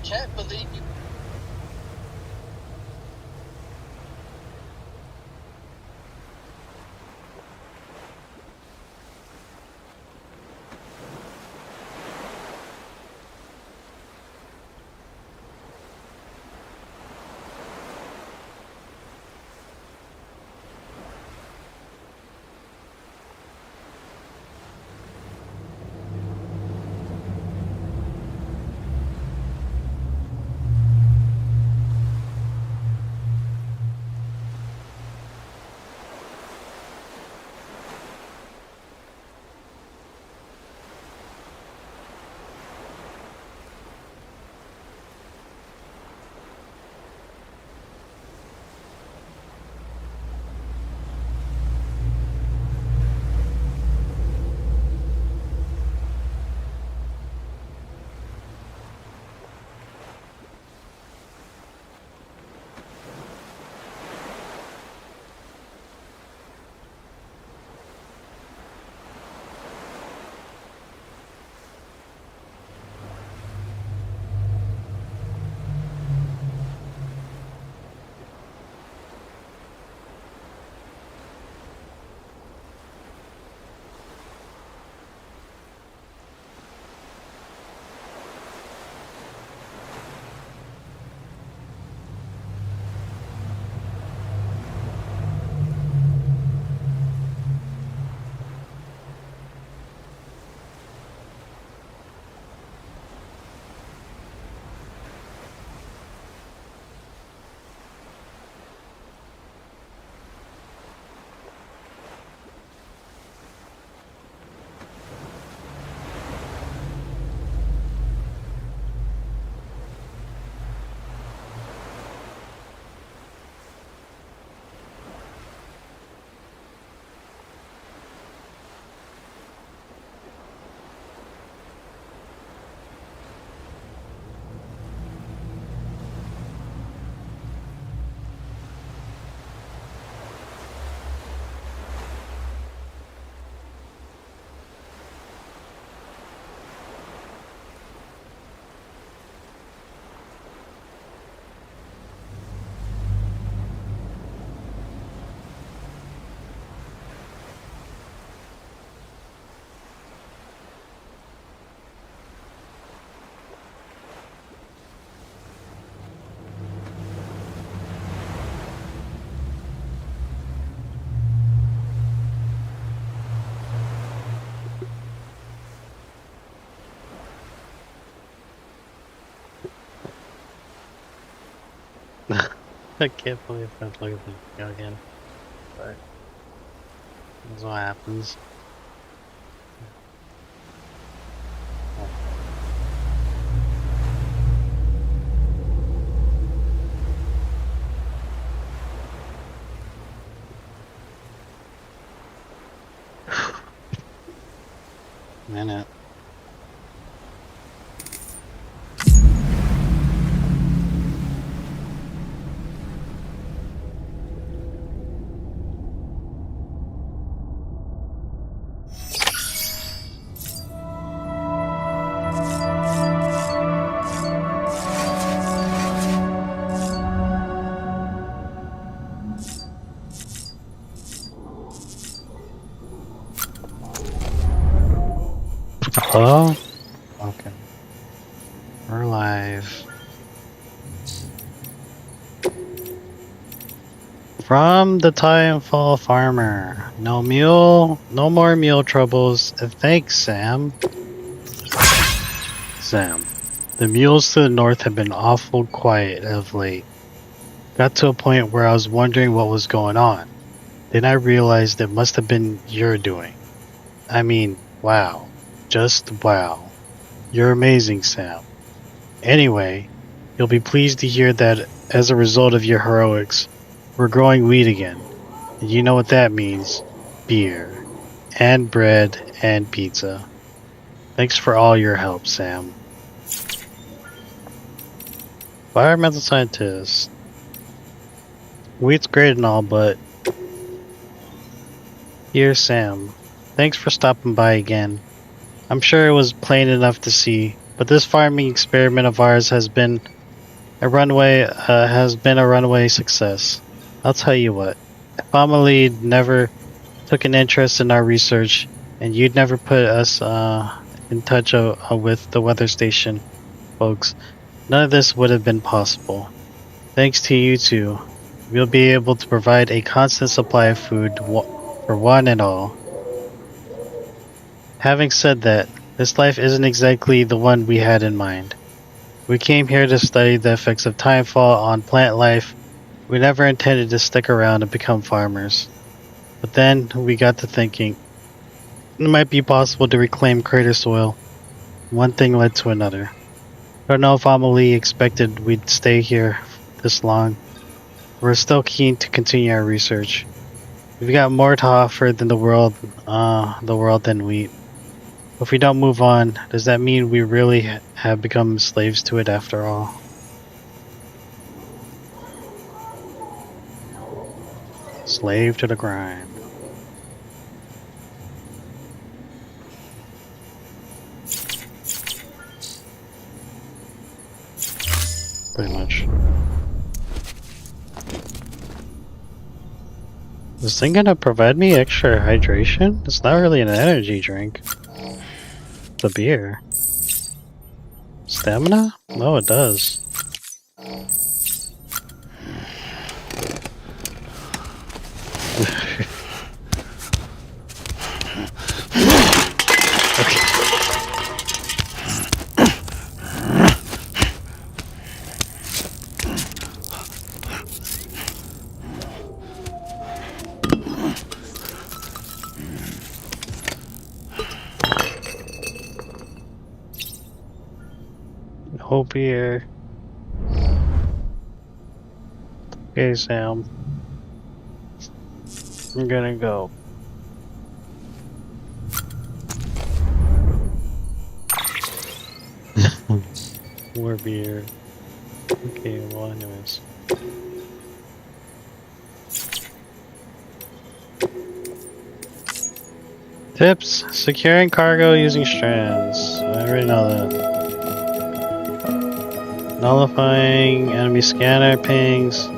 can't believe you. I can't believe I look at the video again. But that's what happens. Minute. Hello? Okay. We're live. From the Titanfall Farmer. No more mule troubles. Thanks, Sam. Sam. The mules to the north have been awful quiet of late. Got to a point where I was wondering what was going on. Then I realized it must have been your doing. I mean, wow. Just wow. You're amazing, Sam. Anyway, you'll be pleased to hear that as a result of your heroics, we're growing wheat again. And you know what that means. Beer. And bread and pizza. Thanks for all your help, Sam. Environmental scientist. Wheat's great and all, but... Dear Sam, thanks for stopping by again. I'm sure it was plain enough to see But this farming experiment of ours has been a runaway success. I'll tell you what, if Amelie never took an interest in our research, and you'd never put us in touch with the weather station folks, none of this would have been possible. Thanks to you two, we'll be able to provide a constant supply of food for one and all. Having said that, this life isn't exactly the one we had in mind. We came here to study the effects of timefall on plant life. We never intended to stick around and become farmers. But then we got to thinking it might be possible to reclaim crater soil. One thing led to another. I don't know if Amelie expected we'd stay here this long. We're still keen to continue our research. We've got more to offer than the world than wheat. If we don't move on, does that mean we really have become slaves to it after all? Slave to the grind. Pretty much. Is this thing gonna provide me extra hydration? It's not really an energy drink. It's a beer. Stamina? No, it does. No beer. Okay, Sam. I'm gonna go. More beer. Okay, well, anyways. Tips: securing cargo using strands. I already know that. Nullifying enemy scanner pings.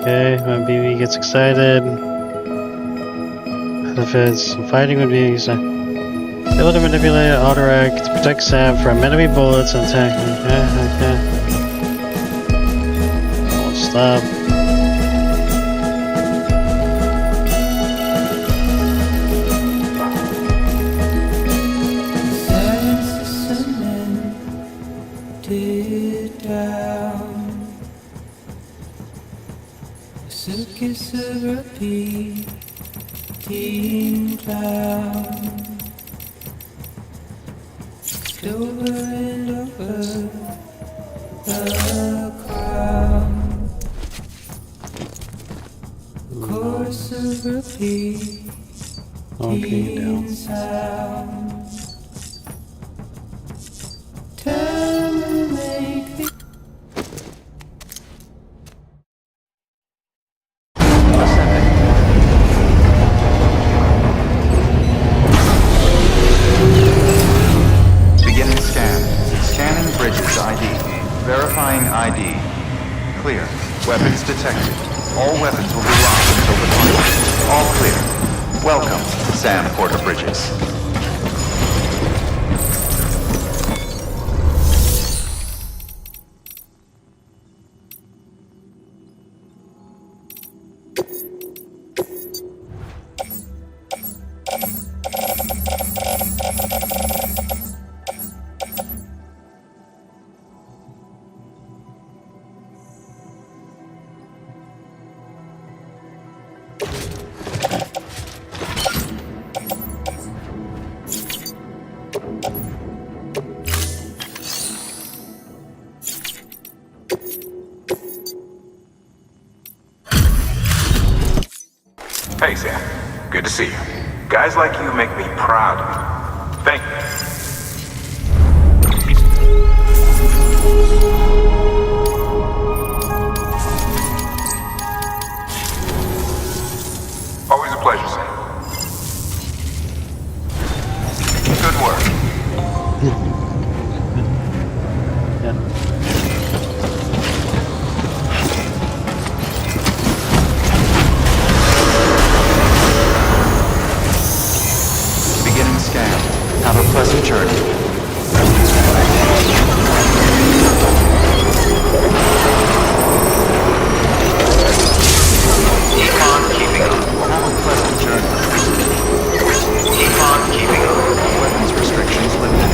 Okay, when BB gets excited. Benefits: fighting would be able to manipulate auto-rack to protect Sam from enemy bullets and attack. Okay. Won't stop. Circus of repeating clown, over and over the crowd, chorus of repeating sound. Time to make the verifying ID. Clear. Weapons detected. All weapons will be locked until the morning. All clear. Welcome, Sam Porter Bridges. Hey, Sam. Good to see you. Guys like you make me proud. Thank you. Always a pleasure, Sam. Good work. pleasant journey. Keep on keeping up. Have a pleasant journey. Keep on keeping up. Weapons restrictions lifted.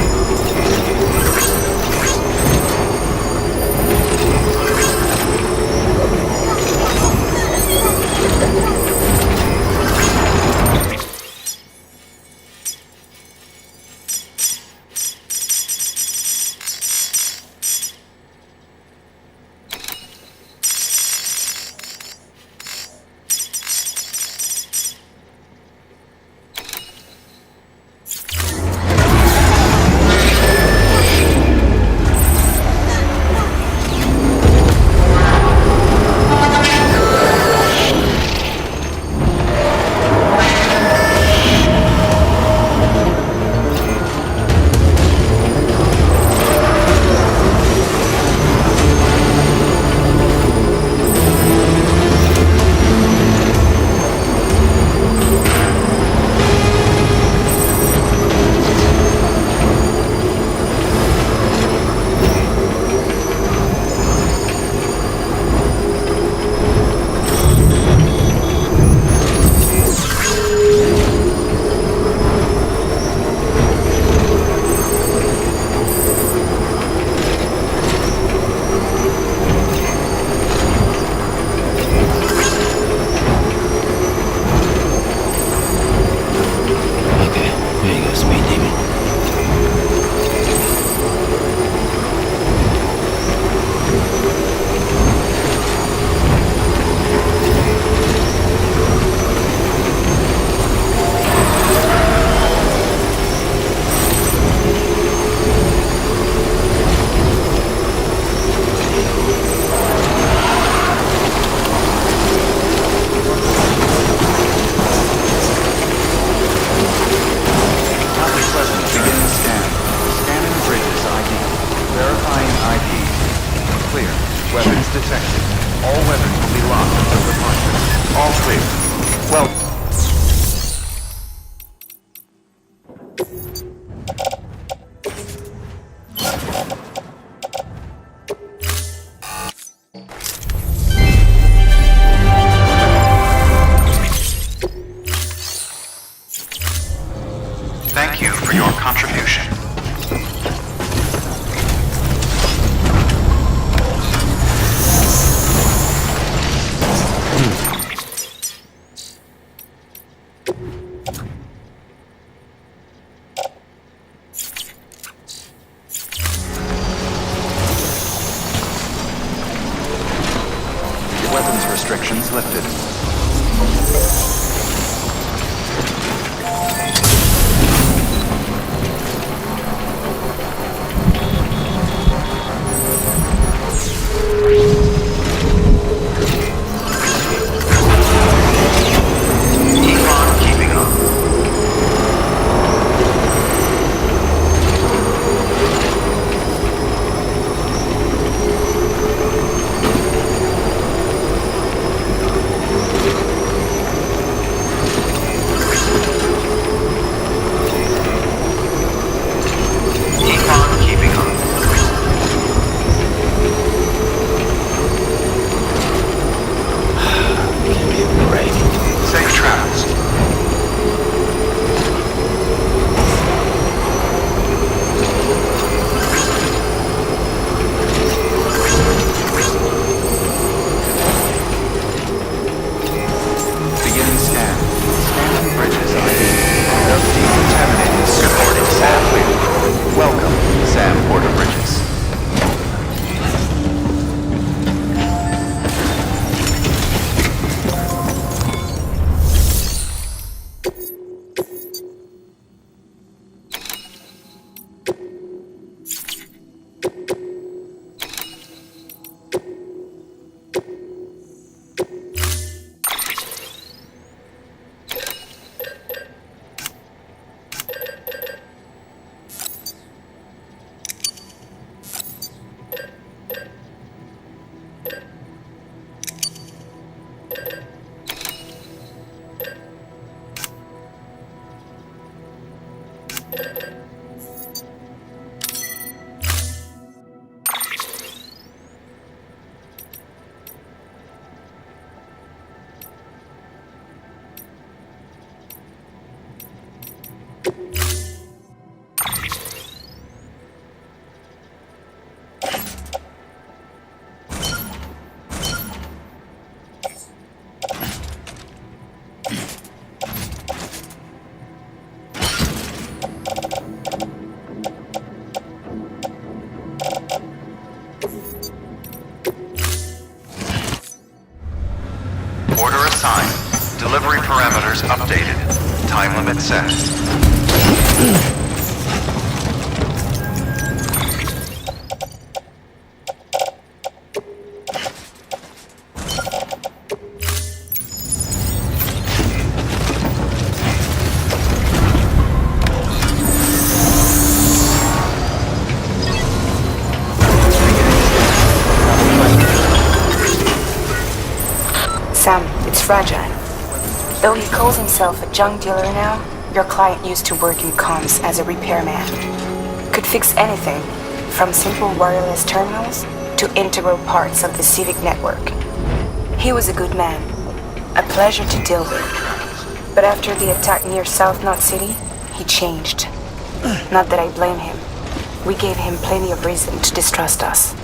detected. All weapons will be locked until departure. All clear. Well... Thank you for your contribution. Weapons restrictions lifted. Keep on keeping up. Order assigned. Delivery parameters updated. Time limit set. Sam, it's fragile. Though he calls himself a junk dealer now, your client used to work in comms as a repairman. Could fix anything, from simple wireless terminals to integral parts of the civic network. He was a good man, a pleasure to deal with. But after the attack near South Knot City, he changed. Not that I blame him. We gave him plenty of reason to distrust us.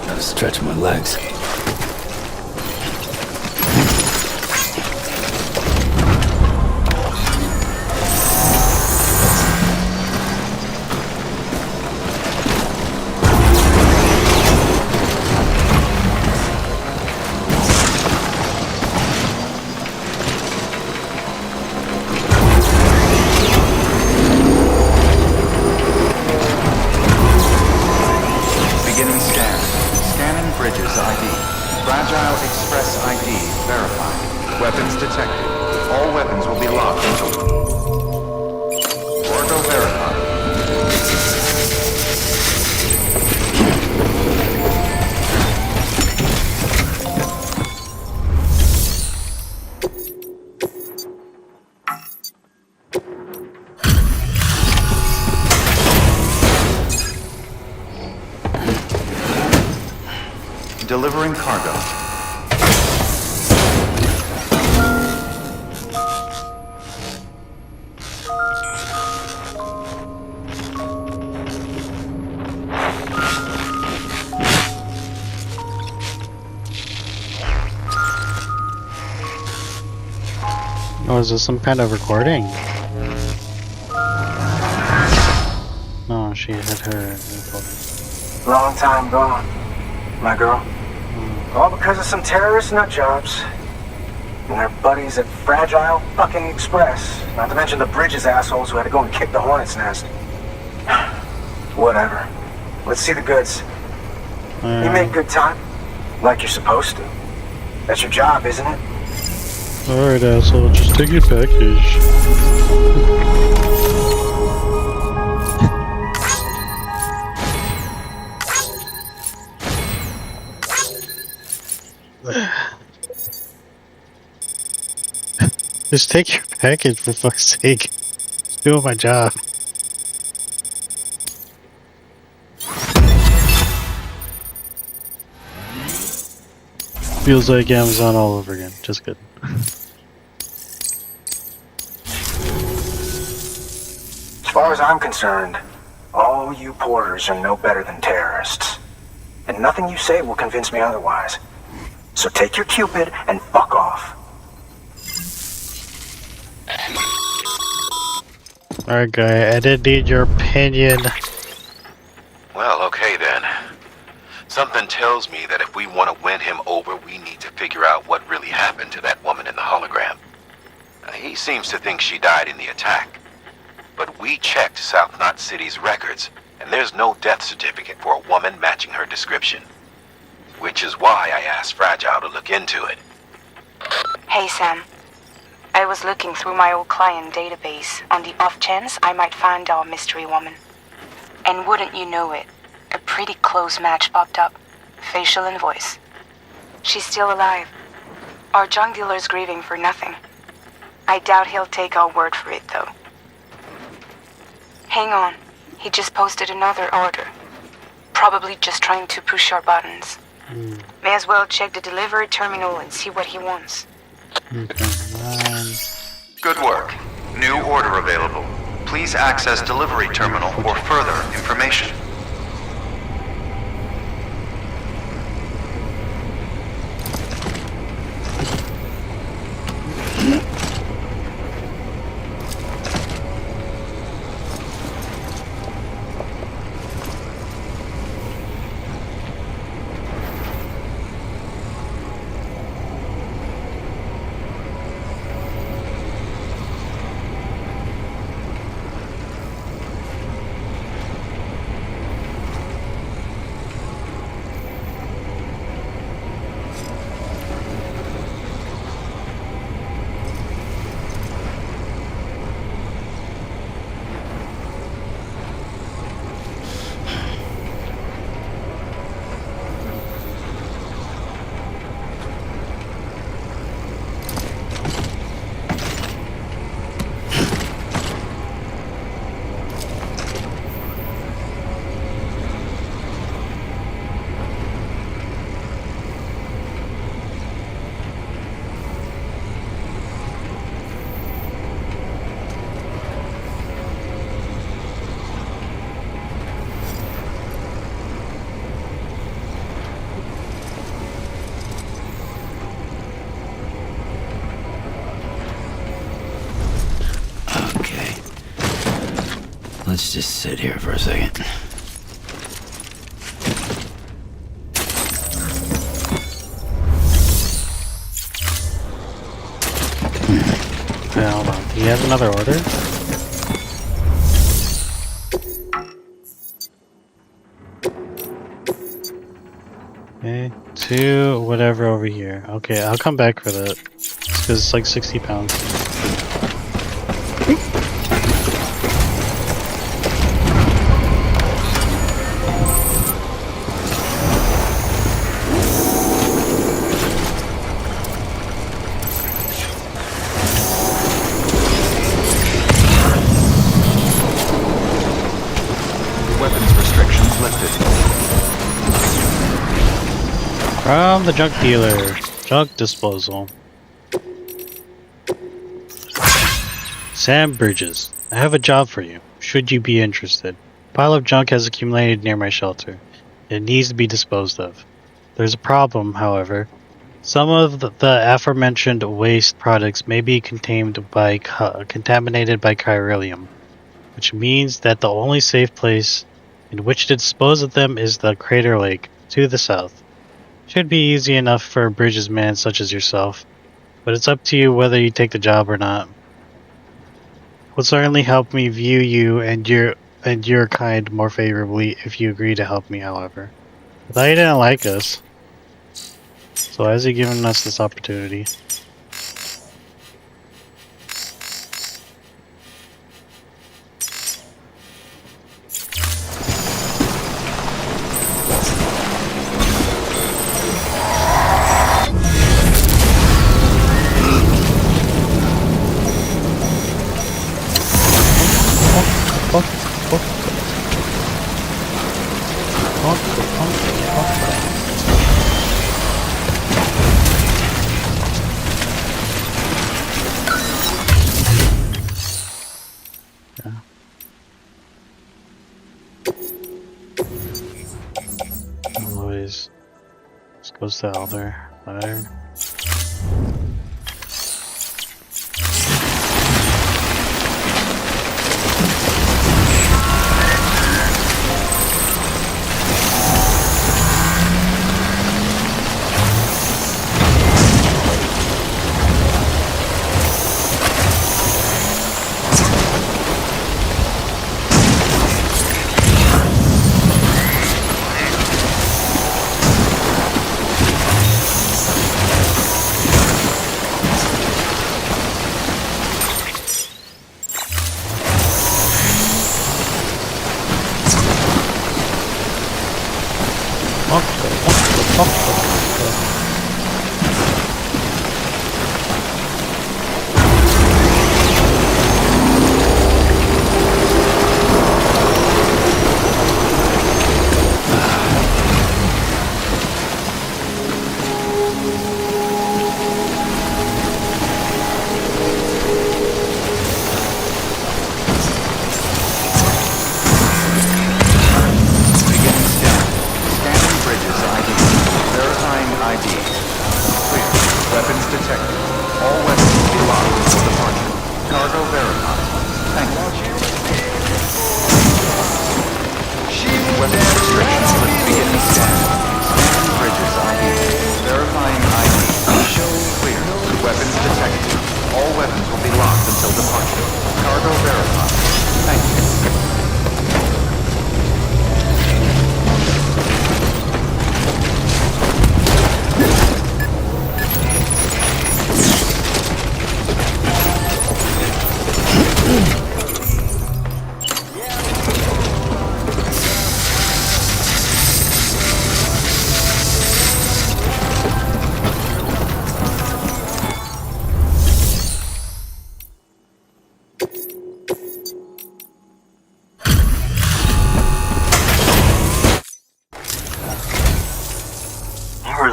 Gotta stretch my legs. Beginning scan. Scanning bridges ID. Fragile Express ID verified. Weapons detected. All weapons will be locked until... Orgo verified. Delivering cargo. Oh, is this some kind of recording? No, she had her recording. Long time gone, my girl. All because of some terrorist nut jobs. And their buddies at Fragile fucking Express. Not to mention the Bridges assholes who had to go and kick the hornet's nest. Whatever. Let's see the goods. You made good time. Like you're supposed to. That's your job, isn't it? Alright, asshole, just take your package. Just take your package, for fuck's sake. Just doing my job. Feels like Amazon all over again. Just good. As far as I'm concerned, all you porters are no better than terrorists. And nothing you say will convince me otherwise. So take your Cupid and fuck off. Alright, guy, I didn't need your opinion. Well, okay then. Something tells me that if we want to win him over, we need to figure out what really happened to that woman in the hologram. He seems to think she died in the attack. But we checked South Knot City's records, and there's no death certificate for a woman matching her description. Which is why I asked Fragile to look into it. Hey, Sam. I was looking through my old client database on the off chance I might find our mystery woman. And wouldn't you know it, a pretty close match popped up. Facial and voice. She's still alive. Our junk dealer's grieving for nothing. I doubt he'll take our word for it, though. Hang on. He just posted another order. Probably just trying to push our buttons. May as well check the delivery terminal and see what he wants. Okay, Good work. New order available. Please access delivery terminal for further information. Let's just sit here for a second. Okay, hold on. Do you have another order? Okay, 2, whatever over here. Okay, I'll come back for that. Because it's like 60 pounds. Weapons restrictions lifted. From the junk dealer. Junk disposal. Sam Bridges, I have a job for you, should you be interested. A pile of junk has accumulated near my shelter. It needs to be disposed of. There's a problem, however. Some of the aforementioned waste products may be contaminated by chiralium, which means that the only safe place in which to dispose of them is the crater lake, to the south. Should be easy enough for a Bridges man such as yourself, but it's up to you whether you take the job or not. Would certainly help me view you and your kind more favorably if you agree to help me, however. I thought he didn't like us. So why is he giving us this opportunity? Always. This goes to Elder. Fire.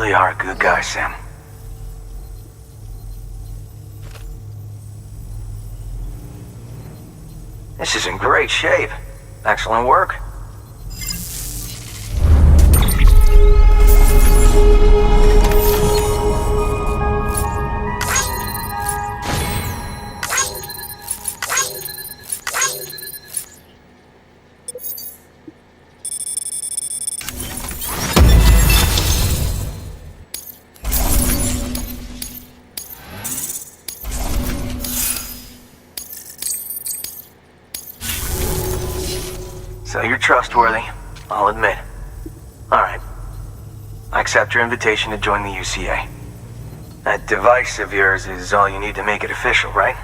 really are a good guy, Sam. This is in great shape. Excellent work. So you're trustworthy, I'll admit. Alright. I accept your invitation to join the UCA. That device of yours is all you need to make it official, right?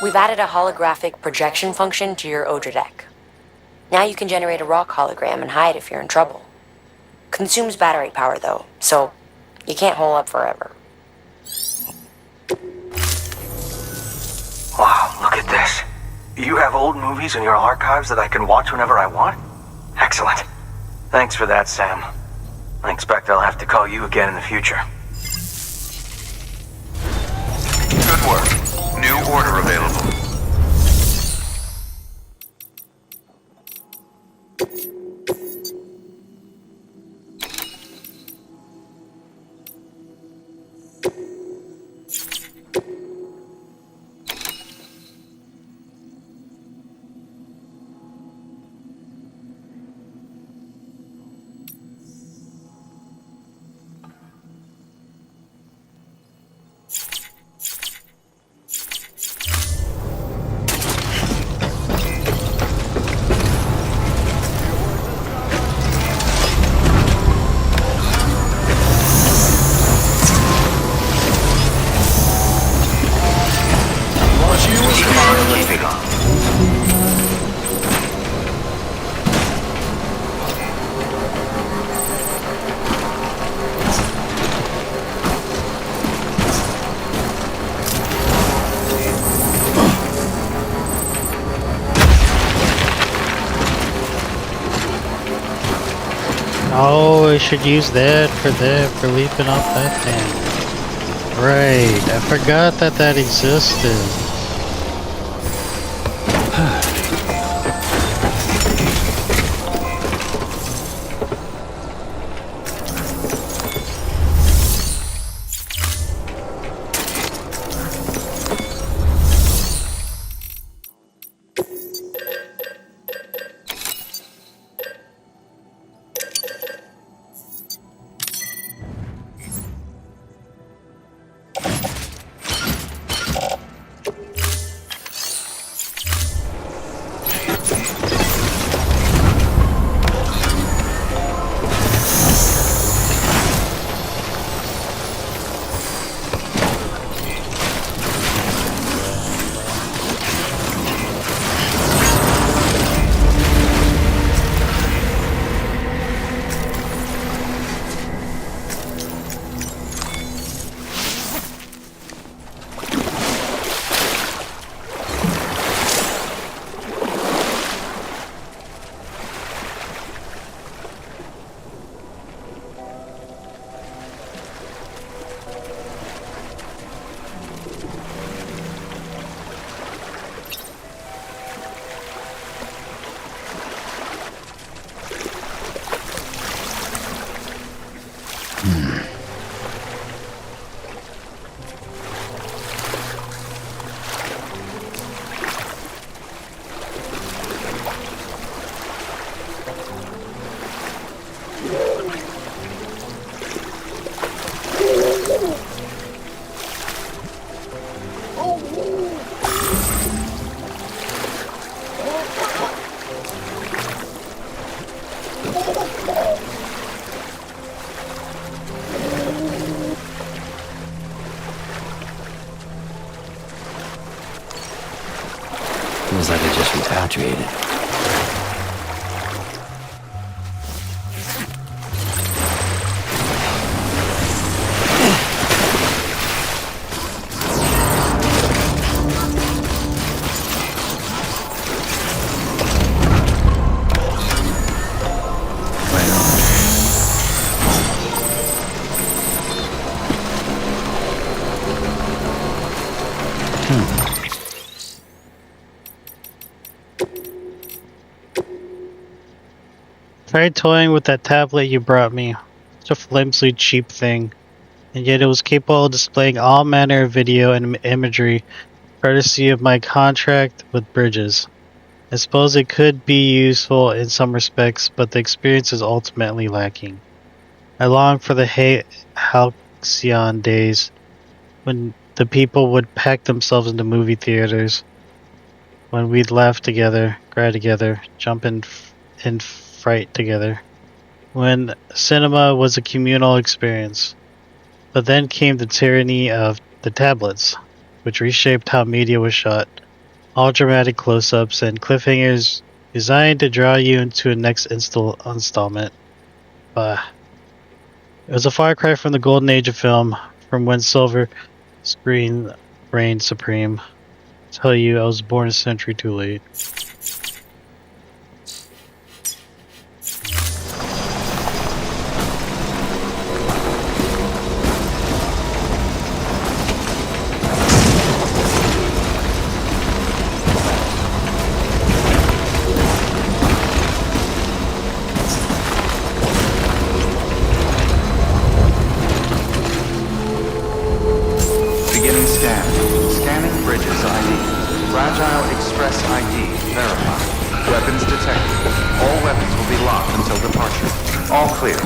We've added a holographic projection function to your Odra deck. Now you can generate a rock hologram and hide if you're in trouble. Consumes battery power though, so you can't hole up forever. Wow, look at this. You have old movies in your archives that I can watch whenever I want? Excellent. Thanks for that, Sam. I expect I'll have to call you again in the future. Good work. New order available. Oh, I should use that for leaping off that thing. Right, I forgot that existed. Feels like I just repatriated. tried toying with that tablet you brought me. Such a flimsy, cheap thing. And yet it was capable of displaying all manner of video and imagery, courtesy of my contract with Bridges. I suppose it could be useful in some respects, but the experience is ultimately lacking. I long for the halcyon days when the people would pack themselves into movie theaters, when we'd laugh together, cry together, jump in fright together, when cinema was a communal experience. But then came the tyranny of the tablets, which reshaped how media was shot. All dramatic close-ups and cliffhangers designed to draw you into a next installment. It was a far cry from the golden age of film, from when silver screen reigned supreme. I tell you, I was born a century too late. Beginning scan. Scanning Bridges ID. Fragile Express ID verified. Weapons detected. All weapons will be locked until departure. All clear.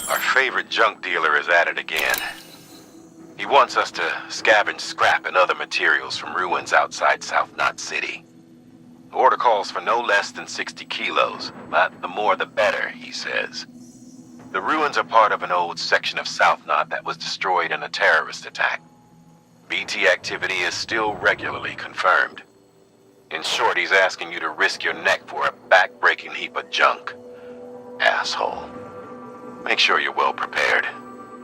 Our favorite junk dealer is at it again. He wants us to scavenge scrap and other materials from ruins outside South Knot City. The order calls for no less than 60 kilos, but the more the better, he says. The ruins are part of an old section of South Knot that was destroyed in a terrorist attack. BT activity is still regularly confirmed. In short, he's asking you to risk your neck for a back-breaking heap of junk. Asshole. Make sure you're well prepared.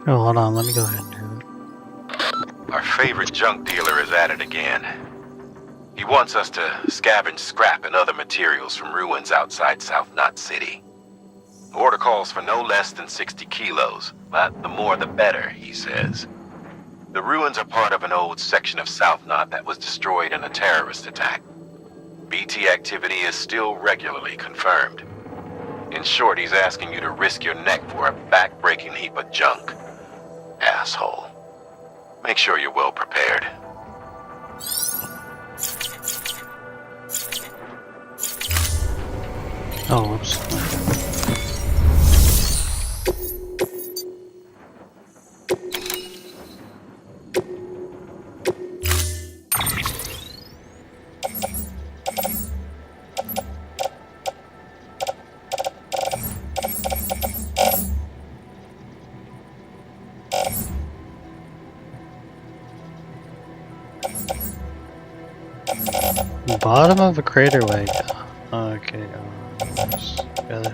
Oh, hold on, let me go ahead and do it. Our favorite junk dealer is at it again. He wants us to scavenge scrap and other materials from ruins outside South Knot City. The order calls for no less than 60 kilos, but the more the better, he says. The ruins are part of an old section of South Knot that was destroyed in a terrorist attack. BT activity is still regularly confirmed. In short, he's asking you to risk your neck for a back-breaking heap of junk. Asshole. Make sure you're well prepared. Oh, whoops. Bottom of a crater lake. Okay.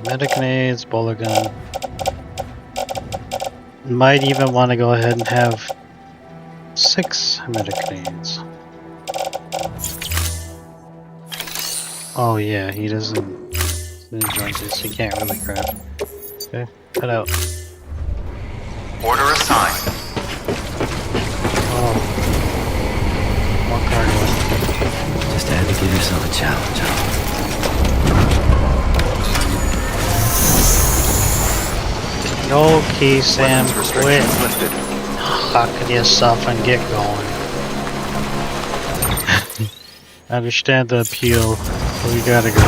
Medic grenades, bowler gun. Might even want to go ahead and have 6 medic grenades. Oh yeah, he doesn't enjoy this. He can't really craft. Okay, cut out. Order assigned. Oh, more cargo. Just had to give yourself a challenge, huh? Okay, Sam, Weapons quit restrictions lifted. hocking yourself and get going. I understand the appeal, but we gotta go.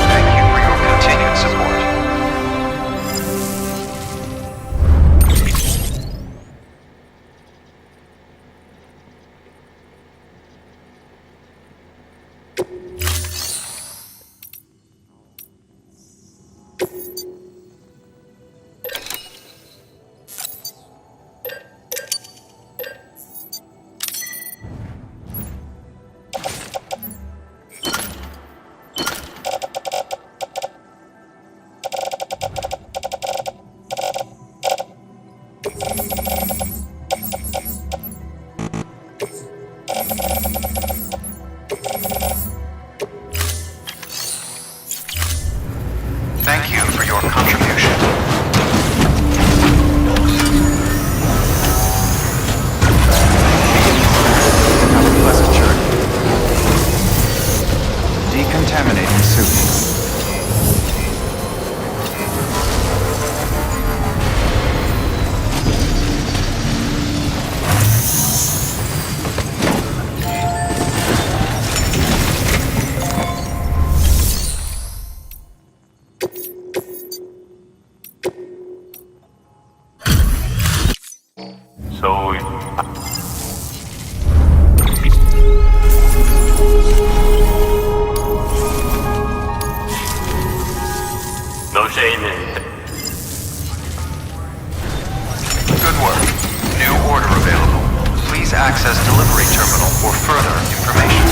Thank you for your continued support. Thank you for your contribution. Have a pleasant journey. Decontaminating suit. Good work. New order available. Please access delivery terminal for further information.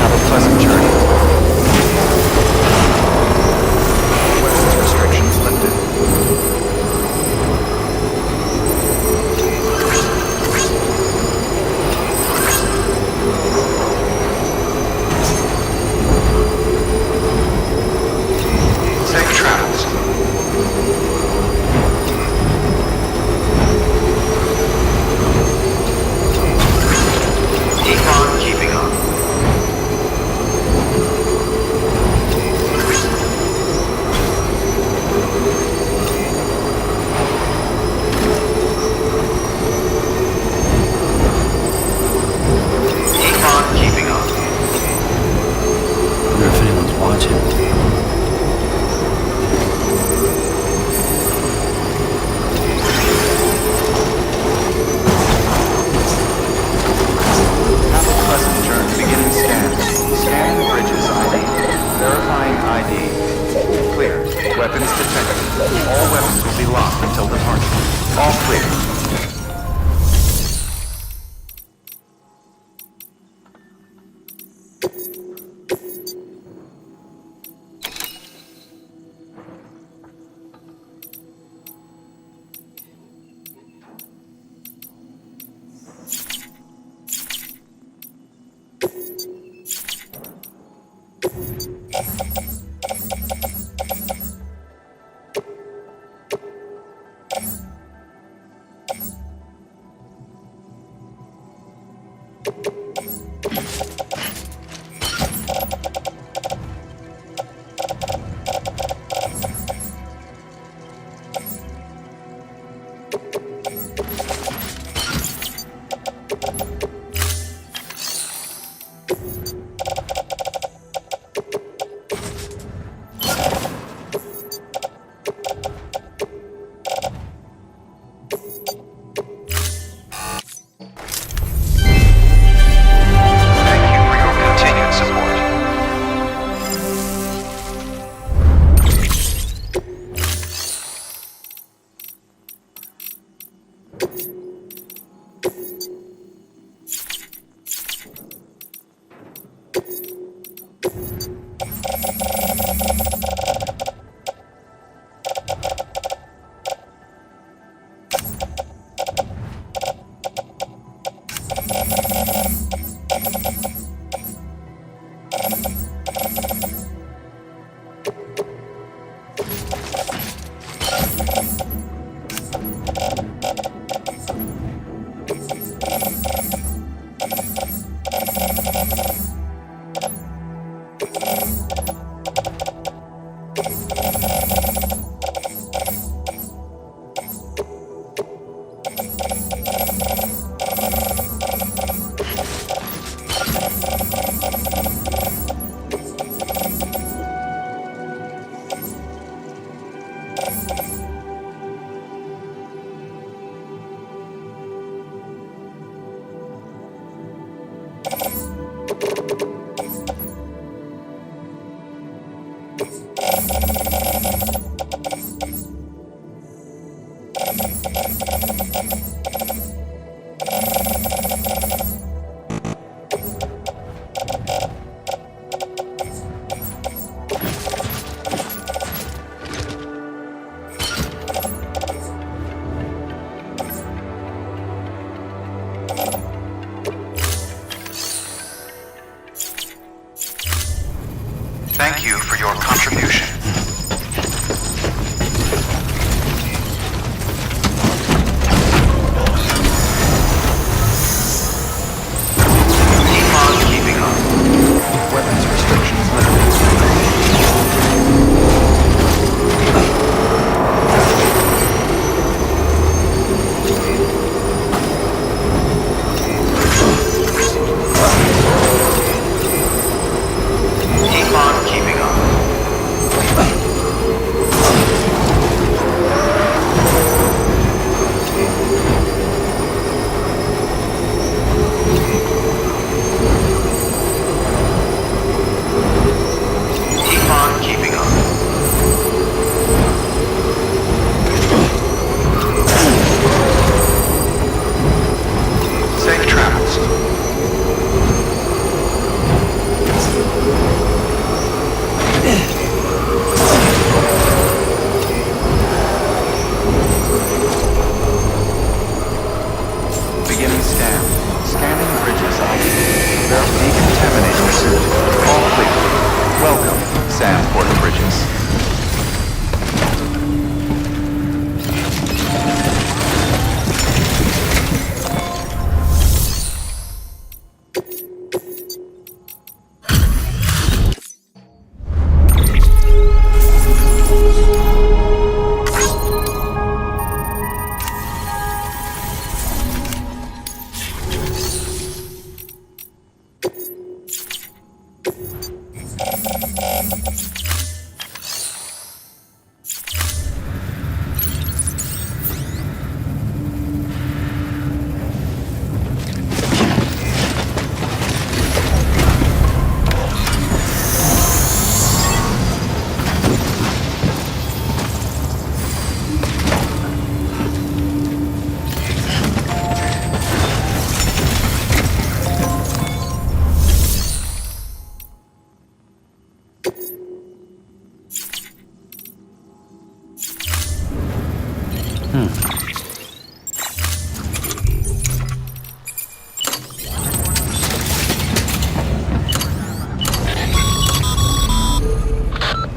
Have a pleasant journey. Weapons restrictions lifted. Safe travels. Keep on keeping on. Keep on keeping on. I wonder if anyone's watching. Have a pleasant journey. Beginning scan. Scanning bridges ID. Verifying ID. Clear. Weapons detected. All weapons will be locked until departure. All clear.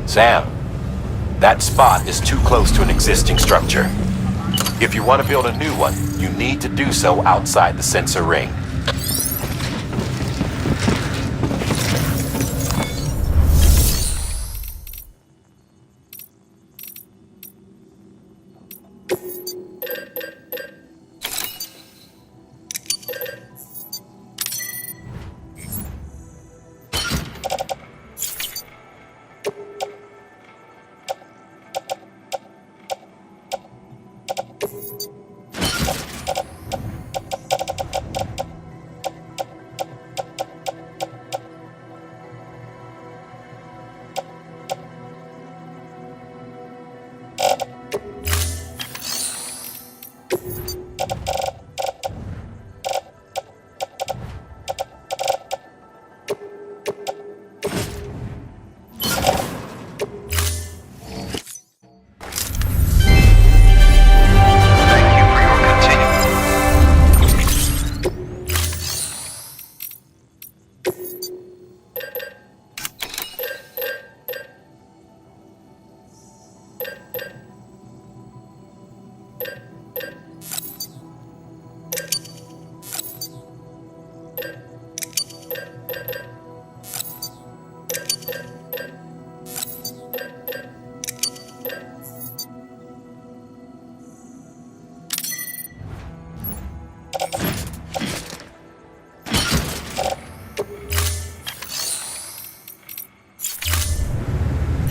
Sam, that spot is too close to an existing structure. If you want to build a new one, you need to do so outside the sensor ring.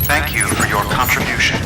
Thank you for your contribution.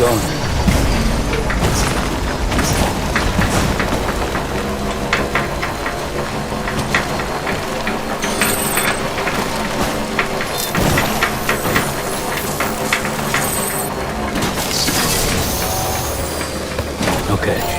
going. Okay.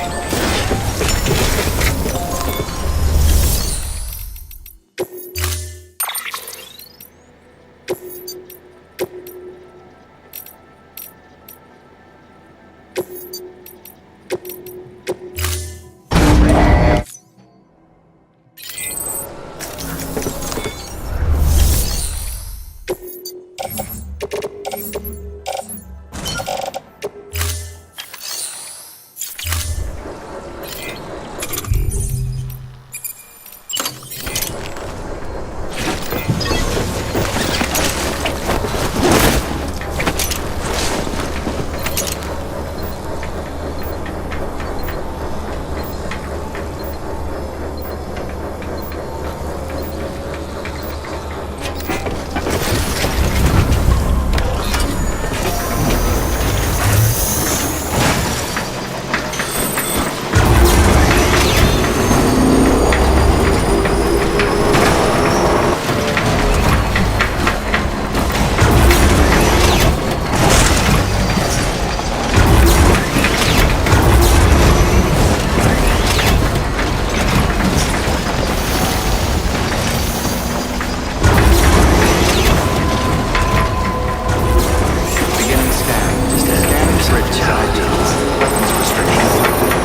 Beginning scan. Scanning bridges ID. Weapons restriction lifted.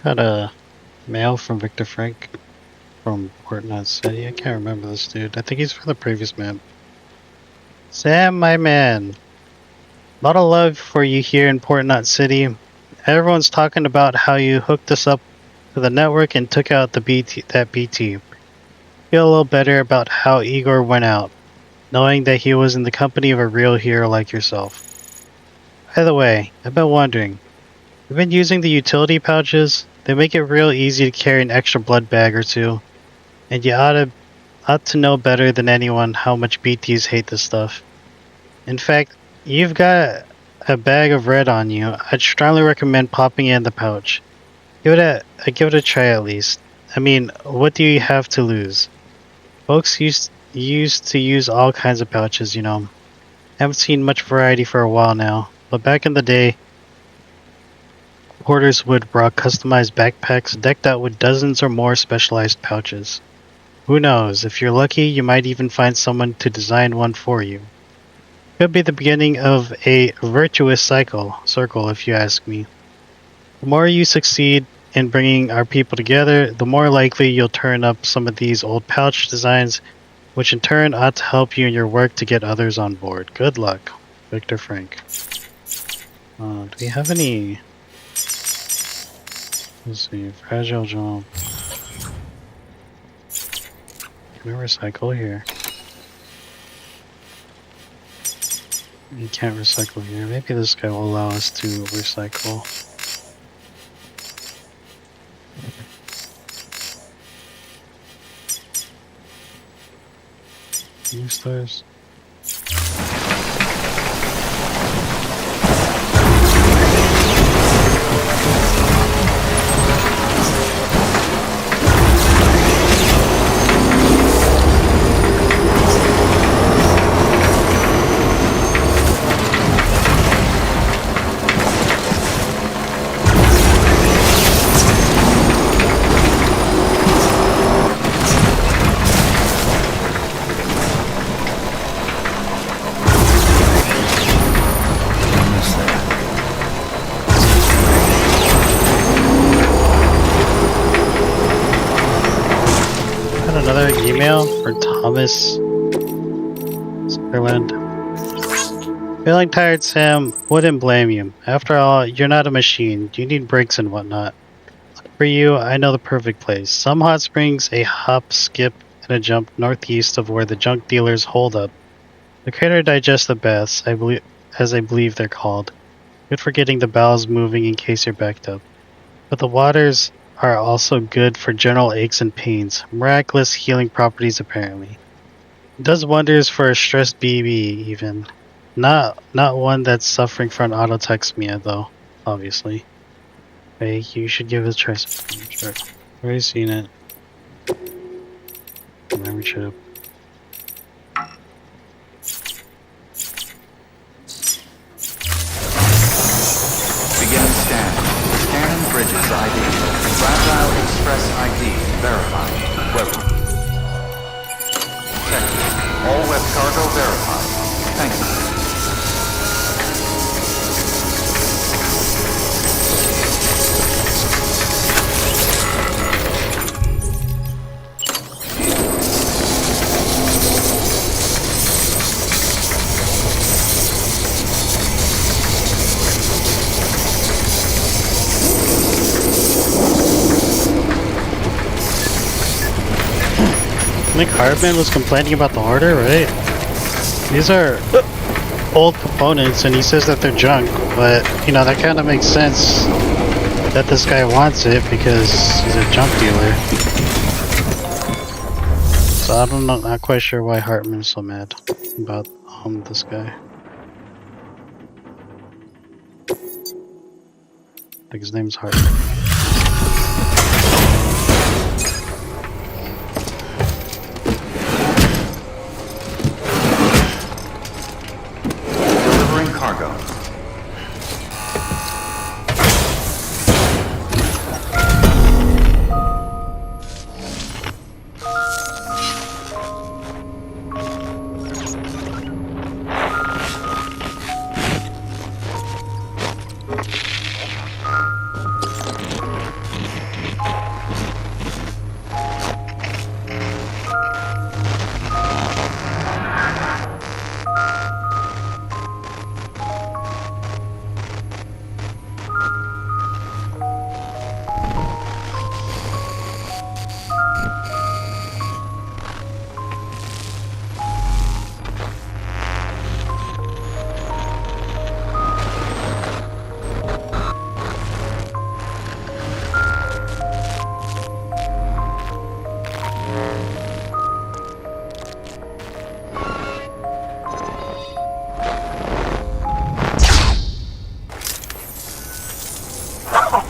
Got a mail from Victor Frank from Portnut City. I can't remember this dude. I think he's from the previous map. Sam, my man. Lot of love for you here in Portnut City. Everyone's talking about how you hooked us up to the network and took out the BT. Feel a little better about how Igor went out, knowing that he was in the company of a real hero like yourself. By the way, I've been wondering, you've been using the utility pouches? They make it real easy to carry an extra blood bag or two, and you ought to know better than anyone how much BTs hate this stuff. In fact, you've got a bag of red on you. I'd strongly recommend popping in the pouch. Give it a try at least. I mean, what do you have to lose? Folks used to use all kinds of pouches, you know. Haven't seen much variety for a while now, but back in the day, porters would rock customized backpacks decked out with dozens or more specialized pouches. Who knows, if you're lucky, you might even find someone to design one for you. Could be the beginning of a virtuous circle, if you ask me. The more you succeed in bringing our people together, the more likely you'll turn up some of these old pouch designs, which in turn ought to help you in your work to get others on board. Good luck, Victor Frank. Do we have any... Let's see, fragile job. Can we recycle here? You can't recycle here. Maybe this guy will allow us to recycle. New stars. Another email for Thomas Sutherland. Feeling tired, Sam? Wouldn't blame you. After all, you're not a machine. You need breaks and whatnot. For you, I know the perfect place. Some hot springs, a hop, skip, and a jump northeast of where the junk dealers hold up. The crater digests the baths, I believe they're called. Good for getting the bowels moving in case you're backed up. But the waters are also good for general aches and pains. Miraculous healing properties, apparently. It does wonders for a stressed BB, even. Not one that's suffering from autotoxemia, though, obviously. Hey, you should give it a try sometime. Sure. Already seen it. Never should have. Beginning scan. Scanning bridges ID. Fragile Express ID verified. Web. Detected. All web cargo verified. Thank you. I think Hardman was complaining about the order, right? These are old components, and he says that they're junk, but, you know, that kind of makes sense that this guy wants it because he's a junk dealer. So I don't know, not quite sure why Hartman's so mad about this guy. I think his name's Hartman. Cargo.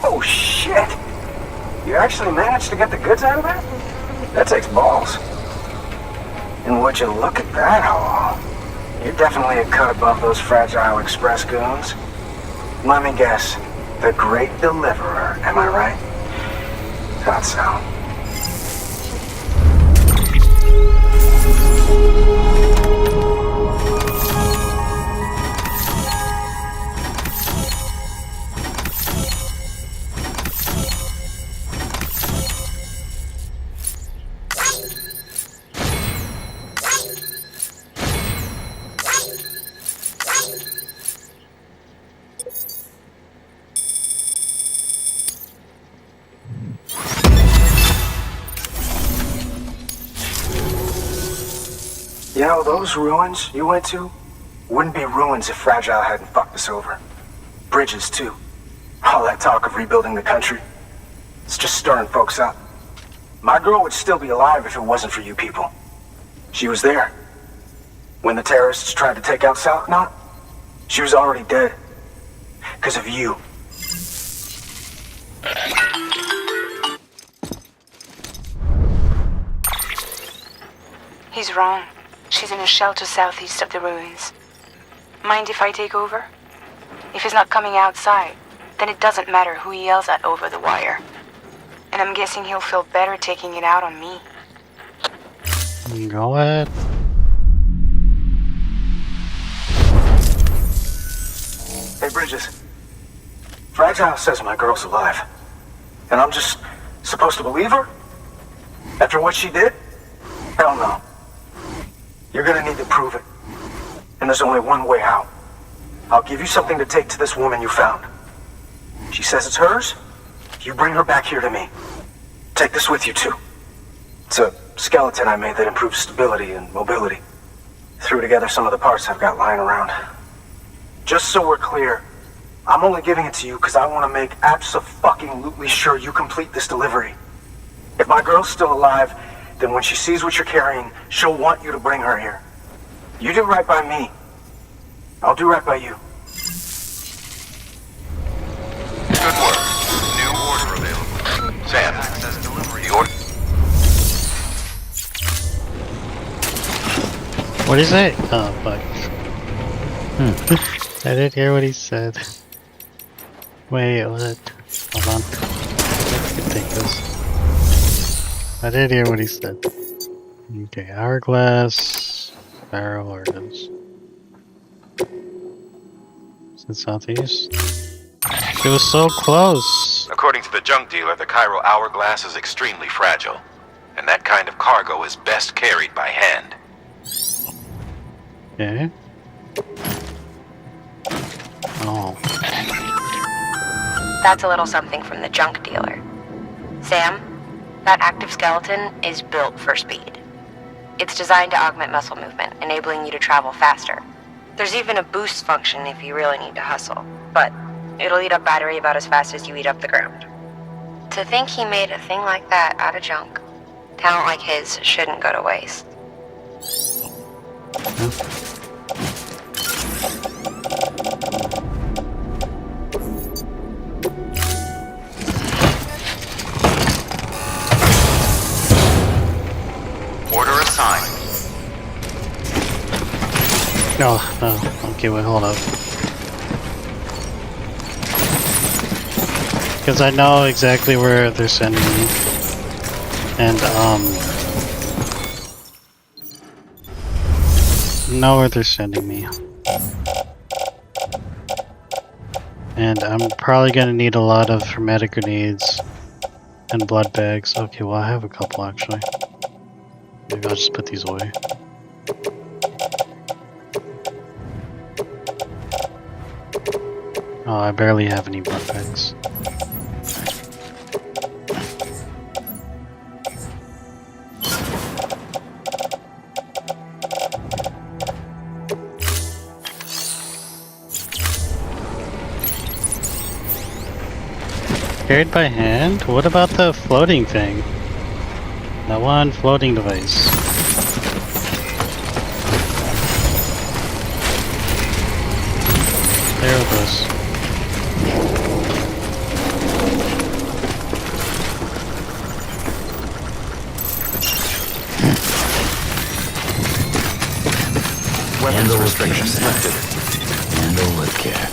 Oh, shit! You actually managed to get the goods out of that? That takes balls. And would you look at that haul? You're definitely a cut above those Fragile Express goons. Let me guess. The Great Deliverer, am I right? Thought so. You know, those ruins you went to wouldn't be ruins if Fragile hadn't fucked us over. Bridges, too. All that talk of rebuilding the country. It's just stirring folks up. My girl would still be alive if it wasn't for you people. She was there. When the terrorists tried to take out South Knot, she was already dead. Because of you. He's wrong. She's in a shelter southeast of the ruins. Mind if I take over? If he's not coming outside, then it doesn't matter who he yells at over the wire. And I'm guessing he'll feel better taking it out on me. Go ahead. Hey, Bridges. Fragile says my girl's alive. And I'm just supposed to believe her? After what she did? Hell no. You're gonna need to prove it. And there's only one way out. I'll give you something to take to this woman you found. She says it's hers. You bring her back here to me. Take this with you, too. It's a skeleton I made that improves stability and mobility. Threw together some of the parts I've got lying around. Just so we're clear, I'm only giving it to you because I want to make abso-fucking-lutely sure you complete this delivery. If my girl's still alive, then when she sees what you're carrying, she'll want you to bring her here. You do right by me. I'll do right by you. Good work. New order available. Sam, access delivery. The order. What is it? Oh, fuck. I didn't hear what he said. Wait, what? Hold on. I can take this. I didn't hear what he said. Okay, hourglass, barrel, or this. Is it southeast? It was so close! According to the junk dealer, the Cairo hourglass is extremely fragile, and that kind of cargo is best carried by hand. Okay. Oh. That's a little something from the junk dealer. Sam, that active skeleton is built for speed. It's designed to augment muscle movement, enabling you to travel faster. There's even a boost function if you really need to hustle, but it'll eat up battery about as fast as you eat up the ground. To think he made a thing like that out of junk. Talent like his shouldn't go to waste. Order assigned. No, no. Okay, wait, hold up. Because I know exactly where they're sending me. And, know where they're sending me. And I'm probably gonna need a lot of hermetic grenades and blood bags. Okay, well, I have a couple actually. Maybe I'll just put these away. Oh, I barely have any blood bags. Carried by hand? What about the floating thing? That one floating device. There it goes. Weapons restrictions care. lifted. Handle with care.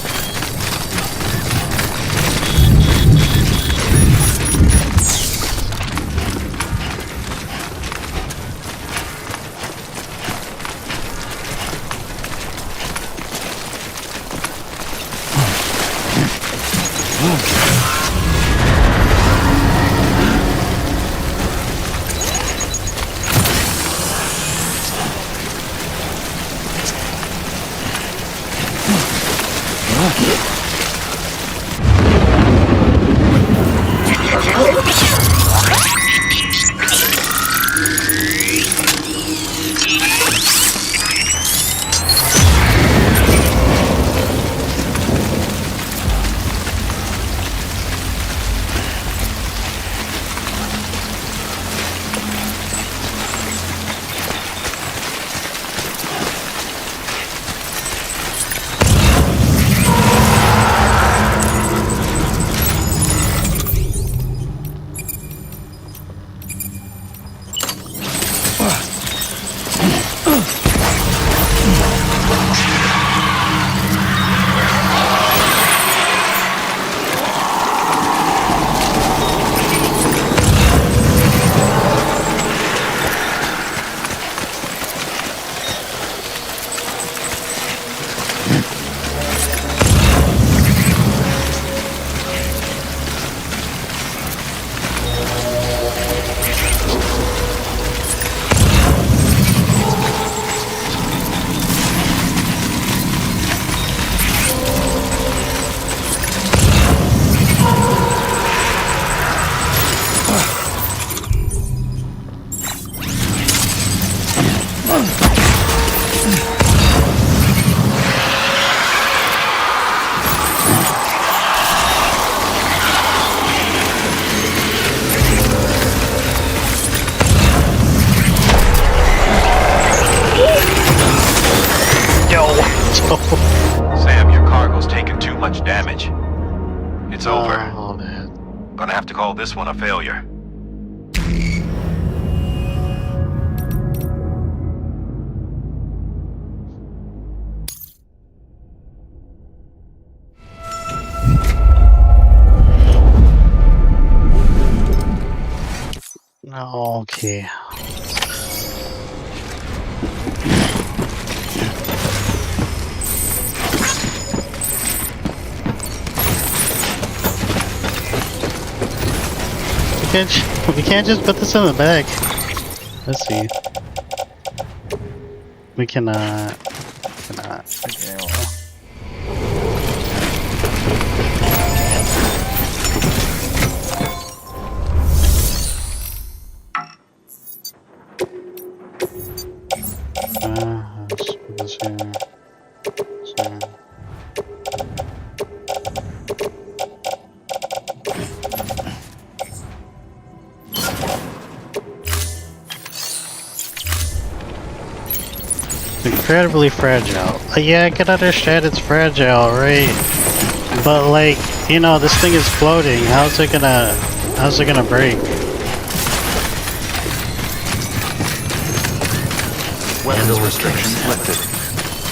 Sam, your cargo's taken too much damage. It's over. Oh, man. Gonna have to call this one a failure. Okay. We can't just put this in the bag. Let's see. We cannot. Okay, well. Let's put this here. So. Incredibly fragile. Yeah, I can understand it's fragile, right? But like, you know, this thing is floating. How's it gonna break? Weapons restrictions lifted.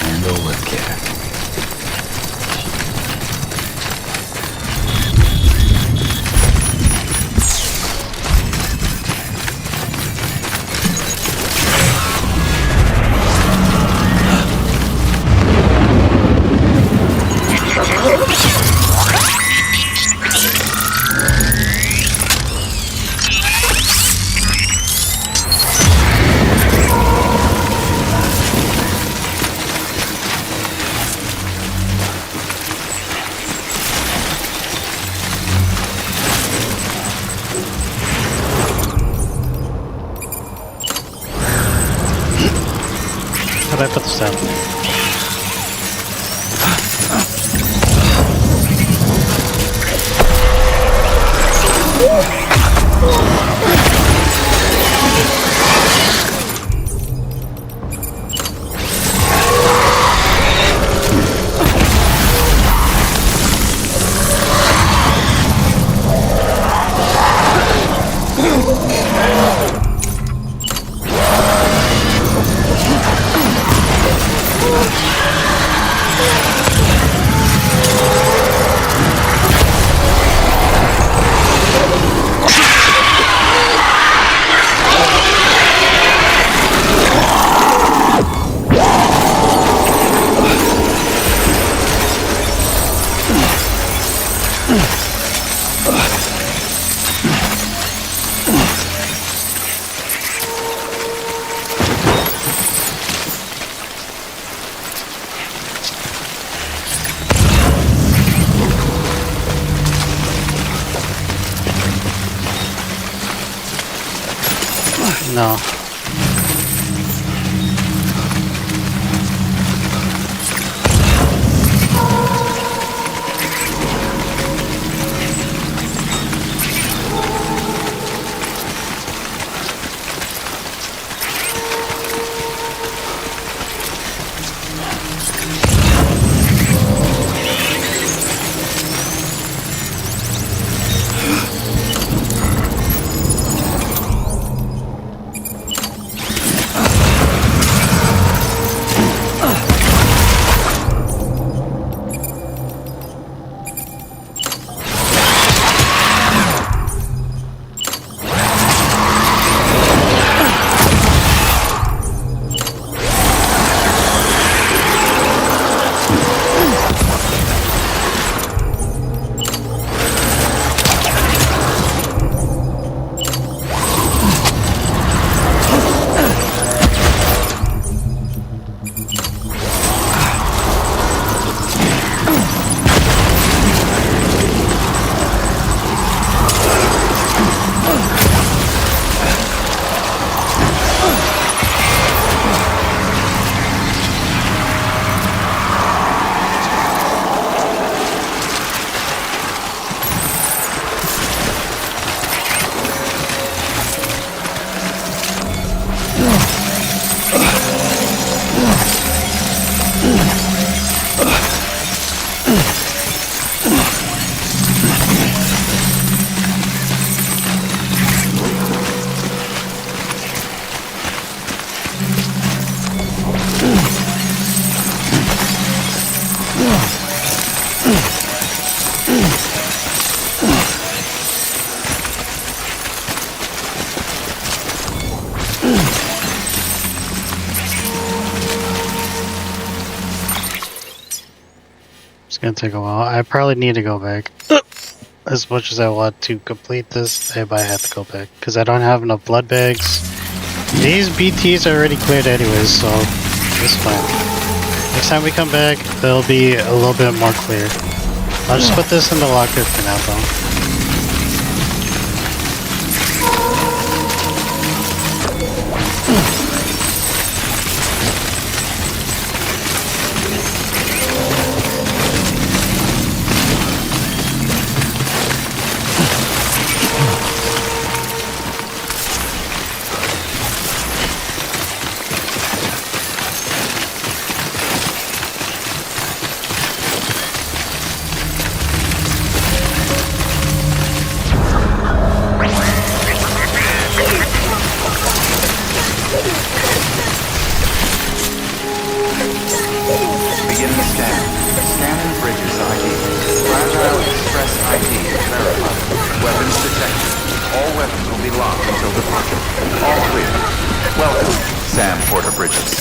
Handle with care. How do I put this down? No. gonna take a while. I probably need to go back. As much as I want to complete this, I might have to go back because I don't have enough blood bags. These BTs are already cleared anyways, so it's fine. Next time we come back, they'll be a little bit more clear. I'll just put this in the locker for now, though. Beginning scan. Scanning bridges ID. Fragile Express ID verified. Weapons detected. All weapons will be locked until departure. All clear. Welcome, Sam Porter Bridges.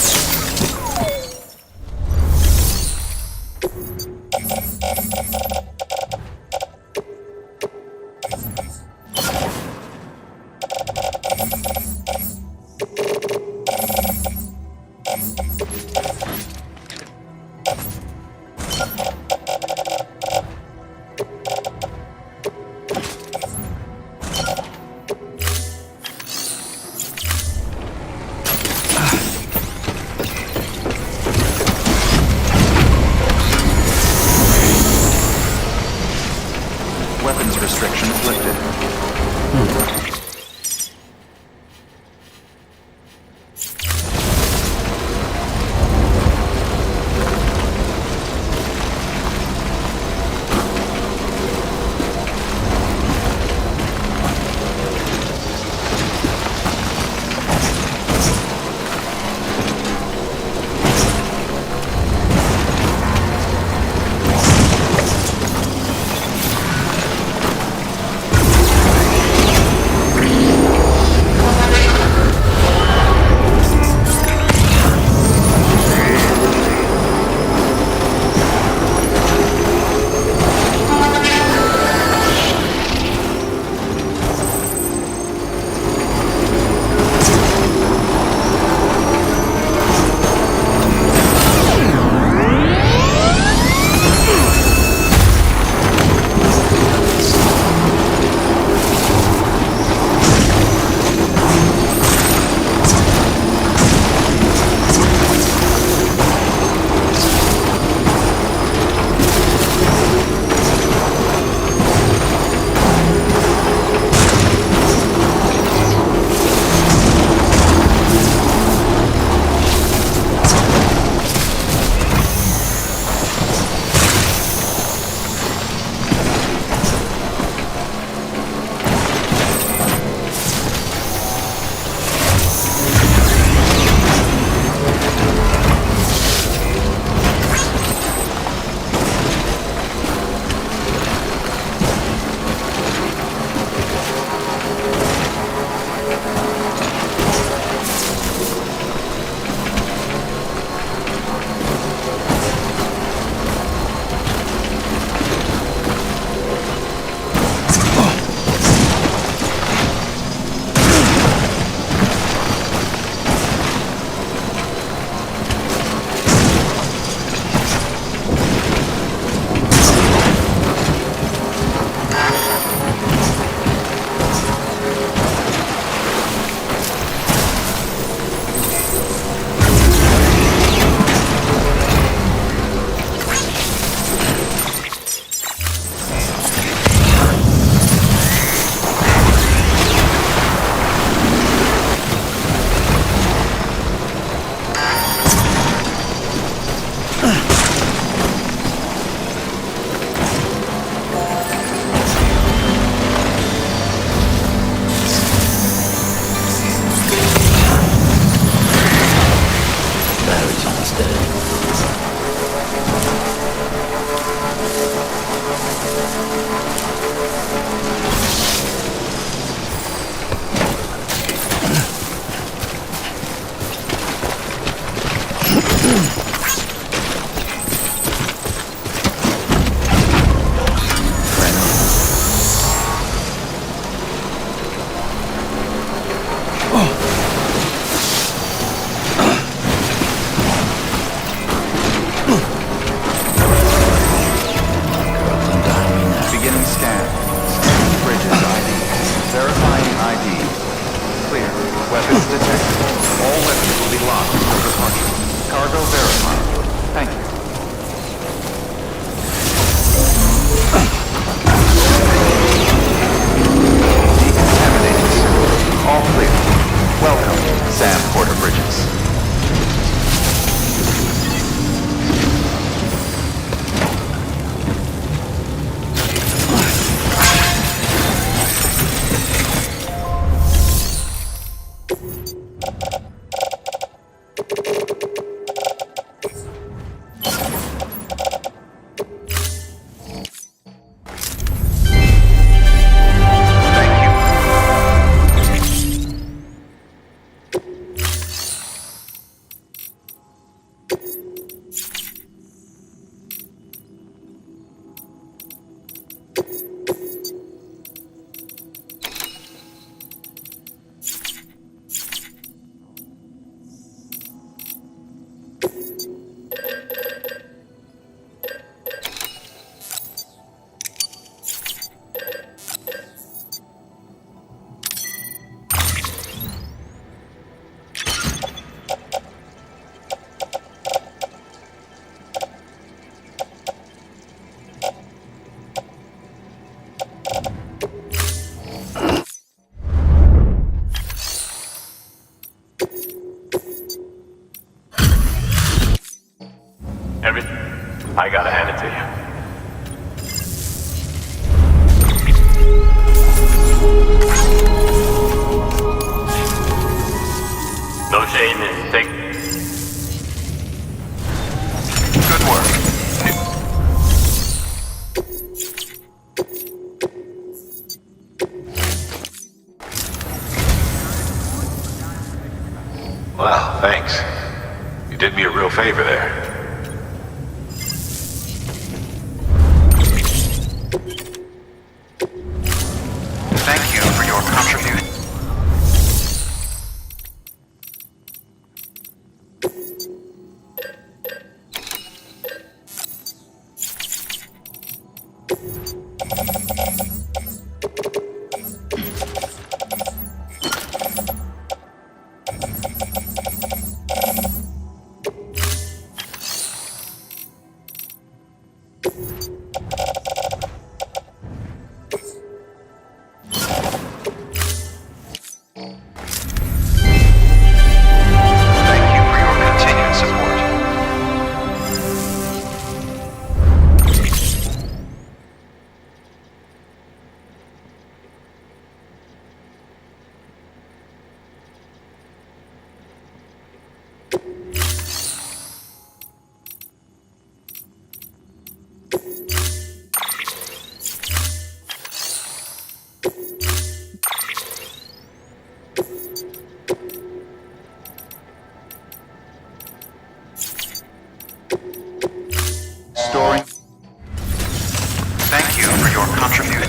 Weapons restrictions lifted. I gotta hand it to you. No shame in take. Good work. Well, thanks. You did me a real favor there. Thank you for your contribution. Thank you for your continued support. Storing. Thank you for your contribution.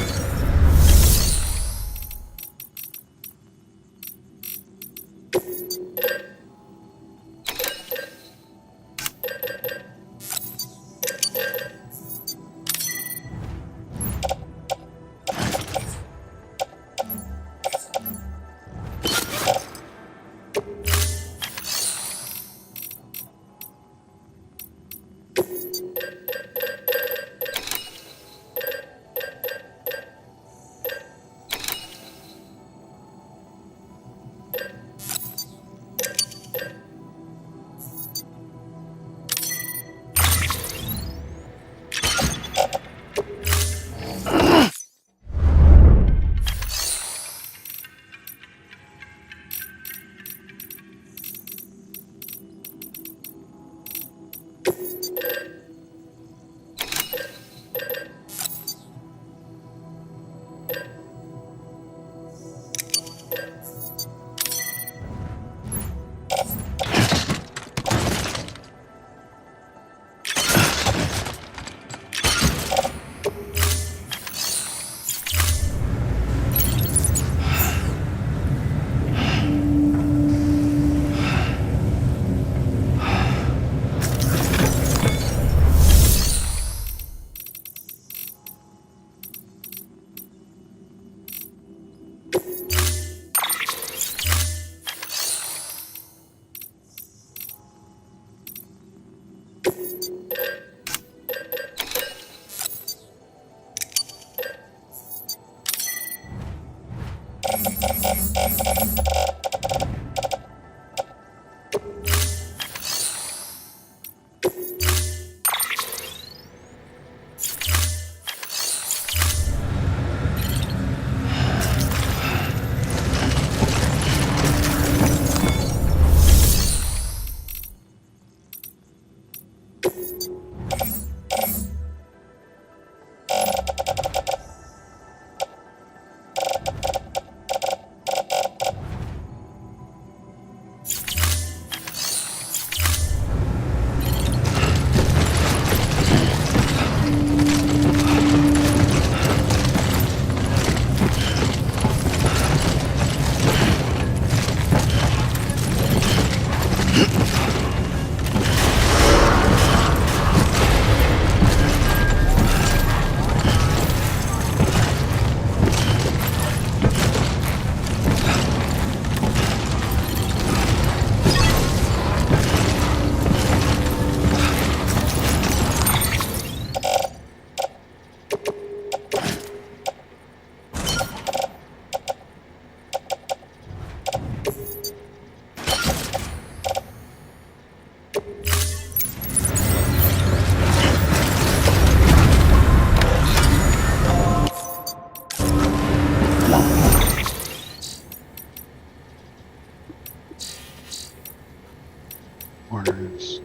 Orders.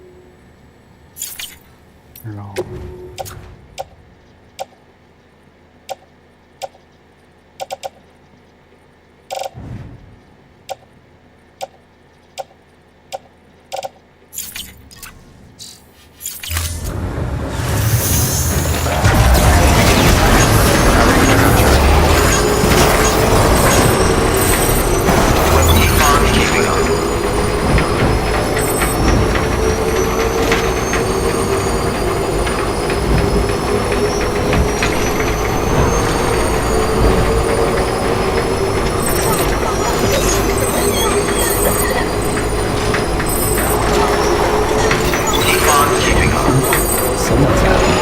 No. Keep on keeping on. Keep on keeping on. Someone's happy.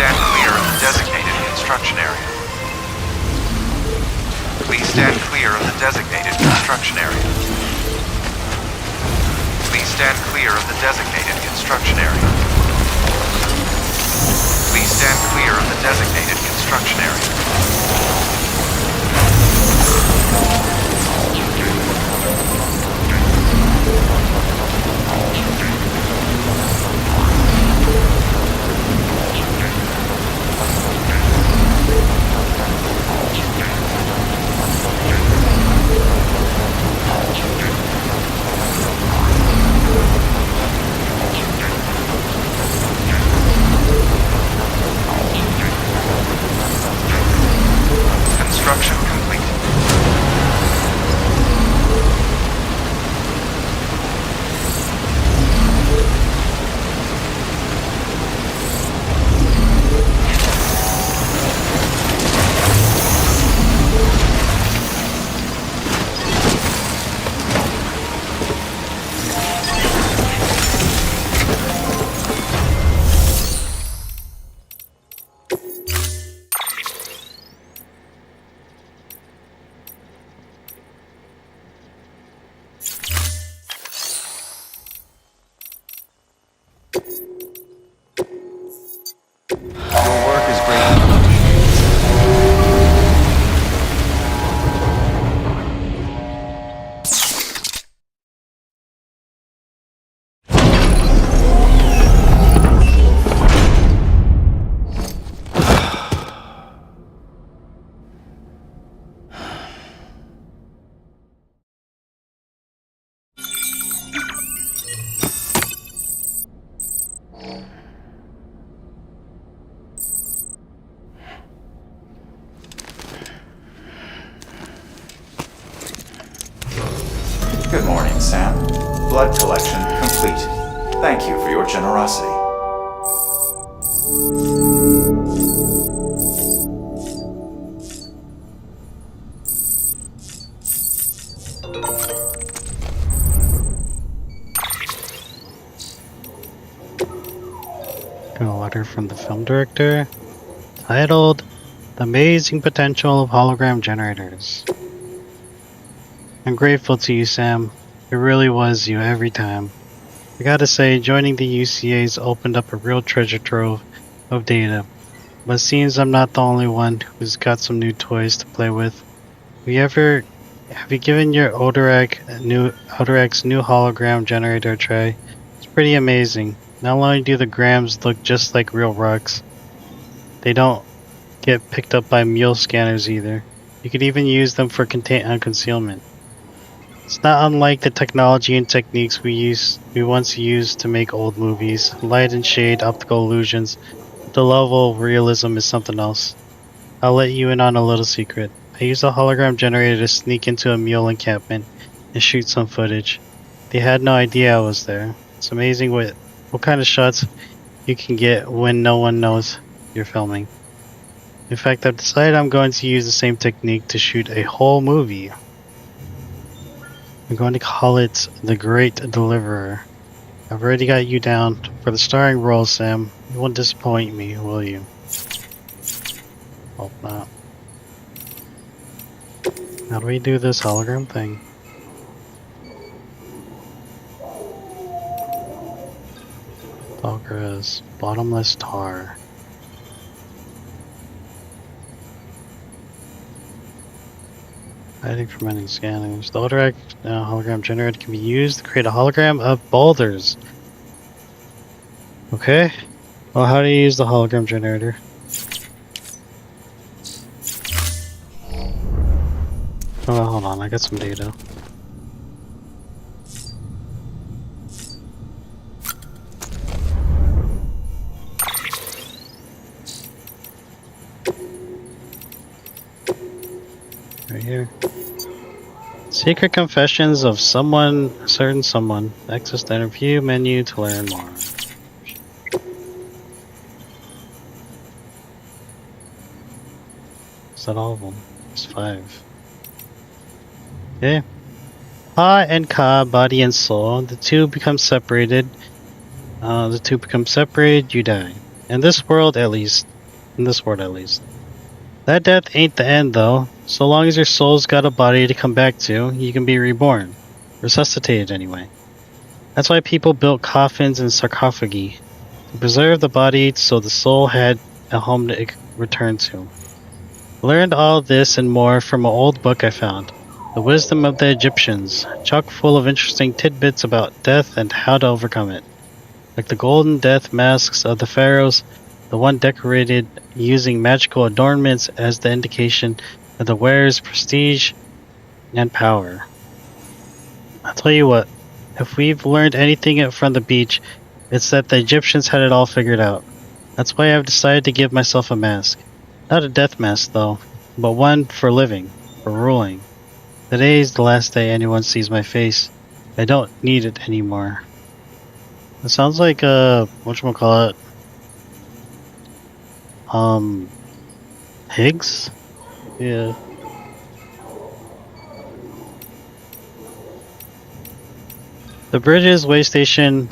stand clear of the designated construction area. Please stand clear of the designated construction area. Please stand clear of the designated construction area. Please stand clear of the designated construction area. Construction complete. Your work is greatly appreciated. Good morning, Sam. Blood collection complete. Thank you for your generosity. Got a letter from the film director titled The Amazing Potential of Hologram Generators. I'm grateful to you, Sam. It really was you every time. I gotta say, joining the UCA's opened up a real treasure trove of data. But it seems I'm not the only one who's got some new toys to play with. Have you given your Odorek new hologram generator a try? It's pretty amazing. Not only do the grams look just like real rocks, they don't get picked up by mule scanners either. You could even use them for concealment. It's not unlike the technology and techniques we once used to make old movies. Light and shade, optical illusions. But the level of realism is something else. I'll let you in on a little secret. I used a hologram generator to sneak into a mule encampment and shoot some footage. They had no idea I was there. It's amazing what kind of shots you can get when no one knows you're filming. In fact, I've decided I'm going to use the same technique to shoot a whole movie. I'm going to call it The Great Deliverer. I've already got you down for the starring role, Sam. You won't disappoint me, will you? Hope not. How do we do this hologram thing? Progress. Bottomless tar. Hiding from any scanners. The Odorek hologram generator can be used to create a hologram of boulders. Okay. Well, how do you use the hologram generator? Oh, hold on. I got some data. Right here. Secret Confessions of certain someone. Access the interview menu to learn more. Is that all of them? There's 5. Okay. Ha and Ka, body and soul. The two become separated. You die. In this world, at least. That death ain't the end, though. So long as your soul's got a body to come back to, you can be reborn. Resuscitated, anyway. That's why people built coffins and sarcophagi. To preserve the body so the soul had a home to return to. I learned all this and more from an old book I found. The Wisdom of the Egyptians, chock full of interesting tidbits about death and how to overcome it. Like the golden death masks of the pharaohs, the one decorated using magical adornments as the indication of the wearer's prestige and power. I'll tell you what, if we've learned anything from the beach, it's that the Egyptians had it all figured out. That's why I've decided to give myself a mask. Not a death mask, though. but one for living, for ruling. Today is the last day anyone sees my face. I don't need it anymore. It sounds like whatchamacallit, um, Higgs? Yeah. The Bridges way station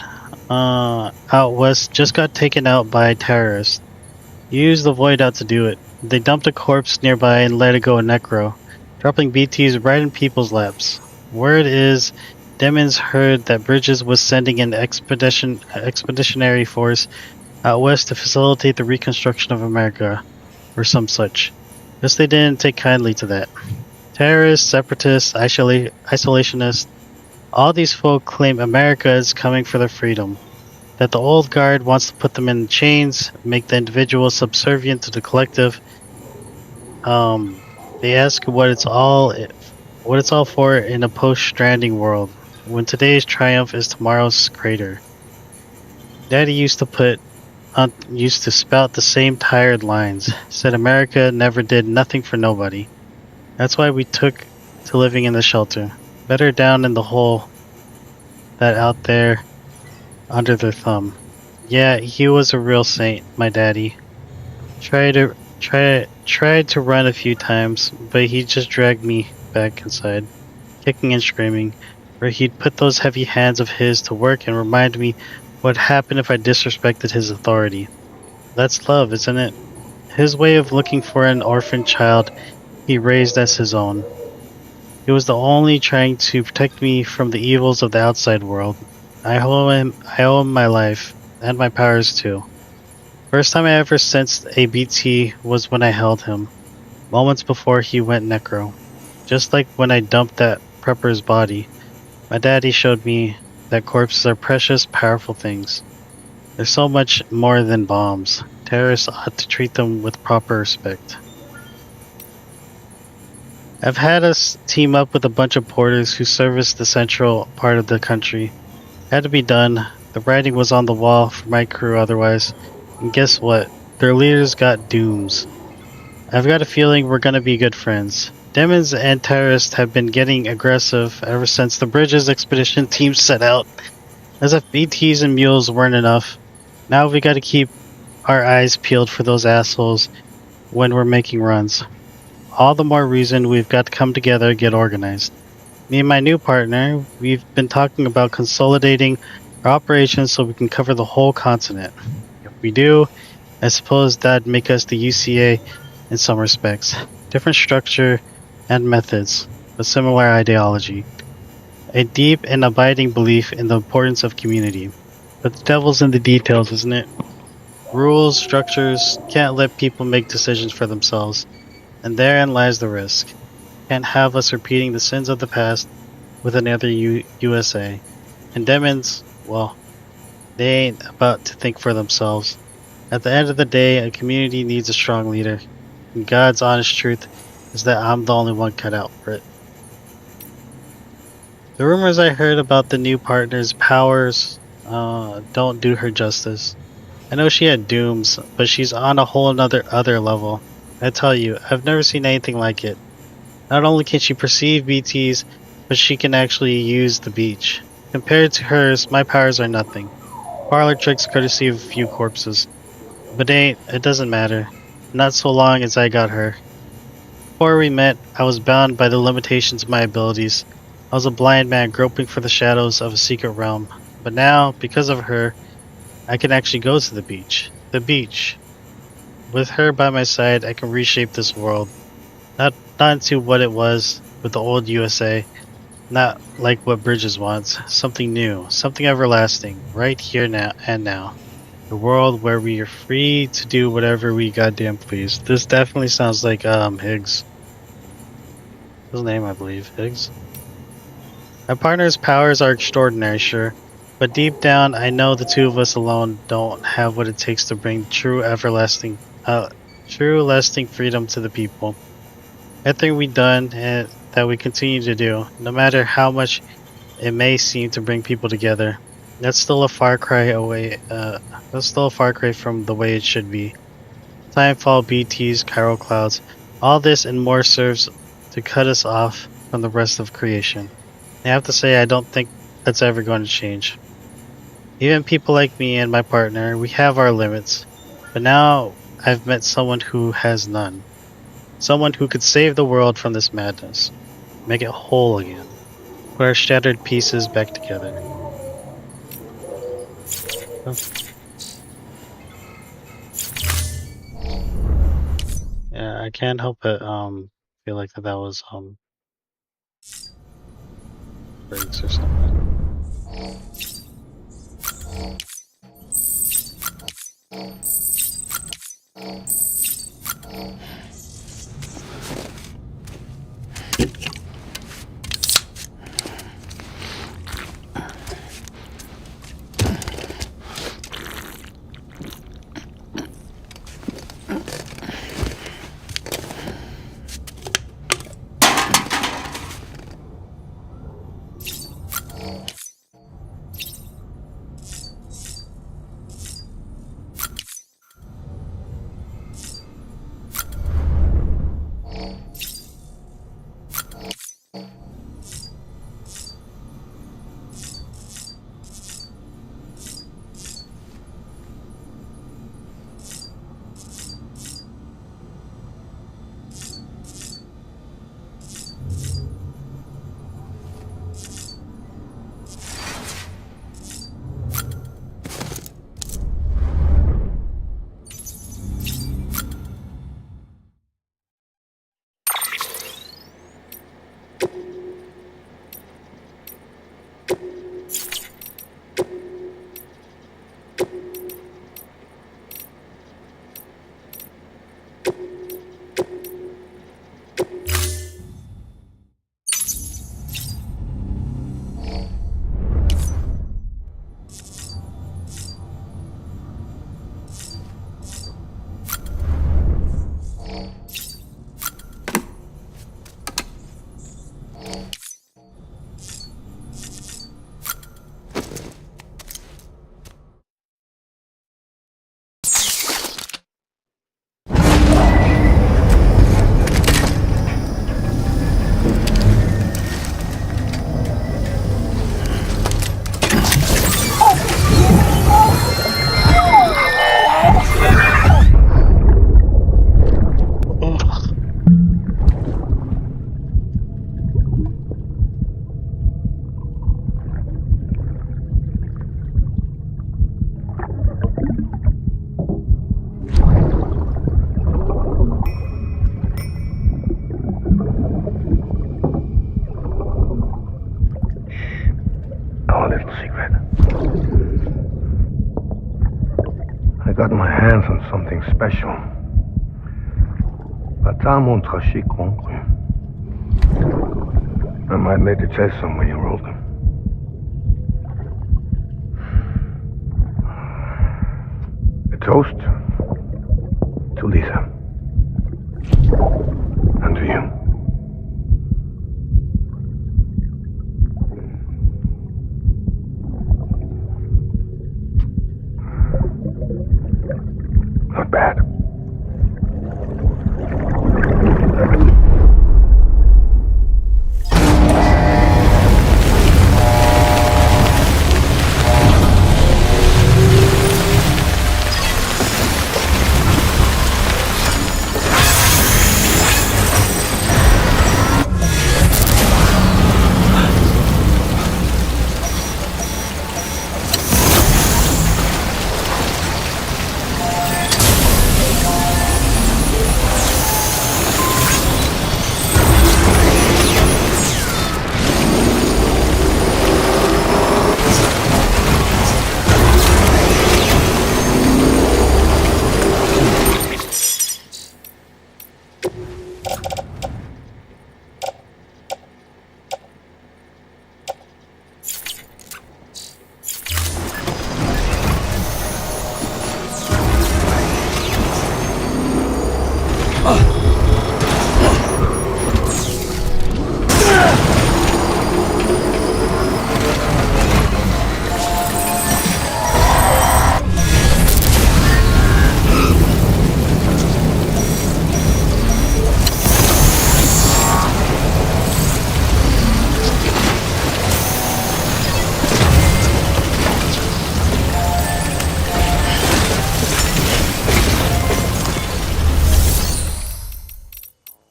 out west just got taken out by terrorists. Used the void out to do it. They dumped a corpse nearby and let it go a necro, dropping BTs right in people's laps. Word is, Demons heard that Bridges was sending an expeditionary force out west to facilitate the reconstruction of America, or some such. Guess they didn't take kindly to that. Terrorists, separatists, isolationists, all these folk claim America is coming for their freedom. That the old guard wants to put them in chains, make the individual subservient to the collective. They ask what it's all for in a post-stranding world, when today's triumph is tomorrow's crater. Daddy used to spout the same tired lines. Said America never did nothing for nobody. That's why we took to living in the shelter. Better down in the hole that out there under their thumb. Yeah, he was a real saint, my daddy. Tried to run a few times, but he just dragged me back inside, kicking and screaming, where he'd put those heavy hands of his to work and remind me what happened if I disrespected his authority. That's love, isn't it? His way of looking for an orphan child he raised as his own. He was the only trying to protect me from the evils of the outside world. I owe him my life, and my powers too. First time I ever sensed a BT was when I held him, moments before he went necro. Just like when I dumped that prepper's body, my daddy showed me that corpses are precious, powerful things. They're so much more than bombs. Terrorists ought to treat them with proper respect. I've had us team up with a bunch of porters who service the central part of the country. Had to be done. The writing was on the wall for my crew otherwise. And guess what? Their leaders got dooms. I've got a feeling we're gonna be good friends. Demons and terrorists have been getting aggressive ever since the Bridges expedition team set out. As if BTs and mules weren't enough, now we gotta keep our eyes peeled for those assholes when we're making runs. All the more reason we've got to come together and get organized. Me and my new partner, we've been talking about consolidating our operations so we can cover the whole continent. If we do, I suppose that'd make us the UCA in some respects. Different structure and methods, but similar ideology. A deep and abiding belief in the importance of community. But the devil's in the details, isn't it? Rules, structures, can't let people make decisions for themselves. And therein lies the risk. Can't have us repeating the sins of the past with another USA. And demons, well, they ain't about to think for themselves. At the end of the day, a community needs a strong leader. And God's honest truth is that I'm the only one cut out for it. The rumors I heard about the new partner's powers don't do her justice. I know she had dooms, but she's on a whole other level. I tell you, I've never seen anything like it. Not only can she perceive BTs, but she can actually use the beach. Compared to hers, my powers are nothing. Parlor tricks courtesy of a few corpses. But it doesn't matter. Not so long as I got her. Before we met, I was bound by the limitations of my abilities. I was a blind man groping for the shadows of a secret realm. But now, because of her, I can actually go to the beach. The beach. With her by my side, I can reshape this world. Not into what it was with the old USA. Not like what Bridges wants. Something new. Something everlasting. Right here now and now. A world where we are free to do whatever we goddamn please. This definitely sounds like Higgs. His name, I believe. Higgs. My partner's powers are extraordinary, sure. But deep down, I know the two of us alone don't have what it takes to bring true lasting freedom to the people. Everything we've done and that we continue to do, no matter how much it may seem to bring people together, that's still a far cry away. That's still a far cry from the way it should be. Timefall, BTs, chiral clouds, All this and more serves to cut us off from the rest of creation. I have to say, I don't think that's ever going to change. Even people like me and my partner, we have our limits. But now I've met someone who has none. Someone who could save the world from this madness. Make it whole again. Put our shattered pieces back together. Oh. Yeah, I can't help but feel like that was breaks or something. Got my hands on something special. Pata mon traché concru. I might lay the test somewhere you rolled them. A toast to Lisa. And to you. Not bad.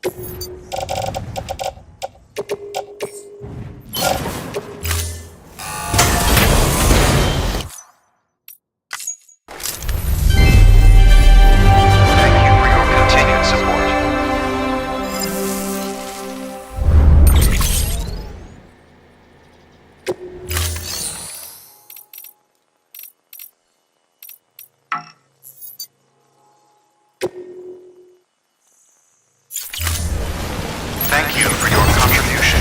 Thank you for your continued support. Thank you for your contribution.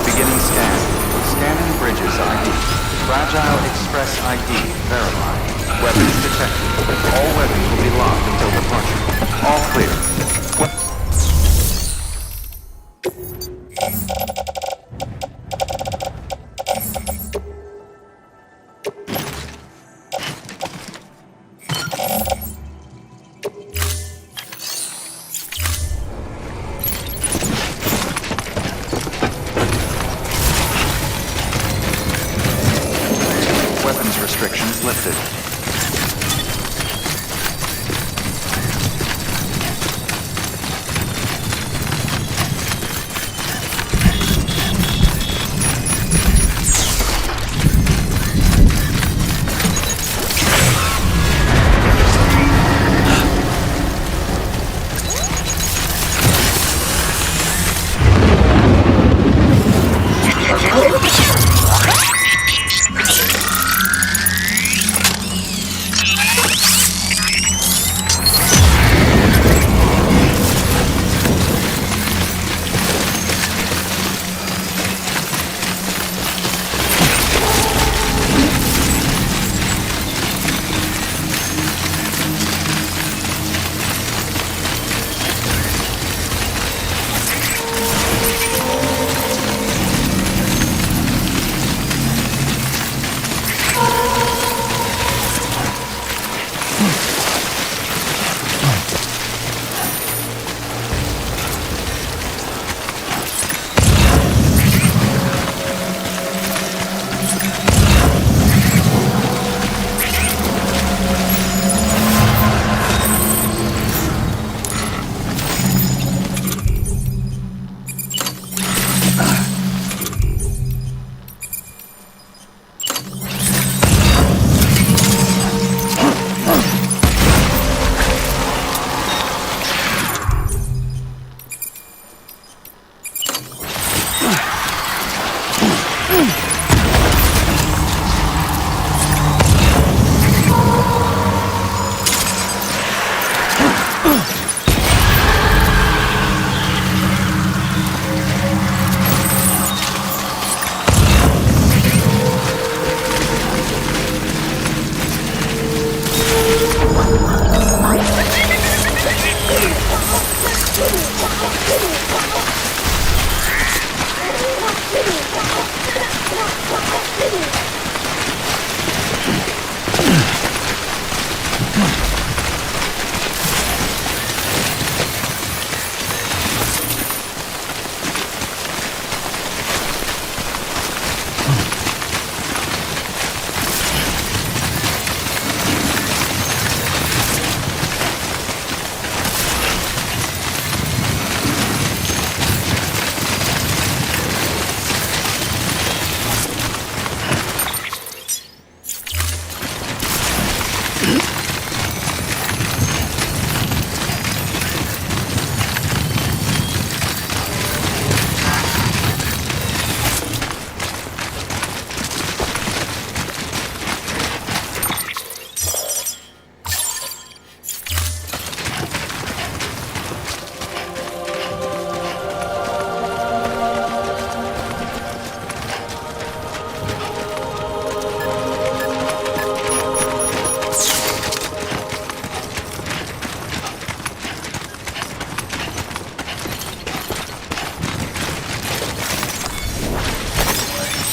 Beginning scan. Scanning bridges ID. Fragile Express ID verified. Weapons detected. All weapons will be locked until departure. All clear. Weapons restrictions lifted.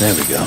There we go.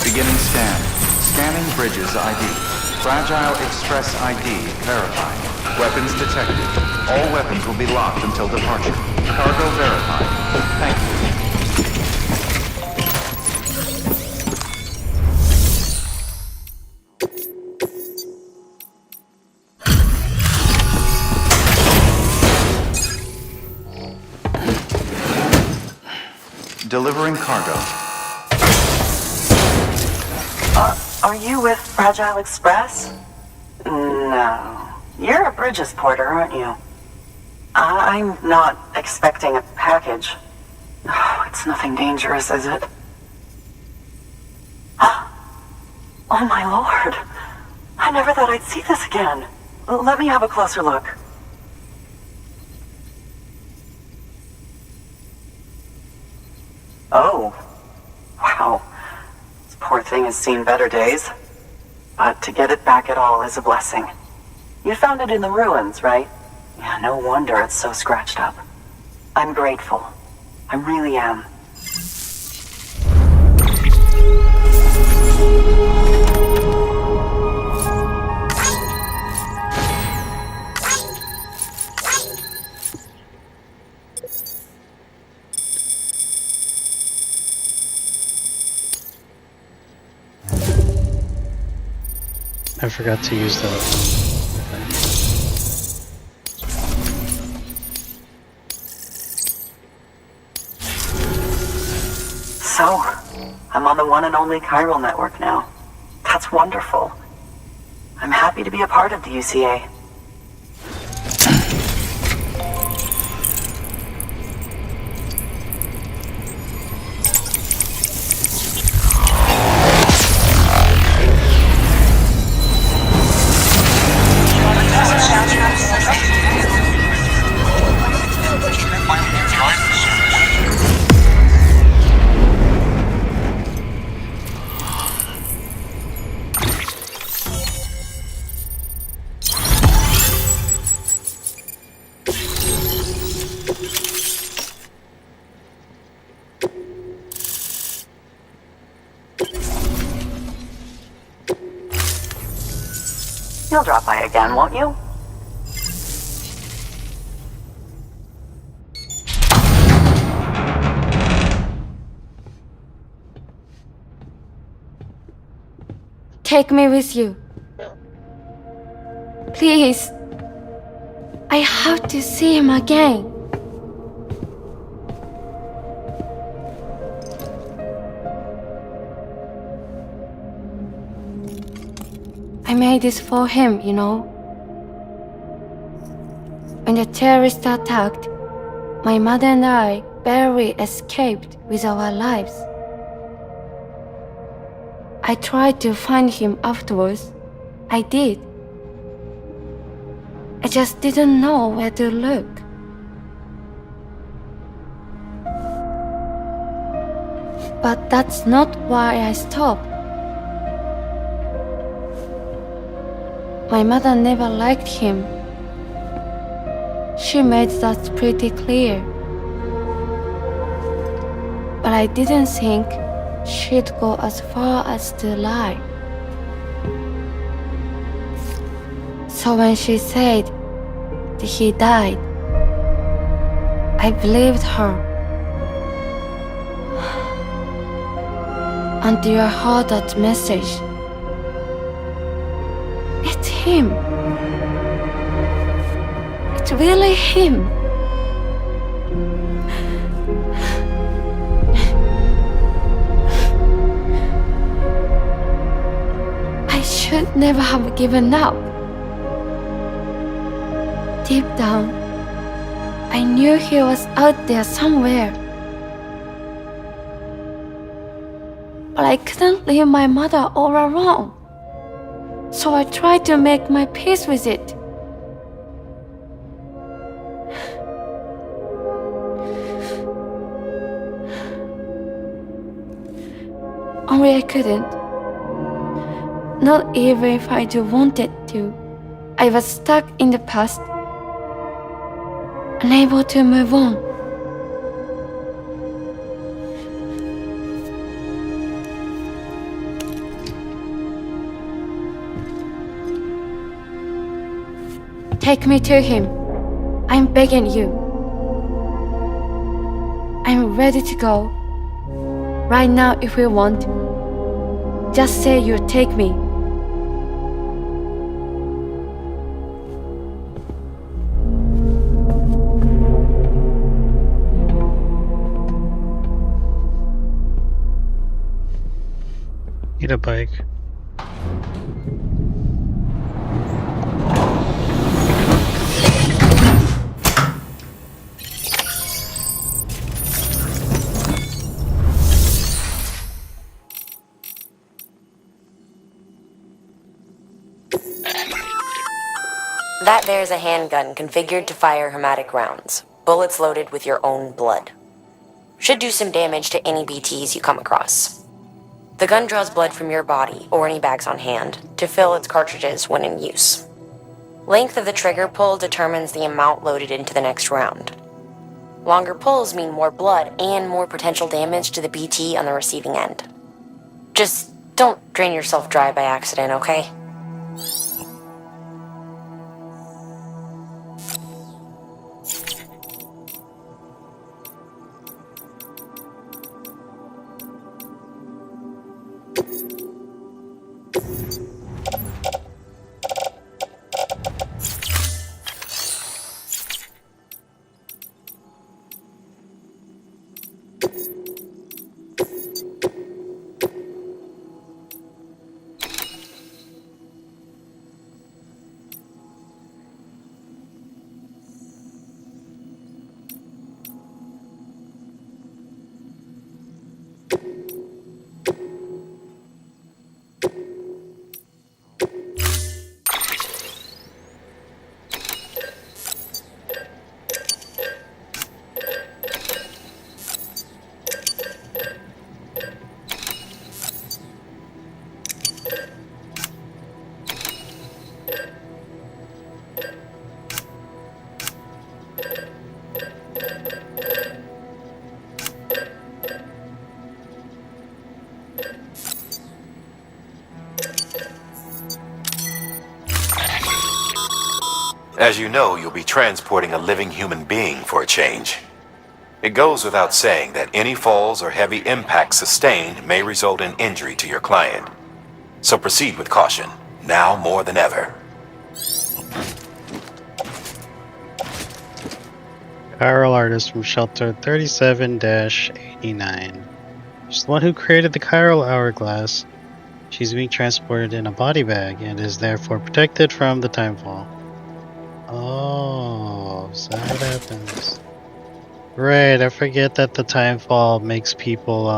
Beginning scan. Scanning bridges ID. Fragile Express ID verified. Weapons detected. All weapons will be locked until departure. Cargo verified. Thank you. Delivering cargo. Are you with Fragile Express? No. You're a Bridges porter, aren't you? I'm not expecting a package. Oh, it's nothing dangerous, is it? Oh my lord. I never thought I'd see this again. Let me have a closer look. Oh. Wow. This poor thing has seen better days. But to get it back at all is a blessing. You found it in the ruins, right? Yeah, no wonder it's so scratched up. I'm grateful. I really am. I forgot to use that. So, I'm on the one and only chiral network now. That's wonderful. I'm happy to be a part of the UCA. You'll drop by again, won't you? Take me with you. Please. I have to see him again. I made this for him, you know. When the terrorists attacked, my mother and I barely escaped with our lives. I tried to find him afterwards. I did. I just didn't know where to look. But that's not why I stopped. My mother never liked him. She made that pretty clear. But I didn't think she'd go as far as to lie. So when she said that he died, I believed her. Until I heard that message. It's him. It's really him. should never have given up. Deep down, I knew he was out there somewhere. But I couldn't leave my mother all alone. So I tried to make my peace with it. Only I couldn't. Not even if I do wanted to. I was stuck in the past, unable to move on. Take me to him. I'm begging you. I'm ready to go. Right now if you want. Just say you'll take me. Need a bike. That there's a handgun configured to fire hermetic rounds, bullets loaded with your own blood. Should do some damage to any BTs you come across. The gun draws blood from your body, or any bags on hand, to fill its cartridges when in use. Length of the trigger pull determines the amount loaded into the next round. Longer pulls mean more blood and more potential damage to the BT on the receiving end. Just don't drain yourself dry by accident, okay? As you know, you'll be transporting a living human being for a change. It goes without saying that any falls or heavy impacts sustained may result in injury to your client. So proceed with caution, now more than ever. Chiral artist from Shelter 37-89. She's the one who created the chiral hourglass. She's being transported in a body bag and is therefore protected from the timefall. Oh, so that what happens? Right, I forget that the timefall makes people,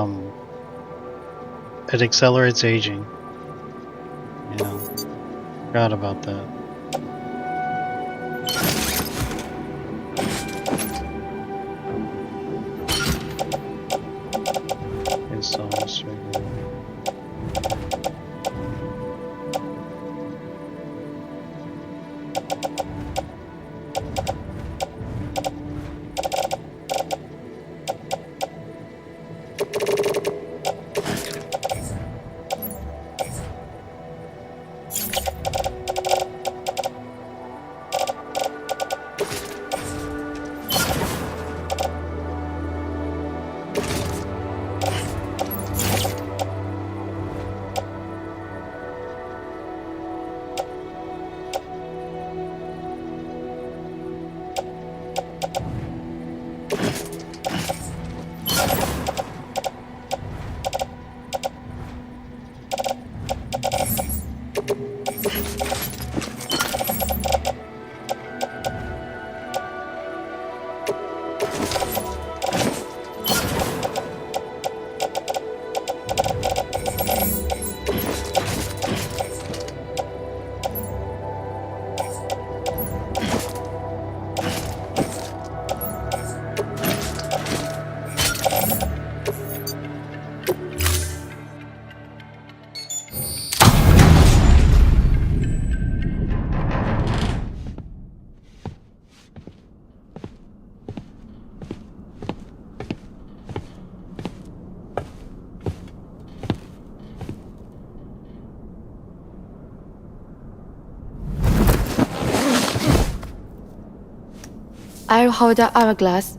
it accelerates aging. You know, forgot about that. Okay, so let's I'll hold the hourglass.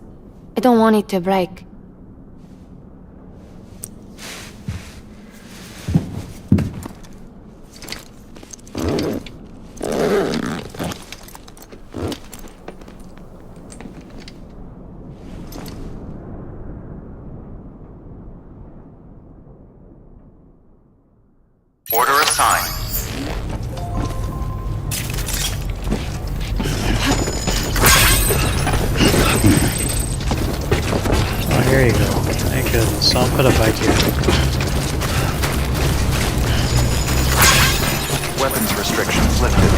I don't want it to break. Order assigned. Oh, here you go. Thank goodness. So I'll put it back here. Weapons restrictions lifted.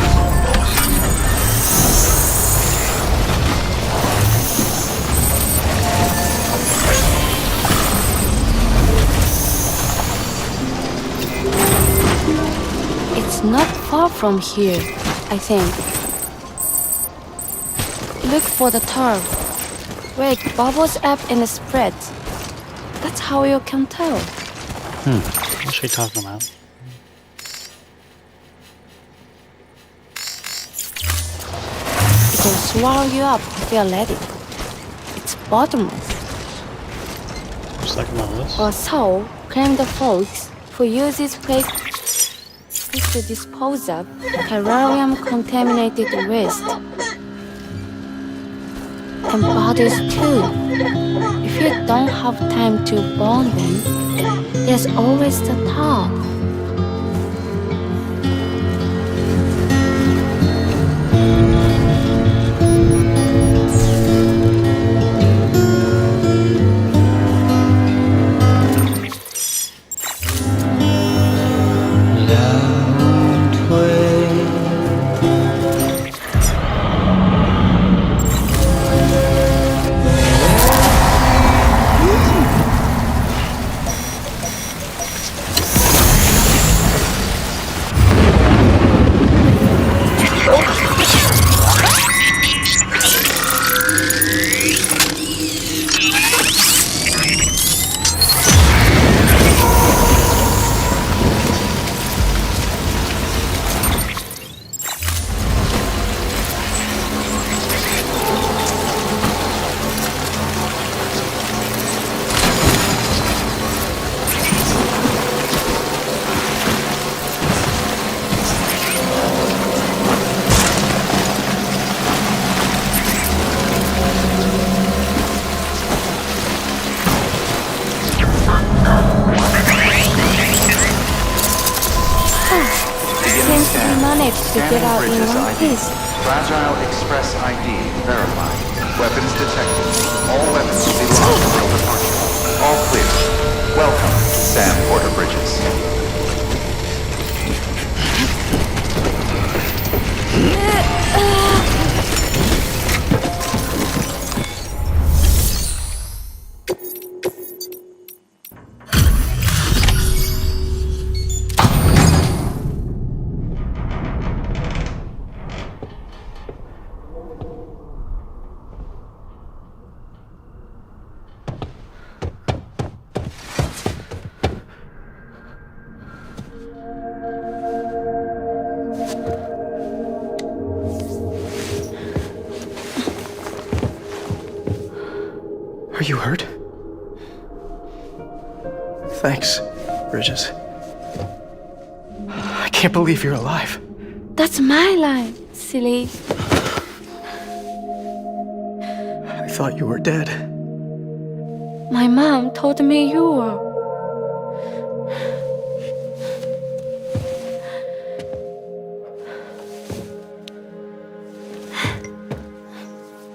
It's not far from here, I think. Look for the tar. Where it bubbles up and spreads. That's how you can tell. What's she talking about? It will swallow you up if you let it. It's bottomless. Just like about this? Or so claim the folks who use this place to dispose of terrarium-contaminated waste. And bodies too. If you don't have time to burn them, there's always the tar. To get out in one piece. Fragile Express ID verified. Weapons detected. All weapons will be locked until departure. All clear. Welcome, Sam Porter Bridges. Are you hurt? Thanks, Bridges. I can't believe you're alive. That's my line, silly. I thought you were dead. My mom told me you were.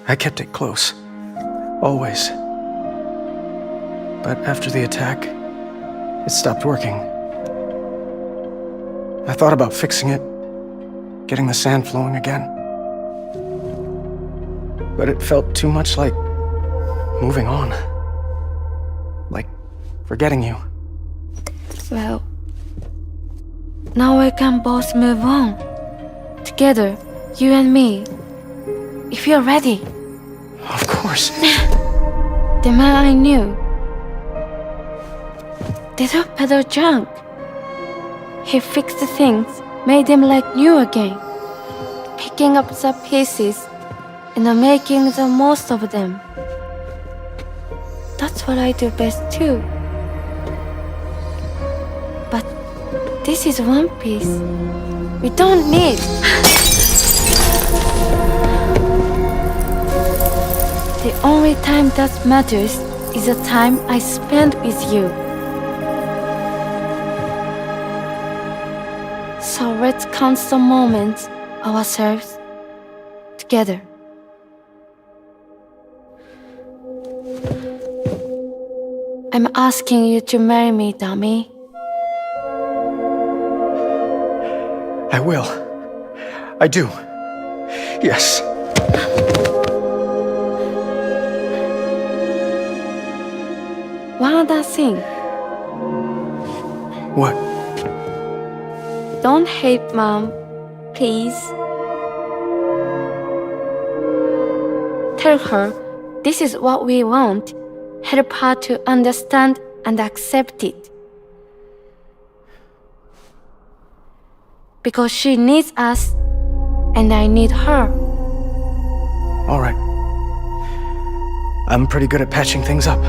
I kept it close. Always. But after the attack, it stopped working. I thought about fixing it, getting the sand flowing again. But it felt too much like moving on. Like forgetting you. Well, now we can both move on. Together, you and me. If you're ready. Of course. The man I knew. Didn't peddle junk. He fixed things, made them like new again. Picking up the pieces, and making the most of them. That's what I do best too. But this is One Piece. We don't need. The only time that matters is the time I spend with you. So let's count the moments ourselves together. I'm asking you to marry me, dummy. I will. I do. Yes. One other thing. What? Don't hate Mom, please. Tell her this is what we want. Help her to understand and accept it. Because she needs us, and I need her. All right. I'm pretty good at patching things up.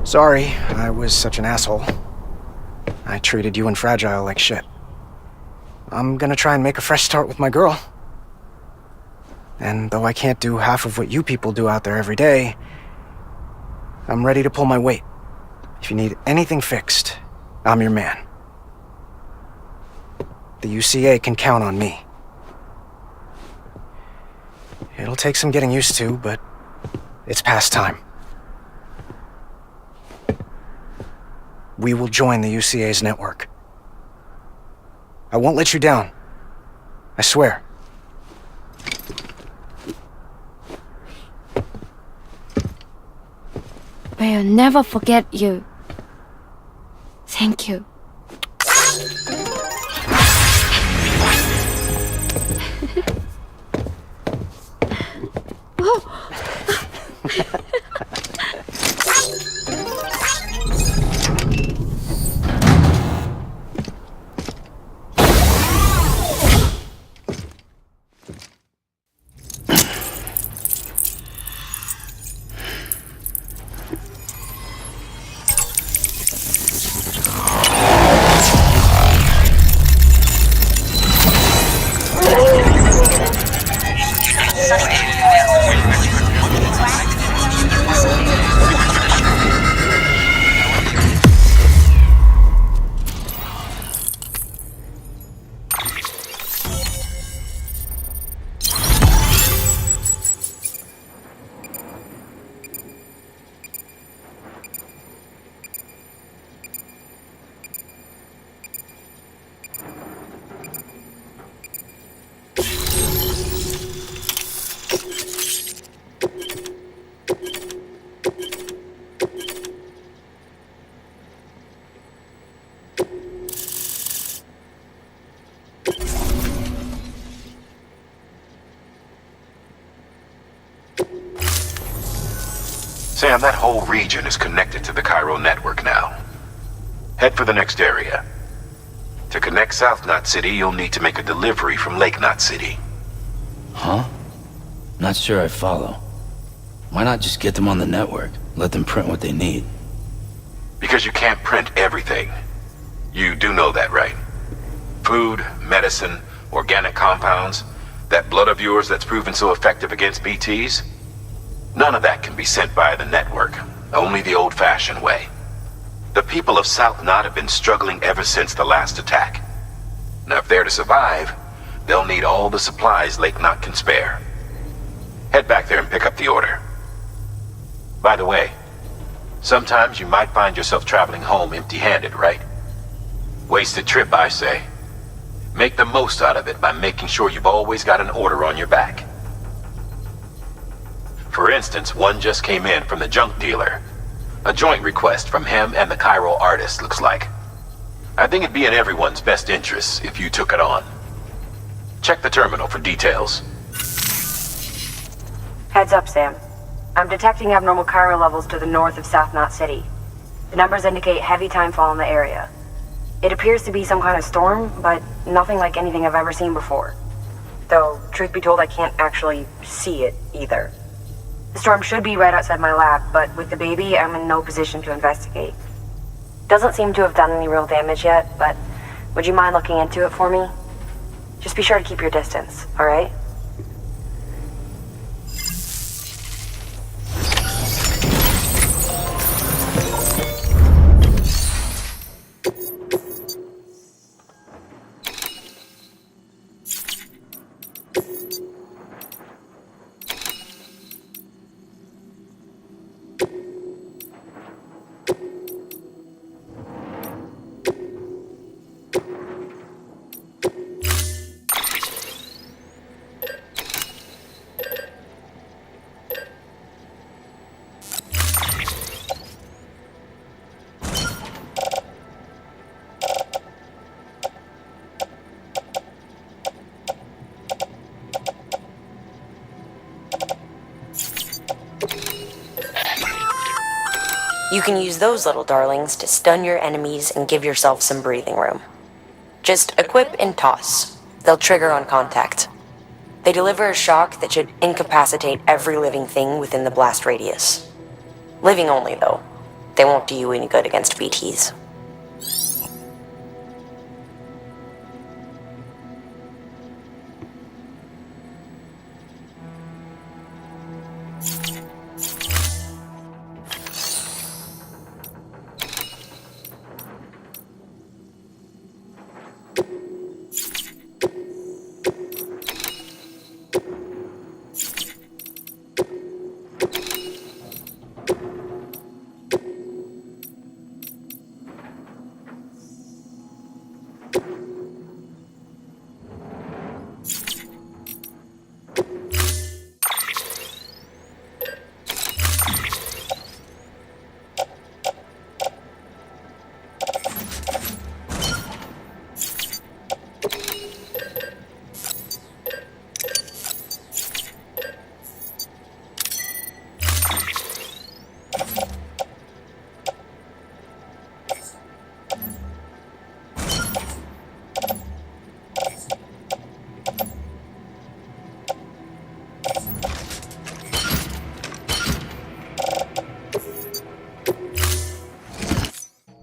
Sorry, I was such an asshole. I treated you and Fragile like shit. I'm gonna try and make a fresh start with my girl. And though I can't do half of what you people do out there every day, I'm ready to pull my weight. If you need anything fixed, I'm your man. The UCA can count on me. It'll take some getting used to, but it's past time. We will join the UCA's network. I won't let you down. I swear. We'll never forget you. Thank you. Sam, that whole region is connected to the Cairo network now. Head for the next area. To connect South Knot City, you'll need to make a delivery from Lake Knot City. Huh? Not sure I follow. Why not just get them on the network? Let them print what they need. Because you can't print everything. You do know that, right? Food, medicine, organic compounds, that blood of yours that's proven so effective against BTs? None of that can be sent via the network, only the old-fashioned way. The people of South Knot have been struggling ever since the last attack. Now, if they're to survive, they'll need all the supplies Lake Knot can spare. Head back there and pick up the order. By the way, sometimes you might find yourself traveling home empty-handed, right? Wasted trip, I say. Make the most out of it by making sure you've always got an order on your back. For instance, one just came in from the junk dealer. A joint request from him and the Cairo artist, looks like. I think it'd be in everyone's best interest if you took it on. Check the terminal for details. Heads up, Sam. I'm detecting abnormal Cairo levels to the north of South Knot City. The numbers indicate heavy timefall in the area. It appears to be some kind of storm, but nothing like anything I've ever seen before. Though, truth be told, I can't actually see it either. The storm should be right outside my lab, but with the baby, I'm in no position to investigate. Doesn't seem to have done any real damage yet, but would you mind looking into it for me? Just be sure to keep your distance, alright? You can use those little darlings to stun your enemies and give yourself some breathing room. Just equip and toss. They'll trigger on contact. They deliver a shock that should incapacitate every living thing within the blast radius. Living only, though. They won't do you any good against BTs.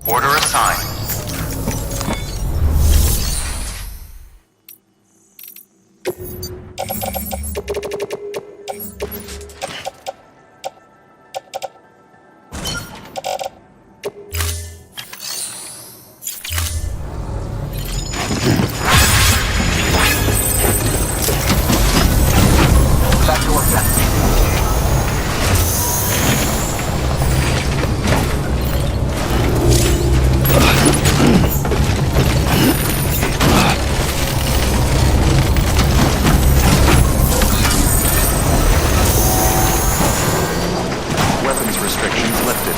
Order assigned. Back to work then. Weapons restrictions lifted.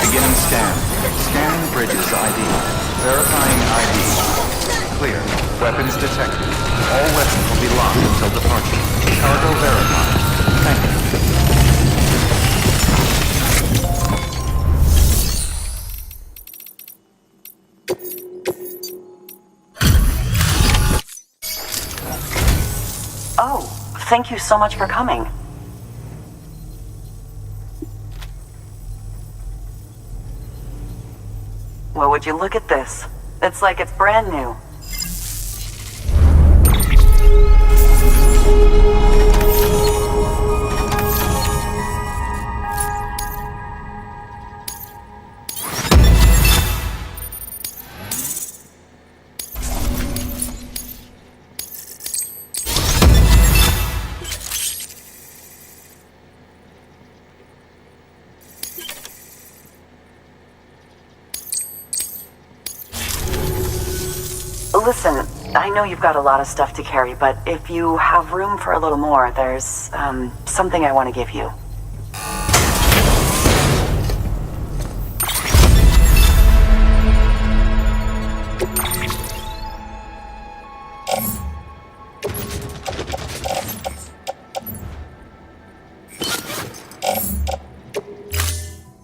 Beginning scan. Scanning bridges ID. Verifying ID. Clear. Weapons detected. All weapons will be locked until departure. Cargo verified. Thank you. Oh, thank you so much for coming. Well, would you look at this? It's like it's brand new. Listen, I know you've got a lot of stuff to carry, but if you have room for a little more, there's, something I want to give you.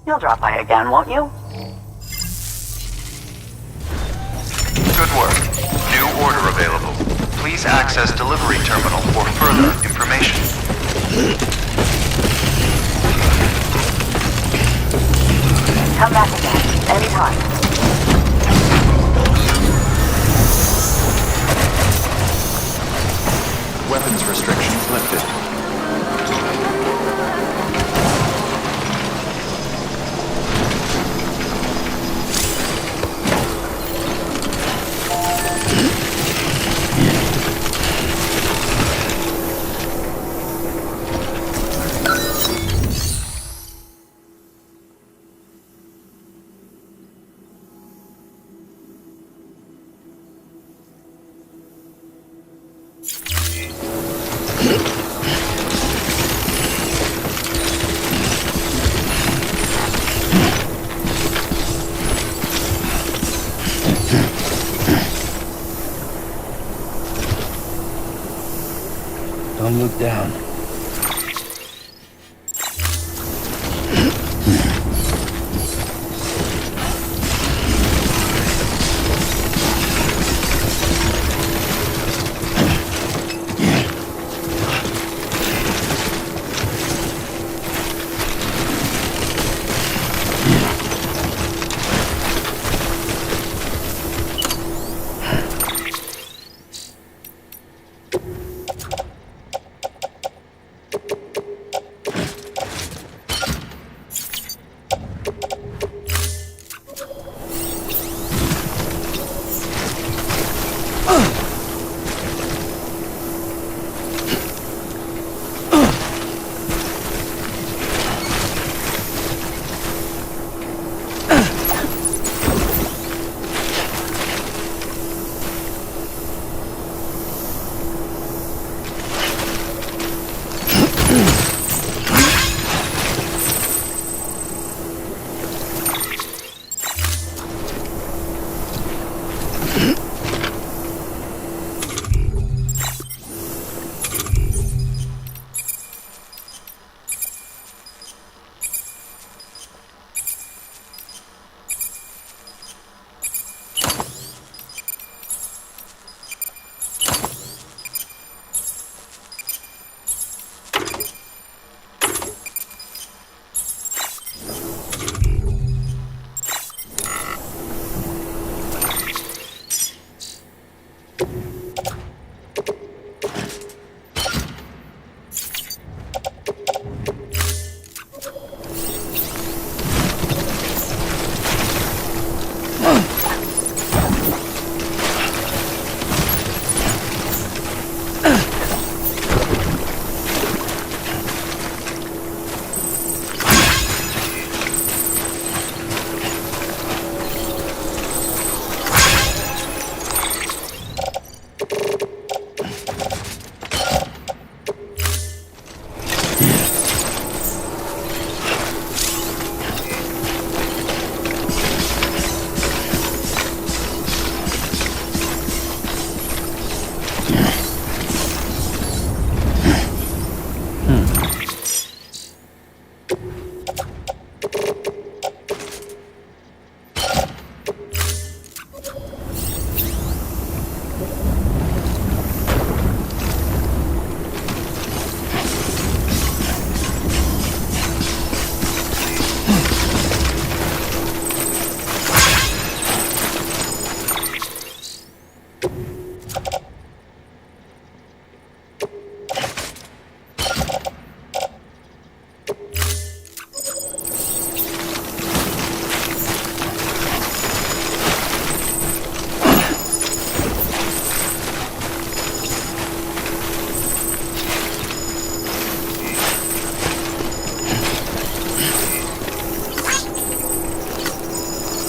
You'll drop by again, won't you? Good work. New order available. Please access delivery terminal for further information. Come back again, anytime. Weapons restrictions lifted. went down.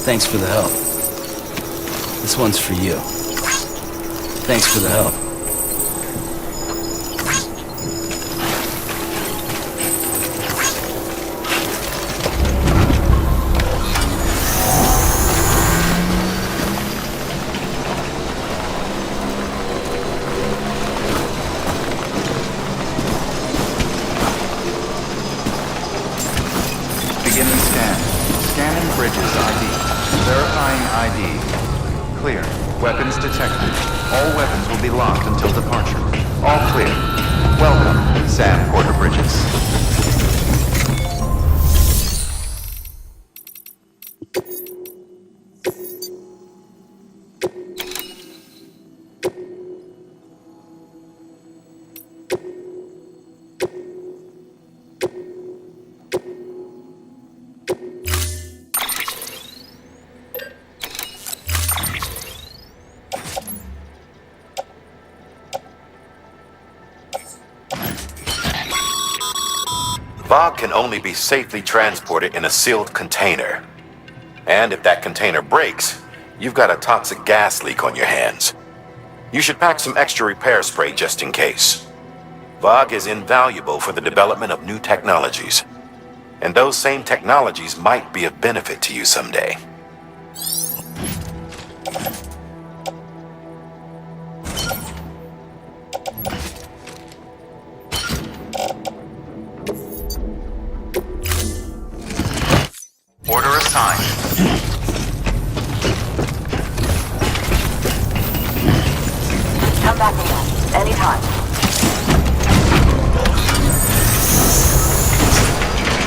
Thanks for the help. This one's for you. Thanks for the help. Beginning scan. Scanning bridges ID. Verifying ID. Clear. Weapons detected. All weapons will be locked until departure. All clear. Welcome, Sam Porter Bridges. Fog can only be safely transported in a sealed container. And if that container breaks, you've got a toxic gas leak on your hands. You should pack some extra repair spray just in case. Fog is invaluable for the development of new technologies. And those same technologies might be of benefit to you someday. Order assigned. Come back again. Anytime.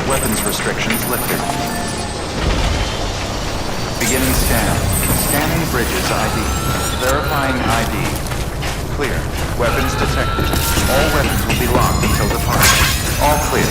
Weapons restrictions lifted. Beginning scan. Scanning bridges ID. Verifying ID. Clear. Weapons detected. All weapons will be locked until departure. All clear.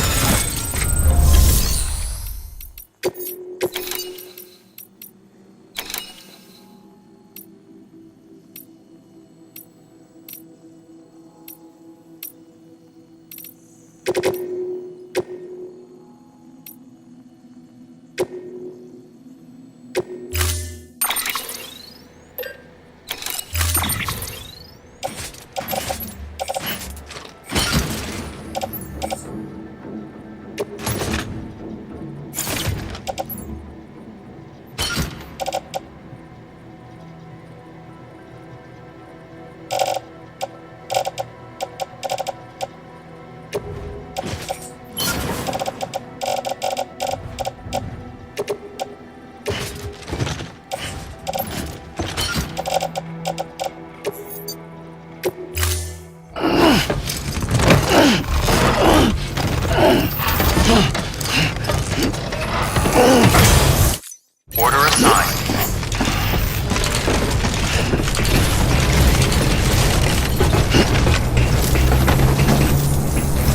Order assigned.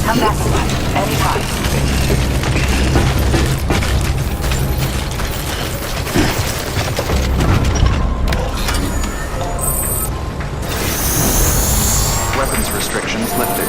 Come back again. Anytime. Weapons restrictions lifted.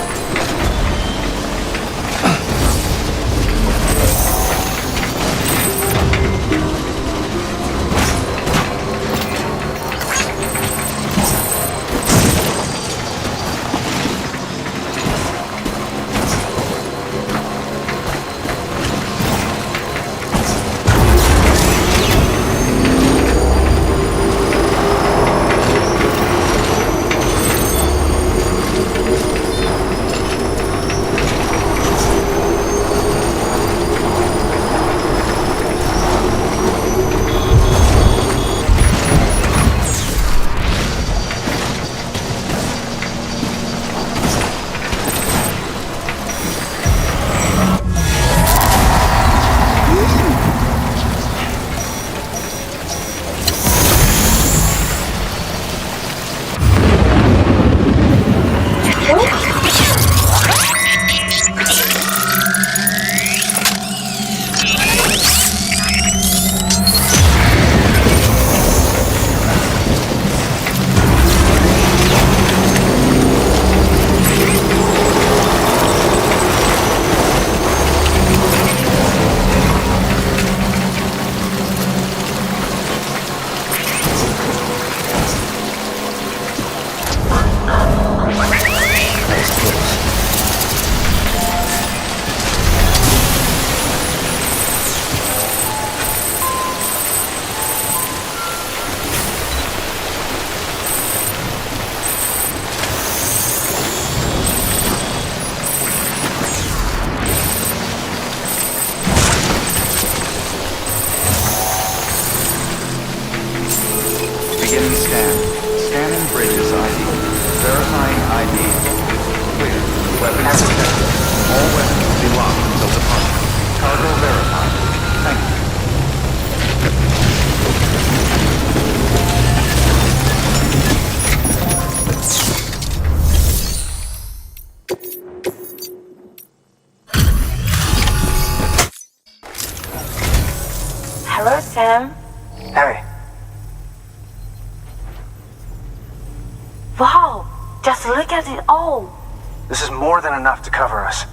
Beginning scan. Scanning bridges ID. Verifying ID. Clear. Weapons detected. All weapons will be locked until departure. Cargo verified. Thank you. Hello, Sam. Hey, Wow, just look at it all. this is more than enough to cover us.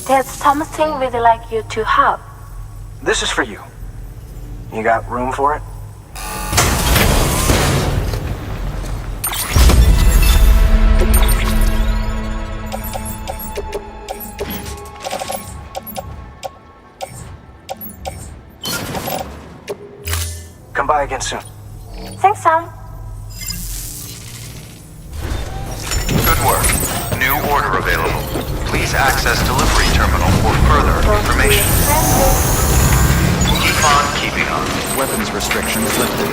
There's something we'd like you to have. This is for you. You got room for it? Come by again soon. Thanks, Sam. Good work. New order available. Please access delivery terminal for further information. Keep on keeping on. Weapons restrictions lifted.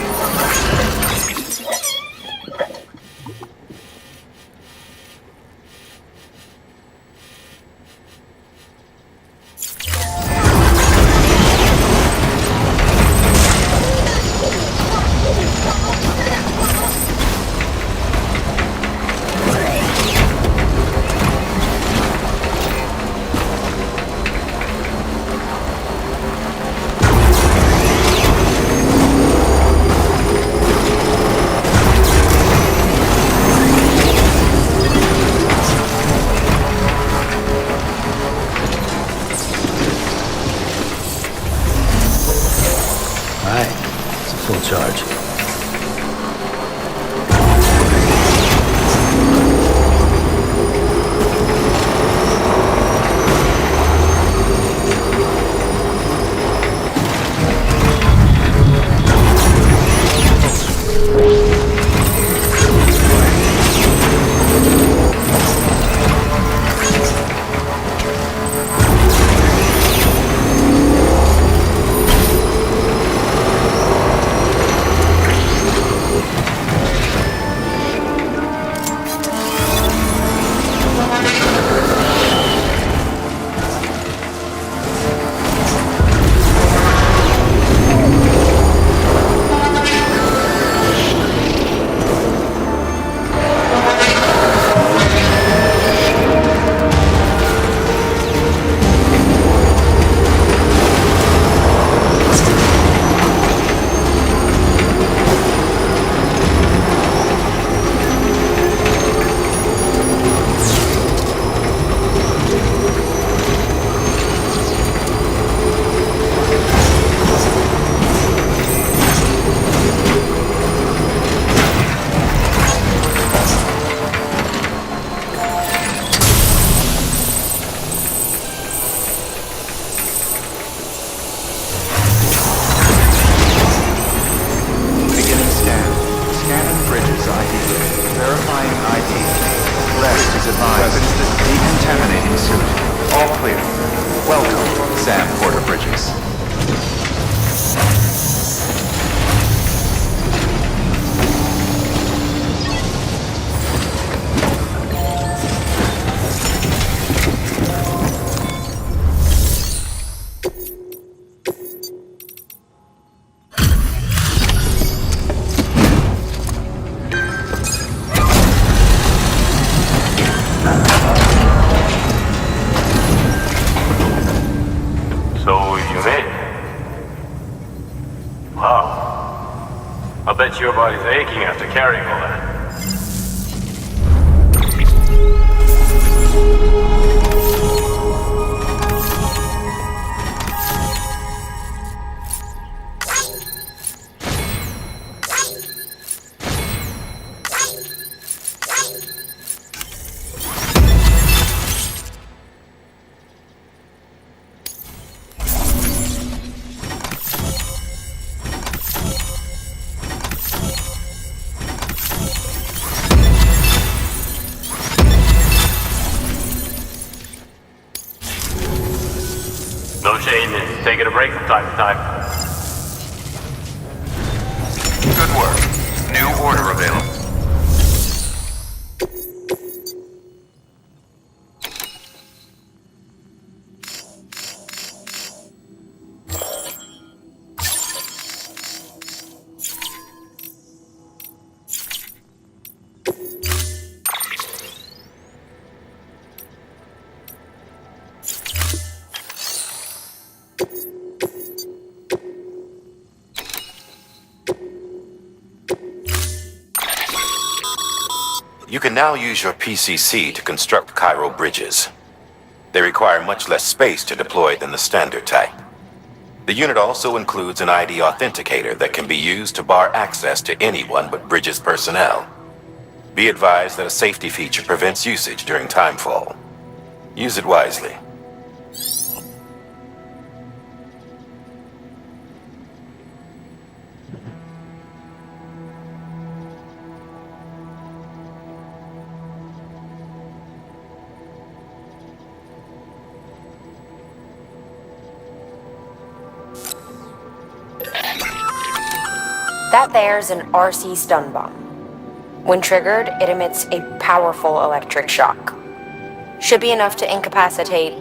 It's a full charge. I'll bet your body's aching after carrying all that. No shame in taking a break from time to time. Good work. New order available. You can now use your PCC to construct Cairo bridges. They require much less space to deploy than the standard type. The unit also includes an ID authenticator that can be used to bar access to anyone but Bridges personnel. Be advised that a safety feature prevents usage during timefall. Use it wisely. That there's an RC stun bomb. When triggered, it emits a powerful electric shock. Should be enough to incapacitate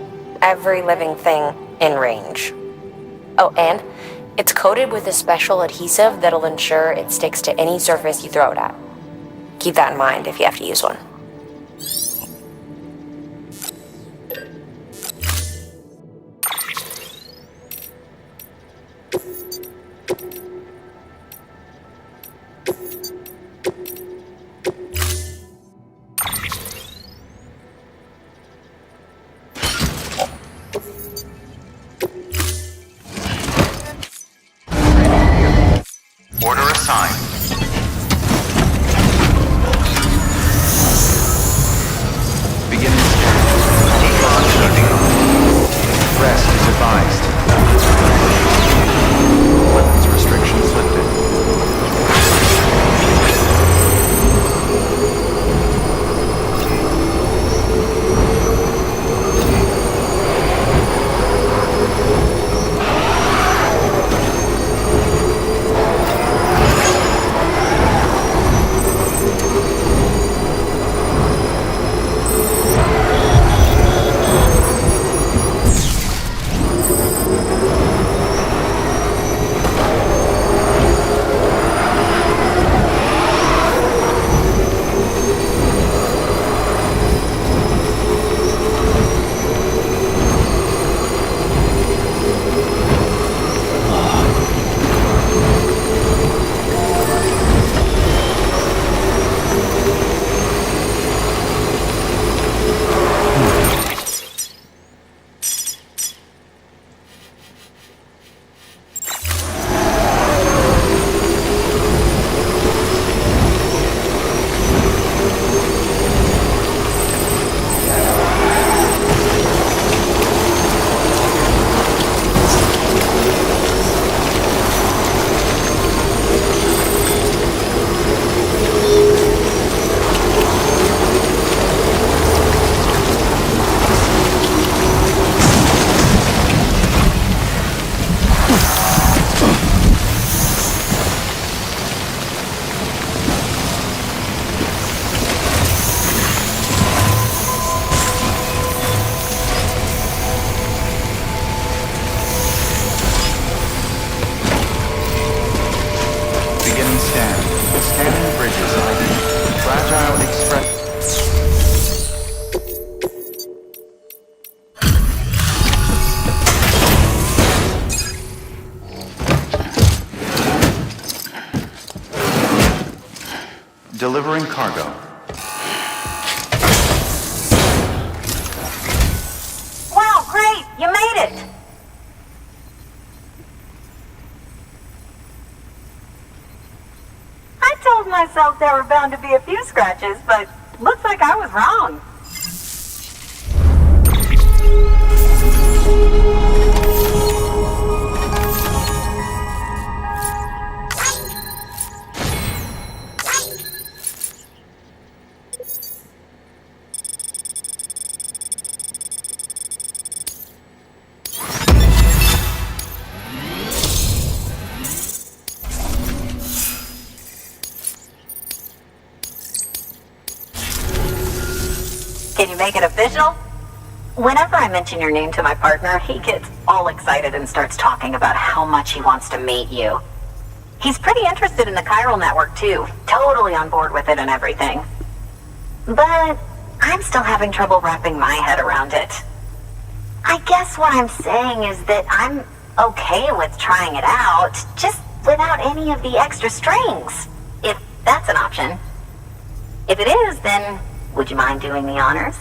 every living thing in range. Oh, and it's coated with a special adhesive that'll ensure it sticks to any surface you throw it at. Keep that in mind if you have to use one. Order assigned. Beginning scan. Decon shutting off. Rest is advised. Weapons restrictions lifted. Scanning Bridges ID. Fragile Express. Delivering cargo. Wow, great! You made it! I told myself there were bound to be a few scratches, but looks like I was wrong. Can you make it official? Whenever I mention your name to my partner, he gets all excited and starts talking about how much he wants to meet you. He's pretty interested in the chiral network too, totally on board with it and everything. But I'm still having trouble wrapping my head around it. I guess what I'm saying is that I'm okay with trying it out, just without any of the extra strings, if that's an option. If it is, then would you mind doing the honors?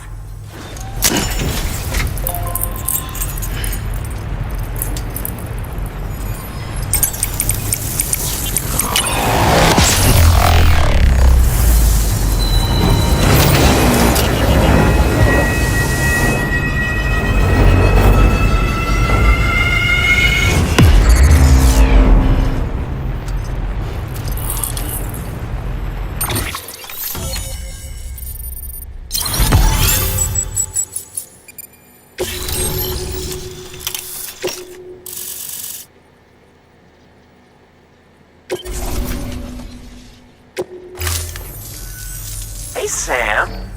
Hey, Sam.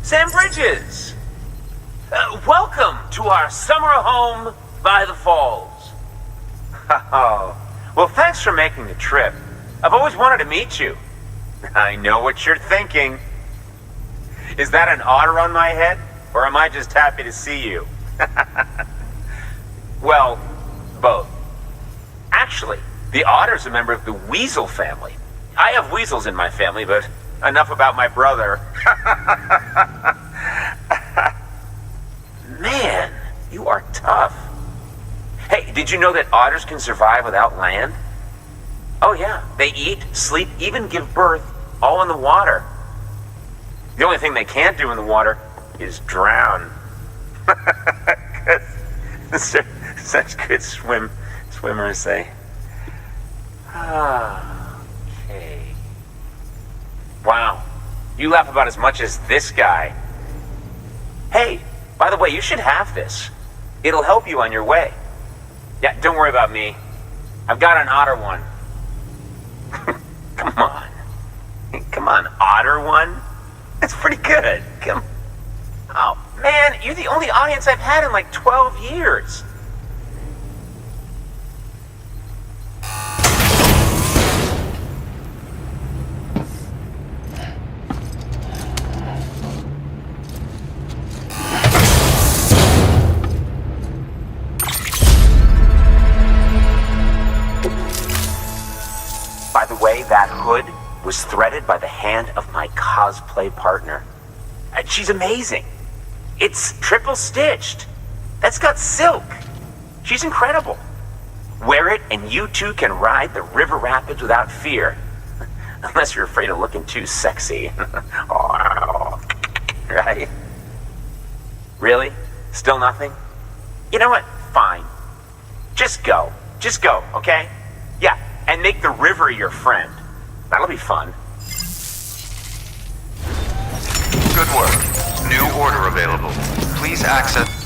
Sam Bridges. Welcome to our summer home by the falls. Oh, well, thanks for making the trip. I've always wanted to meet you. I know what you're thinking. Is that an otter on my head, or am I just happy to see you? Well, both. Actually, the otter's a member of the weasel family. I have weasels in my family, but enough about my brother. Man, you are tough. Hey, did you know that otters can survive without land? Oh yeah, they eat, sleep, even give birth, all in the water. The only thing they can't do in the water is drown. Such good swimmers, they. Okay. Wow, you laugh about as much as this guy. Hey, by the way, you should have this. It'll help you on your way. Yeah, don't worry about me. I've got an otter one. Come on. Come on, otter one? That's pretty good. Come. Oh, man, you're the only audience I've had in like 12 years. By the way, that hood was threaded by the hand of my cosplay partner. And she's amazing. It's triple stitched. That's got silk. She's incredible. Wear it and you too can ride the river rapids without fear. Unless you're afraid of looking too sexy. Oh, right? Really? Still nothing? You know what? Fine. Just go. Just go, okay? Yeah, and make the river your friend. That'll be fun. Good work. New order available. Please access...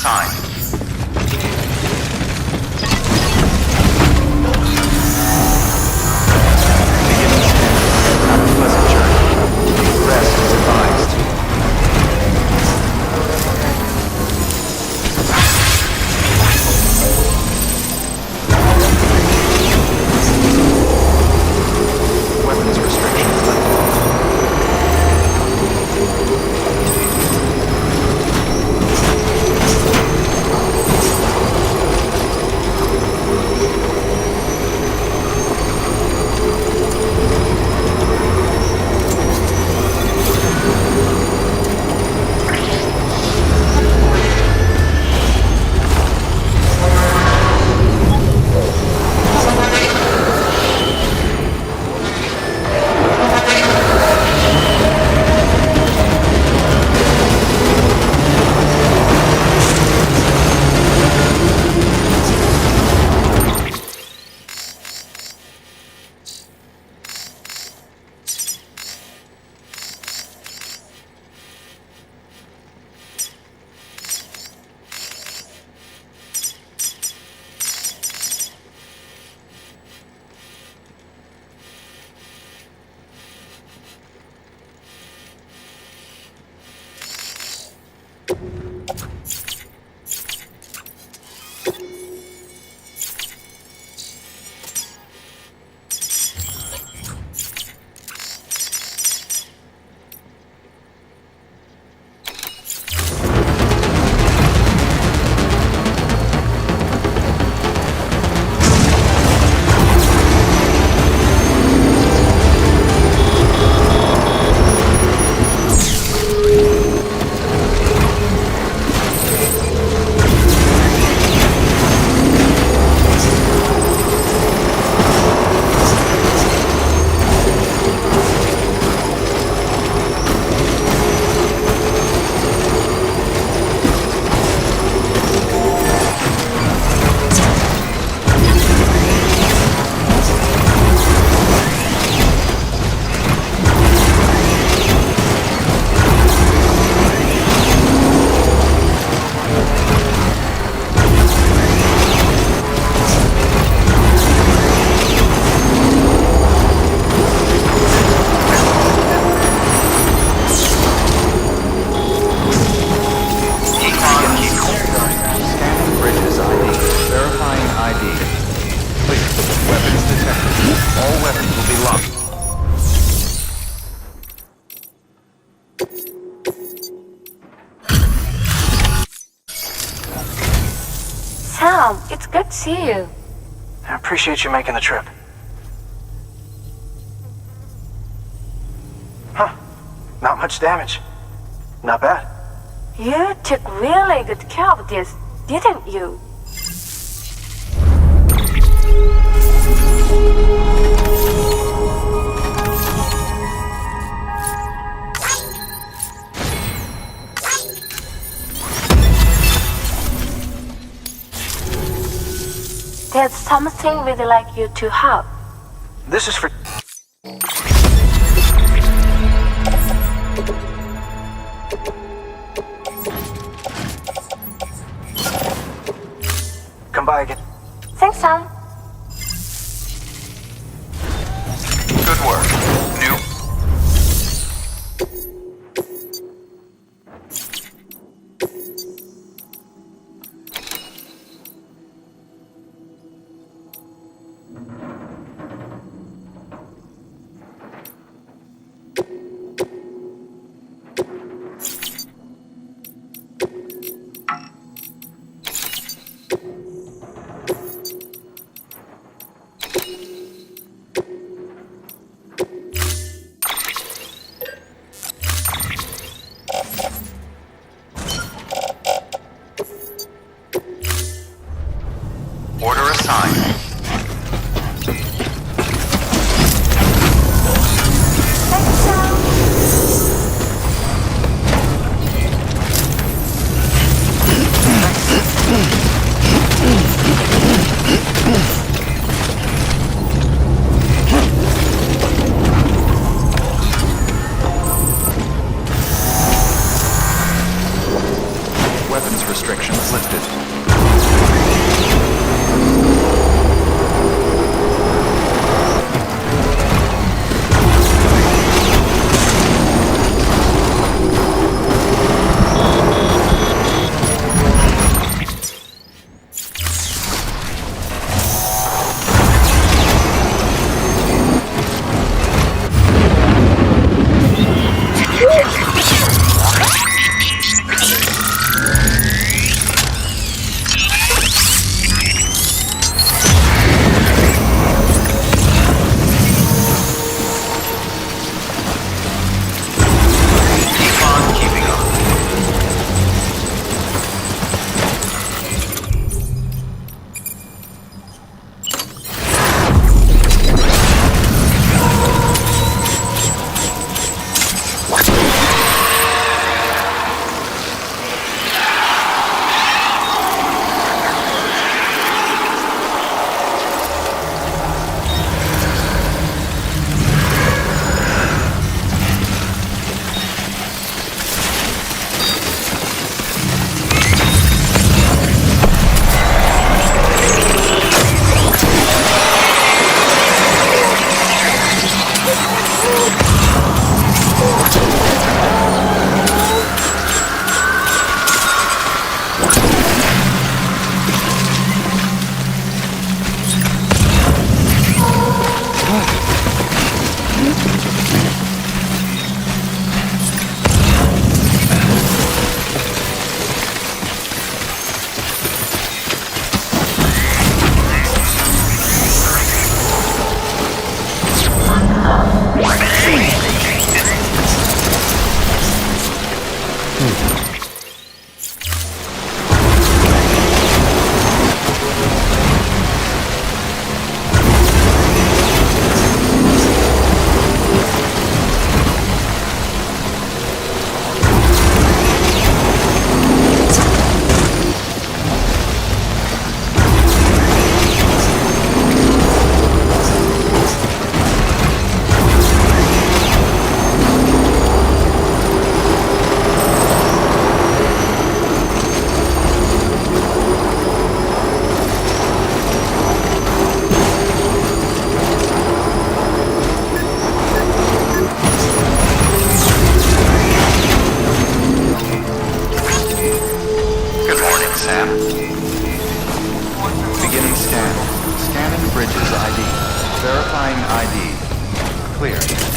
assigned. Beginning scan. Have a pleasant journey. Rest is advised. Weapons restrictions lifted. Scanning bridges ID. Verifying ID. Clear. Weapons detected. All weapons will be locked. Sam, it's good to see you. I appreciate you making the trip. Huh. Not much damage. Not bad. You took really good care of this, didn't you? There's something we'd like you to have. This is for... Come by again. Thanks, Sam. Good work. New.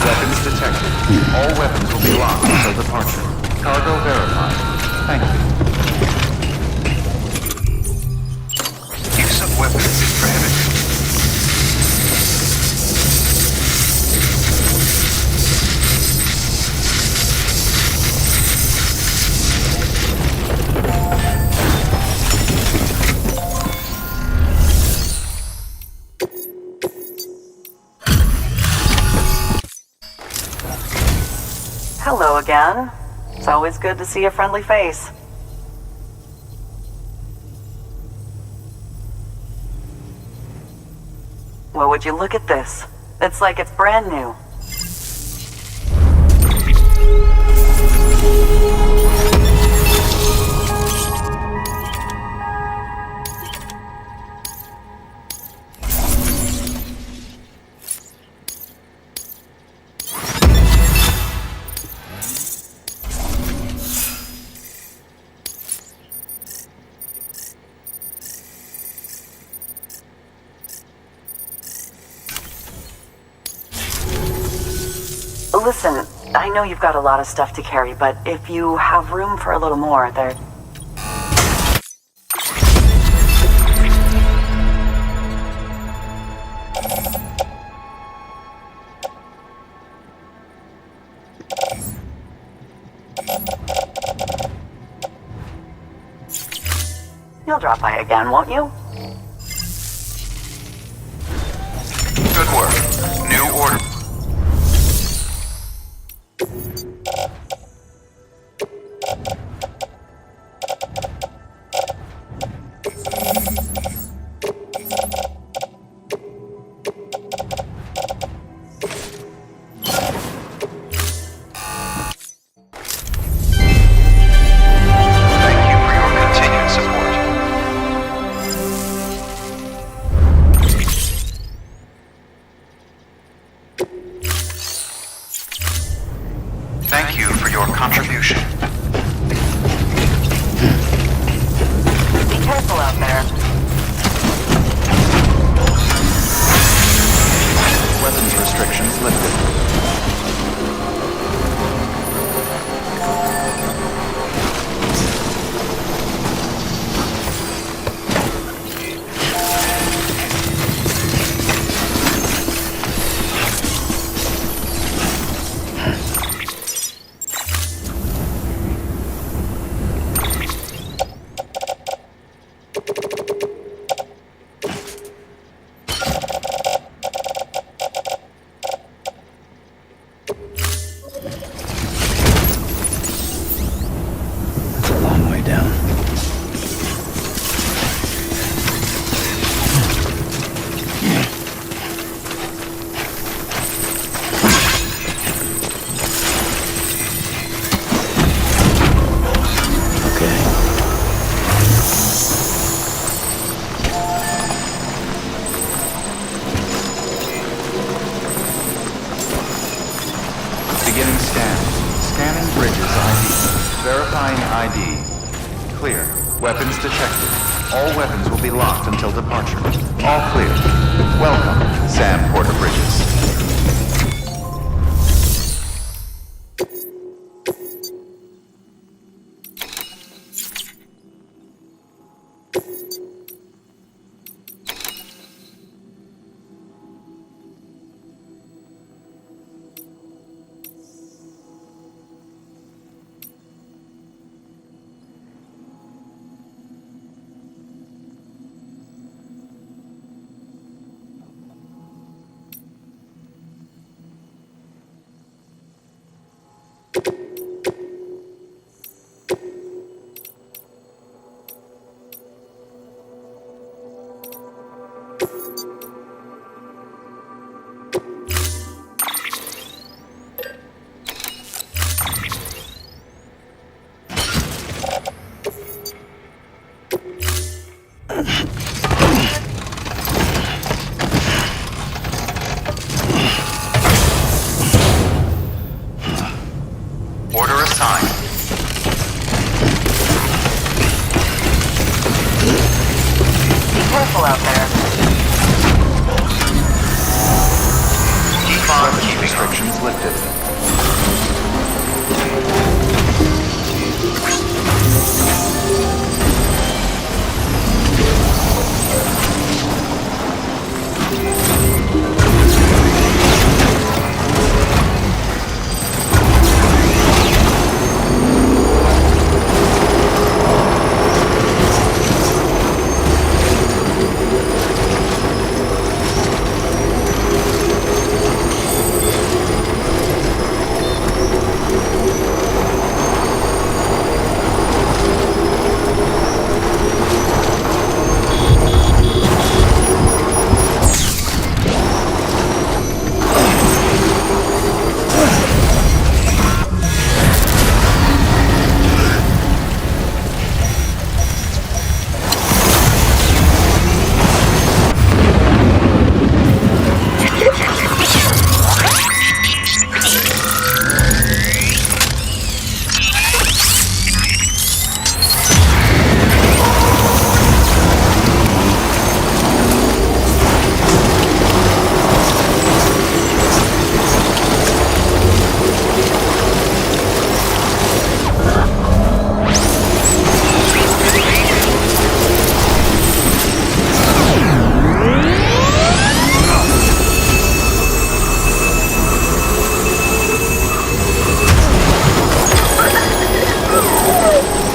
Weapons detected. All weapons will be locked until departure. Cargo verified. Thank you. Use of weapons is prohibited. Hello again. It's always good to see a friendly face. Well, would you look at this? It's like it's brand new. Listen, I know you've got a lot of stuff to carry, but if you have room for a little more, there... You'll drop by again, won't you? Good work. New order. Thank you for your contribution. Be careful out there. Weapons restrictions lifted. Beginning scan. Scanning bridges ID. Verifying ID. Clear. Weapons detected. All weapons will be locked until departure. All clear. Welcome, Sam Porter Bridges. detected.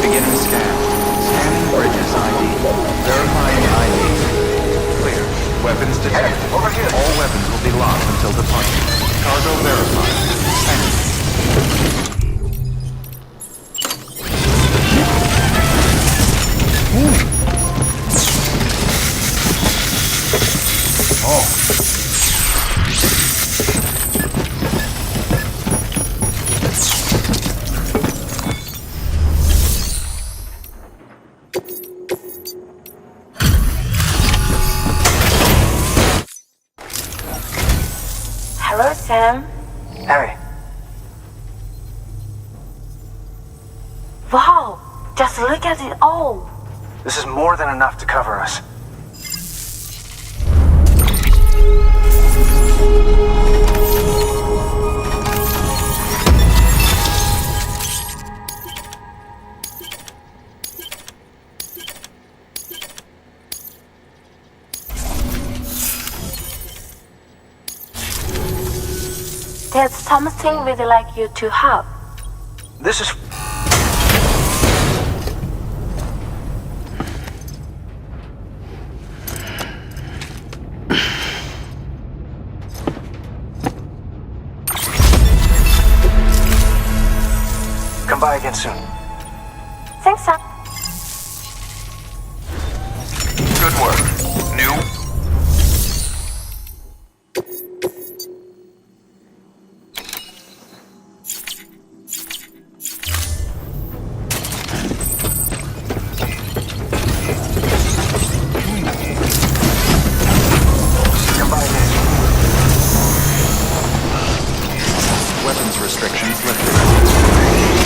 Beginning scan. Scanning bridges ID. Verifying ID. Clear. Weapons detected. Hey, over here. All weapons will be locked until departure. Cargo verified. Sending. Hello, Sam. Harry, Wow, just look at it all. this is more than enough to cover us. There's something we'd like you to have. This is... Come by again soon. Thanks, Sam. Good work. New. Come by again. Weapons restrictions lifted.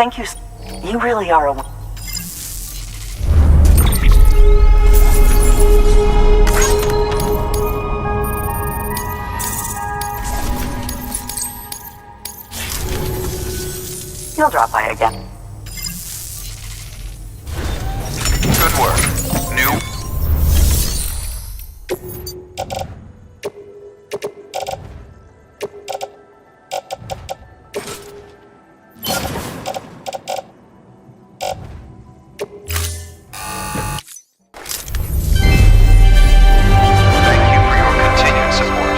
Thank you. You really are a... You'll drop by again. Good work. New. Thank you for your continued support.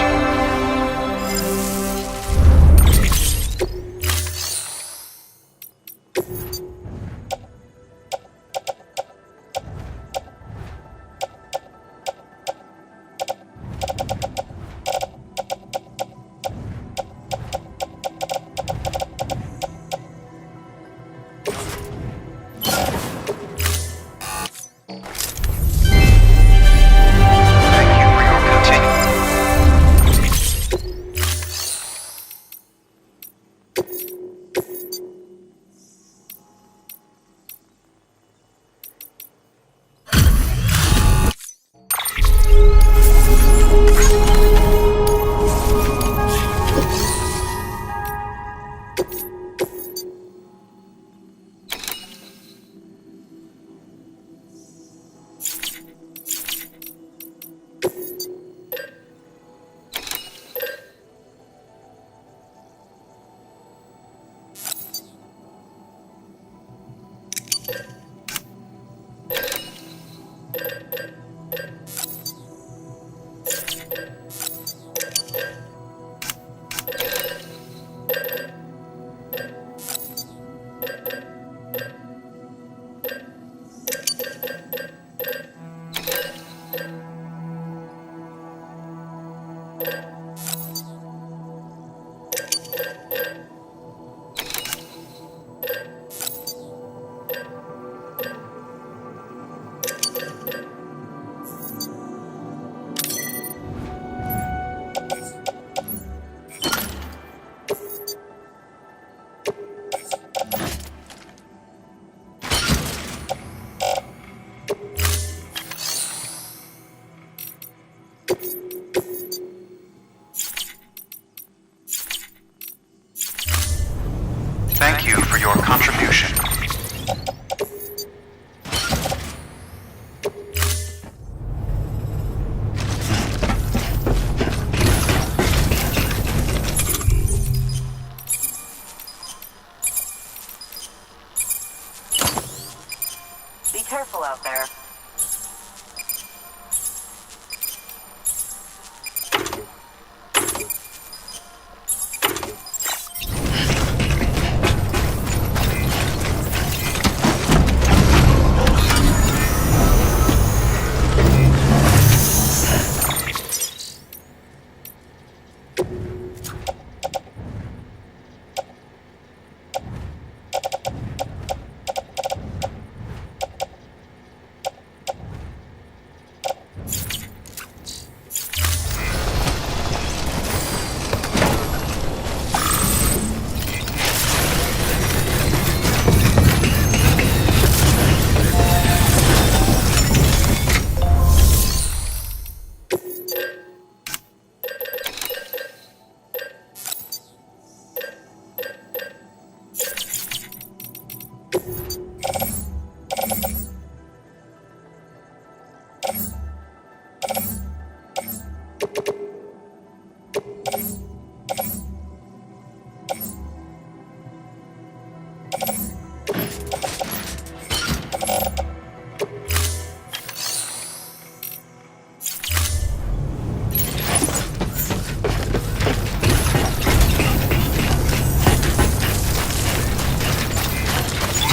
Thank you for your continued. Thank you for your contribution. Be careful out there.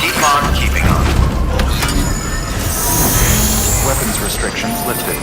Keep on keeping on. Weapons restrictions lifted.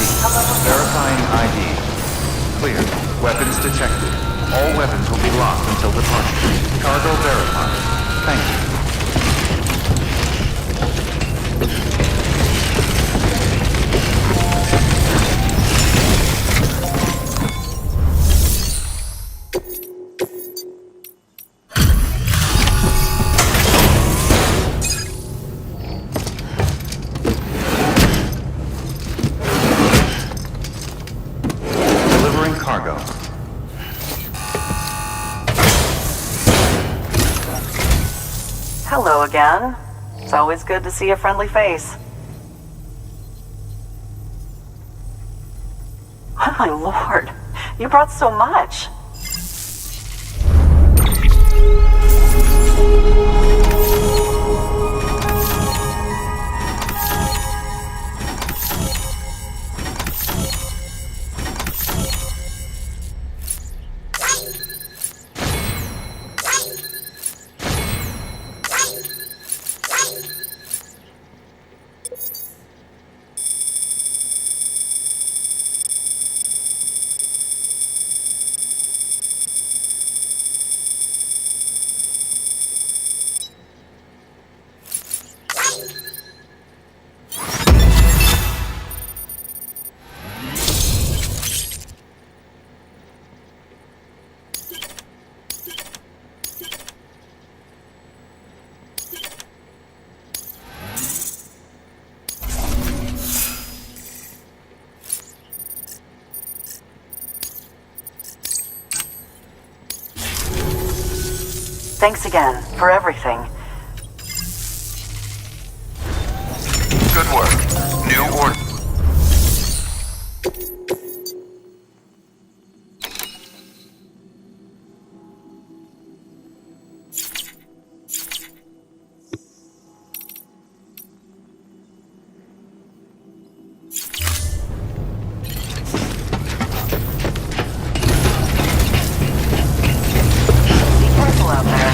Verifying ID. Clear. Weapons detected. All weapons will be locked until departure. Cargo verified. Thank you. Delivering cargo. Hello again. It's always good to see a friendly face. Oh my lord, you brought so much. Thanks again for everything. Good work. New order. Be careful out there.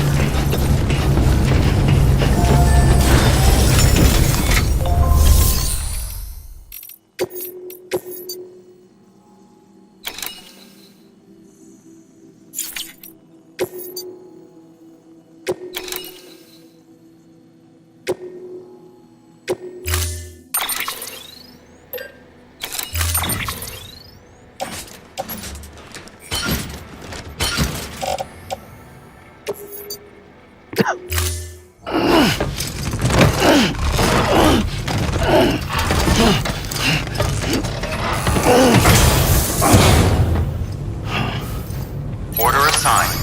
Order assigned.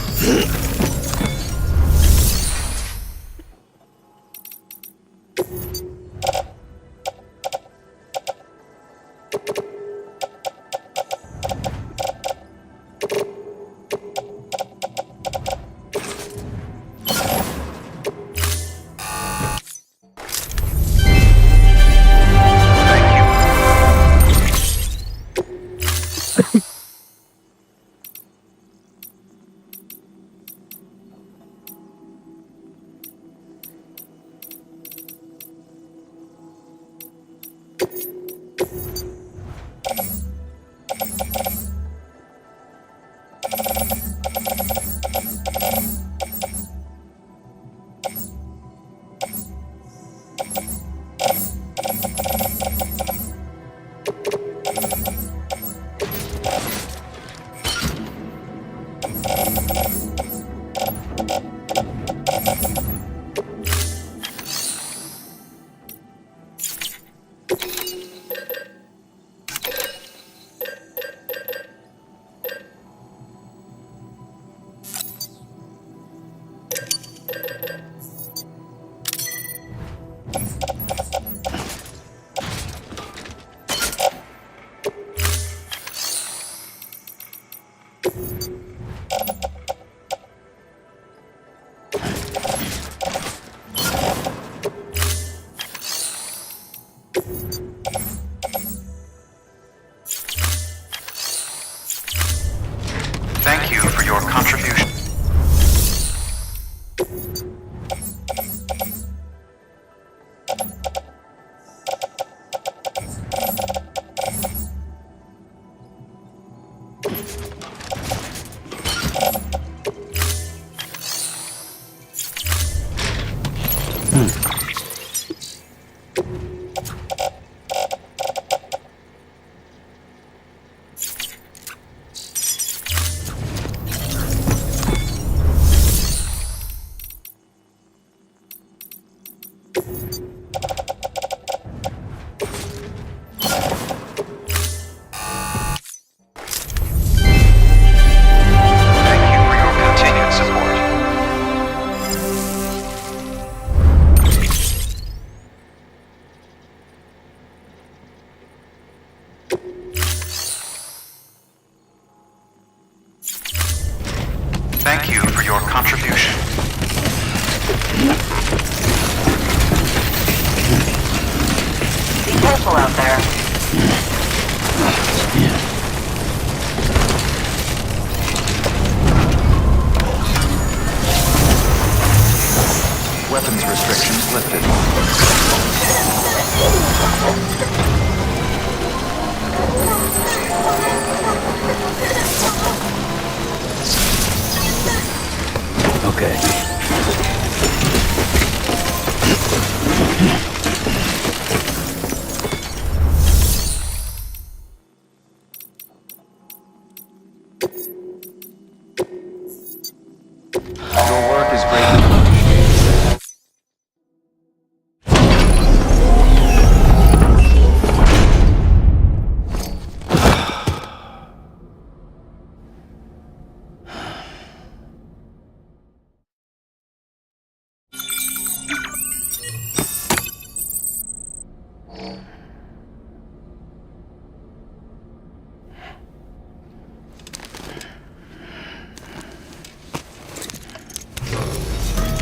Thank you for your contribution. lifted. Okay. Your work is greatly appreciated.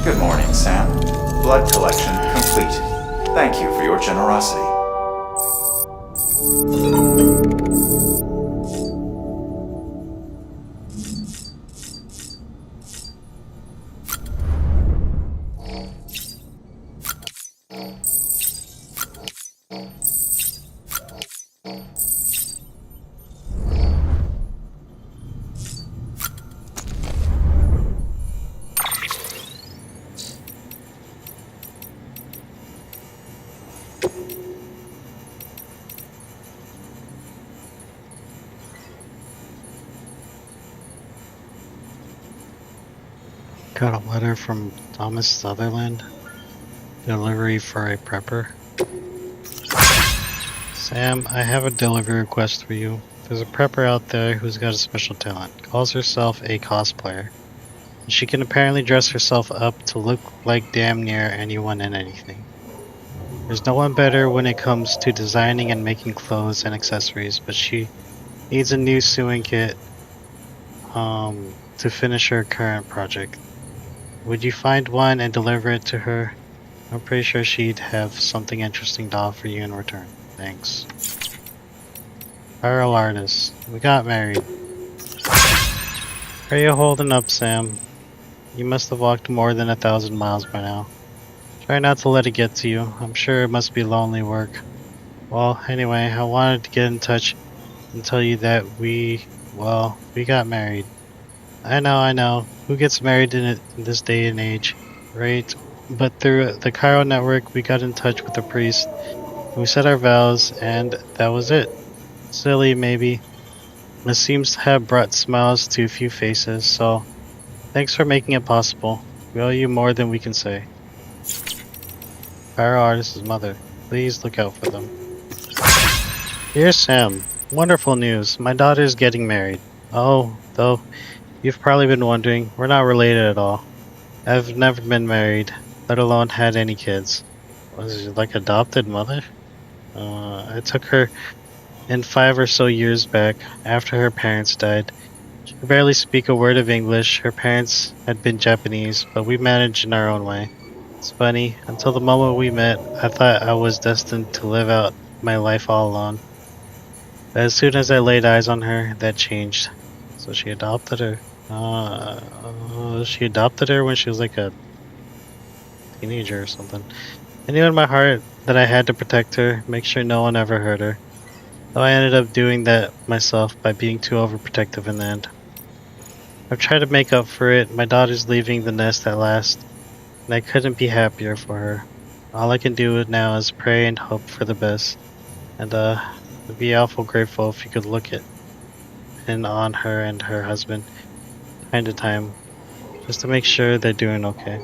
Good morning, Sam. Blood collection complete. Thank you for your generosity. Got a letter from Thomas Sutherland. Delivery for a prepper. Sam, I have a delivery request for you. There's a prepper out there who's got a special talent. Calls herself a cosplayer. And she can apparently dress herself up to look like damn near anyone and anything. There's no one better when it comes to designing and making clothes and accessories, but she needs a new sewing kit to finish her current project. Would you find one and deliver it to her? I'm pretty sure she'd have something interesting to offer you in return. Thanks. Viral artist. We got married. Are you holding up, Sam? You must have walked more than 1,000 miles by now. Try not to let it get to you. I'm sure it must be lonely work. Well, anyway, I wanted to get in touch and tell you that we got married. I know. Who gets married in this day and age, right? But through the Cairo network, we got in touch with the priest. We said our vows, and that was it. Silly, maybe. It seems to have brought smiles to a few faces, so thanks for making it possible. We owe you more than we can say. Cairo artist's mother. Please look out for them. Dear Sam, wonderful news. My daughter is getting married. Oh, though, you've probably been wondering, we're not related at all. I've never been married, let alone had any kids. Was she like adopted mother? I took her in 5 or so years back, after her parents died. She could barely speak a word of English. Her parents had been Japanese, but we managed in our own way. It's funny, until the moment we met, I thought I was destined to live out my life all alone. But as soon as I laid eyes on her, that changed. So she adopted her. She adopted her when she was like a teenager or something. I knew in my heart that I had to protect her, make sure no one ever hurt her. Though I ended up doing that myself by being too overprotective in the end. I've tried to make up for it. My daughter's leaving the nest at last, and I couldn't be happier for her. All I can do now is pray and hope for the best. And I'd be awful grateful if you could look at in on her and her husband time to time, just to make sure they're doing okay.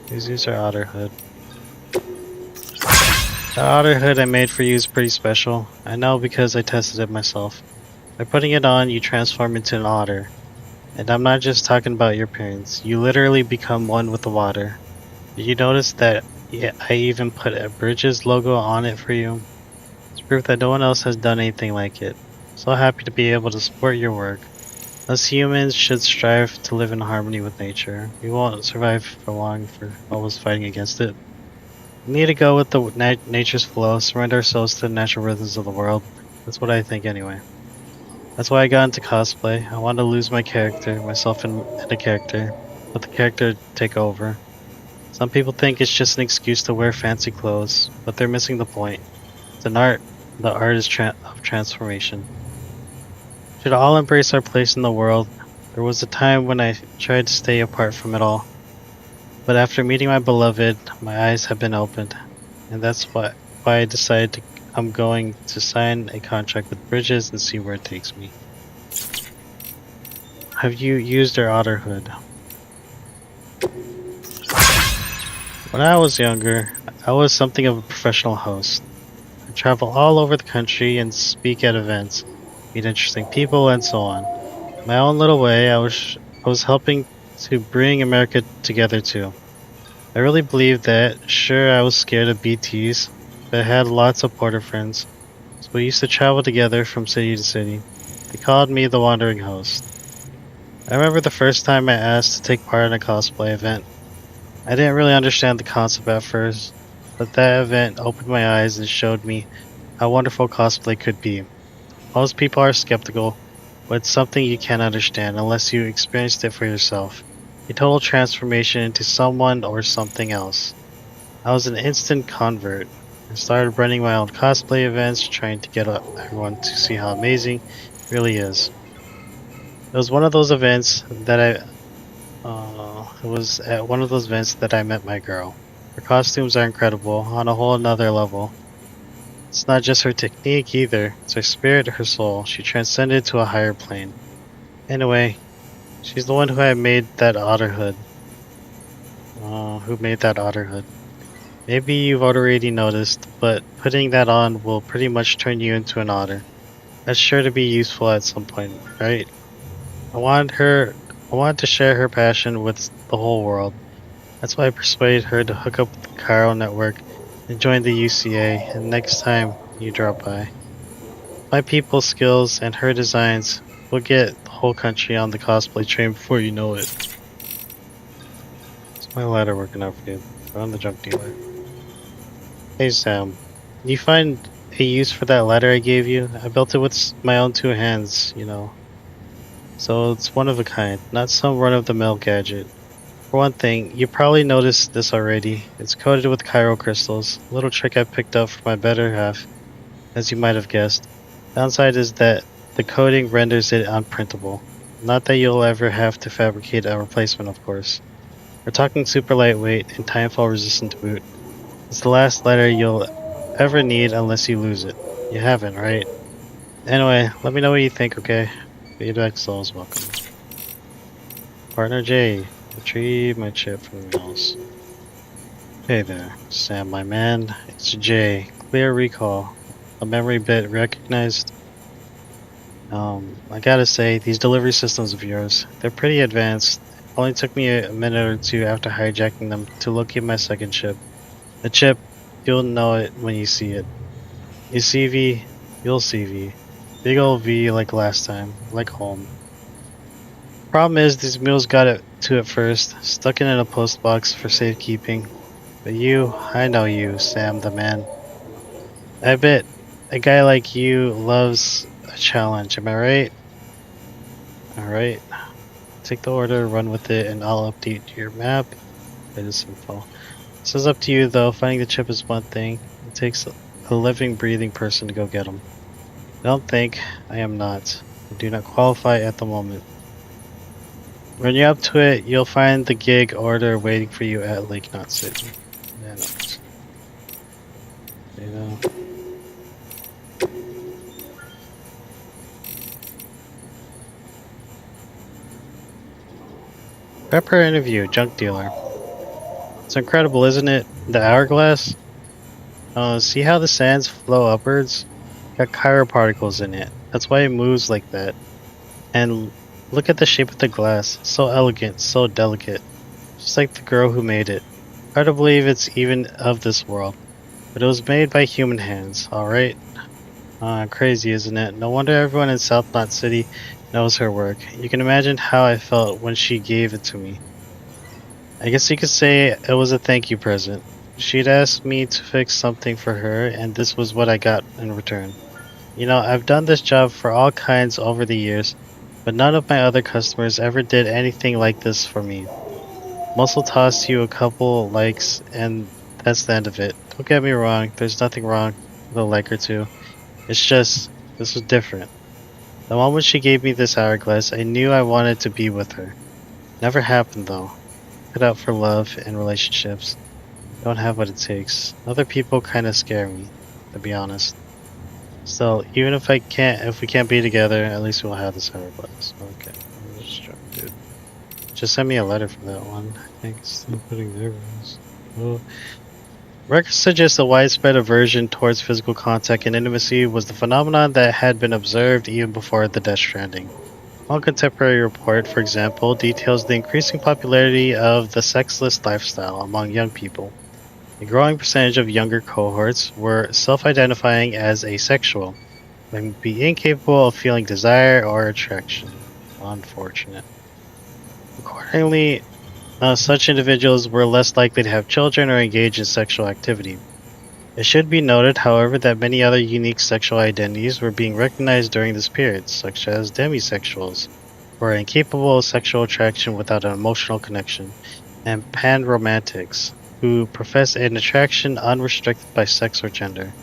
Please use our otter hood. The otter hood I made for you is pretty special. I know because I tested it myself. By putting it on, you transform into an otter. And I'm not just talking about your appearance. You literally become one with the water. Did you notice that I even put a Bridges logo on it for you? It's proof that no one else has done anything like it. So happy to be able to support your work. Us humans should strive to live in harmony with nature. We won't survive for long for always fighting against it. We need to go with the nature's flow, surrender ourselves to the natural rhythms of the world. That's what I think anyway. That's why I got into cosplay. I wanted to lose my character, myself in a character, let the character take over. Some people think it's just an excuse to wear fancy clothes, but they're missing the point. It's an art. The art is of transformation. Should all embrace our place in the world. There was a time when I tried to stay apart from it all. But after meeting my beloved, my eyes have been opened. And that's why I decided I'm going to sign a contract with Bridges and see where it takes me. Have you used their Otterhood? When I was younger, I was something of a professional host. I travel all over the country and speak at events, meet interesting people, and so on. In my own little way, I was helping to bring America together too. I really believed that. Sure, I was scared of BTs, but I had lots of Porter friends, so we used to travel together from city to city. They called me the Wandering Host. I remember the first time I asked to take part in a cosplay event. I didn't really understand the concept at first, but that event opened my eyes and showed me how wonderful cosplay could be. Most people are skeptical, but it's something you can't understand unless you experienced it for yourself. A total transformation into someone or something else. I was an instant convert. I started running my own cosplay events, trying to get everyone to see how amazing it really is. It was one of those events that it was at one of those events that I met my girl. Her costumes are incredible, on a whole nother level. It's not just her technique either, it's her spirit, her soul. She transcended to a higher plane. Anyway, she's the one who made that Otterhood. Maybe you've already noticed, but putting that on will pretty much turn you into an otter. That's sure to be useful at some point, right? I wanted to share her passion with the whole world. That's why I persuaded her to hook up with the Cairo network and join the UCA, and next time you drop by. My people's skills and her designs will get the whole country on the cosplay train before you know it. It's my ladder working out for you. We're on the junk dealer. Hey Sam, can you find a use for that ladder I gave you? I built it with my own two hands, you know. So it's one of a kind, not some run-of-the-mill gadget. For one thing, you probably noticed this already. It's coated with Cairo crystals, a little trick I picked up from my better half, as you might have guessed. Downside is that the coating renders it unprintable. Not that you'll ever have to fabricate a replacement, of course. We're talking super lightweight and timefall resistant to boot. It's the last letter you'll ever need unless you lose it. You haven't, right? Anyway, let me know what you think, okay? Feedback souls welcome. Partner J, retrieve my chip from the mills. Hey there, Sam, my man. It's J. Clear recall. A memory bit recognized. I gotta say, these delivery systems of yours, they're pretty advanced. It only took me a minute or two after hijacking them to locate my second chip. The chip, you'll know it when you see it. You see V, you'll see V. Big old V like last time, like home. Problem is, these mules got it to it first, stuck it in a post box for safekeeping. But you, I know you, Sam the man. I bet a guy like you loves a challenge, am I right? Alright. Take the order, run with it, and I'll update your map. It is simple. This is up to you though, finding the chip is one thing. It takes a living, breathing person to go get them. Don't think I am not. I do not qualify at the moment. When you're up to it, you'll find the gig order waiting for you at Lake Knot City. Prep her interview, junk dealer. It's incredible, isn't it? The hourglass? See how the sands flow upwards? Got chiroparticles in it. That's why it moves like that. And look at the shape of the glass. So elegant, so delicate. Just like the girl who made it. Hard to believe it's even of this world. But it was made by human hands, alright? Crazy, isn't it? No wonder everyone in South Knot City knows her work. You can imagine how I felt when she gave it to me. I guess you could say it was a thank you present. She'd asked me to fix something for her, and this was what I got in return. You know, I've done this job for all kinds over the years, but none of my other customers ever did anything like this for me. muscle toss you a couple likes, and that's the end of it. Don't get me wrong, there's nothing wrong with a like or two. It's just, this was different. The moment she gave me this hourglass, I knew I wanted to be with her. Never happened though. Cut out for love and relationships. Don't have what it takes. Other people kinda scare me, to be honest. So even if we can't be together, at least we'll have this hourglass. Okay. Dude. Just send me a letter for that one. I think it's still putting there. Oh. Records suggest a widespread aversion towards physical contact and intimacy was the phenomenon that had been observed even before the Death Stranding. One contemporary report, for example, details the increasing popularity of the sexless lifestyle among young people. A growing percentage of younger cohorts were self-identifying as asexual, and be incapable of feeling desire or attraction. Unfortunate. Accordingly, such individuals were less likely to have children or engage in sexual activity. It should be noted, however, that many other unique sexual identities were being recognized during this period, such as demisexuals, who are incapable of sexual attraction without an emotional connection, and panromantics, who profess an attraction unrestricted by sex or gender.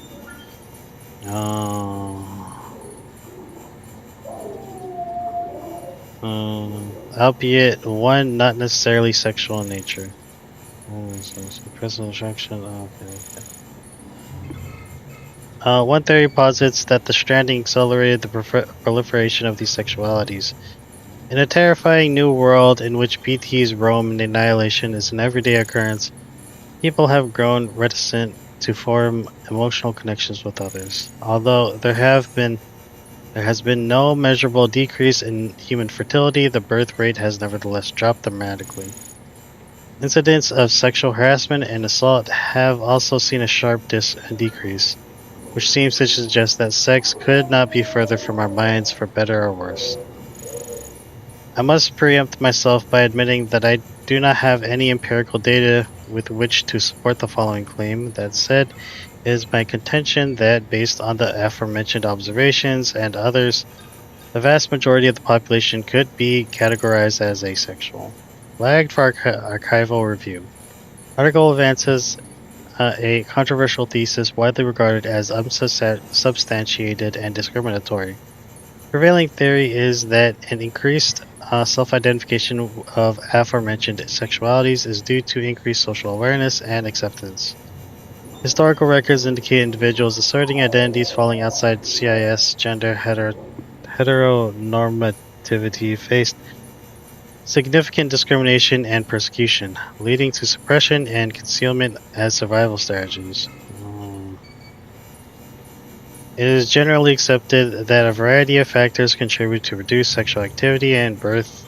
Albeit one not necessarily sexual in nature. Personal attraction. Okay. One theory posits that the stranding accelerated the proliferation of these sexualities. In a terrifying new world in which BTs roam and annihilation is an everyday occurrence, people have grown reticent to form emotional connections with others. Although there has been no measurable decrease in human fertility, the birth rate has nevertheless dropped dramatically. Incidents of sexual harassment and assault have also seen a sharp decrease, which seems to suggest that sex could not be further from our minds for better or worse. I must preempt myself by admitting that I do not have any empirical data with which to support the following claim. That said, it is my contention that, based on the aforementioned observations and others, the vast majority of the population could be categorized as asexual. Flagged for archival review. Article advances a controversial thesis widely regarded as unsubstantiated and discriminatory. Prevailing theory is that an increased self-identification of aforementioned sexualities is due to increased social awareness and acceptance. Historical records indicate individuals asserting identities falling outside CIS gender heteronormativity faced significant discrimination and persecution, leading to suppression and concealment as survival strategies. It is generally accepted that a variety of factors contribute to reduced sexual activity and birth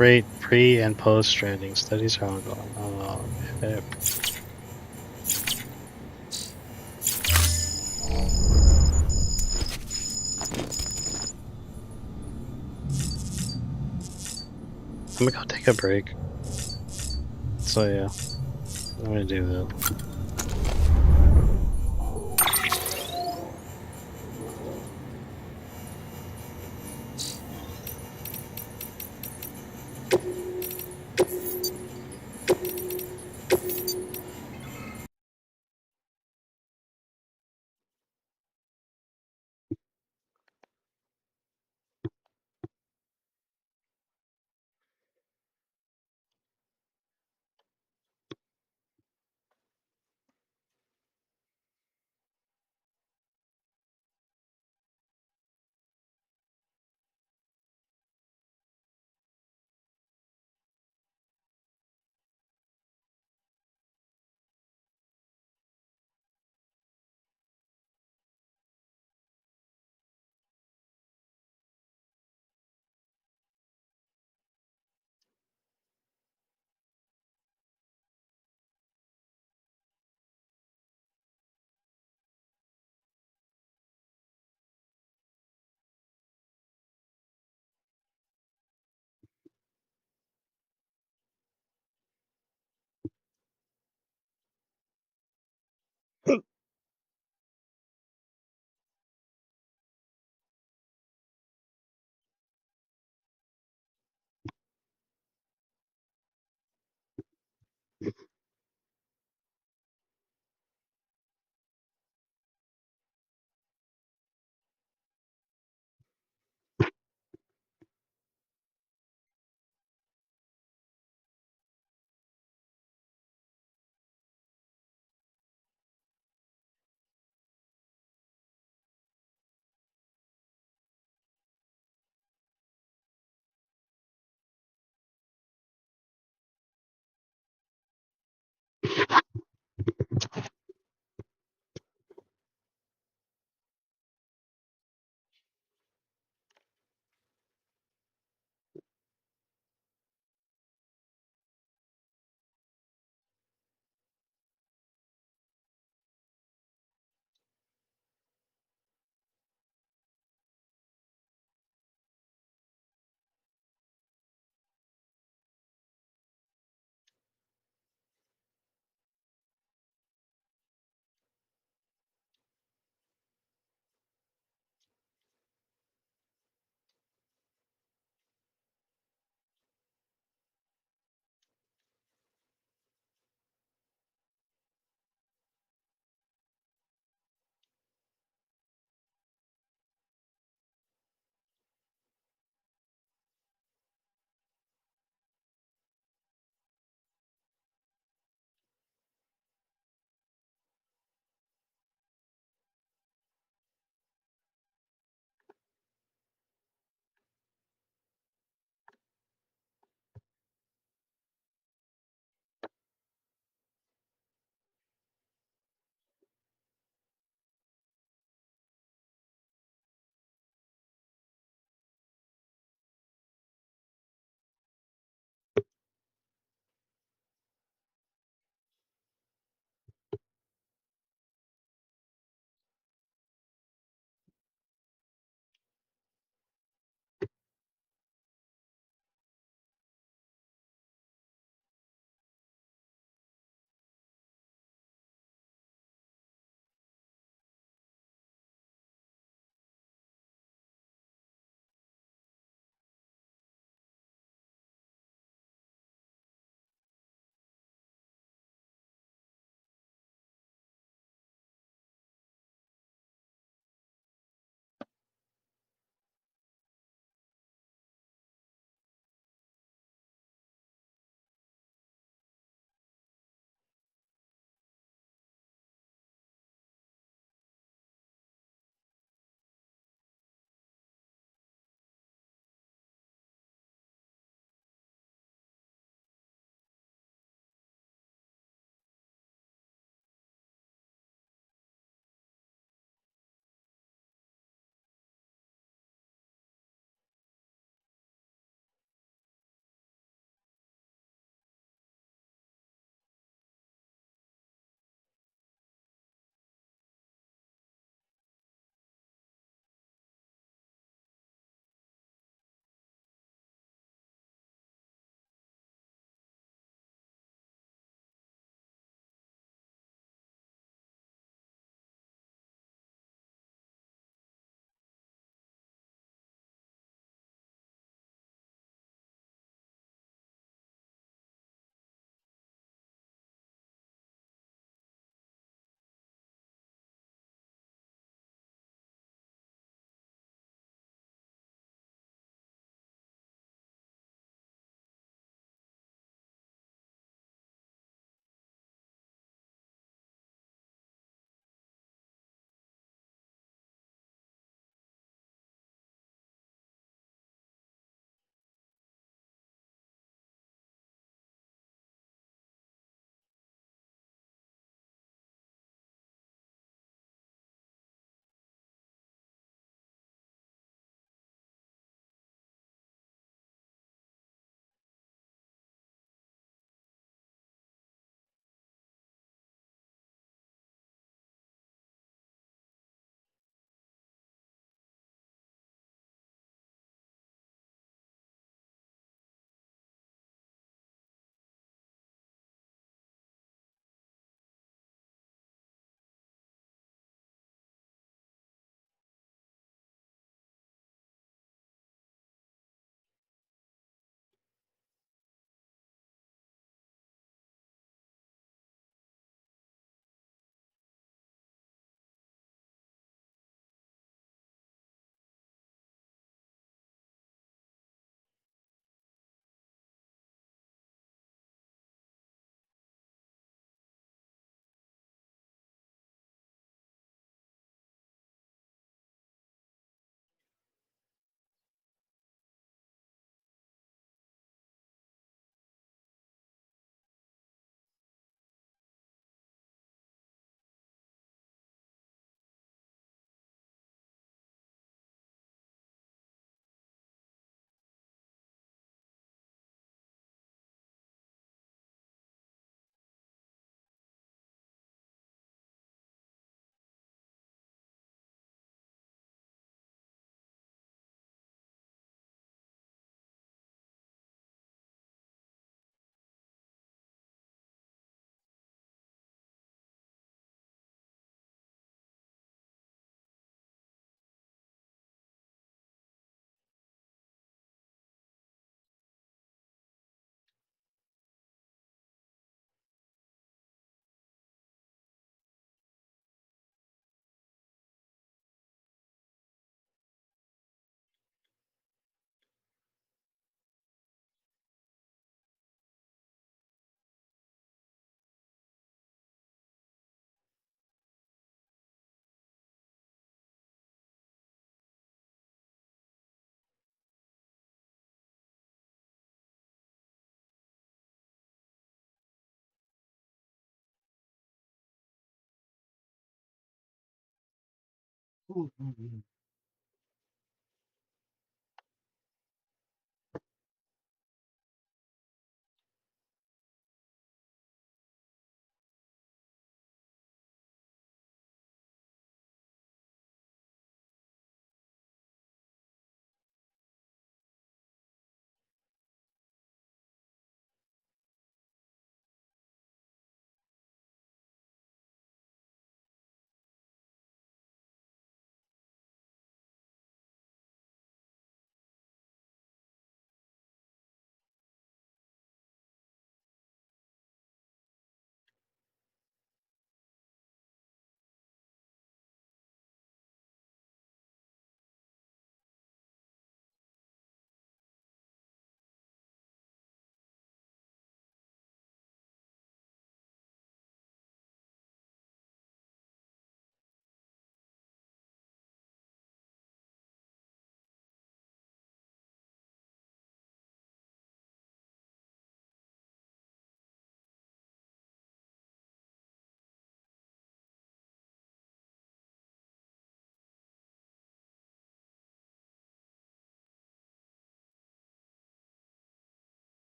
rate pre and post stranding. Studies are ongoing. Okay. I'm gonna go take a break. So yeah, I'm gonna do that.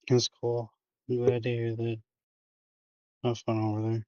That's cool. I'm glad to hear that. Have fun over there.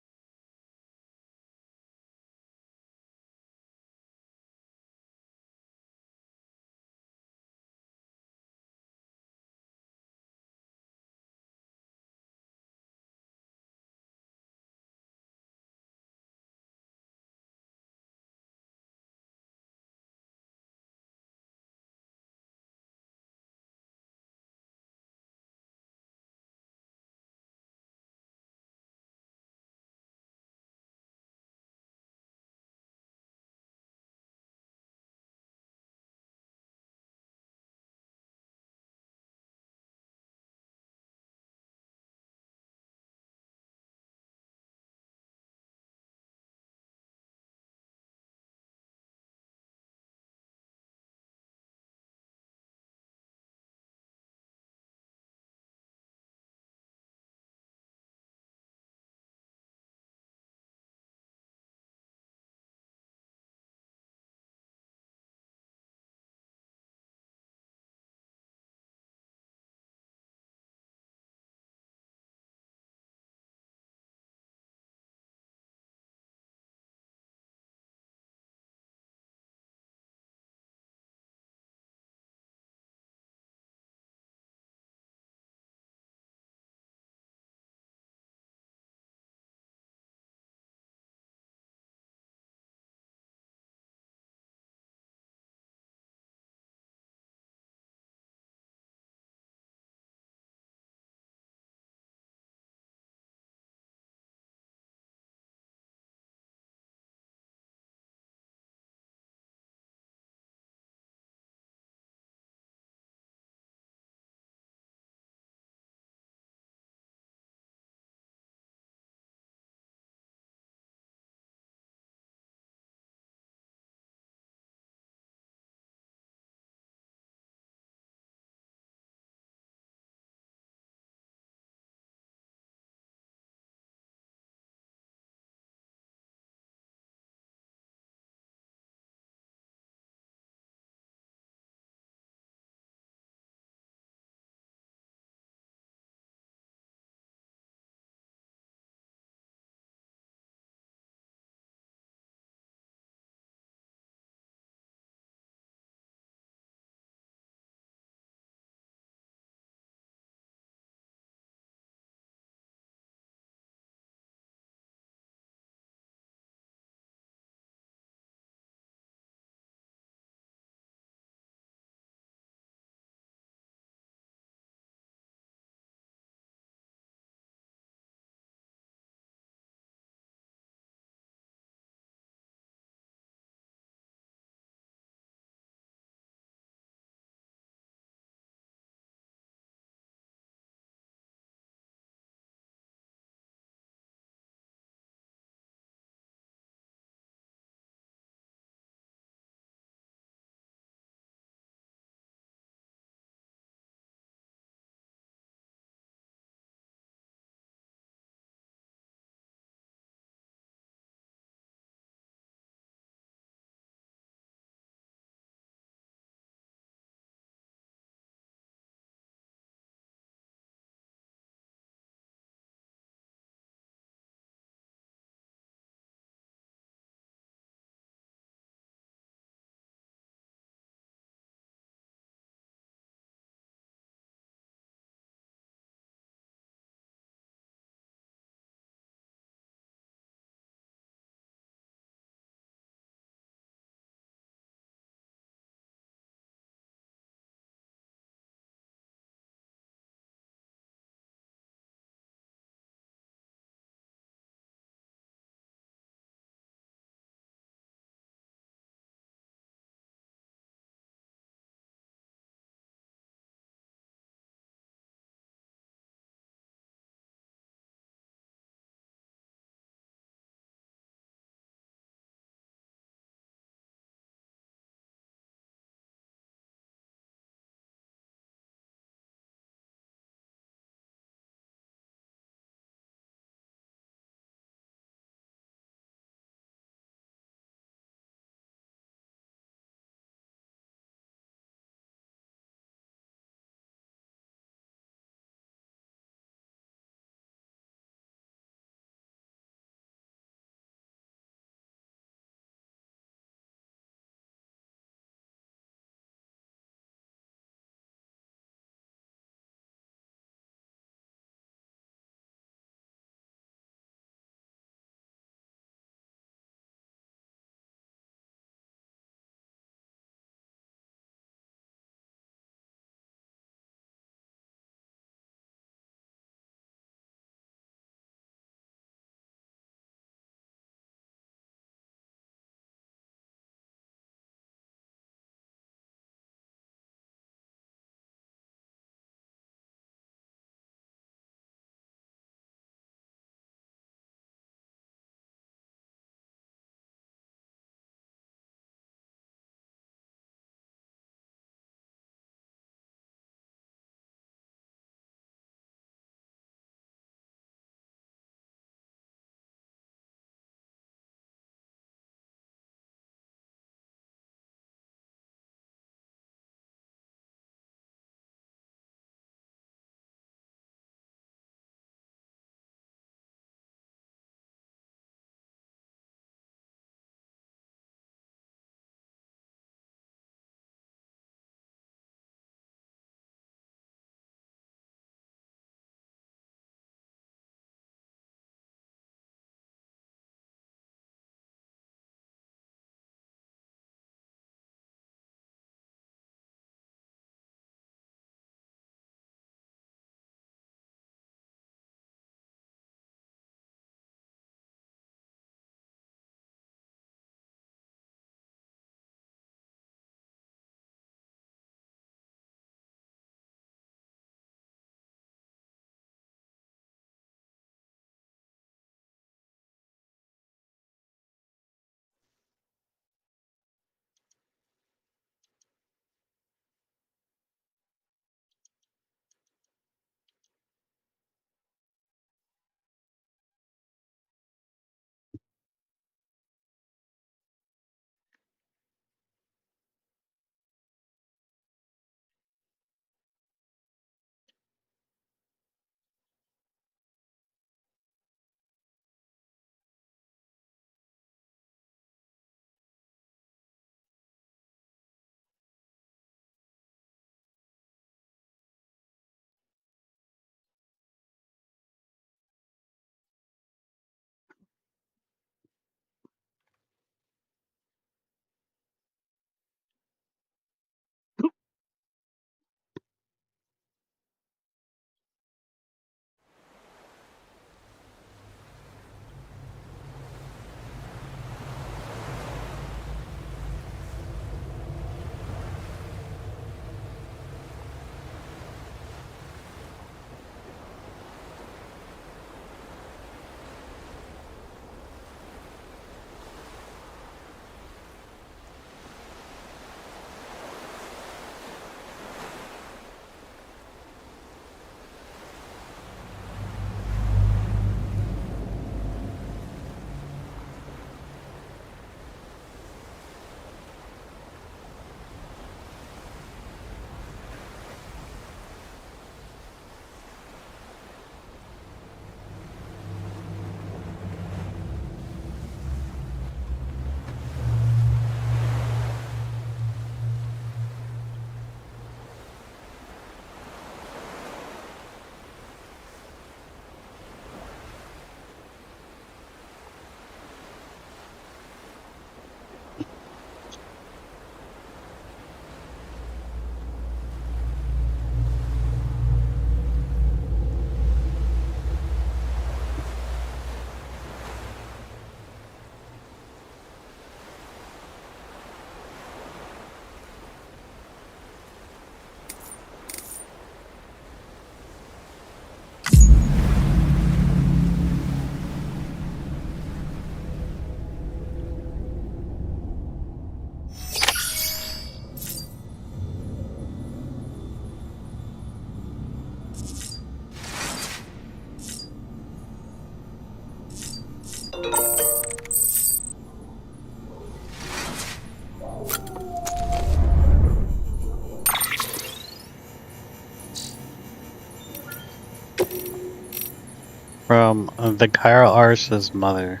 From the Cairo Arsa's mother.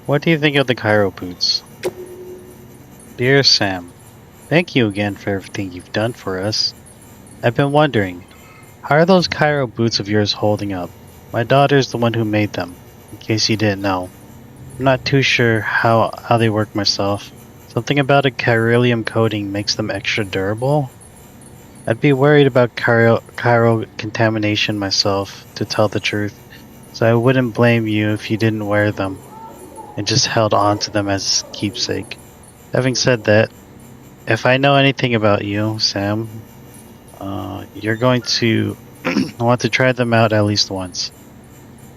What do you think of the Cairo boots? Dear Sam, thank you again for everything you've done for us. I've been wondering, how are those Cairo boots of yours holding up? My daughter's the one who made them, in case you didn't know. I'm not too sure how they work myself. Something about a chiralium coating makes them extra durable? I'd be worried about Cairo contamination myself, to tell the truth, so I wouldn't blame you if you didn't wear them and just held on to them as keepsake. Having said that, if I know anything about you, Sam, you're going to want to try them out at least once.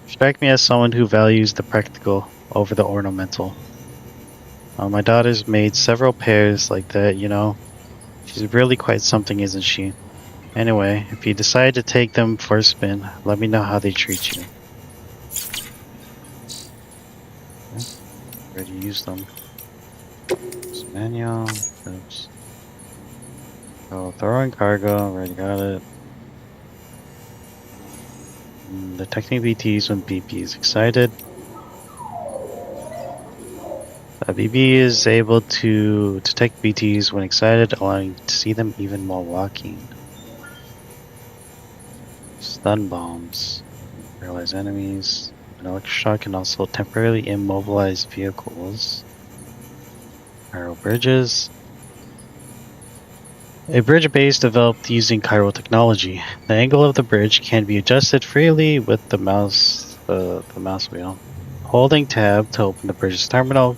Strike me as someone who values the practical over the ornamental. My daughter's made several pairs like that, you know. She's really quite something, isn't she? Anyway, if you decide to take them for a spin, let me know how they treat you. Okay. Already used them. Manual. Oops. Oh, throwing cargo. Already got it. Detecting BTs when BP is excited. BB is able to detect BTs when excited, allowing you to see them even while walking. Stun bombs. Paralyze enemies. An electroshock can also temporarily immobilize vehicles. Cairo bridges. A bridge base developed using Cairo technology. The angle of the bridge can be adjusted freely with the mouse wheel. Holding tab to open the bridge's terminal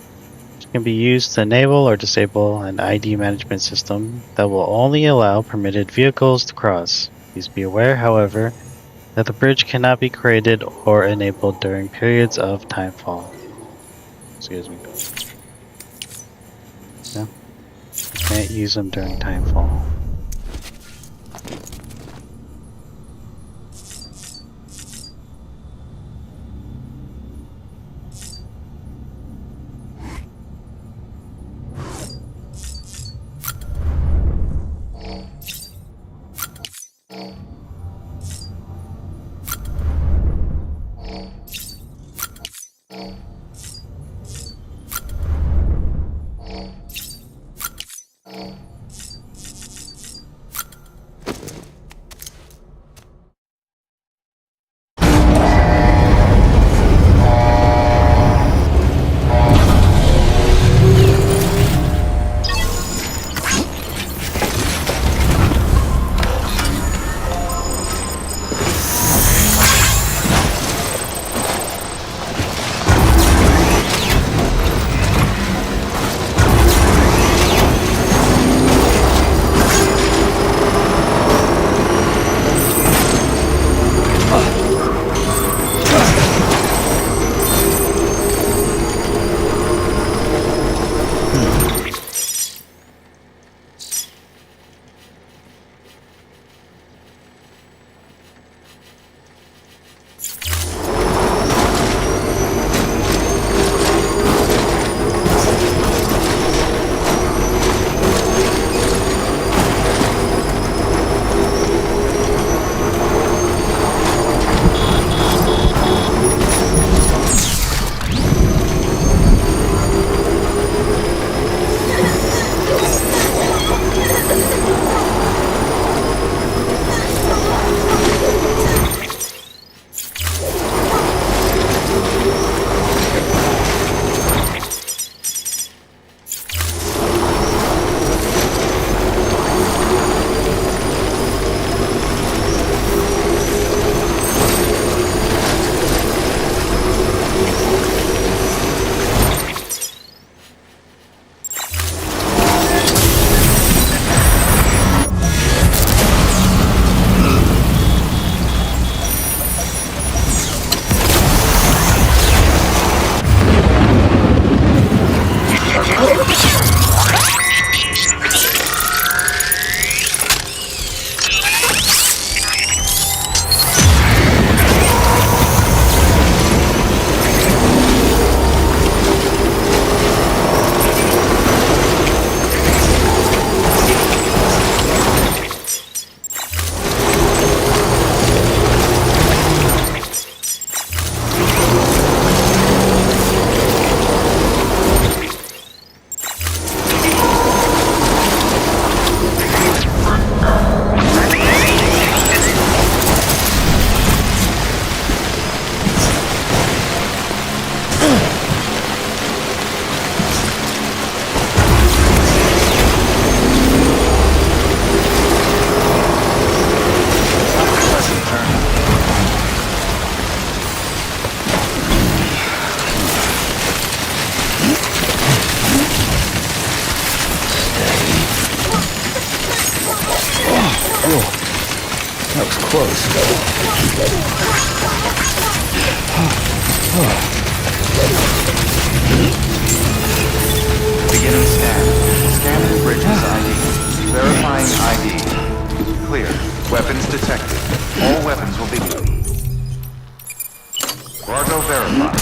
can be used to enable or disable an ID management system that will only allow permitted vehicles to cross. Please be aware, however, that the bridge cannot be created or enabled during periods of timefall. Excuse me. Yeah. Can't use them during timefall. Beginning scan. Scanning bridges ID. Verifying ID. Clear. Weapons detected. All weapons will be... Cargo verified.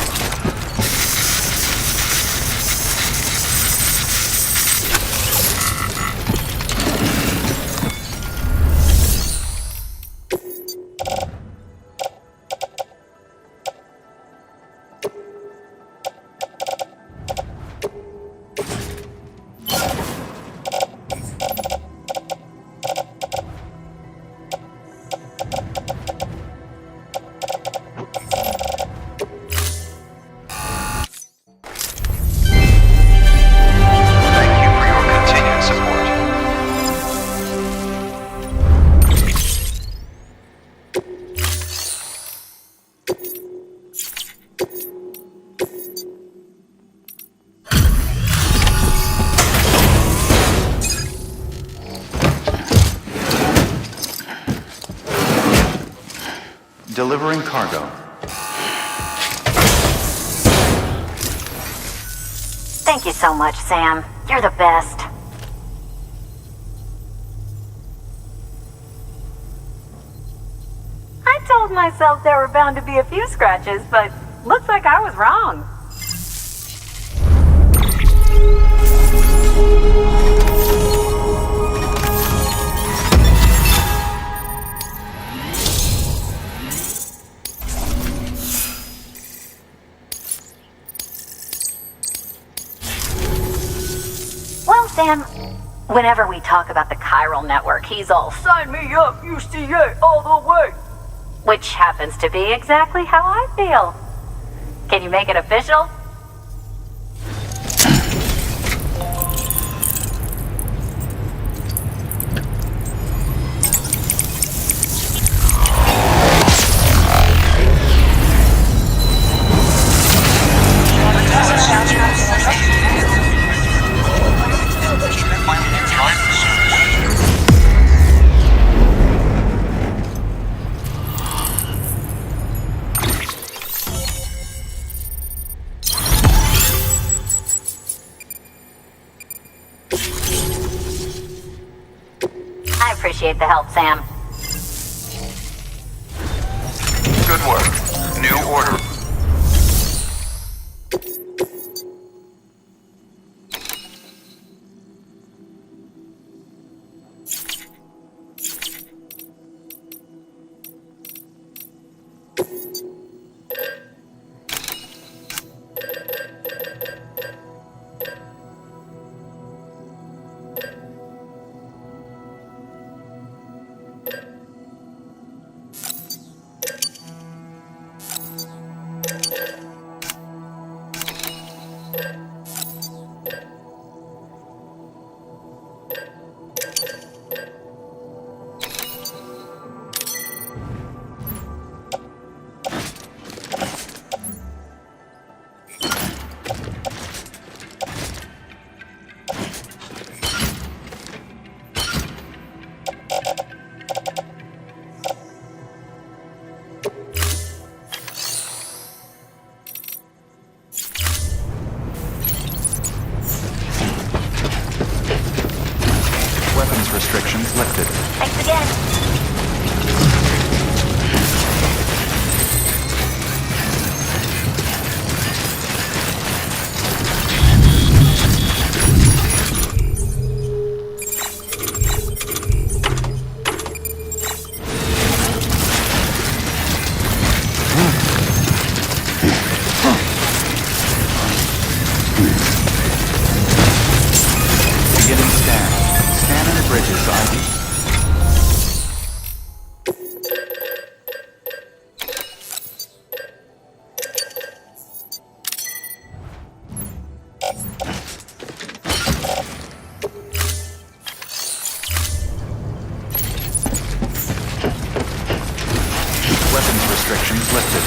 Delivering cargo. Thank you so much, Sam. You're the best. I told myself there were bound to be a few scratches, but looks like I was wrong. Sam, whenever we talk about the chiral network, he's all, sign me up, UCA, all the way. Which happens to be exactly how I feel. Can you make it official? I appreciate the help, Sam. Good work. New order. Restrictions lifted. Thanks again. Beginning scan. Scanning bridges ID. Weapons restrictions lifted.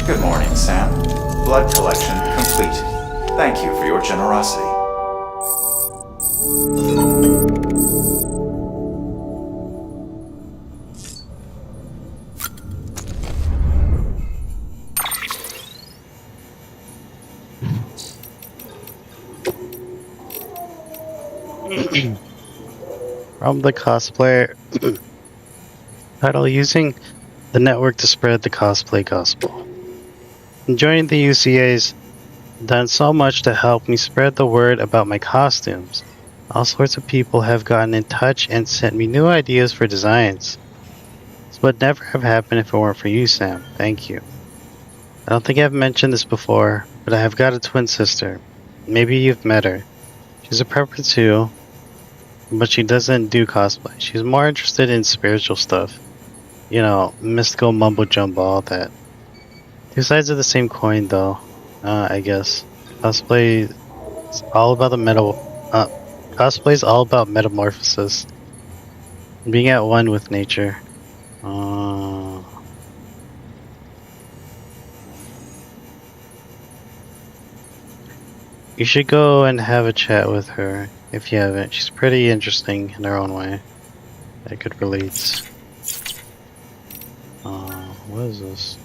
Good morning, Sam. Blood collection complete. Thank you for your generosity. From the cosplayer. Title: Using the network to spread the cosplay gospel. Joining the UCA's done so much to help me spread the word about my costumes. All sorts of people have gotten in touch and sent me new ideas for designs. This would never have happened if it weren't for you, Sam. Thank you. I don't think I've mentioned this before, but I have got a twin sister. Maybe you've met her. She's a prepper too, but she doesn't do cosplay. She's more interested in spiritual stuff. You know, mystical mumbo jumbo, all that. Two sides of the same coin, though. I guess cosplay is all about cosplay is all about metamorphosis, being at one with nature. You should go and have a chat with her if you haven't. She's pretty interesting in her own way. I could relate. What is this?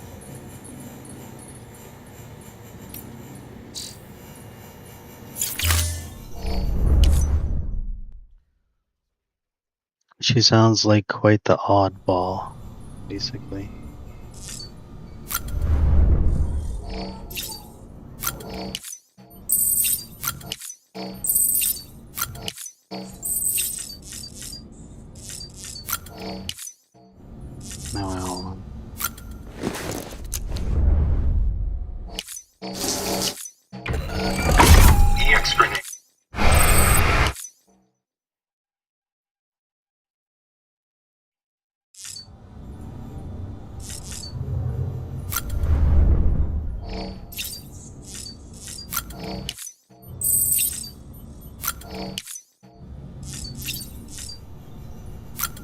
She sounds like quite the oddball, basically. Well, EX grenade.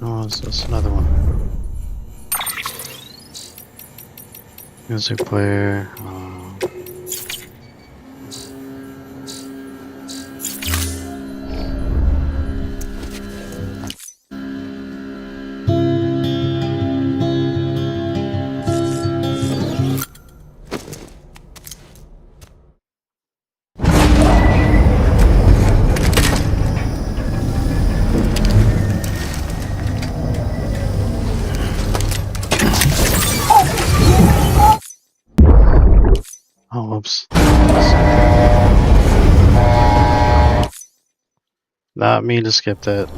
oh, it's another one. Music player. Oh, whoops. Not me to skip that.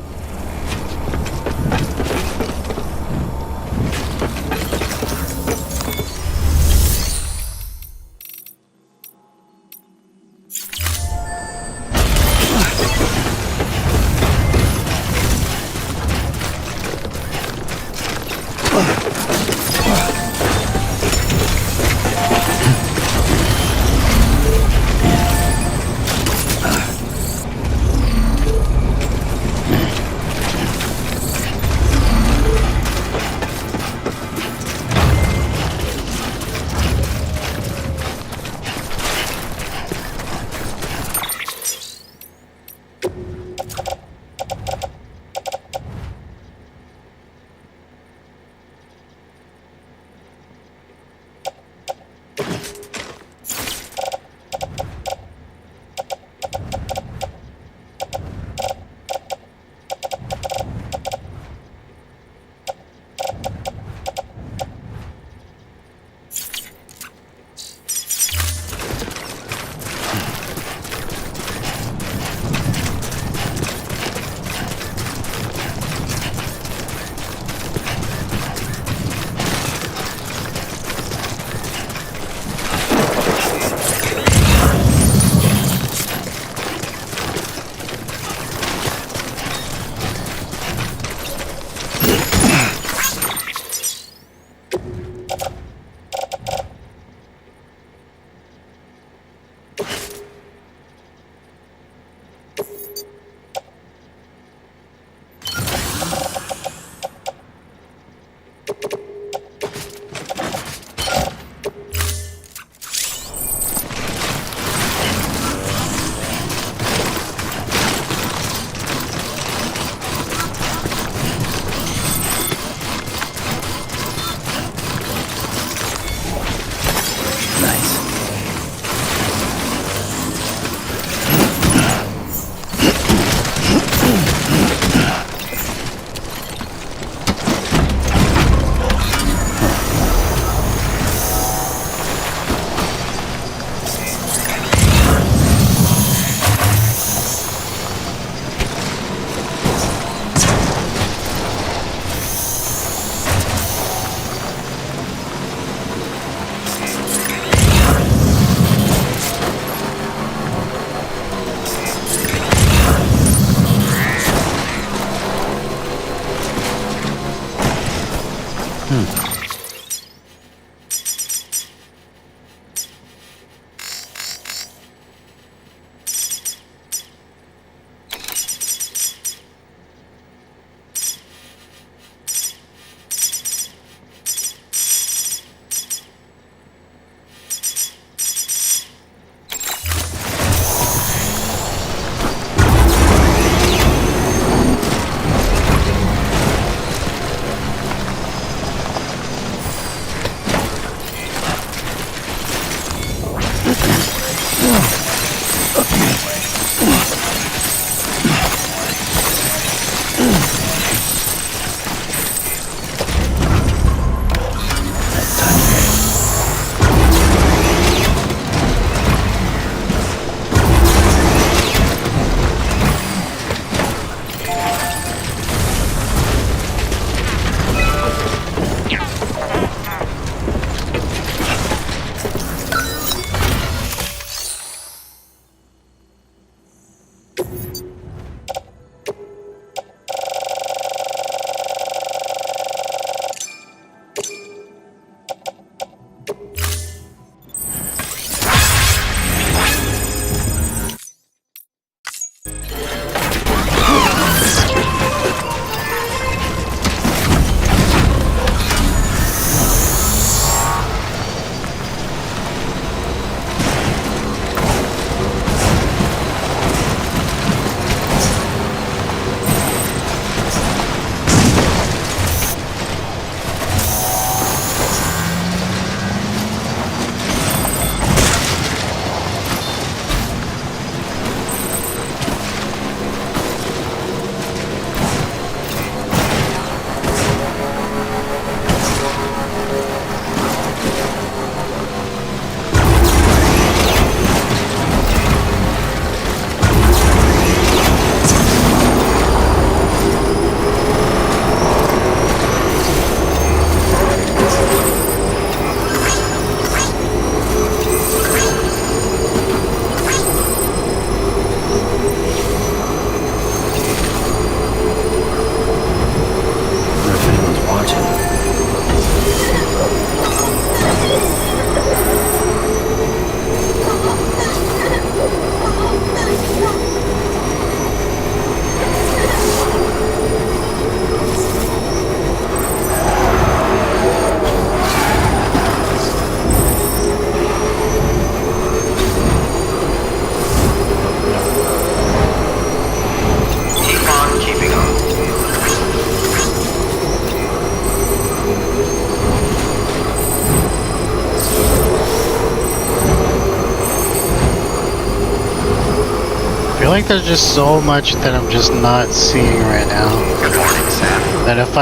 like there's just so much that I'm just not seeing right now. Good morning, Sam. That if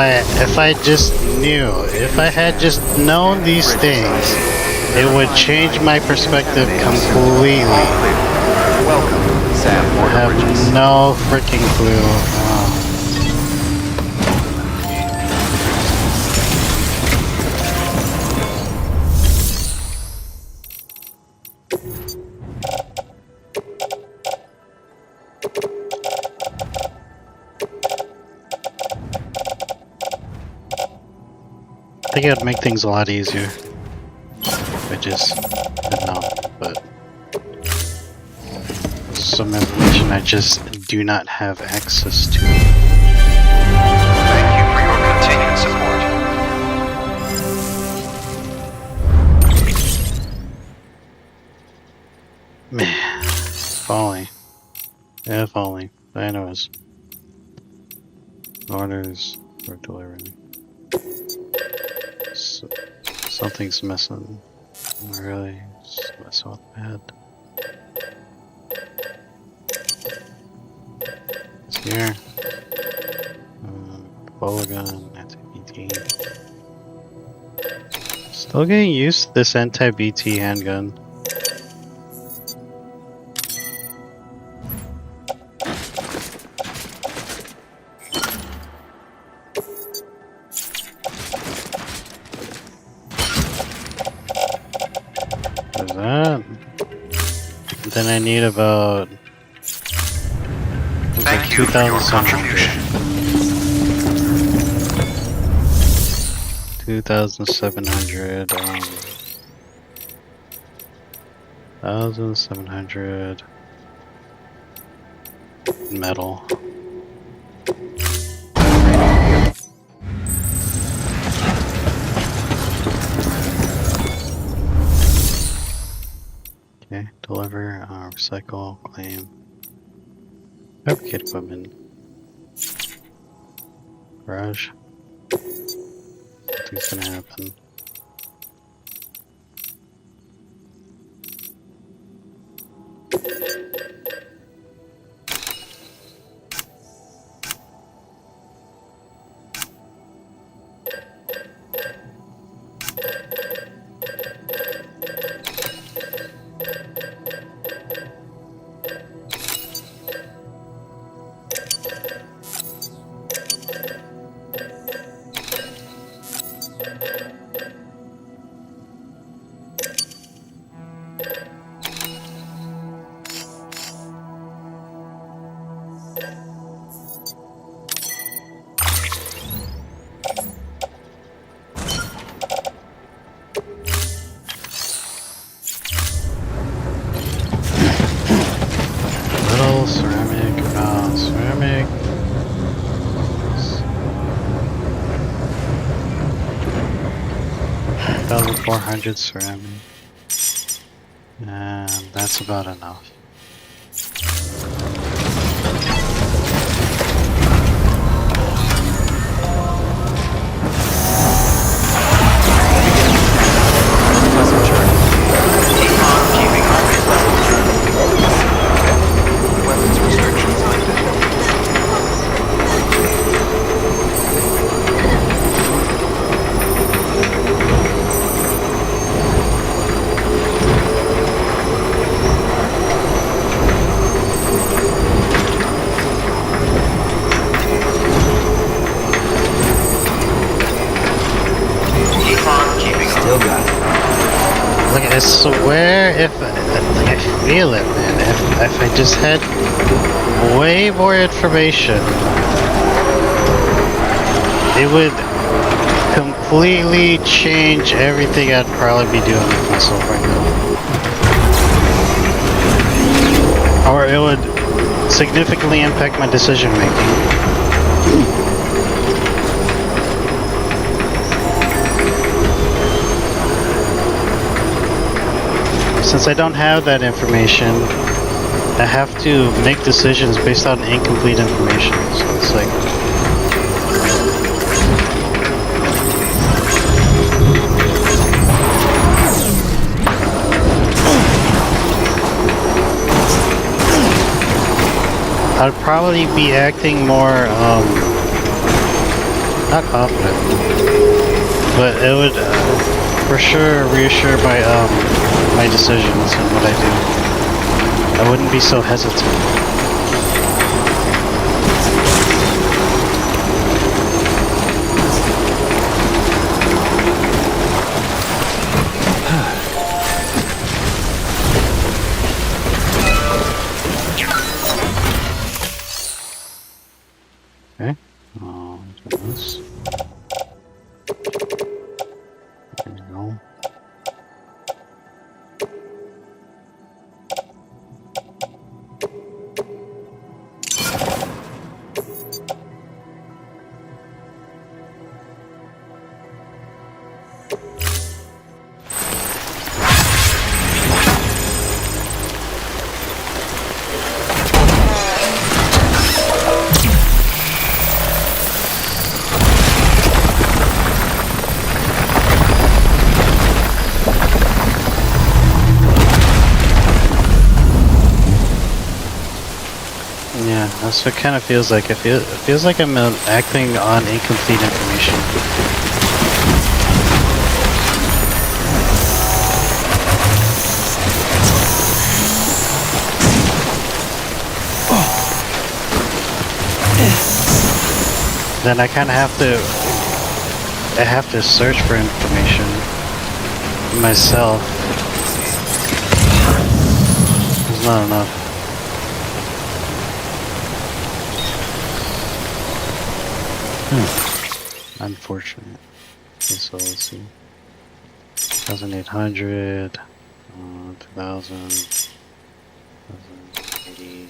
I just knew, if I had just known these things, it would change my perspective completely. Welcome, Sam. I have no freaking clue. I think it'd make things a lot easier if I just had known, but some information I just do not have access to. Thank you for your continued support. Man, if only. If only. Anyways. Orders for delivery. So, something's missing. Really? Just messing with my head. It's here. Polygon, anti-BT. Still getting used to this anti-BT handgun. There's that. Then I need about... Thank you for your contribution. 2,700, 1,700 metal. Okay, deliver, recycle, claim, fabricate equipment, garage. Nothing's gonna happen. Ceramic. 1,400 ceramic. And that's about enough. Weapons restrictions lifted. Still got it. Like, I swear, if like, I feel it, man. If I just had way more information, it would completely change everything I'd probably be doing with myself right now. Or it would significantly impact my decision making. Since I don't have that information, I have to make decisions based on incomplete information. So it's like... I'd probably be acting more, not confident, but it would for sure reassure my decisions and what I do. I wouldn't be so hesitant. Okay. This. There we go. Yeah, that's what it kind of feels like. It feels like I'm acting on incomplete information. Then I kind of have to search for information myself. There's not enough. Unfortunate. Okay, so let's see. 1,800, 2,000, 1,080.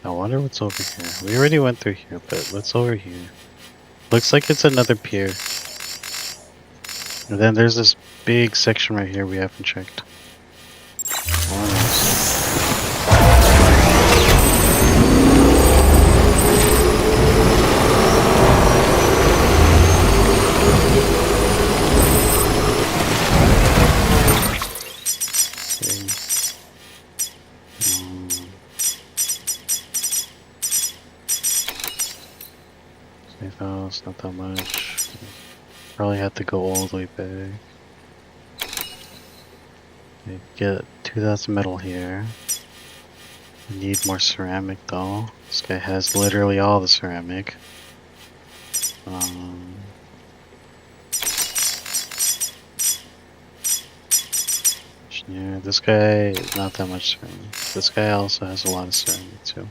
I wonder what's over here. We already went through here, but what's over here? Looks like it's another pier. And then there's this big section right here we haven't checked. House, not that much. Probably have to go all the way back. Okay, get 2,000 metal here. We need more ceramic though. This guy has literally all the ceramic. Yeah, this guy, not that much ceramic. This guy also has a lot of ceramic too.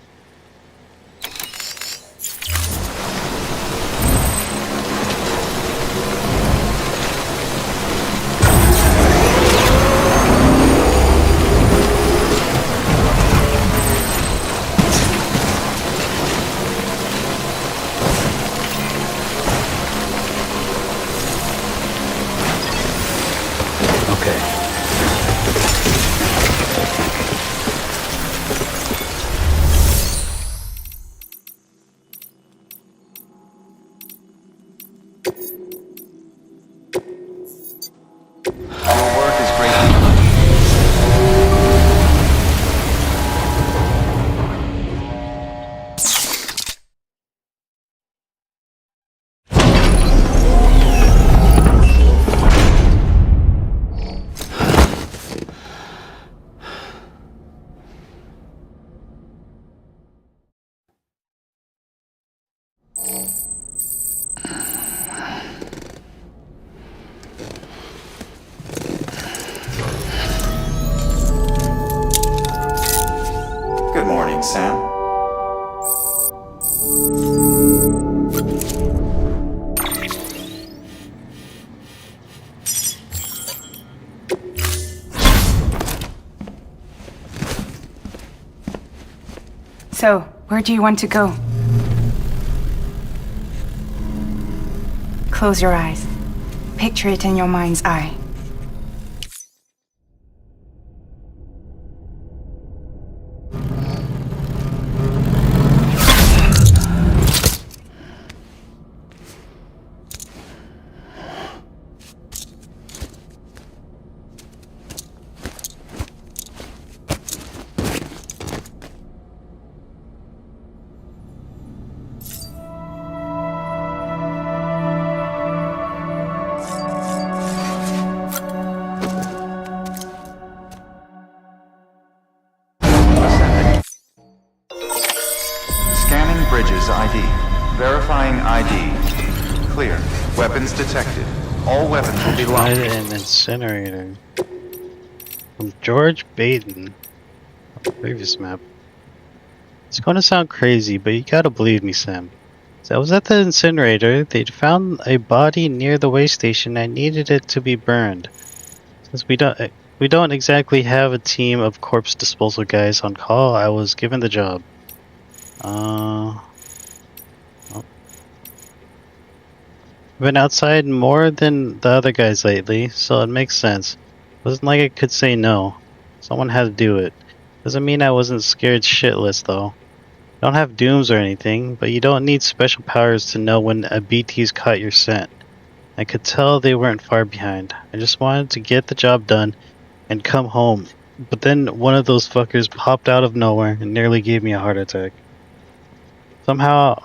Good morning, Sam. So, where do you want to go? Close your eyes. Picture it in your mind's eye. Verifying ID. Clear. Weapons detected. All weapons will be Find locked. an incinerator. From George Baden. Previous map. It's gonna sound crazy, but you gotta believe me, Sam. So I was at the incinerator. They'd found a body near the way station and needed it to be burned. Since we don't exactly have a team of corpse disposal guys on call, I was given the job. Oh. Been outside more than the other guys lately, so it makes sense. Wasn't like I could say no. Someone had to do it. Doesn't mean I wasn't scared shitless though. Don't have dooms or anything, but you don't need special powers to know when a BT's caught your scent. I could tell they weren't far behind. I just wanted to get the job done and come home. But then one of those fuckers popped out of nowhere and nearly gave me a heart attack. Somehow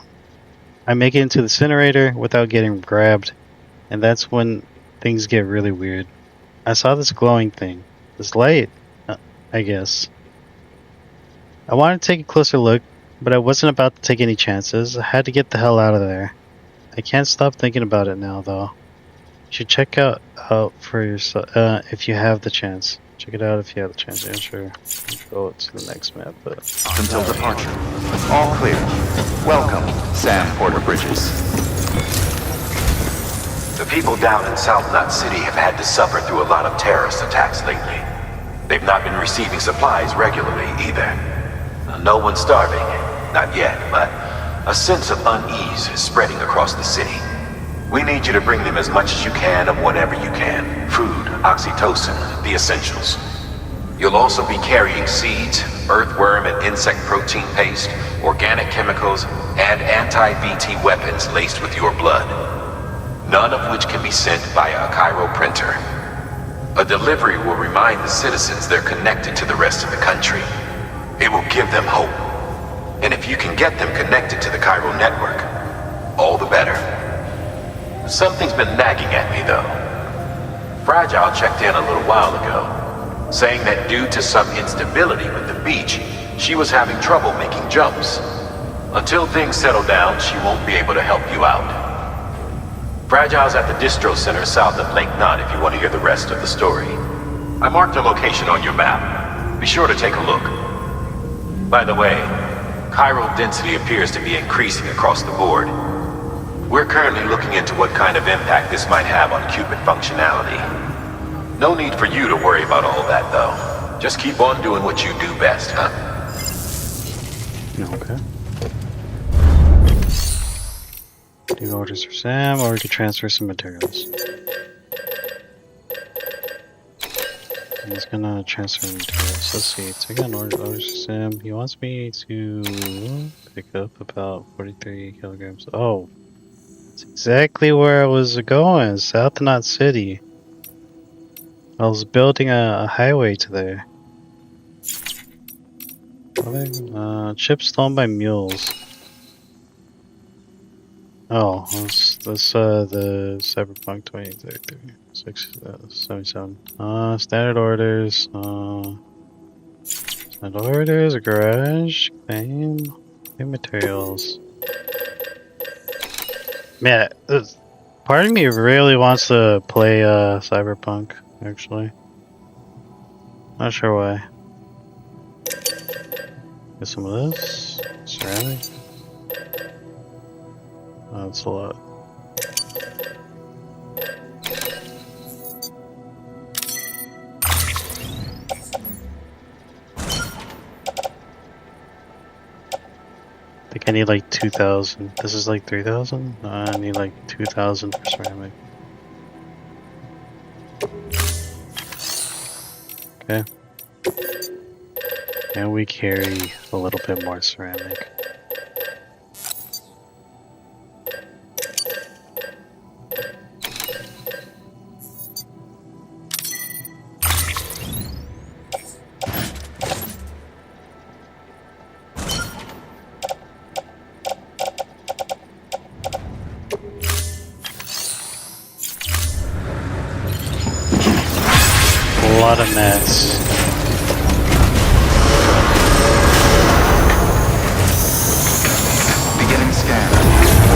I make it into the incinerator without getting grabbed, and that's when things get really weird. I saw this glowing thing. This light, I guess. I wanted to take a closer look, but I wasn't about to take any chances. I had to get the hell out of there. I can't stop thinking about it now, though. You should check out for yourself if you have the chance. Check it out if you have the chance. Yeah, sure. Go to the next map, but Until departure. All clear. Welcome, Sam Porter Bridges. The people down in South Knot City have had to suffer through a lot of terrorist attacks lately. They've not been receiving supplies regularly either. No one's starving, not yet, but a sense of unease is spreading across the city. We need you to bring them as much as you can of whatever you can. Food, oxytocin, the essentials. You'll also be carrying seeds, earthworm and insect protein paste, organic chemicals, and anti-BT weapons laced with your blood. None of which can be sent via a Cairo printer. A delivery will remind the citizens they're connected to the rest of the country. It will give them hope. And if you can get them connected to the Cairo network, all the better. Something's been nagging at me, though. Fragile checked in a little while ago, saying that due to some instability with the beach, she was having trouble making jumps. Until things settle down, she won't be able to help you out. Fragile's at the distro center south of Lake Knot if you want to hear the rest of the story. I marked her location on your map. Be sure to take a look. By the way, chiral density appears to be increasing across the board. We're currently looking into what kind of impact this might have on Cupid functionality. No need for you to worry about all that, though. Just keep on doing what you do best, huh? Okay. Do orders for Sam, or we could transfer some materials. I'm just gonna transfer materials. Let's see. Take on orders for Sam. He wants me to pick up about 43 kilograms. Oh, that's exactly where I was going. South Knot City. I was building a highway to there. Chips stolen by mules. Oh, that's the Cyberpunk 2033. 77. Standard orders. Standard orders, garage, claim materials. Man, part of me really wants to play Cyberpunk, actually. Not sure why. Get some of this. Ceramic. Oh, that's a lot. I think I need like 2,000. This is like 3,000? I need like 2,000 for ceramic. Okay. And we carry a little bit more ceramic. A lot of nets. Beginning scan.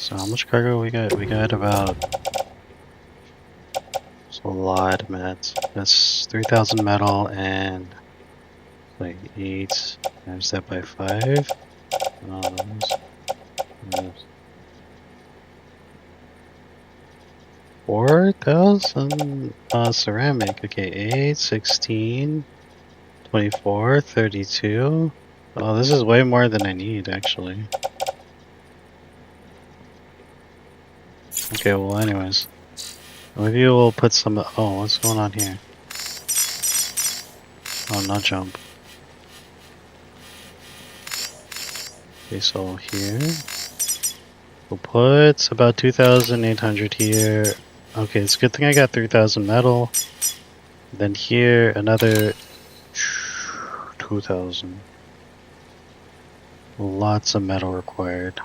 So how much cargo we got? We got about... It's a lot of meds. That's 3,000 metal and... like 8 times that by 5. 4,000 ceramic. Okay, 8, 16, 24, 32. Oh, this is way more than I need, actually. Okay, well, anyways. Maybe we'll put some... Oh, what's going on here? Oh, not jump. Okay, so here. We'll put about 2,800 here. Okay, it's a good thing I got 3,000 metal. Then here, another 2,000. Lots of metal required.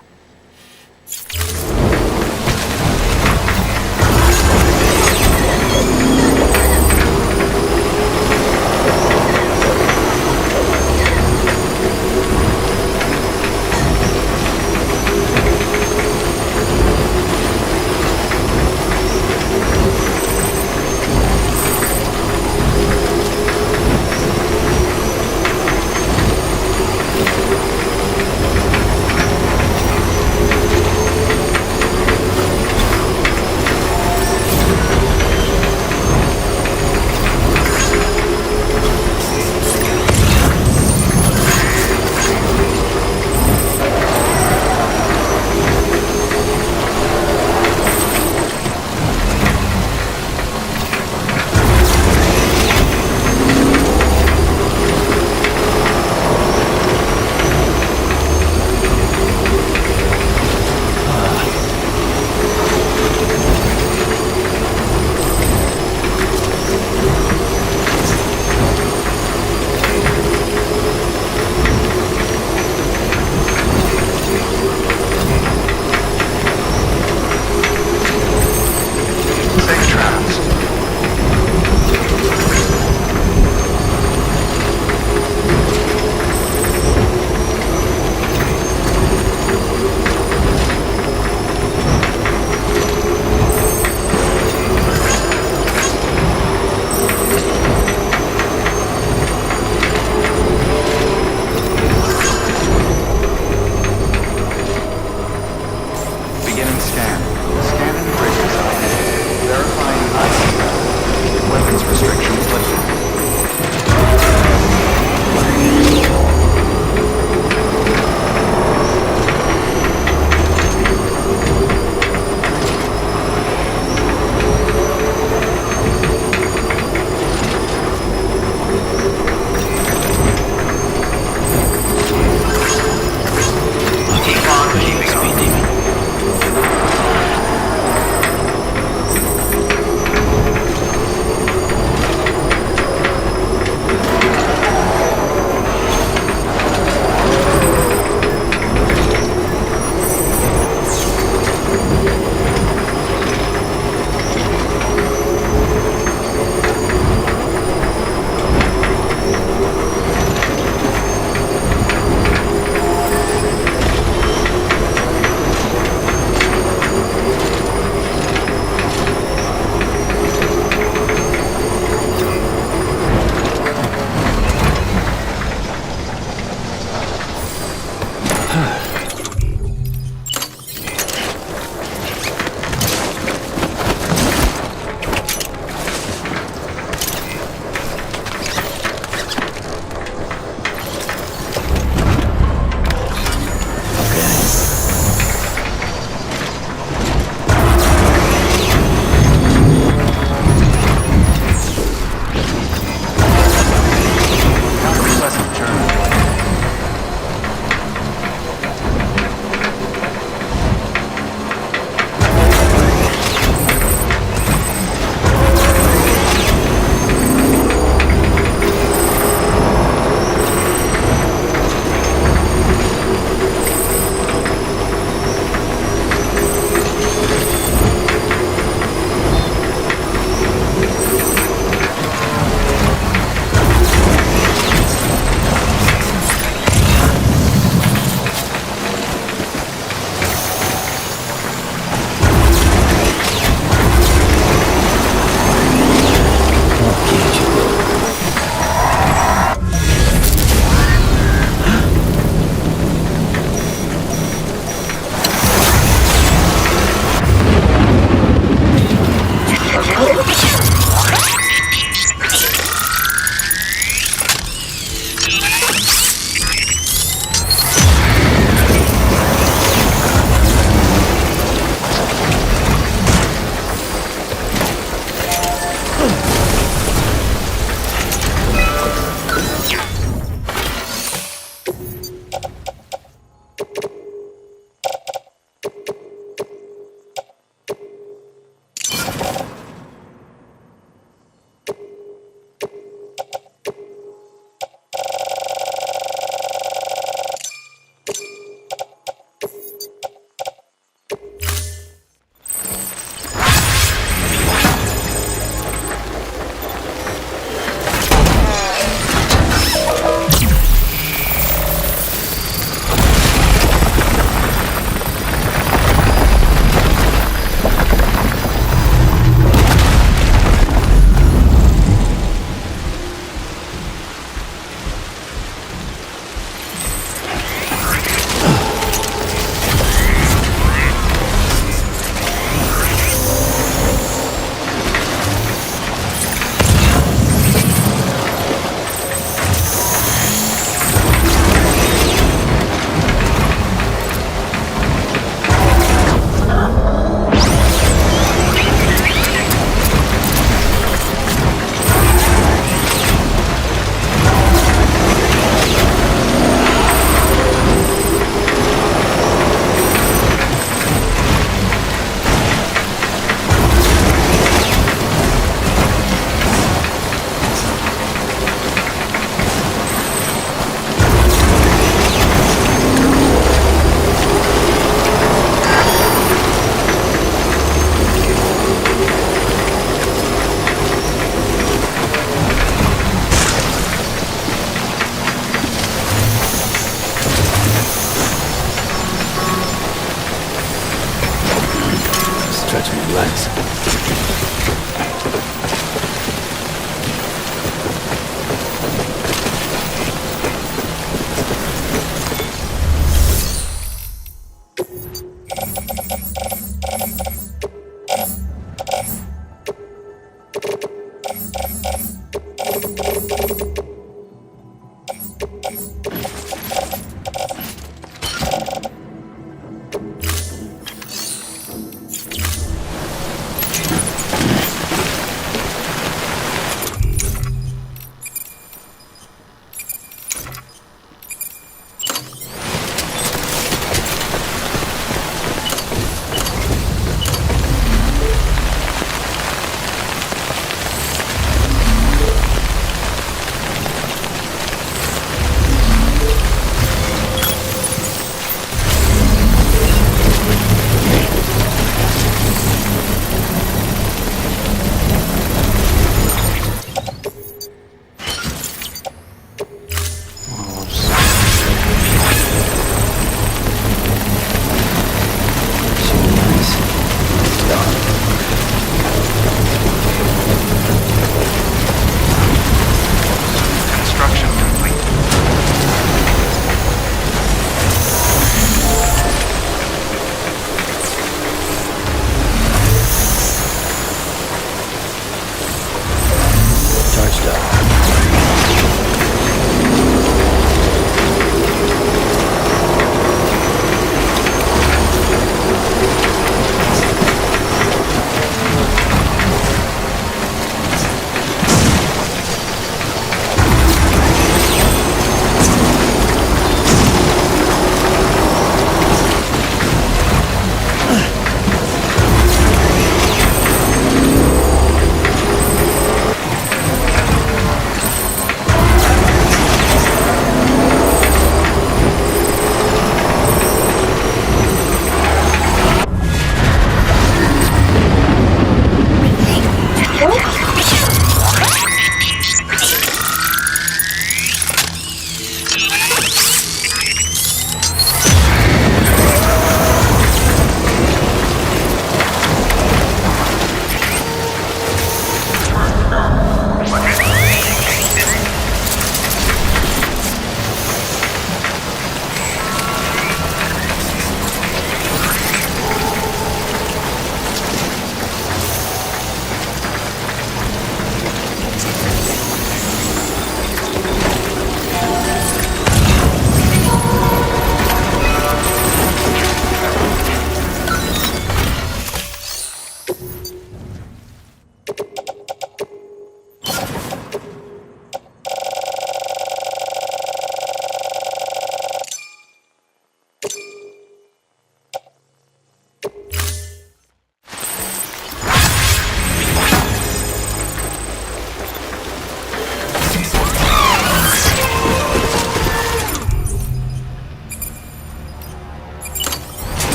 stretch my legs.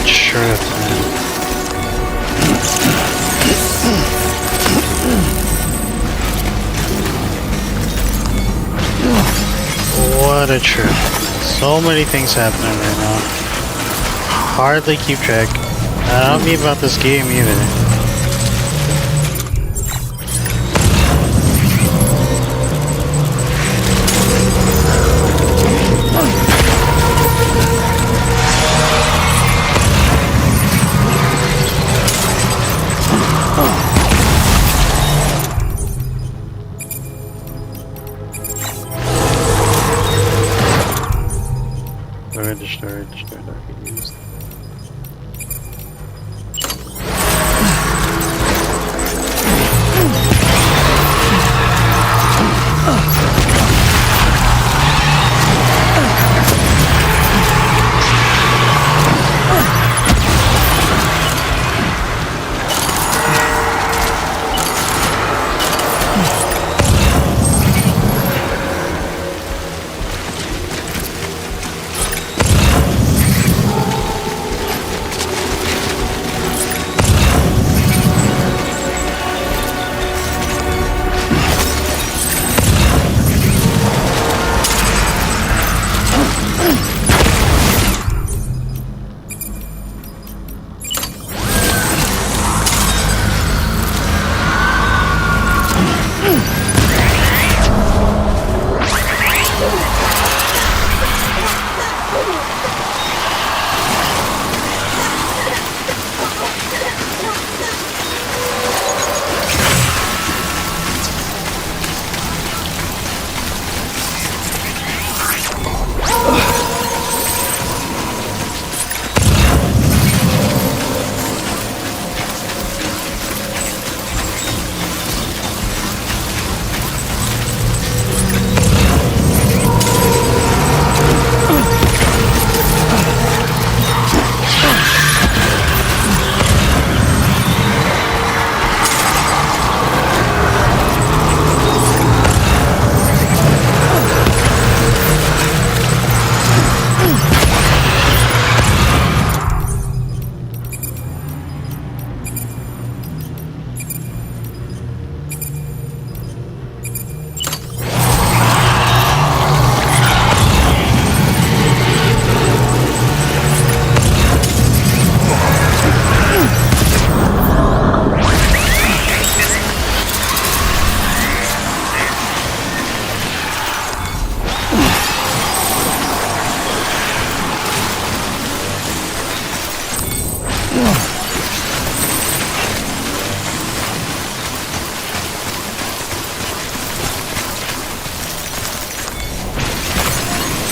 a trip, man. What a trip. So many things happening right now. Hardly keep track. I don't mean about this game either. Destroyed.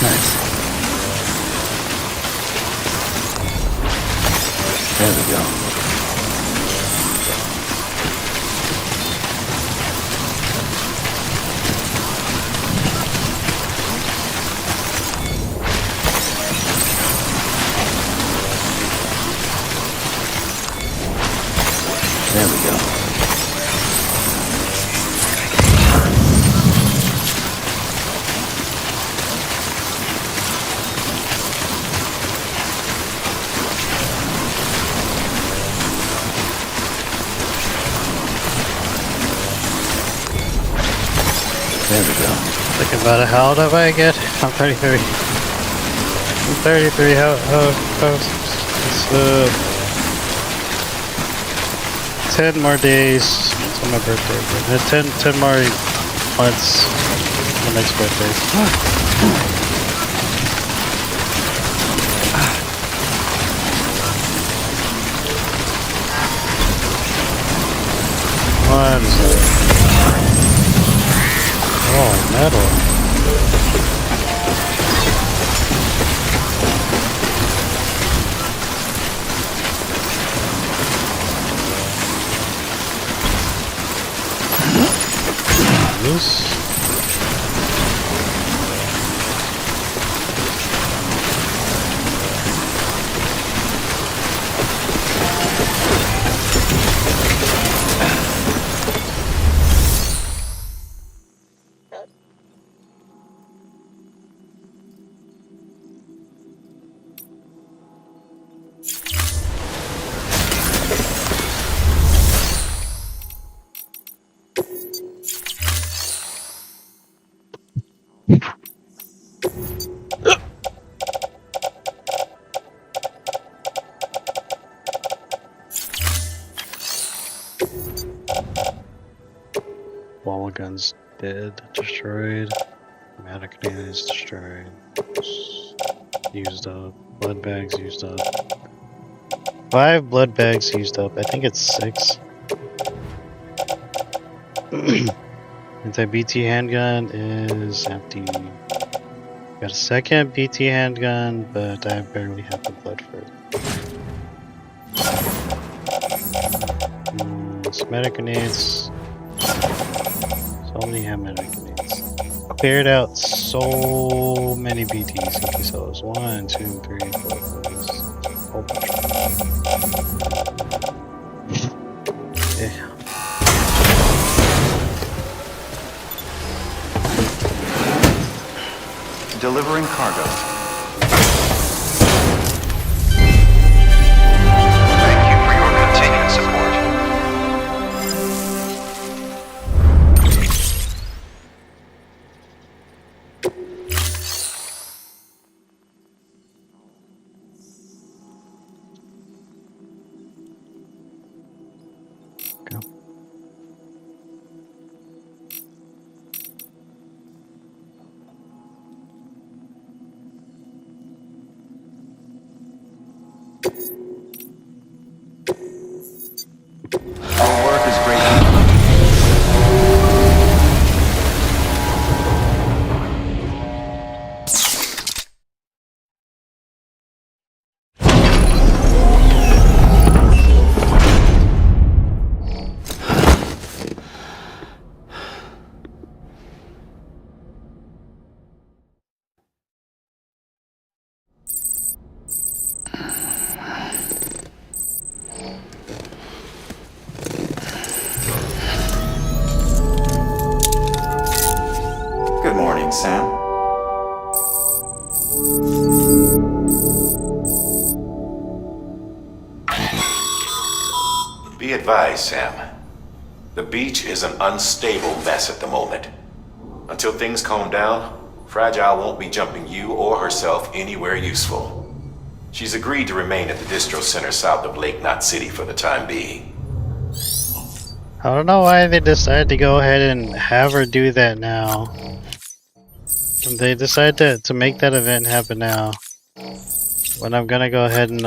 Nice. There we go. There we go. There we go. Thinking about it, how old have I get? I'm 33. I'm 33, how it's 10 more days until my birthday. 10 more months until my next birthday. What is that? Oh, metal. This. Wall guns dead, destroyed. Automatic grenades destroyed. Used up. Blood bags used up. 5 blood bags used up. I think it's 6. Anti-BT handgun is empty. Got a second BT handgun, but I barely have the blood for it. Medic grenades. So many medic grenades. Cleared out so many BTs. Okay, so it was 1, 2, 3, 4, 5, 6, a whole bunch. Okay. Delivering cargo. Thank you for your continued support. Our work is greatly. Good morning, Sam. Be advised, Sam. The beach is an unstable mess at the moment. Until things calm down, Fragile won't be jumping you or herself anywhere useful. She's agreed to remain at the distro center south of Lake Knot City for the time being. I don't know why they decided to go ahead and have her do that now. They decided to make that event happen now. When I'm gonna go ahead and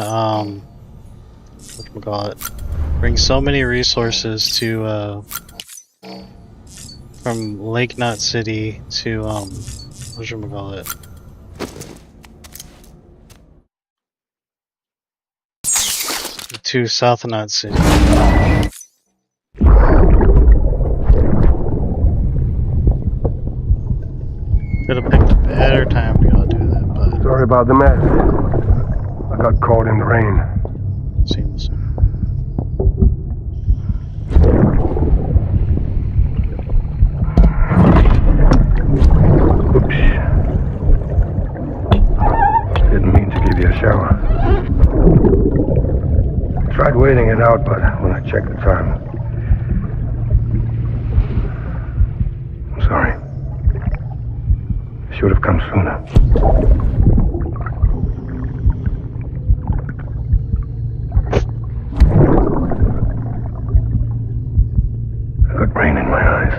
whatchamacallit, bring so many resources to from Lake Knot City to whatchamacallit, to South Knot City. Could have picked a better time to go do that, but Sorry about the mess. I got caught in the rain. seems. Oops. Didn't mean to give you a shower. Tried waiting it out, but when I checked the time... I'm sorry. Should have come sooner. I got rain in my eyes.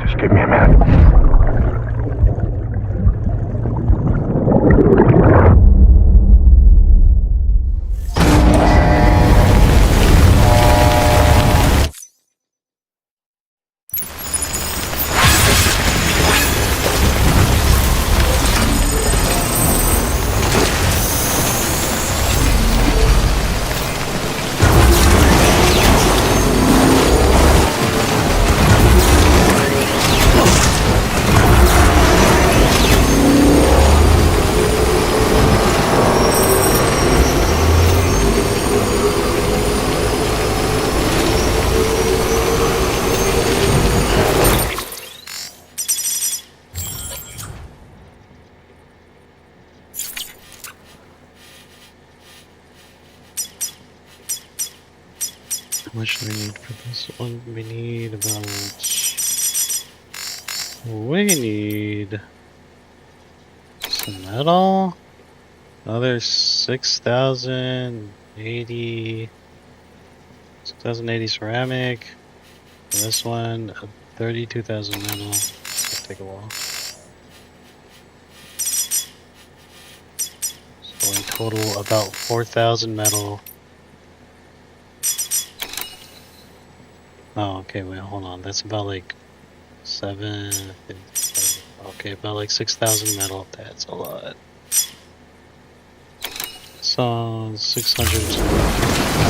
Just give me a minute. We need for this one, we need about... We need... some metal. Another 6,080... 6,080 ceramic. And this one, 32,000 metal. It'll take a while. So in total, about 4,000 metal. Oh, okay, wait, hold on. That's about like 7... Okay, about like 6,000 metal. That's a lot. So, 600...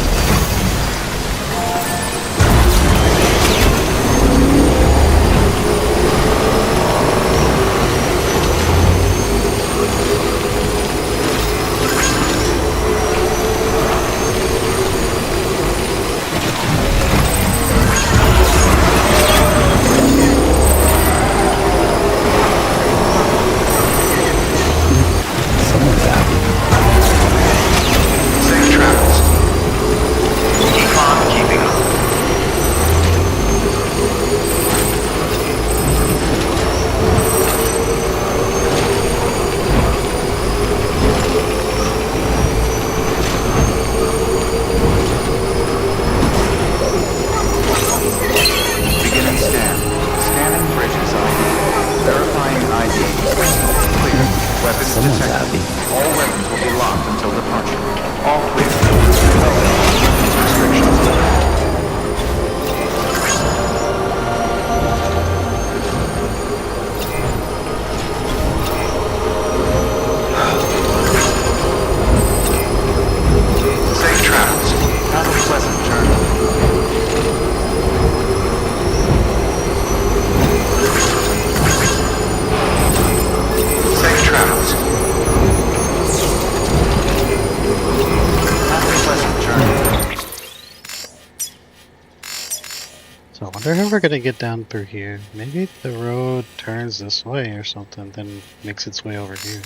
We're gonna get down through here. Maybe the road turns this way or something, then makes its way over here.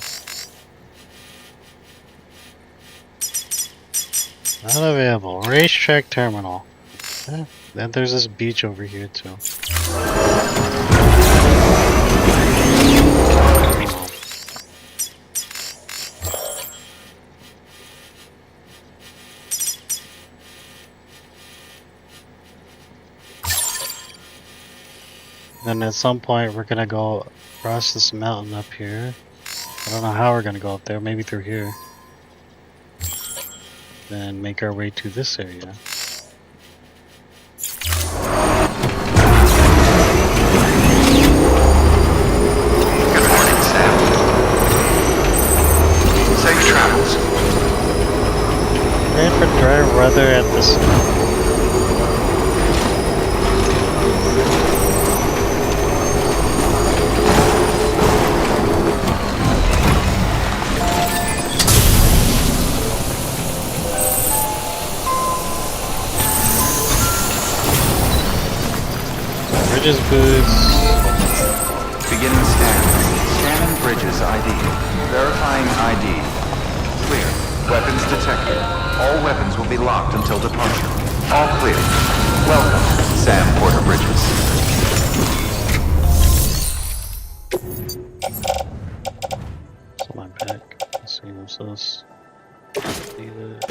Not available. Racetrack terminal. Then there's this beach over here too. Then at some point we're gonna go across this mountain up here. I don't know how we're gonna go up there, maybe through here. Then make our way to this area. Good morning, Sam. Safe travels. Pray for dry weather at this. Bridges boots. Beginning scan. Scanning bridges ID. Verifying ID. Clear. Weapons detected. All weapons will be locked until departure. All clear. Welcome, Sam Porter Bridges. So my back. Let's see what's this. Need it.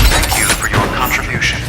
Thank you for your contribution.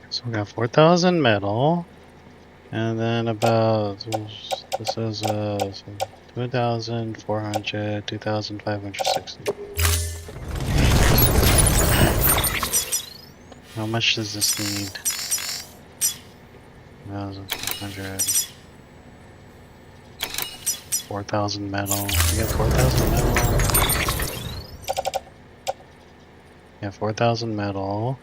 So we got 4,000 metal, and then about this is 2,400, 2,560. How much does this need? 1,500. 4,000 metal. We got 4,000 metal. Yeah, 4,000 metal.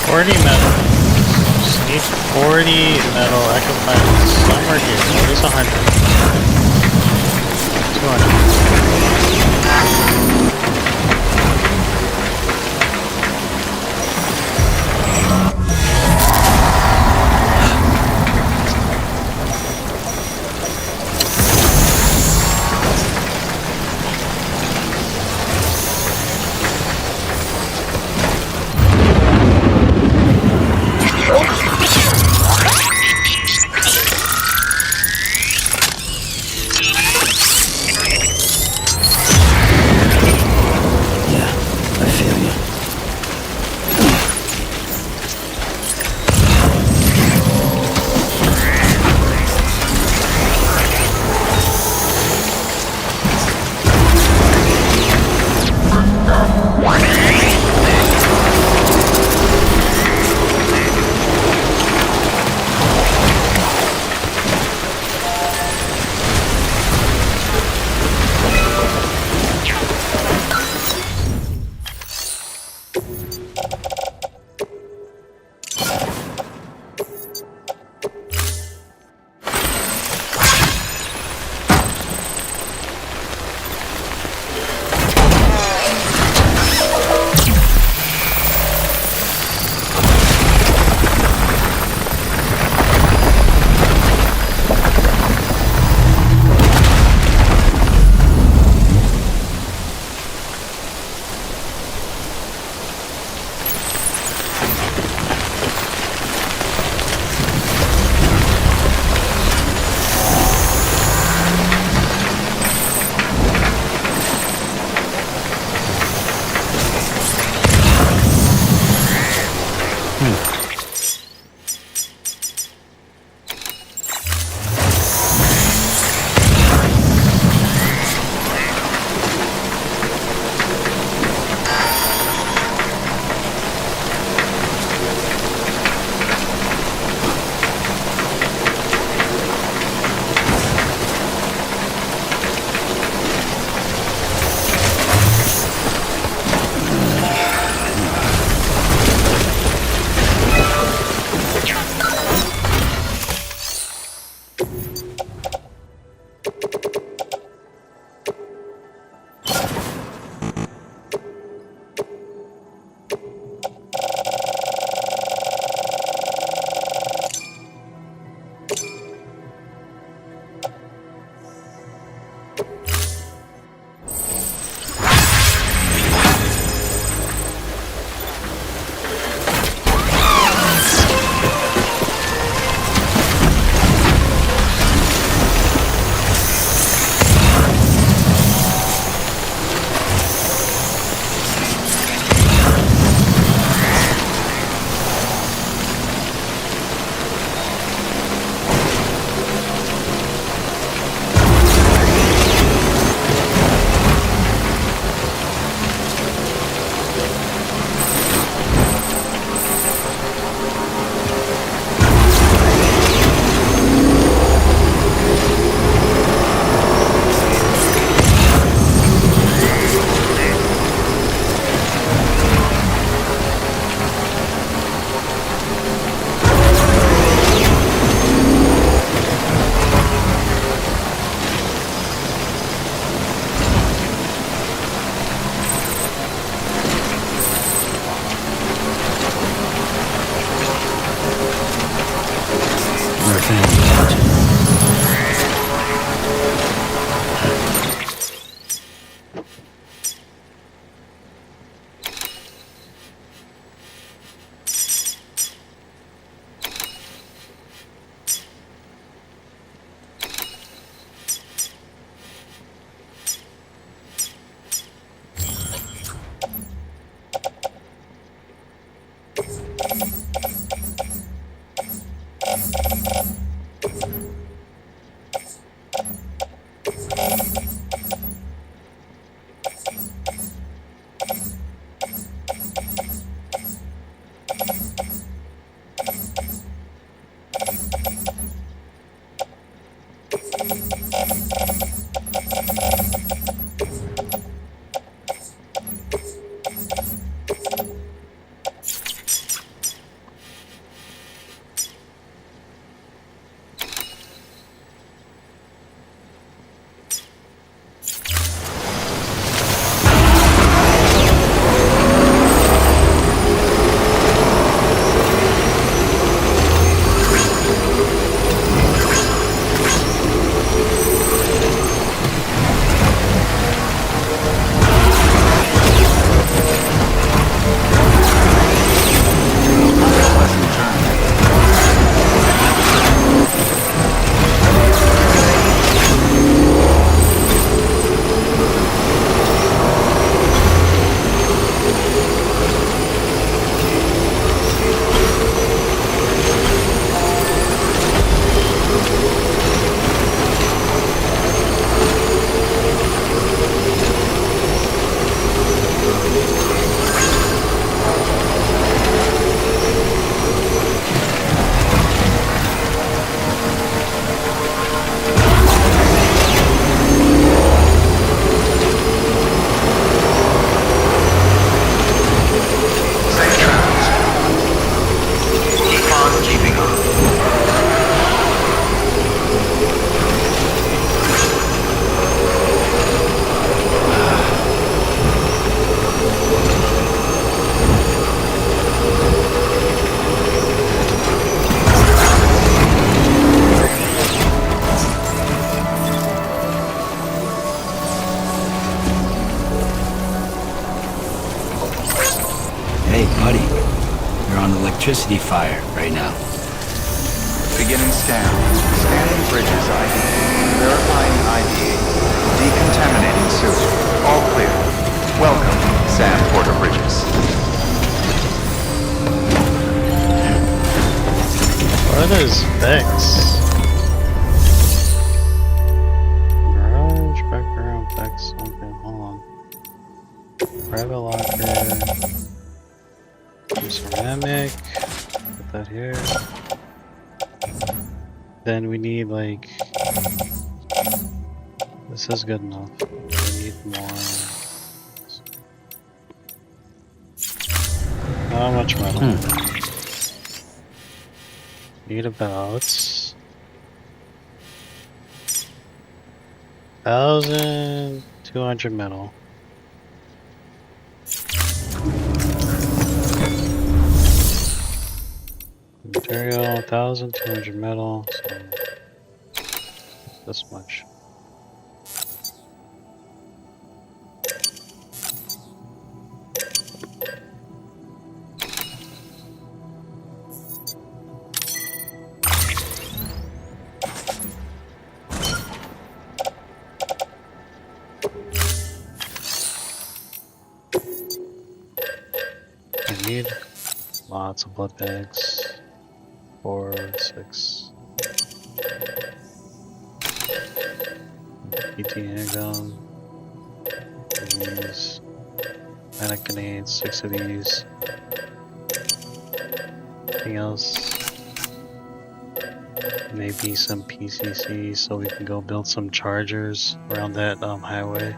40 metal. Just need 40 metal. I can find somewhere here. At least 100. 200. You're on electricity fire right now. Beginning scan. Scanning bridges ID. Verifying ID. Decontaminating suit. All clear. Welcome, Sam Porter Bridges. What is Vex? Garage, background, Vex, okay, hold on. Private locker. Some ceramic. Put that here. Then we need like... This is good enough. We need more. How much metal? Need about 1,200 metal. Material 1,200 metal, so this much. I need lots of blood bags. 4, 6. ET handgun. These. Panic grenades, 6 of these. Anything else? Maybe some PCC so we can go build some chargers around that highway.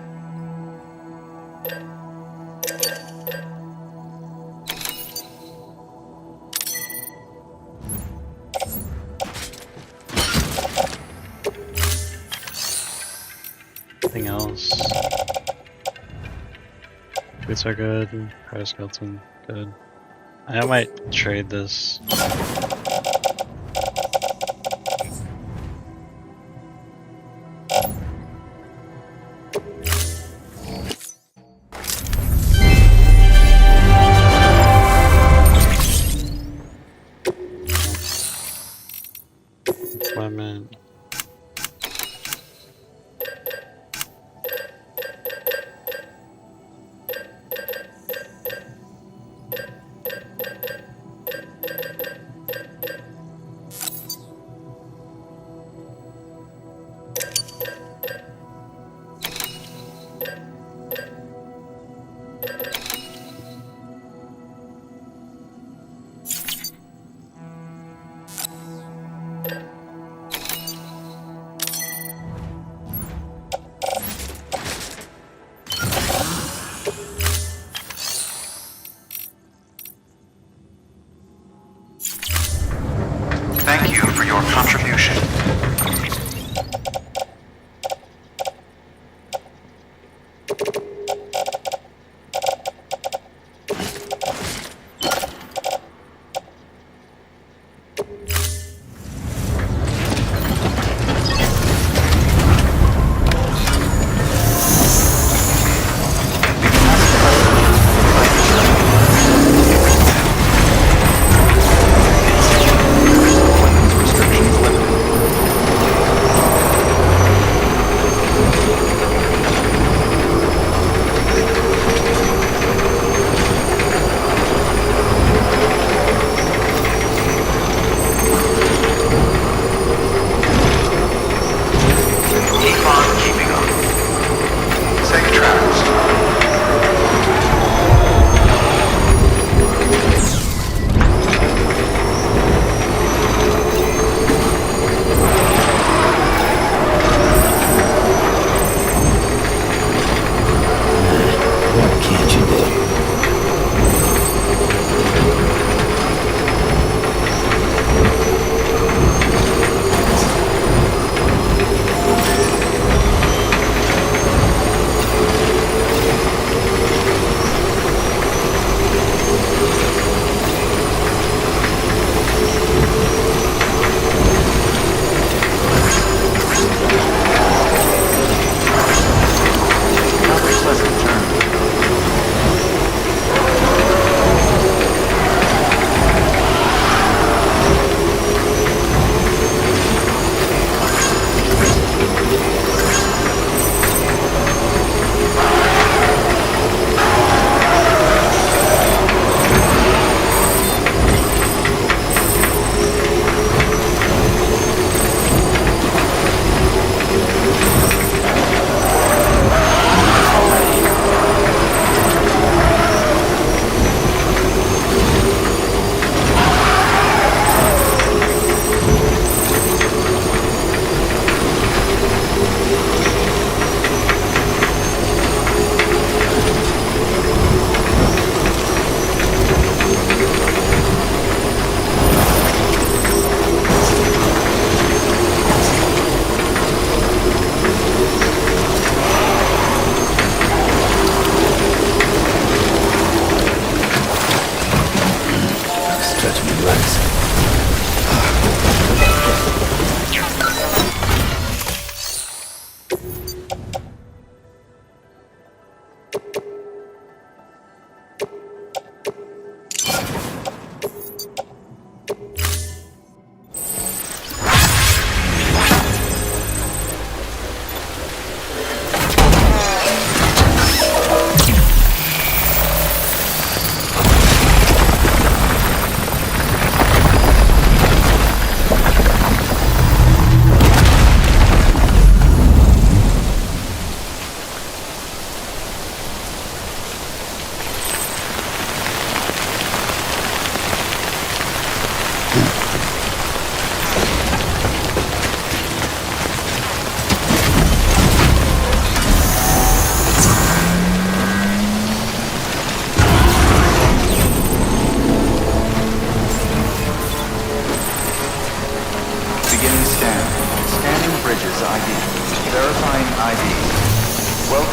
Anything else? Boots are good. Powder skeleton, good. I might trade this. Equipment.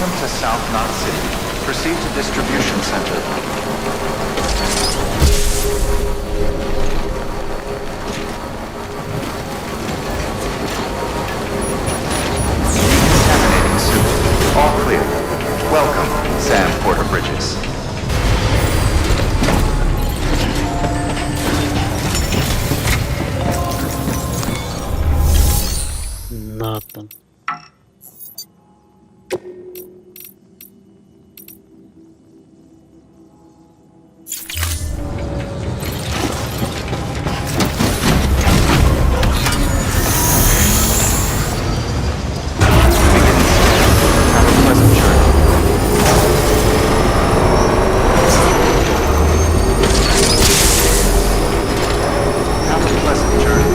Welcome to South Knot City. Proceed to Distribution Center. Decontaminating suit. All clear. Welcome, Sam Porter Bridges. Nothing. Have a pleasant journey. Have a pleasant journey.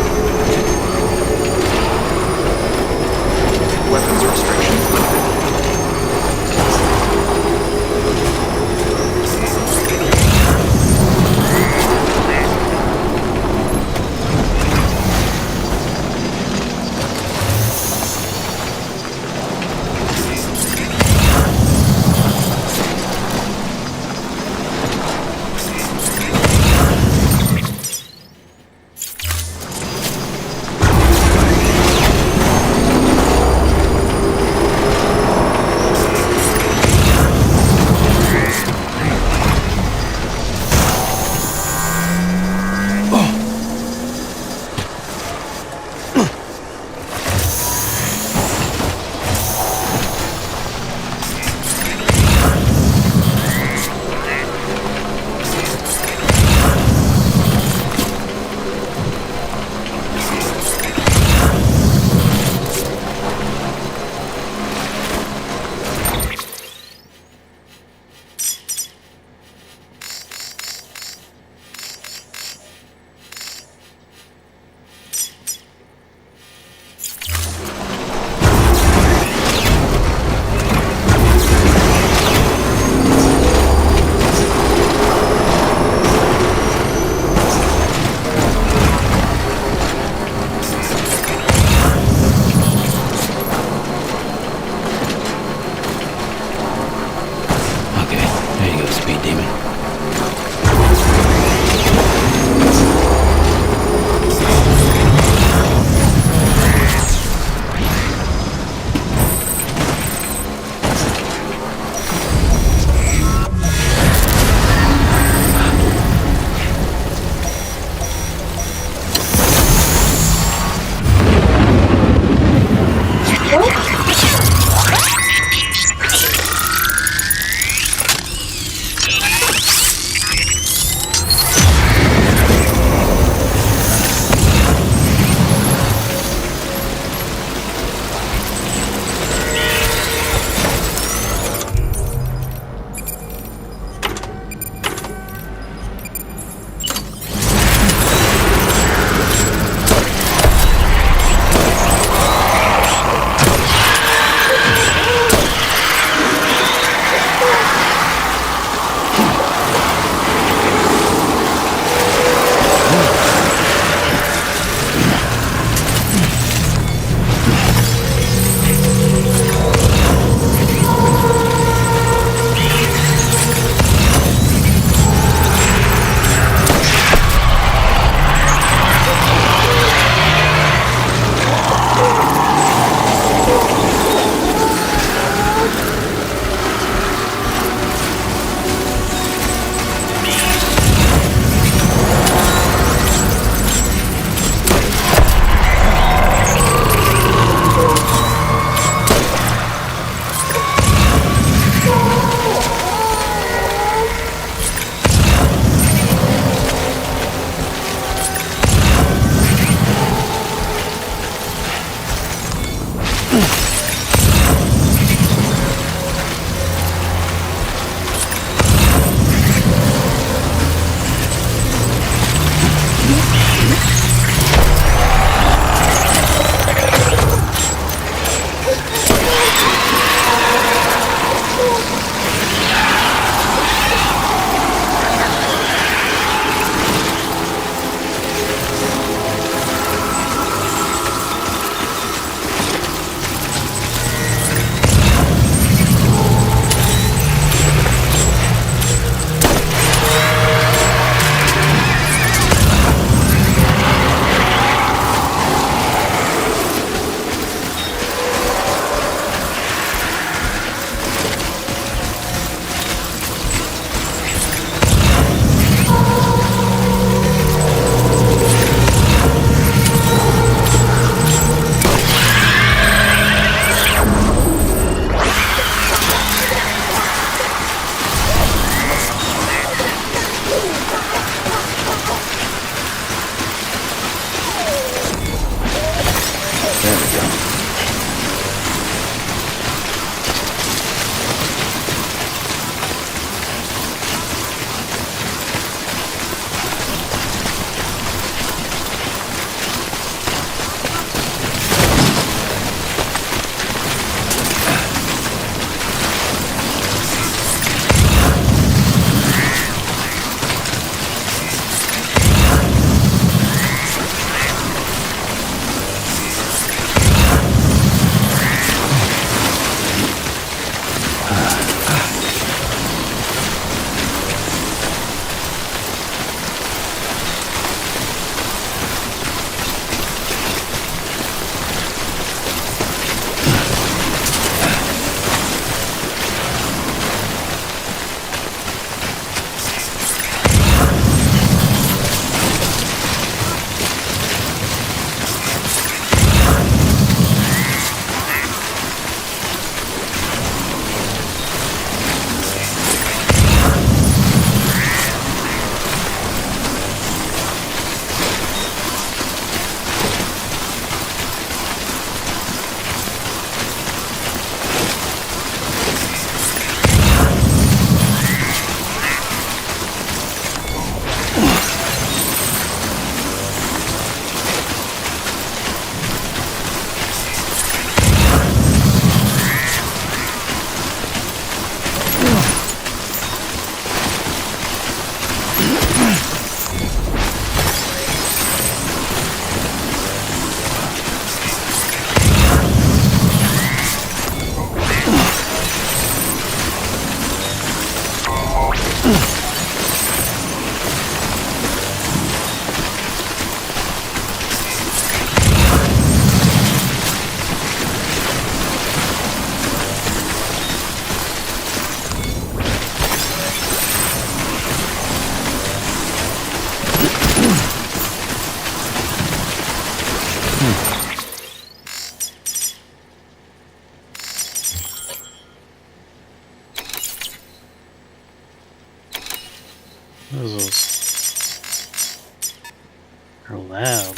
Her lab.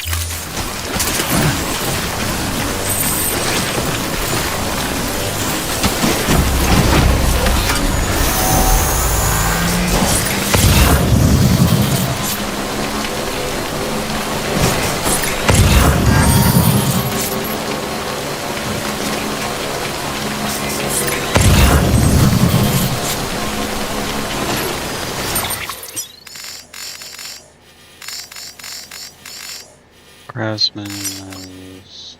Craftsman is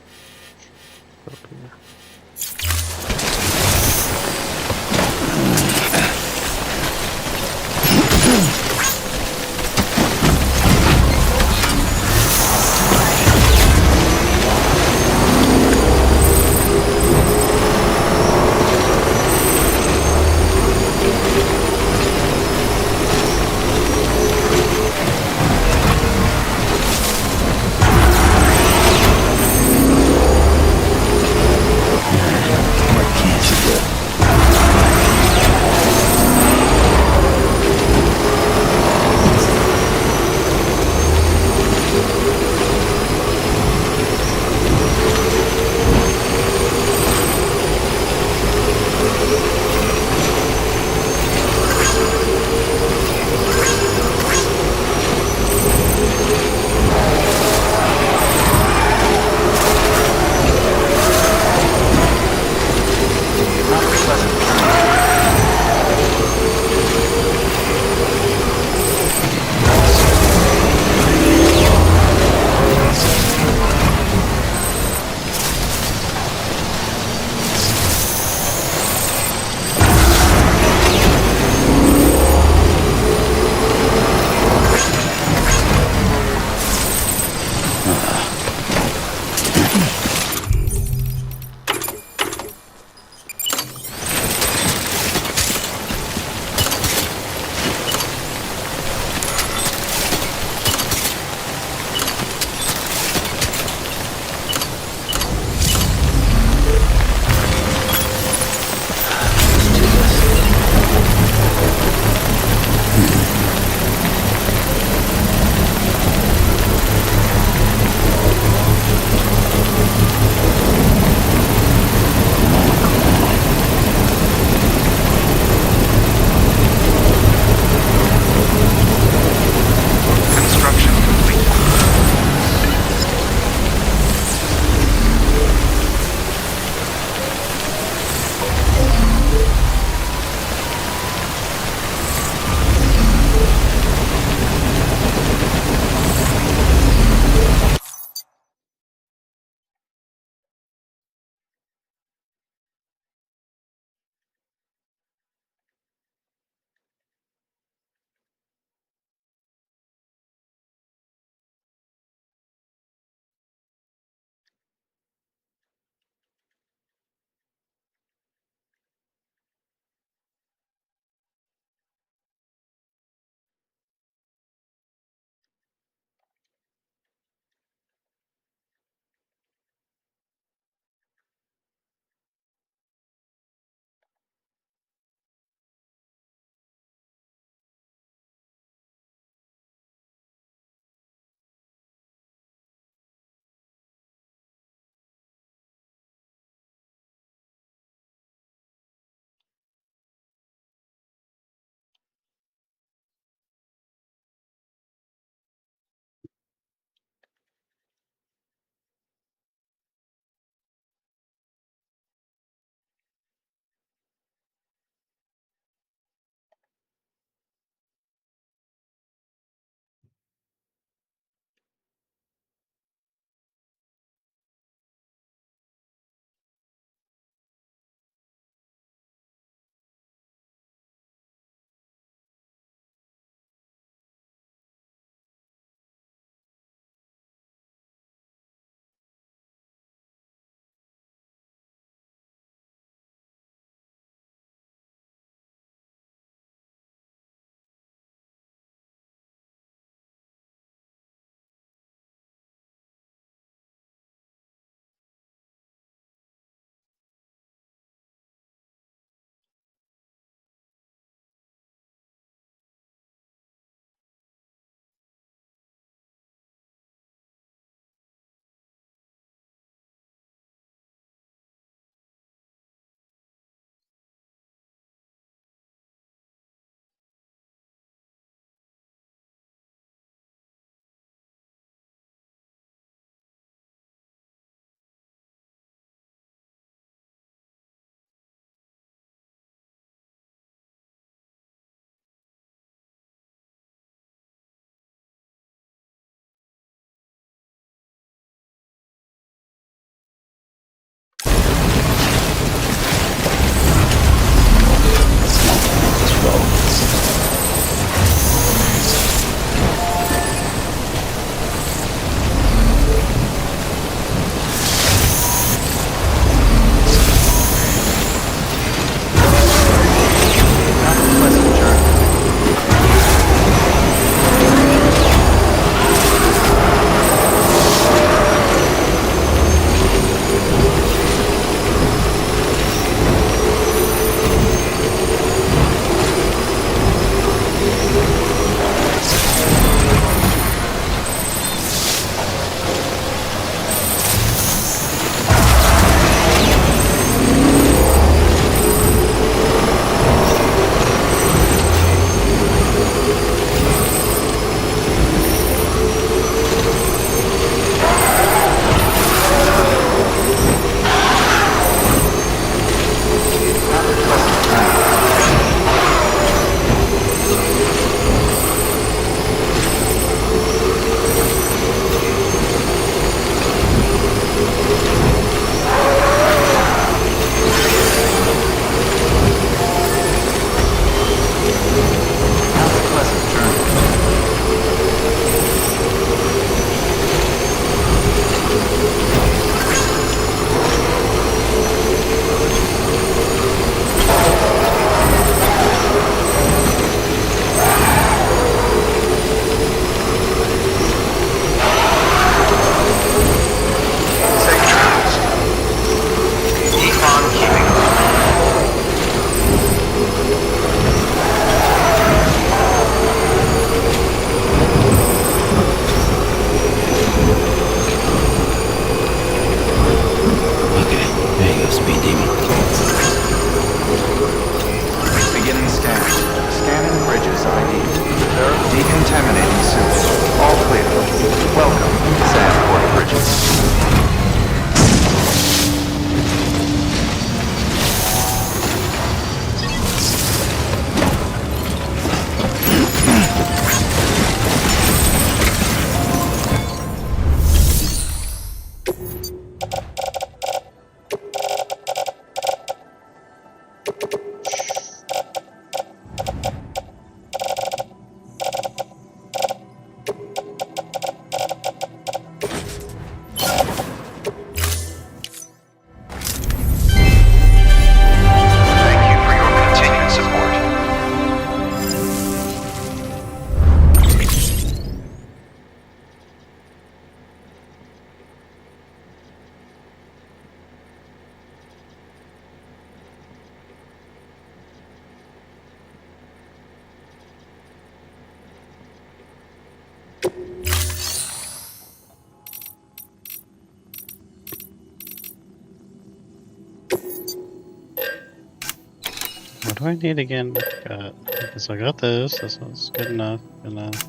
What do I need again? I guess I got this. That's good enough. Good enough.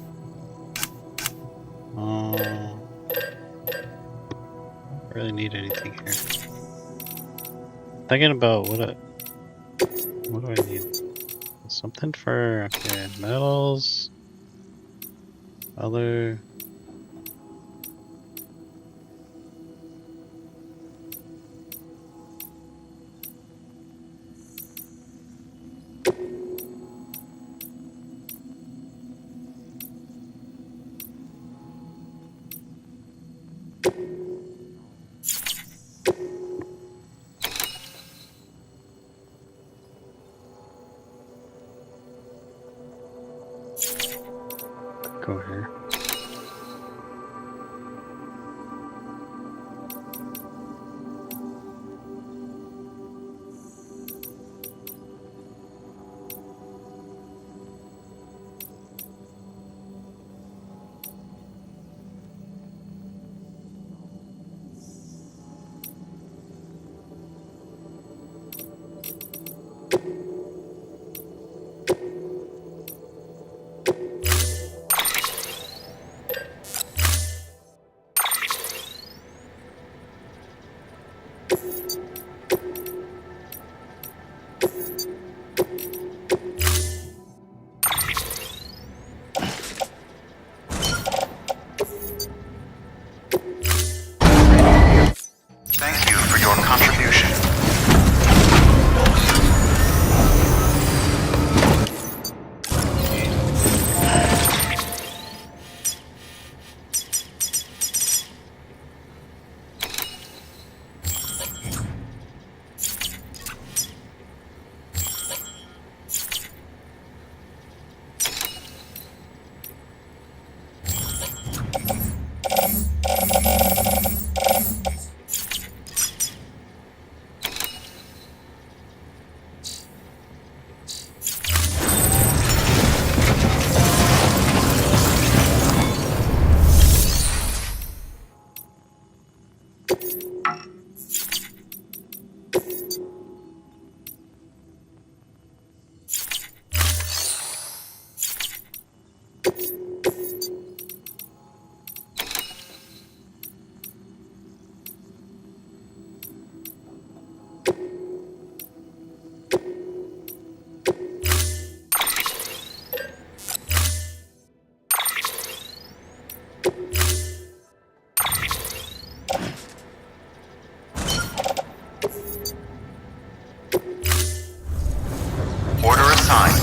Don't really need anything here. Thinking about what do I need? Something for okay, metals. Other. Go here. Thank you for your contribution. Order assigned.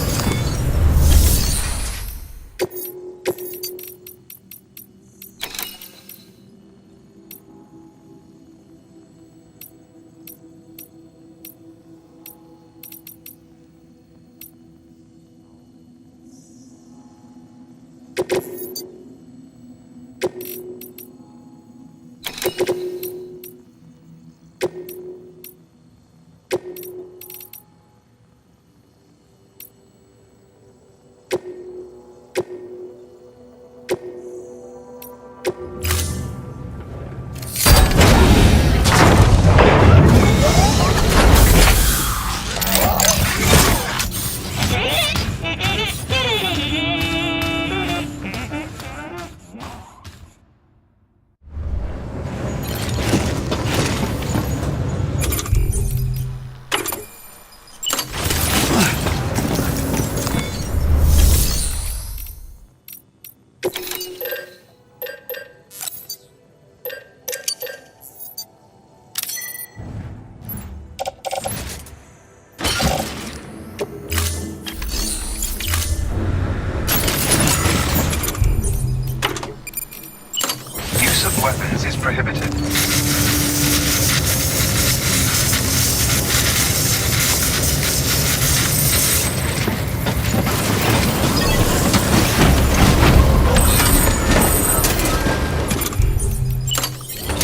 Weapons is prohibited.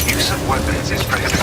Use of weapons is prohibited.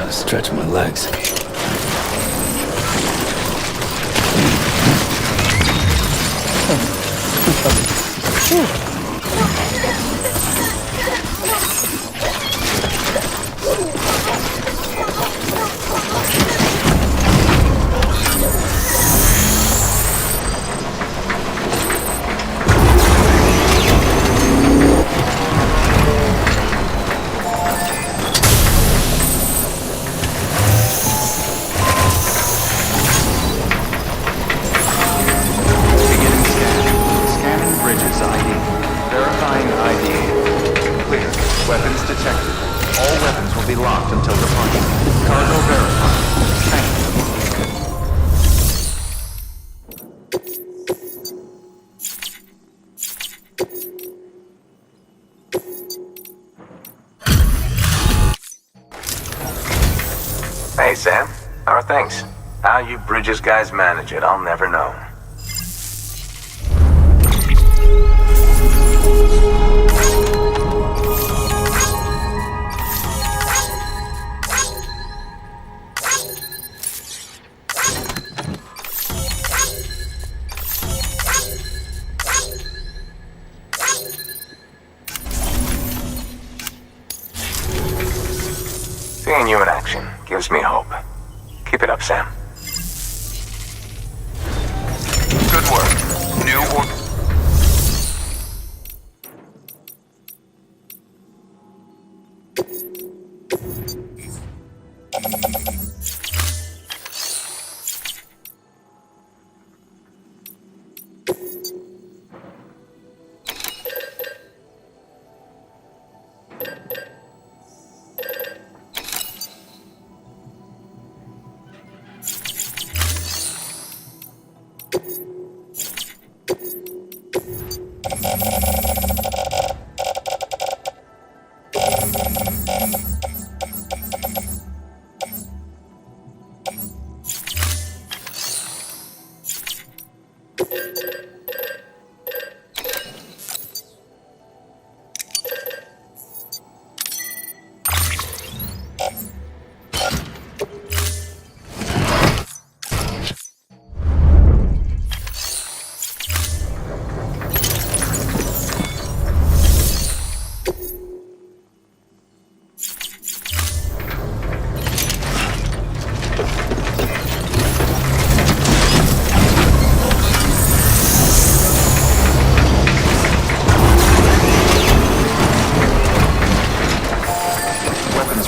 Gotta stretch my legs. Weapons detected. All weapons will be locked until departure. Cargo verified. Thank you. Hey, Sam. How are things? How you Bridges guys manage it, I'll never know. Seeing you in action gives me hope. Keep it up, Sam. Good work. New order.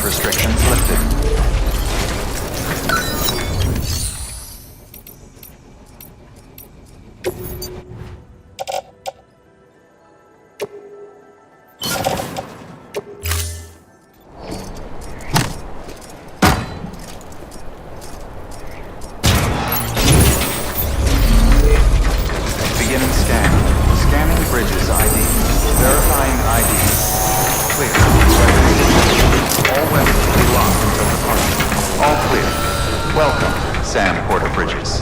Restrictions lifted. Beginning scan. Scanning Bridges ID. Verifying ID. Clear. All weapons will be locked until departure. All clear. Welcome, Sam Porter Bridges.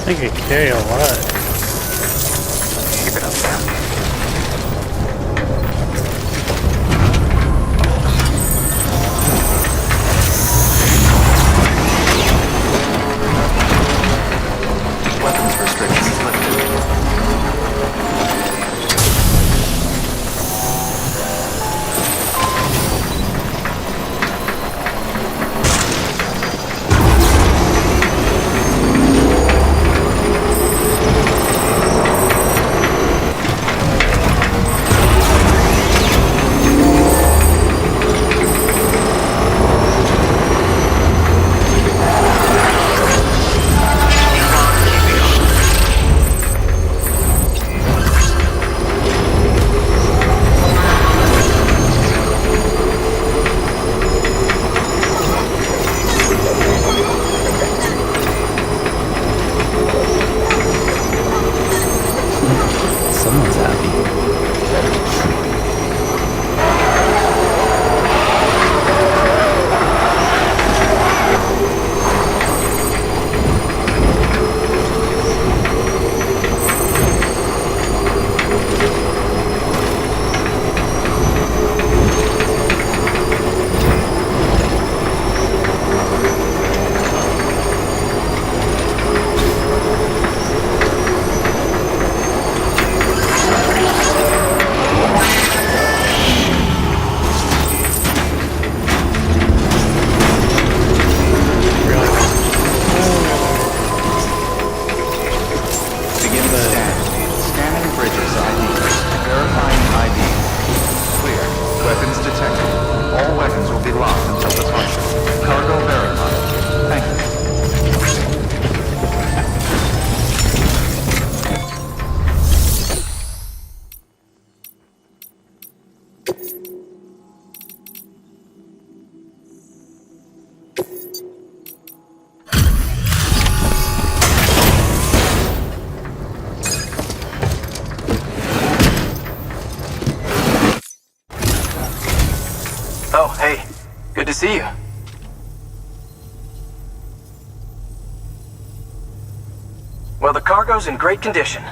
This thing can carry a lot. Keep it up, Sam. Weapons restrictions lifted. weapons will be locked until departure. Cargo verified. Thank you. Oh, hey. Good to see you. Well, the cargo's in great condition.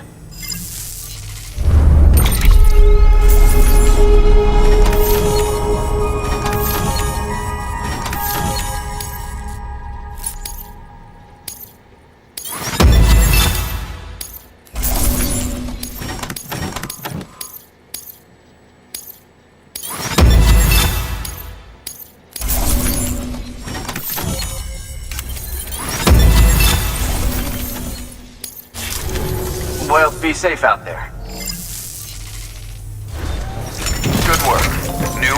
Well, be safe out there. Good work. New?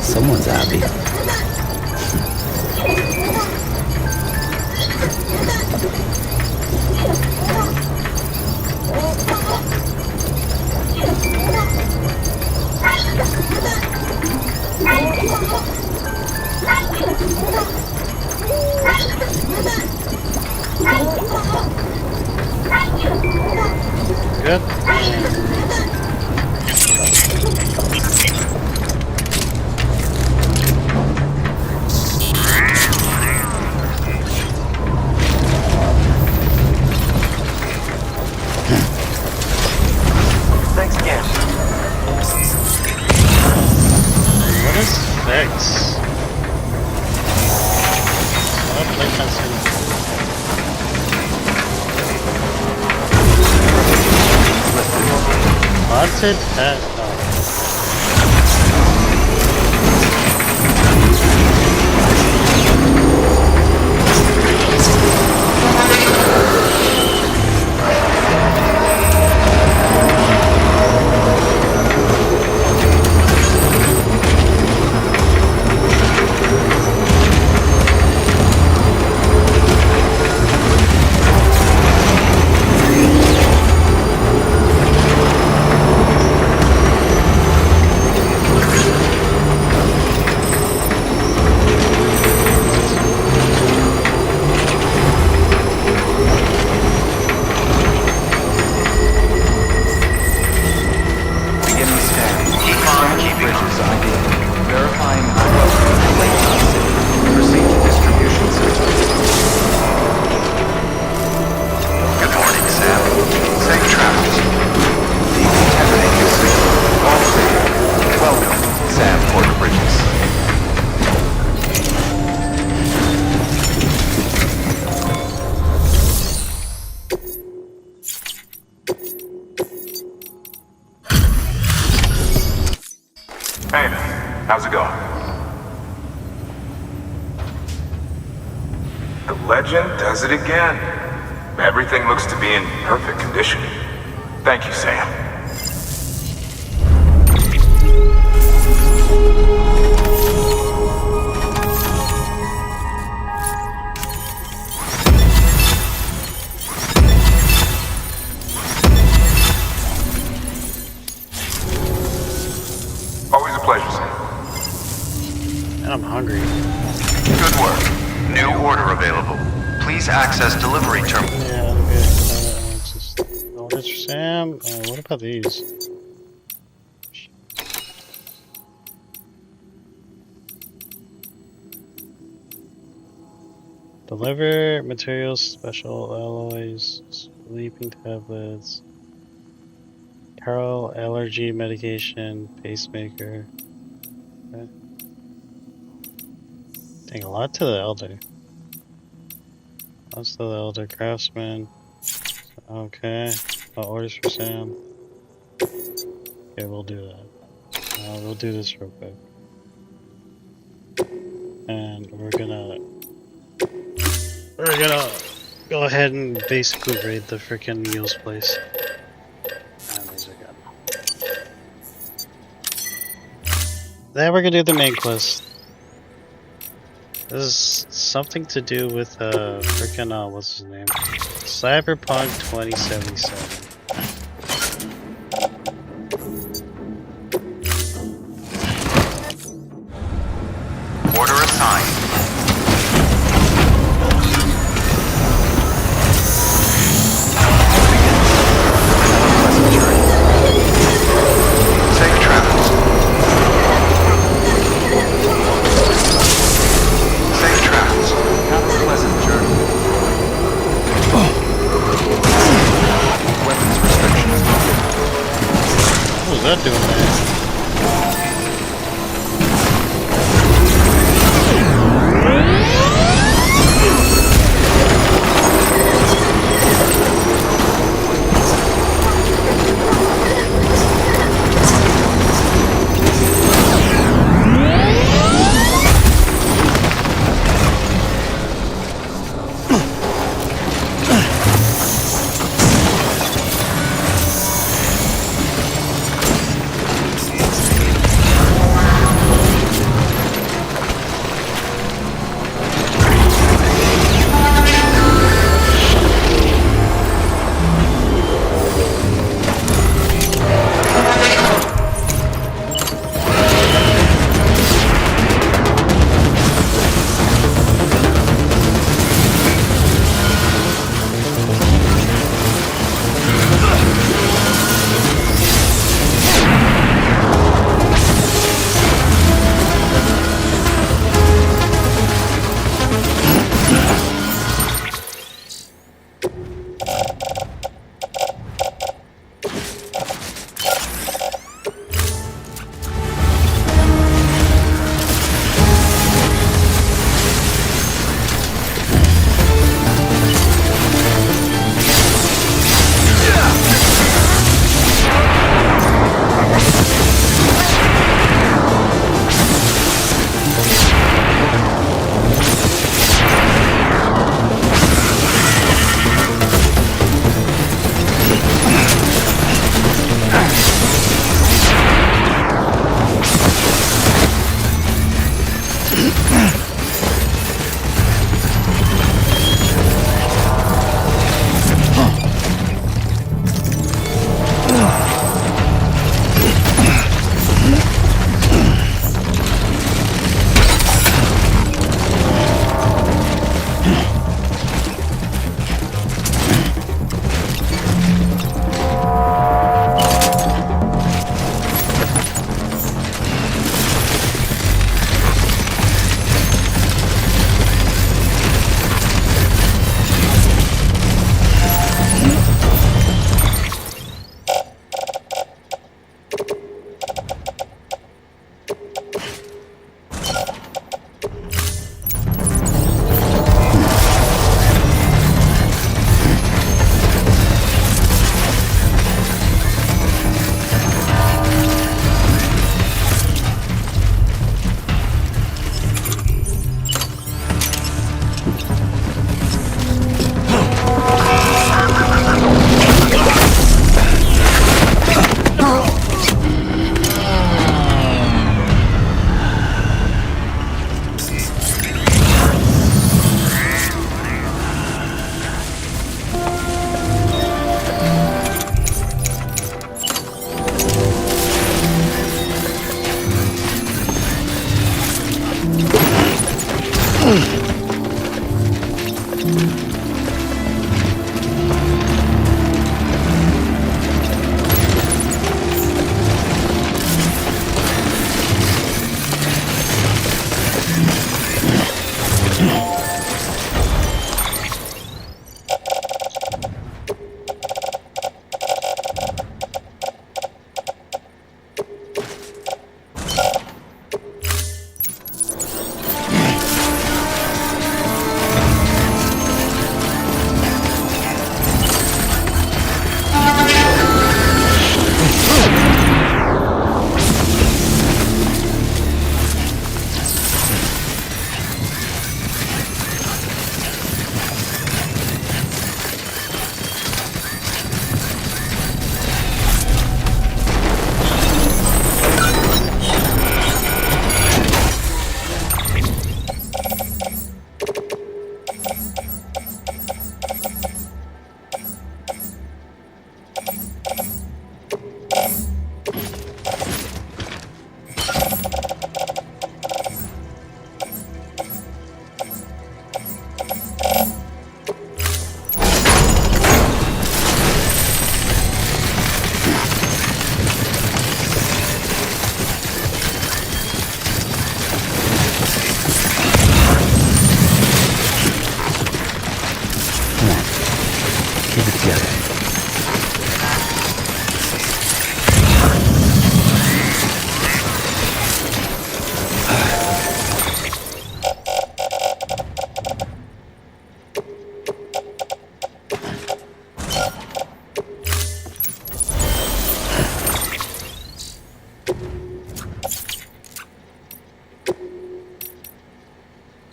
Someone's happy. Good. Thanks again. What is fix? What like that's haunted pet. Oh. Hey man, how's it going? The legend does it again. Everything looks to be in perfect condition. Thank you, Sam. Always a pleasure, Sam. And I'm hungry. Good work. New order available. Please access delivery terminal. Yeah, okay. Just orders for Sam. What about these? Deliver materials, special alloys, sleeping tablets, Carol allergy medication, pacemaker. Okay. Dang, a lot to the elder. Lots to the elder craftsman. Okay. Orders for Sam. Okay, we'll do that. We'll do this real quick. And we're gonna go ahead and basically raid the freaking Neil's place. And these are good. Then we're gonna do the main quest. This is something to do with freaking what's his name? Cyberpunk 2077. Order assigned. Safe travels. Safe travels. Have a pleasant journey. Weapons restrictions lifted. What was that doing there?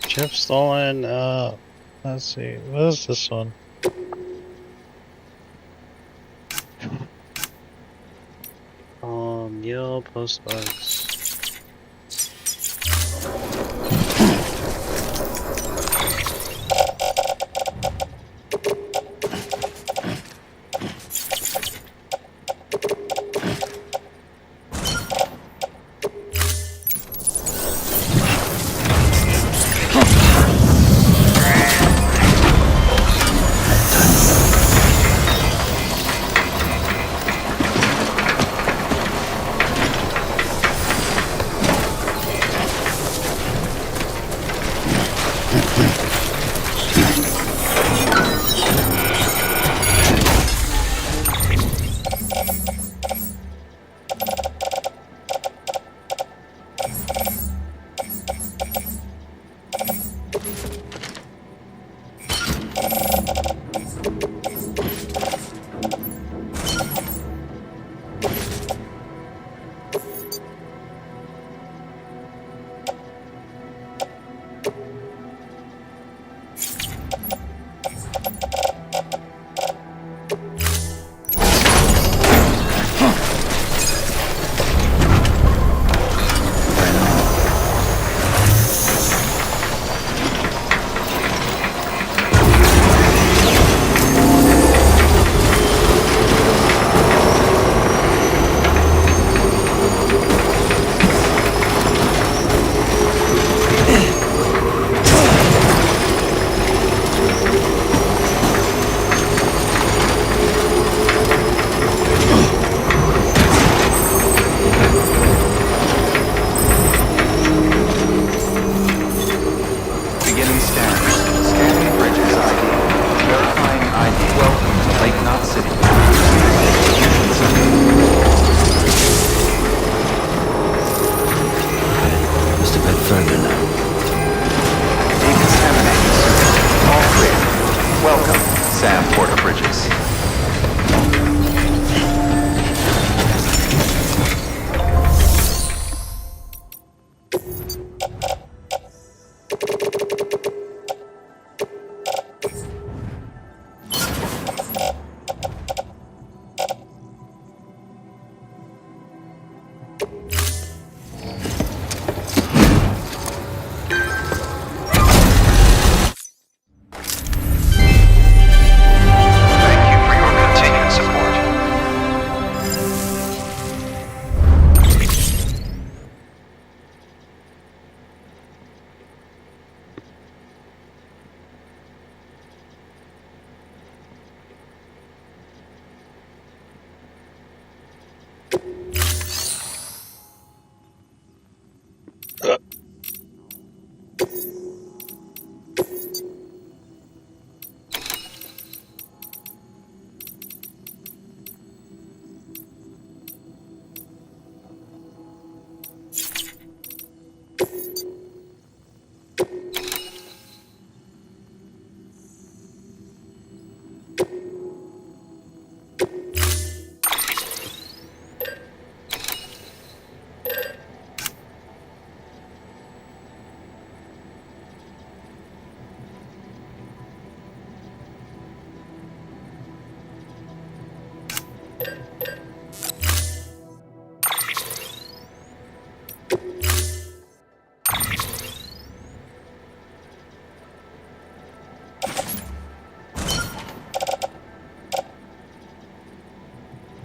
Chip stolen. Let's see. What is this one? Meal post bugs.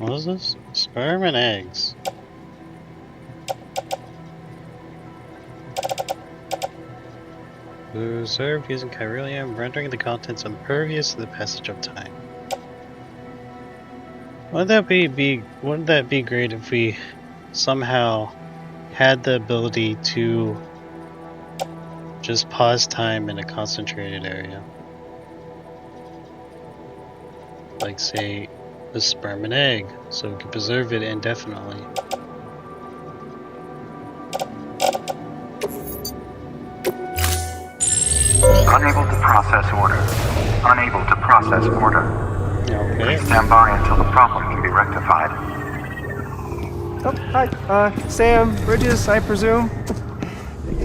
What is this? Sperm and eggs. Preserved using chiralium, rendering the contents impervious to the passage of time. Wouldn't that be great if we somehow had the ability to just pause time in a concentrated area? Like, say, a sperm and egg, so we can preserve it indefinitely. Unable to process order. Unable to process order. Okay. Please stand by until the problem can be rectified. Oh, hi. Sam, Bridges, I presume.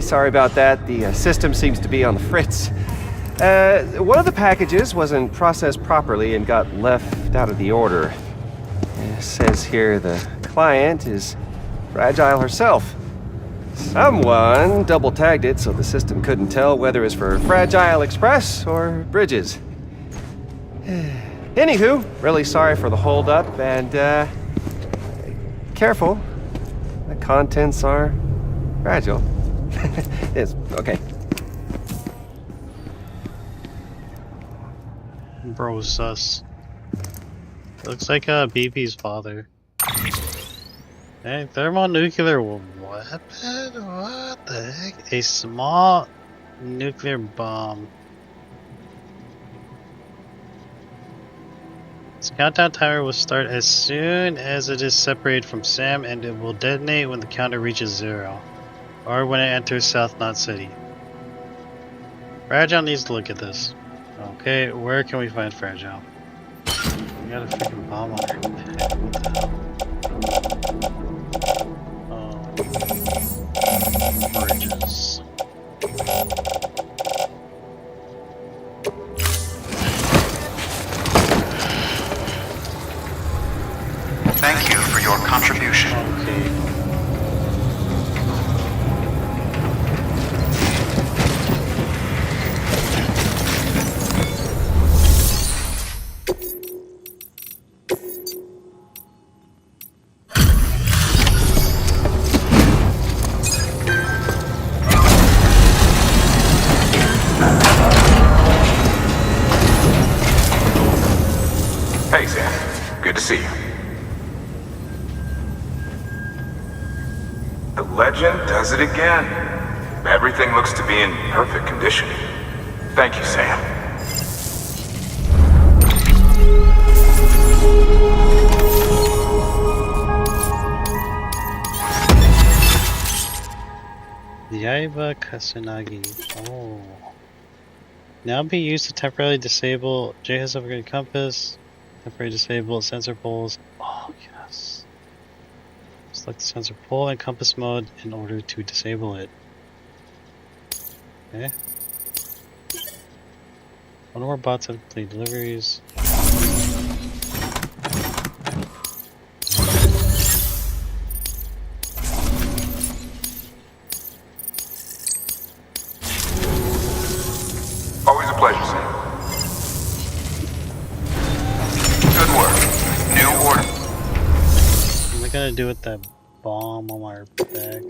Sorry about that. The system seems to be on the fritz. One of the packages wasn't processed properly and got left out of the order. It says here the client is Fragile herself. Someone double-tagged it so the system couldn't tell whether it was for Fragile Express or Bridges. Anywho, really sorry for the holdup, and careful. The contents are fragile. Yes, okay. Bro sus. Looks like BP's father. Hey, thermonuclear weapon? What the heck? A small nuclear bomb. Its countdown timer will start as soon as it is separated from Sam, and it will detonate when the counter reaches 0. Or when it enters South Knot City. Fragile needs to look at this. Okay, where can we find Fragile? We got a freaking bomb on her head. What the hell? Bridges. Thank you for your contribution. Okay. Hey, Sam. Good to see you. The legend does it again. Everything looks to be in perfect condition. Thank you, Sam. Yaiba Kasunagi. Oh. Now be used to temporarily disable J has upgraded compass. Temporarily disable sensor poles. Oh, yes. Select the sensor pole and compass mode in order to disable it. Okay. One more bots have completed deliveries. Always a pleasure, Sam. Good work. New order. What am I gonna do with that bomb on my back?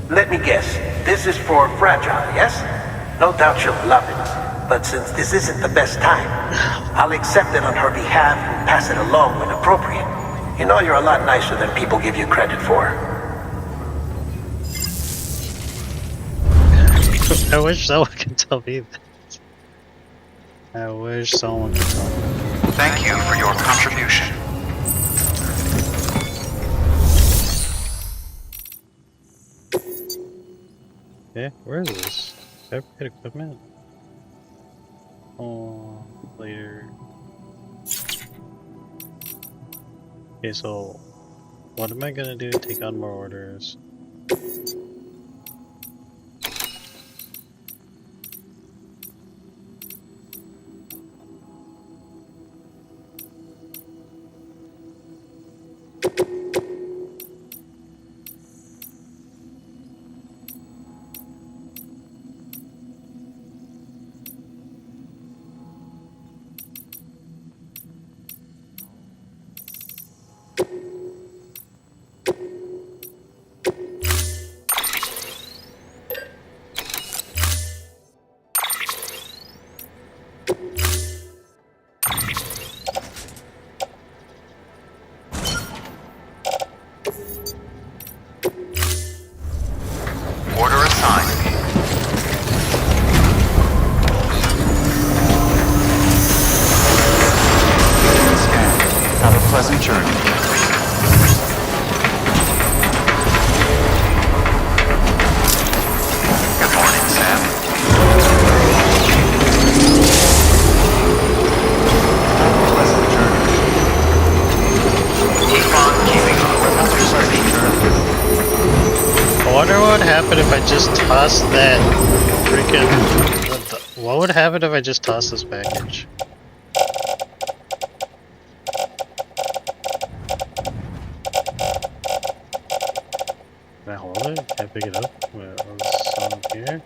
Let me guess. This is for Fragile, yes? No doubt she'll love it. But since this isn't the best time, I'll accept it on her behalf and pass it along when appropriate. You know you're a lot nicer than people give you credit for. I wish someone could tell me that. I wish someone could tell me. Thank you for your contribution. Okay, where is this? Fabricate equipment? Oh, later. Okay, so what am I gonna do to take on more orders? Order assigned. Scan. Have a pleasant journey. Good morning, Sam. Pleasant journey. if I just toss that freaking... What would happen if I just toss this package? Can I hold it? Can I pick it up? Here.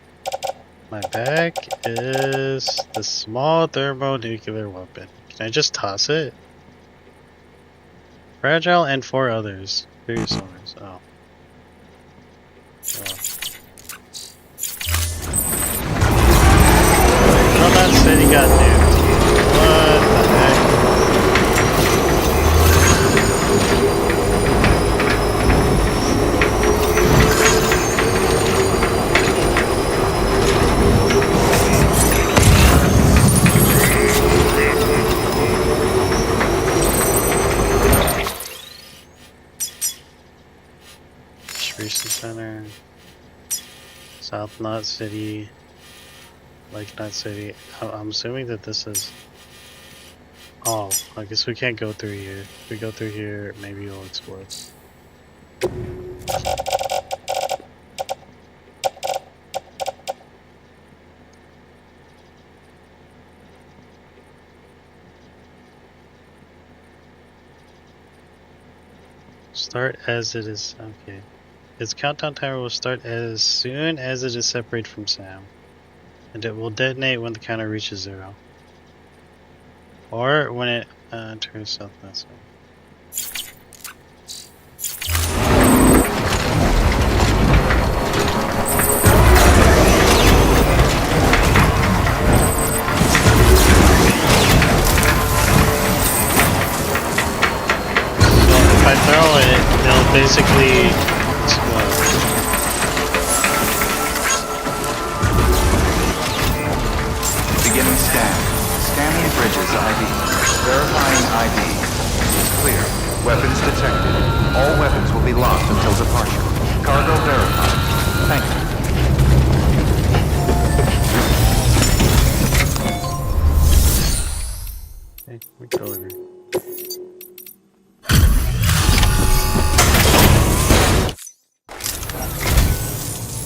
My bag is the small thermonuclear weapon. Can I just toss it? Fragile and 4 others. 3 owners. Oh. Well, that city got nuked. What the heck? Distribution Center. South Knot City. Lake Knot City. I'm assuming that this is... Oh, I guess we can't go through here. If we go through here, maybe we'll explore. Start as it is. Okay. Its countdown timer will start as soon as it is separated from Sam. And it will detonate when the counter reaches 0. Or when it turns southwest. If I throw it, it'll basically explode. Beginning scan. Scanning bridges ID. Verifying ID. Clear. Weapons detected. All weapons will be locked until departure. Cargo verified. Thank you. Okay, we go over.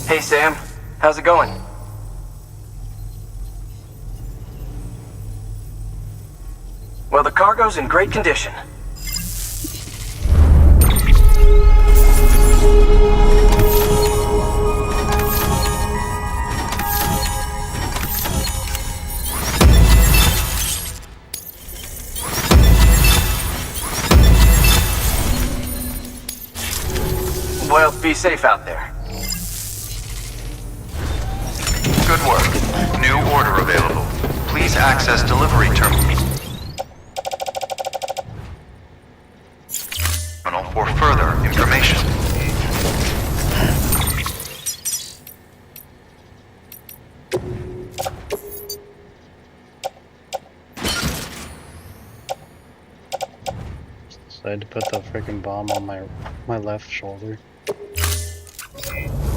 Hey Sam, how's it going? Well, the cargo's in great condition. Well, be safe out there. Good work. New order available. Please access delivery terminal for further information. So I had to put the freaking bomb on my left shoulder.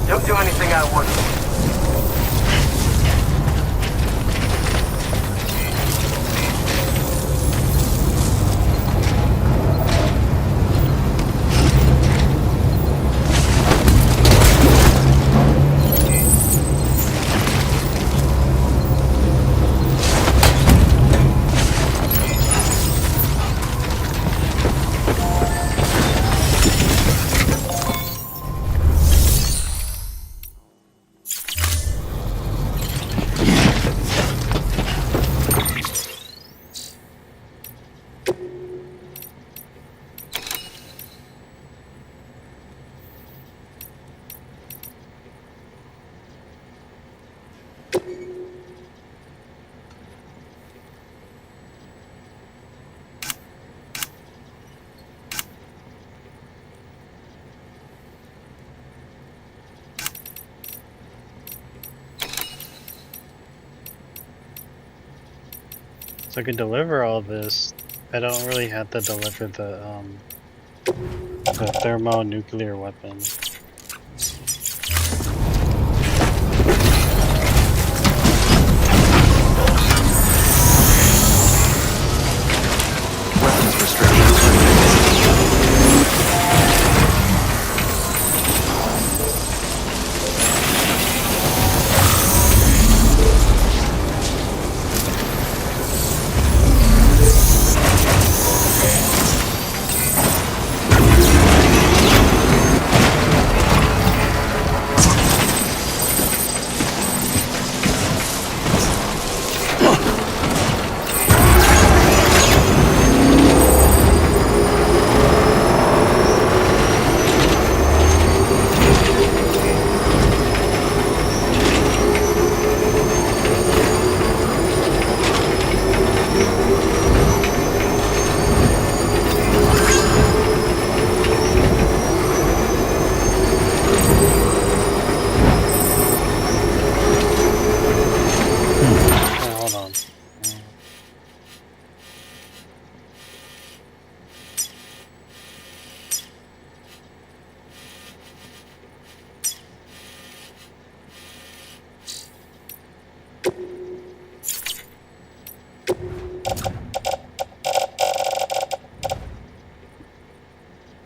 Don't do anything I wouldn't. So I can deliver all this. I don't really have to deliver the thermonuclear weapon. Weapons restrictions.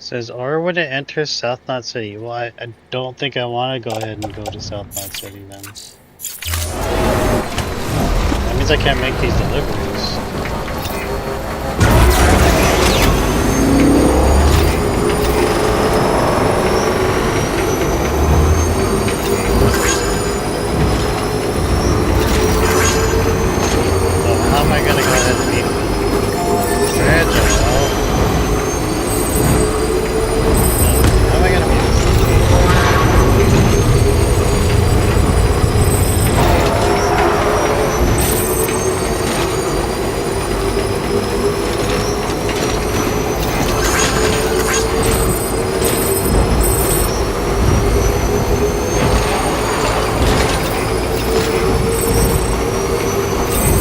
Says, or would it enter South Knot City? Well, I don't think I want to go ahead and go to South Knot City then. That means I can't make these deliveries. So how am I going to go ahead and meet Fragile? How am I going to meet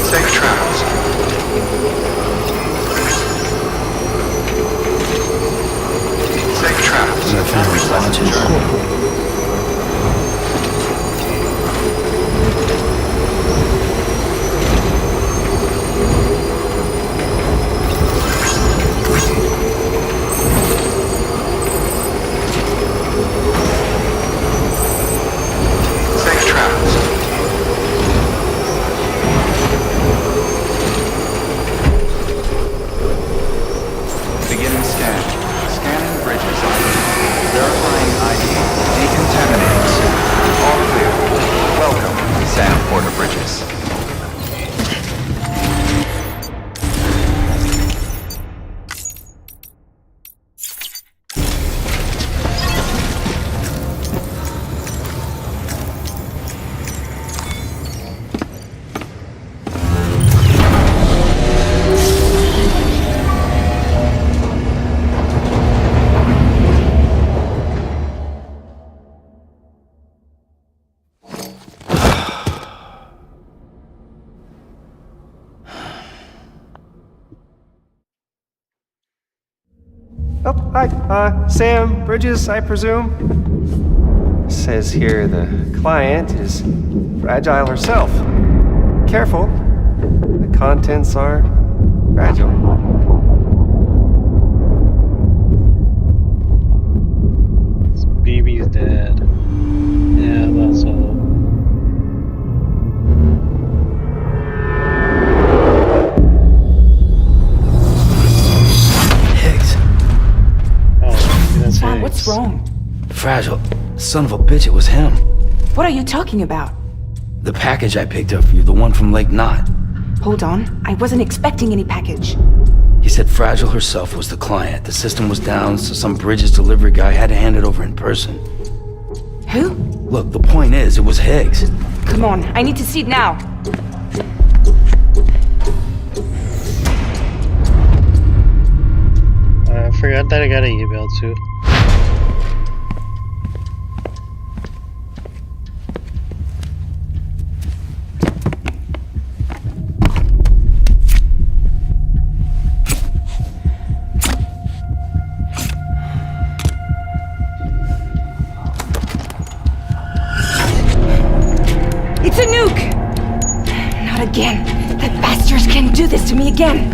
Safe travels. Safe travels. My family's watching. Safe travels. Beginning scan. Scanning bridges ID. Verifying ID. Decontaminating suit. All clear. Welcome, Sam Porter Bridges. Oh, hi. Sam Bridges, I presume? Says here the client is Fragile herself. Careful. The contents are fragile. This baby's dead. Yeah, that's all. Higgs. Oh, that's Sam, Higgs. what's wrong? Fragile. Son of a bitch, it was him. What are you talking about? The package I picked up for you, the one from Lake Knot. Hold on. I wasn't expecting any package. He said Fragile herself was the client. The system was down, so some Bridges delivery guy had to hand it over in person. Who? Look, the point is, it was Higgs. Come on, I need to see it now. I forgot that I got an email too. It's a nuke! Not again. That bastards can't do this to me again.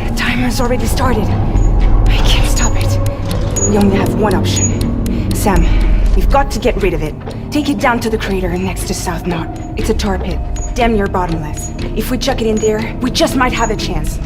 The timer's already started. I can't stop it. We only have one option. Sam, we've got to get rid of it. Take it down to the crater next to South Knot. It's a tar pit. Damn near bottomless. If we chuck it in there, we just might have a chance.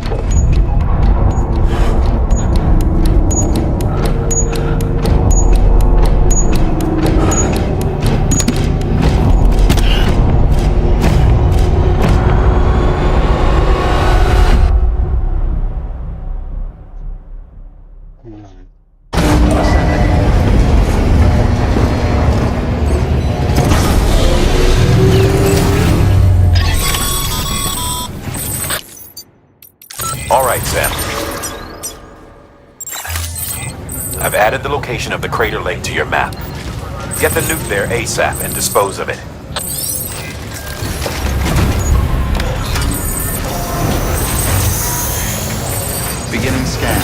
All right, Sam. I've added the location of the crater lake to your map. Get the nuke there ASAP and dispose of it. Beginning scan.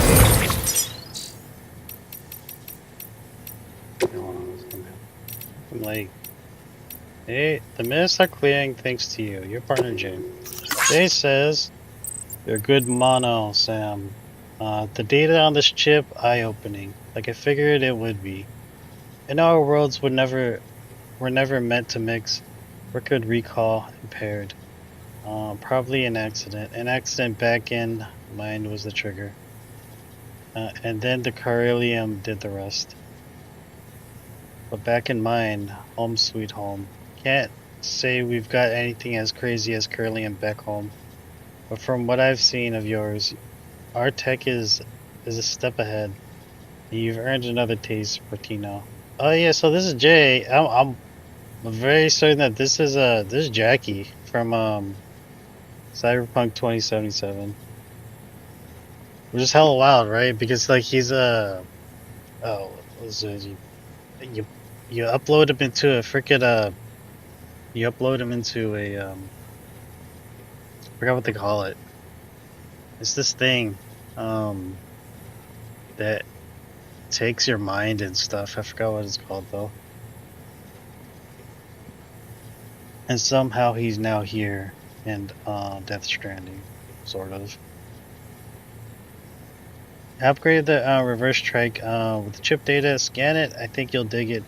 I'm like, hey, the minutes are clearing thanks to you. Your partner, Jane. Jay says, you're good mono, Sam. The data on this chip, eye-opening. like I figured it would be. And our worlds were never meant to mix. Record recall impaired. Probably an accident. An accident back in mine was the trigger. And then the Carilium did the rest. But back in mine, home sweet home. Can't say we've got anything as crazy as Carilium back home. But from what I've seen of yours, our tech is a step ahead. You've earned another taste, Bertino. Oh yeah, so this is Jay. I'm very certain that this is Jackie from Cyberpunk 2077. Which is hella wild, right? Because like he's oh, what was it? You upload him into a freaking you upload him into a I forgot what they call it. It's this thing that takes your mind and stuff. I forgot what it's called though. And somehow he's now here in Death Stranding, sort of. Upgrade the reverse trike with the chip data, scan it, I think you'll dig it.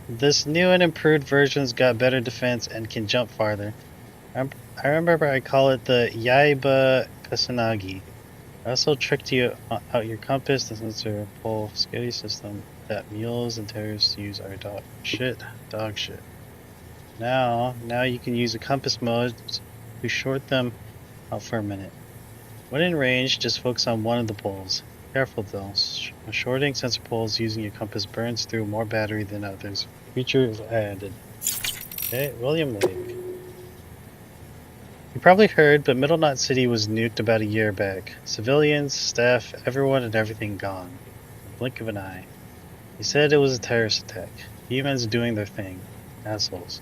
This new and improved version's got better defense and can jump farther. I remember I call it the Yaiba Kusanagi. I also tricked you out your compass, the sensor pull scary system that mules and terrorists use are dog shit. Now you can use a compass mode to short them out for a minute. When in range, just focus on one of the poles. Careful though, shorting sensor poles using your compass burns through more battery than others. Feature added. Okay, William Lake. You probably heard, but Middle Knot City was nuked about a year back. Civilians, staff, everyone and everything gone. In the blink of an eye. He said it was a terrorist attack. Humans doing their thing. Assholes.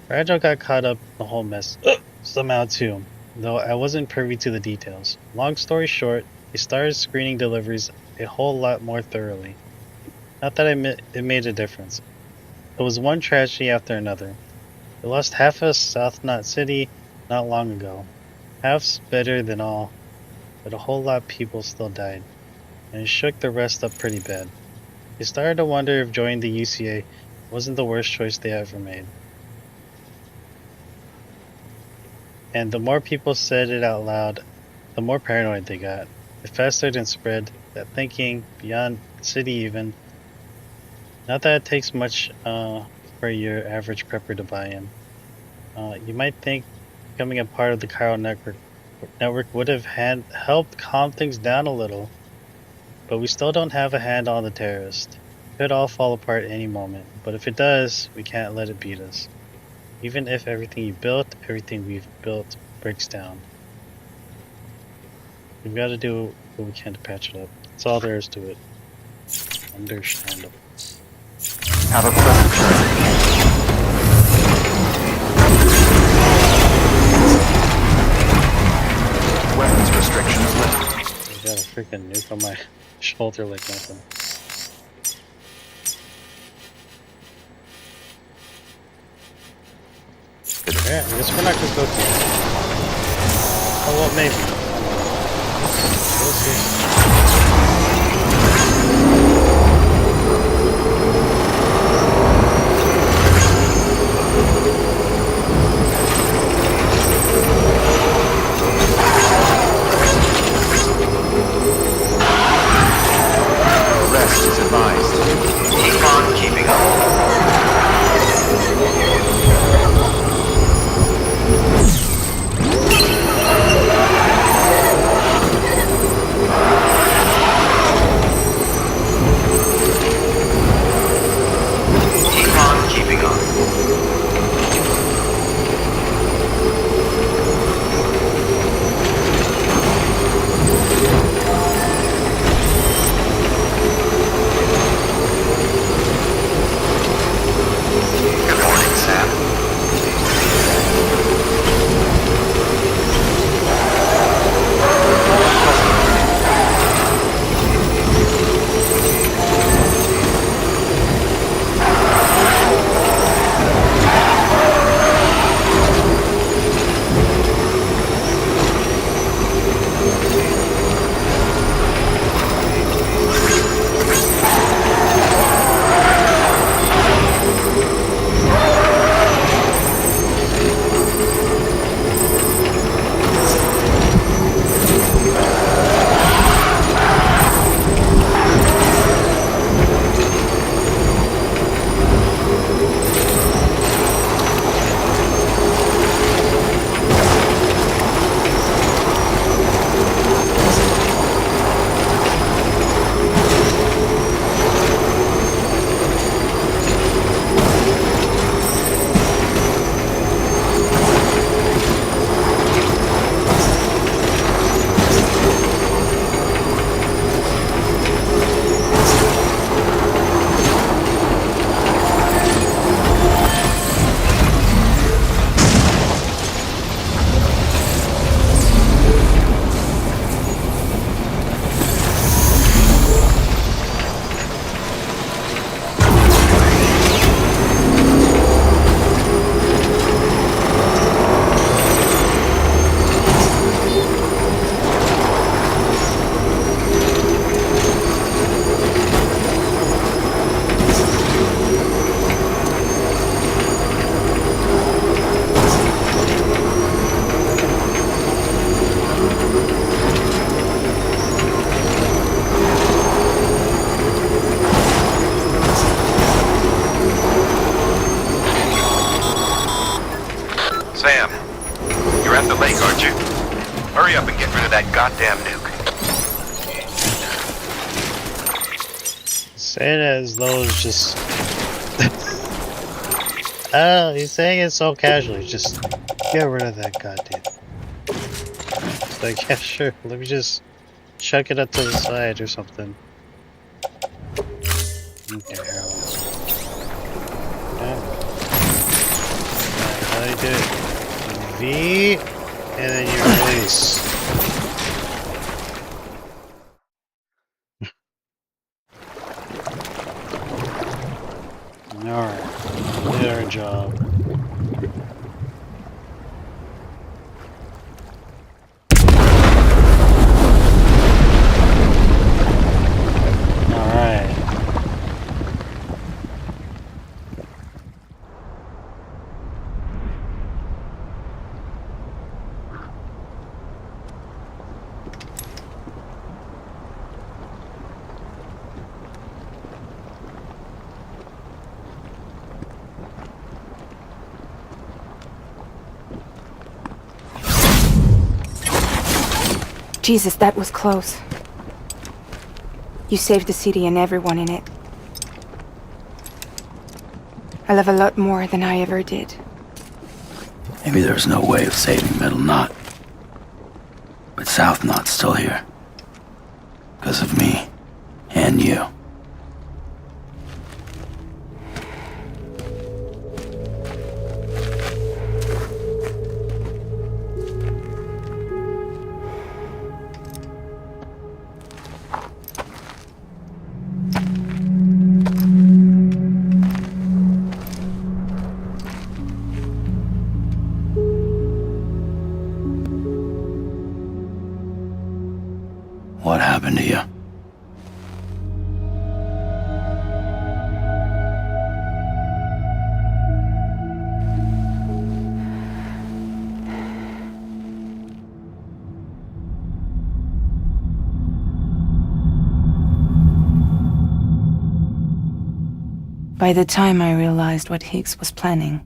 Fragile got caught up in the whole mess somehow too, though I wasn't privy to the details. Long story short, they started screening deliveries a whole lot more thoroughly. Not that it made a difference. It was one tragedy after another. We lost half of South Knot City not long ago. Half's better than all, but a whole lot of people still died, and it shook the rest up pretty bad. They started to wonder if joining the UCA wasn't the worst choice they ever made. And the more people said it out loud, the more paranoid they got. It festered and spread, that thinking, beyond the city even. Not that it takes much for your average prepper to buy in. You might think becoming a part of the chiral network would have helped calm things down a little, but we still don't have a handle on the terrorists. It could all fall apart any moment, but if it does, we can't let it beat us. Even if everything we've built breaks down. We've got to do what we can to patch it up. That's all there is to it. Understandable. Have a pleasant journey. Weapons restrictions lifted. I got a freaking nuke on my shoulder like nothing. Yeah, I guess we're not gonna go to it. Oh well, maybe. We'll see. Rest is advised. Keep on keeping up. goddamn nuke. Say it as though it's just... Oh, he's saying it so casually. Just get rid of that goddamn... It's like, yeah, sure. Let me just chuck it up to the side or something. Okay, here. How do you do it? V, and then you release. Alright, we did our job. Alright. Jesus, that was close. You saved the city and everyone in it. I love a lot more than I ever did. Maybe there's no way of saving Middle Knot. But South Knot's still here. Because of me. And you. What happened to you? By the time I realized what Higgs was planning,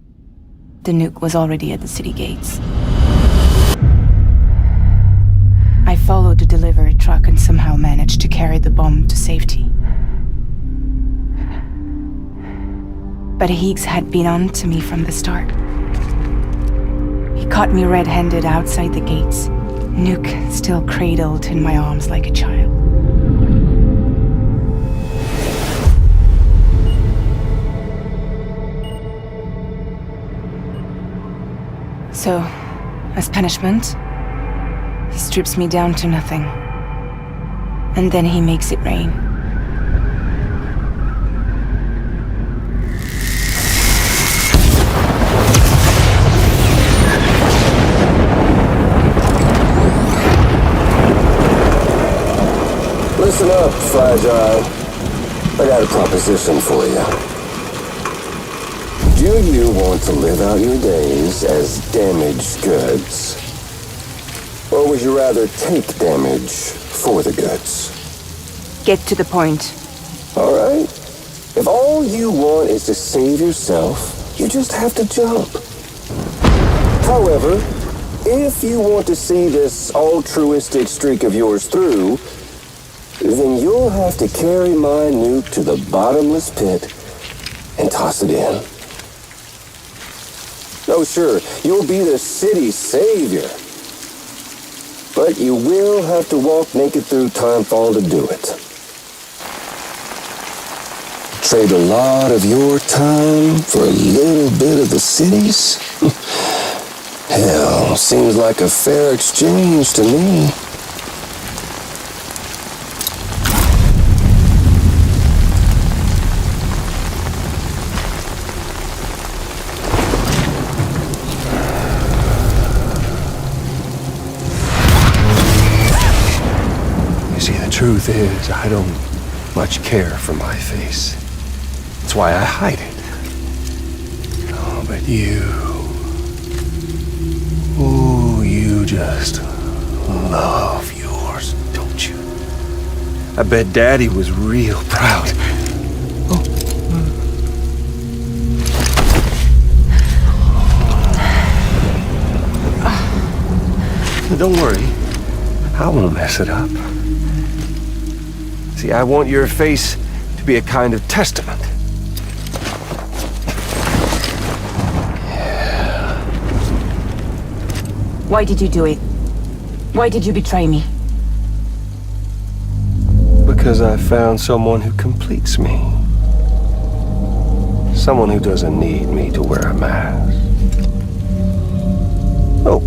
the nuke was already at the city gates. I followed the delivery truck and somehow managed to carry the bomb to safety. But Higgs had been on to me from the start. He caught me red-handed outside the gates, nuke still cradled in my arms like a child. So, as punishment, he strips me down to nothing. And then he makes it rain. Listen up, Fragile. I got a proposition for you. Do you want to live out your days as damaged goods? Or would you rather take damage for the goods? Get to the point. All right. If all you want is to save yourself, you just have to jump. However, if you want to see this altruistic streak of yours through, then you'll have to carry my nuke to the bottomless pit and toss it in. Oh, sure, you'll be the city's savior. But you will have to walk naked through Timefall to do it. Trade a lot of your time for a little bit of the city's? Hell, seems like a fair exchange to me. Truth is, I don't much care for my face. That's why I hide it. Oh, but you... Ooh, you just love yours, don't you? I bet Daddy was real proud. Don't worry. I won't mess it up. See, I want your face to be a kind of testament. Why did you do it? Why did you betray me? Because I found someone who completes me. Someone who doesn't need me to wear a mask. Oh.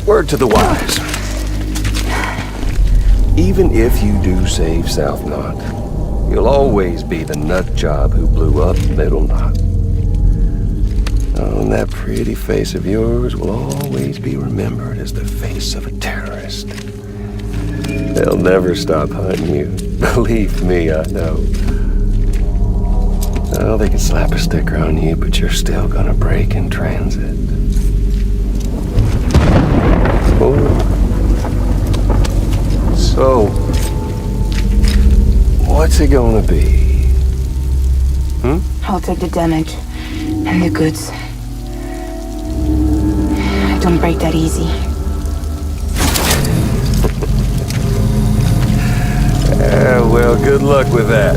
Word to the wise. Even if you do save South Knot, you'll always be the nut job who blew up Middle Knot. Oh, and that pretty face of yours will always be remembered as the face of a terrorist. They'll never stop hunting you. Believe me, I know. Oh, they can slap a sticker on you, but you're still gonna break in transit. Oh. So, what's it gonna be? I'll take the damage and the goods. I don't break that easy. Well, good luck with that.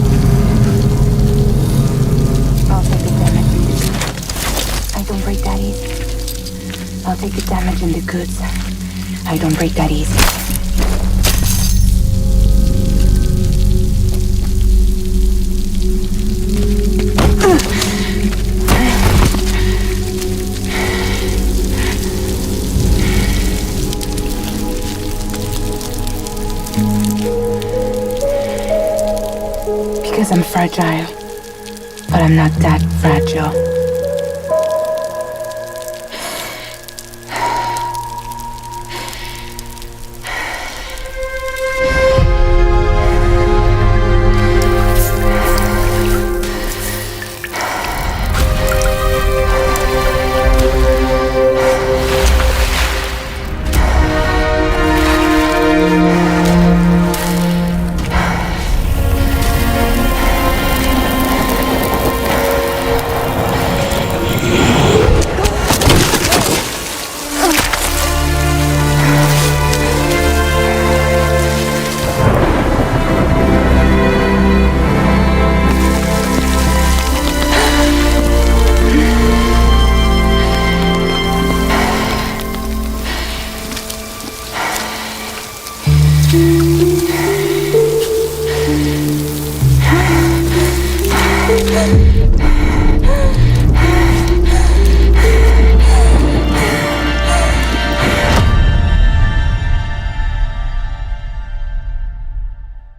I'll take the damage and the goods. I don't break that easy. I'll take the damage and the goods. I don't break that easy. Because I'm fragile, but I'm not that fragile.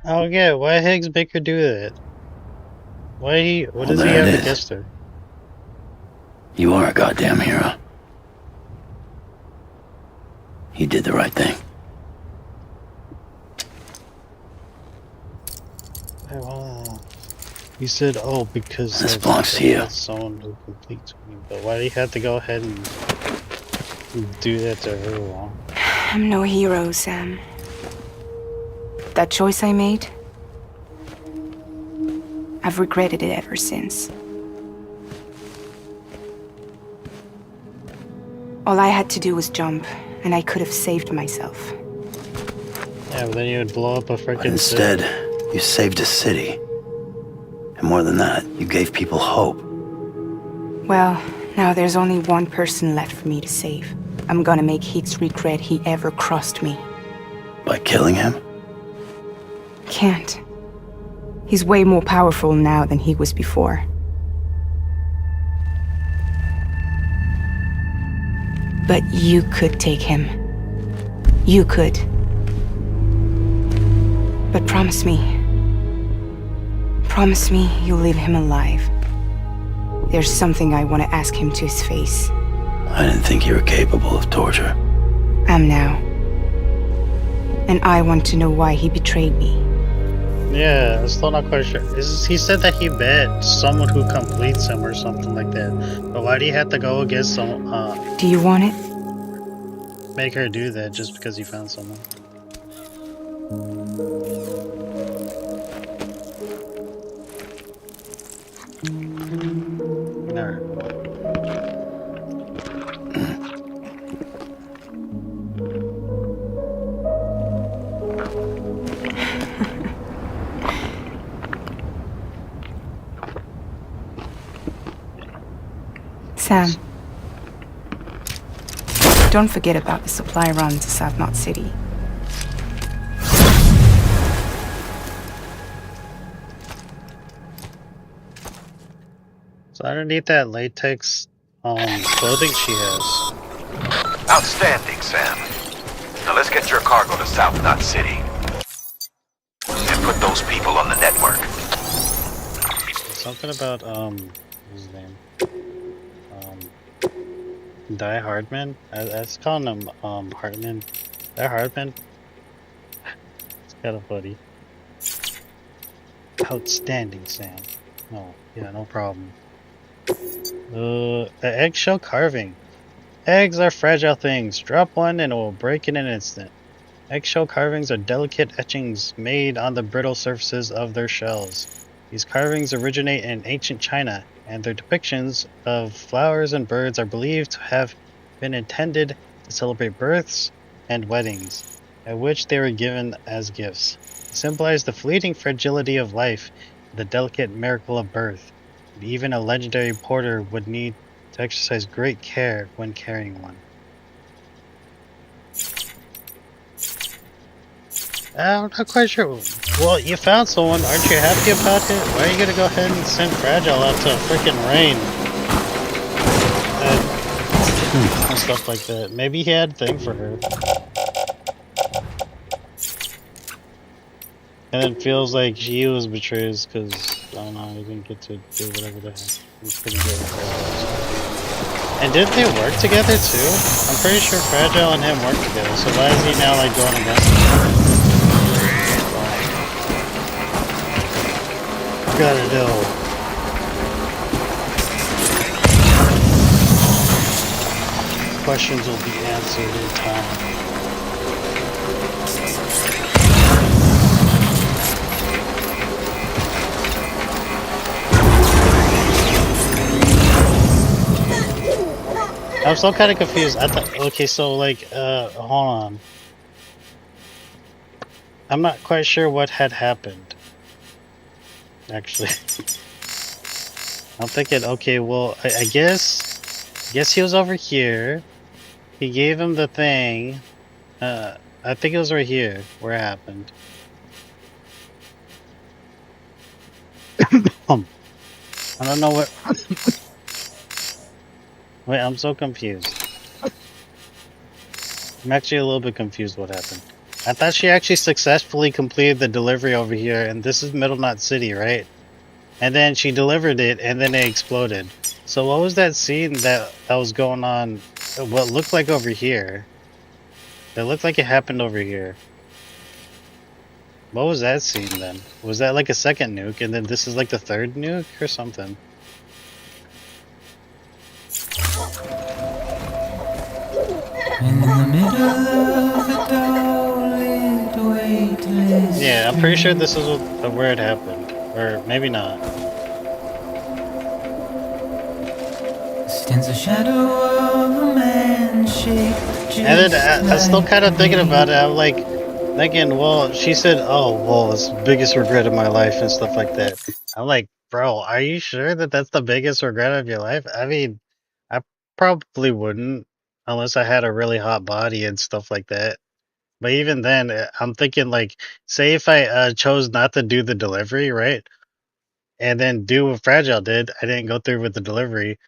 Oh yeah, why the heck Baker do that? What Well, does he there have it is. against her? You are a goddamn hero. You did the right thing. He said, "Oh, because This belongs to you." that's someone who completes me." But why do you have to go ahead and do that to her? I'm no hero, Sam. That choice I made, I've regretted it ever since. All I had to do was jump, and I could have saved myself. Yeah, but then you would blow up a freaking But instead, you saved a city. And more than that, you gave people hope. Well, now there's only one person left for me to save. I'm gonna make Hicks regret he ever crossed me. By killing him? Can't. He's way more powerful now than he was before. But you could take him. You could. But promise me. Promise me you'll leave him alive. There's something I want to ask him to his face. I didn't think you were capable of torture. I'm now. And I want to know why he betrayed me. Yeah, I'm still not quite sure. He said that he bet someone who completes him or something like that. But why do you have to go against some? Do you want it? Make her do that just because you found someone. Alright. Sam, don't forget about the supply run to South Knot City. So underneath that latex clothing she has. Outstanding, Sam. Now let's get your cargo to South Knot City. And put those people on the network. Something about what's his name? Die Hardman. I was calling him Hartman. Die Hardman. It's kind of funny. Outstanding, Sam. No, yeah, no problem. The eggshell carving. Eggs are fragile things. Drop one and it will break in an instant. Eggshell carvings are delicate etchings made on the brittle surfaces of their shells. These carvings originate in ancient China, and their depictions of flowers and birds are believed to have been intended to celebrate births and weddings, at which they were given as gifts. They symbolize the fleeting fragility of life, the delicate miracle of birth, and even a legendary porter would need to exercise great care when carrying one. I'm not quite sure. Well, you found someone. Aren't you happy about it? Why are you gonna go ahead and send Fragile out to freaking rain? And stuff like that. Maybe he had a thing for her. And then feels like she was betrayed because, I don't know, he didn't get to do whatever the heck he couldn't get with Fragile. And didn't they work together too? I'm pretty sure Fragile and him worked together, so why is he now like going against him? Gotta know. Questions will be answered in time. I'm still kind of confused. I thought, okay, so like, hold on. I'm not quite sure what had happened. Actually, I'm thinking, okay, well, I guess he was over here. He gave him the thing. I think it was right here where it happened. I don't know what. Wait, I'm so confused. I'm actually a little bit confused what happened. I thought she actually successfully completed the delivery over here, and this is Middle Knot City, right? And then she delivered it, and then it exploded. So what was that scene that was going on? What looked like over here? It looked like it happened over here. What was that scene then? Was that like a second nuke, and then this is like the third nuke or something? In the middle of the dull-lit weightless Yeah, I'm pretty sure this is where it happened. Or maybe not. stands a shadow of a man shaped And then I'm still kind of thinking about it. I'm like thinking, well, she said, "Oh, well, it's the biggest regret of my life" and stuff like that. I'm like, bro, are you sure that that's the biggest regret of your life? I mean, I probably wouldn't unless I had a really hot body and stuff like that. But even then, I'm thinking like, say if I chose not to do the delivery, right, and then do what Fragile did, I didn't go through with the delivery.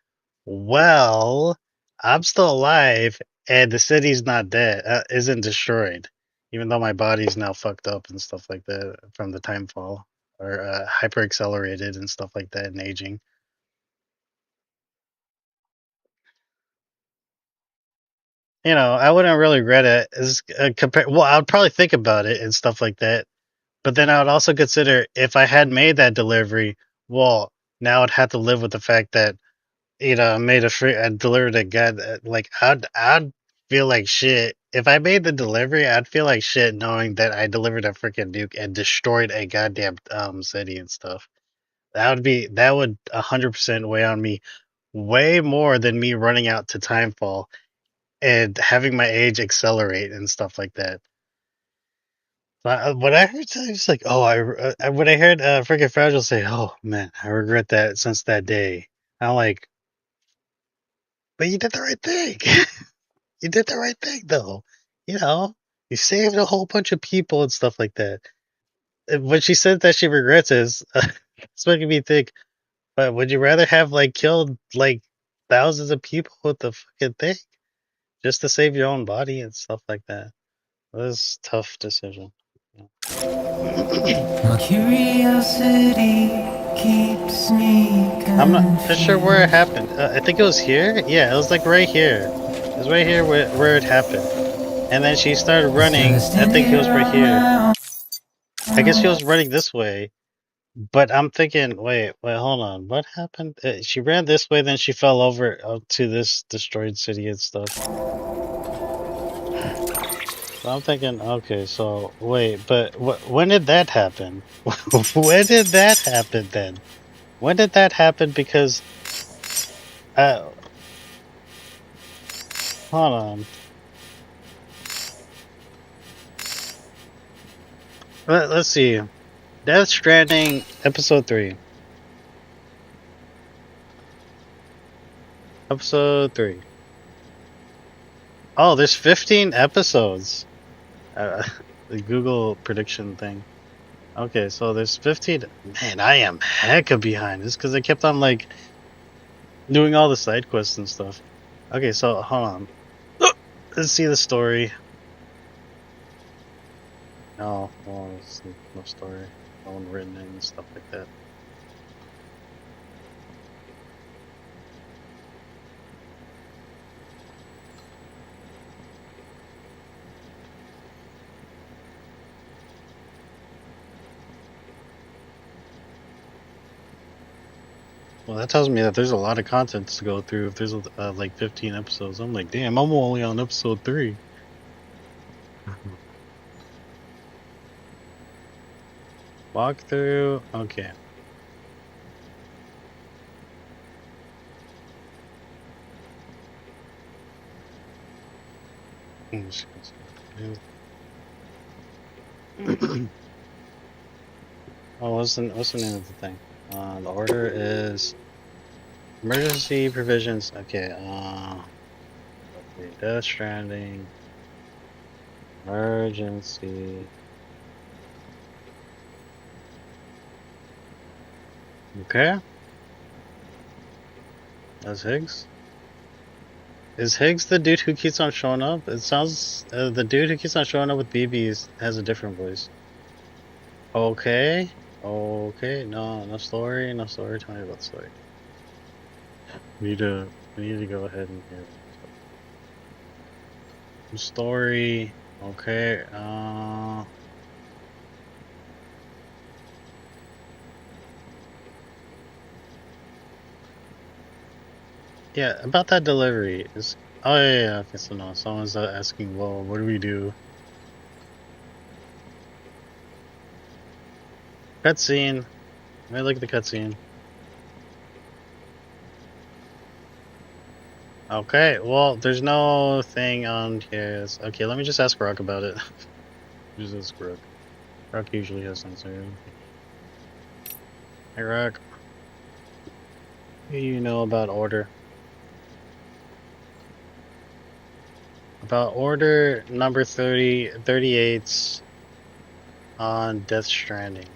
Well, I'm still alive, and the city's not dead, isn't destroyed, even though my body's now fucked up and stuff like that from the time fall, or hyper accelerated and stuff like that, and aging. You know, I wouldn't really regret it. As well, I'd probably think about it and stuff like that. But then I would also consider if I had made that delivery, well, now I'd have to live with the fact that I made I delivered a god. Like I'd feel like shit if I made the delivery. I'd feel like shit knowing that I delivered a freaking nuke and destroyed a goddamn city and stuff. That would 100% weigh on me way more than me running out to Timefall and having my age accelerate and stuff like that. When I heard that, it's like, oh, when I heard freaking Fragile say, "Oh man, I regret that since that day." I'm like, But you did the right thing. You did the right thing, though. You know, you saved a whole bunch of people and stuff like that. When she said that she regrets it, it's making me think. But would you rather have like killed like thousands of people with the fucking thing just to save your own body and stuff like that? It was a tough decision. My curiosity keeps me I'm not sure where it confused. happened. I think it was here. Yeah, it was like right here. It was right here where it happened. And then she started running. I think it was right here. I guess she was running this way. But I'm thinking, wait, hold on. What happened? She ran this way, then she fell over to this destroyed city and stuff. So I'm thinking, okay, so wait, but when did that happen? When did that happen then? When did that happen? Because, hold on. Let's see. Death Stranding, episode 3. Episode 3. Oh, there's 15 episodes. The Google prediction thing. Okay, so there's 15. Man, I am hecka behind. This because I kept on like doing all the side quests and stuff. Okay, so hold on. Let's see the story. No, well, no story. No one written in and stuff like that. Well, that tells me that there's a lot of content to go through. If there's like 15 episodes, I'm like, damn, I'm only on episode 3. Walkthrough. Okay. Oh, what's the name of the thing? The order is emergency provisions. Okay. Okay. Death Stranding. Emergency. Okay. That's Higgs. Is Higgs the dude who keeps on showing up? It sounds the dude who keeps on showing up with BBs has a different voice. Okay. Okay. No story. No story. Tell me about the story. We need to go ahead and hear the story. Okay. Yeah, about that delivery is. Oh yeah. Okay, so no, someone's asking. Well, what do we do? Cutscene. Let me look at the cutscene. Okay, well, there's no thing on here. Okay, let me just ask Rock about it. Just ask Rock. Rock usually has something. Hey, Rock. What do you know about Order? About Order number 38 on Death Stranding.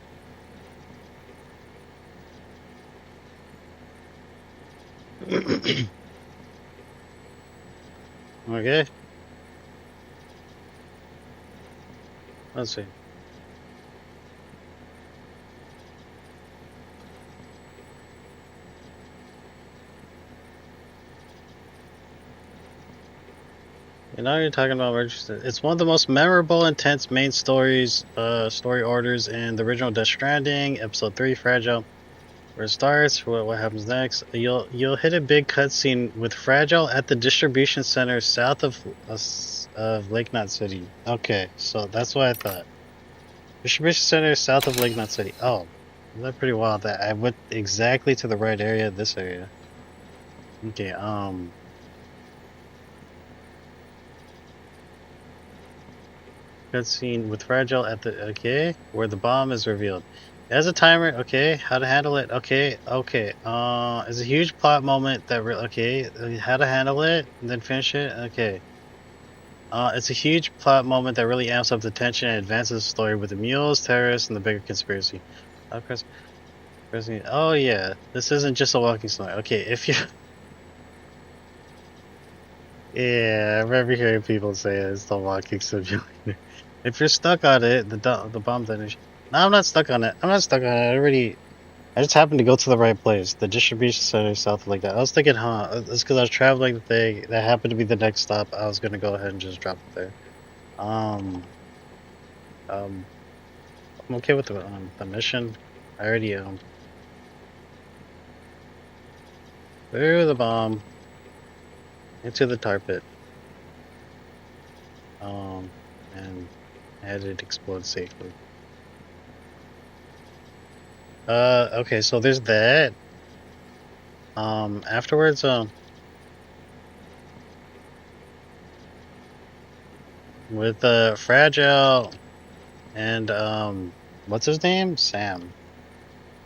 Okay. Let's see. You know, you're talking about registered. It's one of the most memorable, intense main story orders in the original Death Stranding, Episode 3, Fragile. Where it starts, what happens next? You'll hit a big cutscene with Fragile at the distribution center south of Lake Knot City. Okay, so that's what I thought. Distribution center south of Lake Knot City. Oh, that's pretty wild. That I went exactly to the right area. This area. Okay. Cutscene with Fragile at the where the bomb is revealed. It has a timer. Okay, how to handle it. Okay, okay. It's a huge plot moment that okay, how to handle it and then finish it. Okay. It's a huge plot moment that really amps up the tension and advances the story with the mules, terrorists, and the bigger conspiracy. Of course, oh yeah, this isn't just a walking story. Okay, if you, yeah, I remember hearing people say it's the walking simulator. If you're stuck on it, the bomb detonation. No, I'm not stuck on it. I'm not stuck on it. I just happened to go to the right place, the distribution center south of like that. I was thinking, it's because I was traveling the thing. That happened to be the next stop. I was gonna go ahead and just drop it there. Um, I'm okay with the mission. I already threw the bomb into the tar pit. And had it explode safely. Okay, so there's that. Afterwards, with Fragile and what's his name? Sam.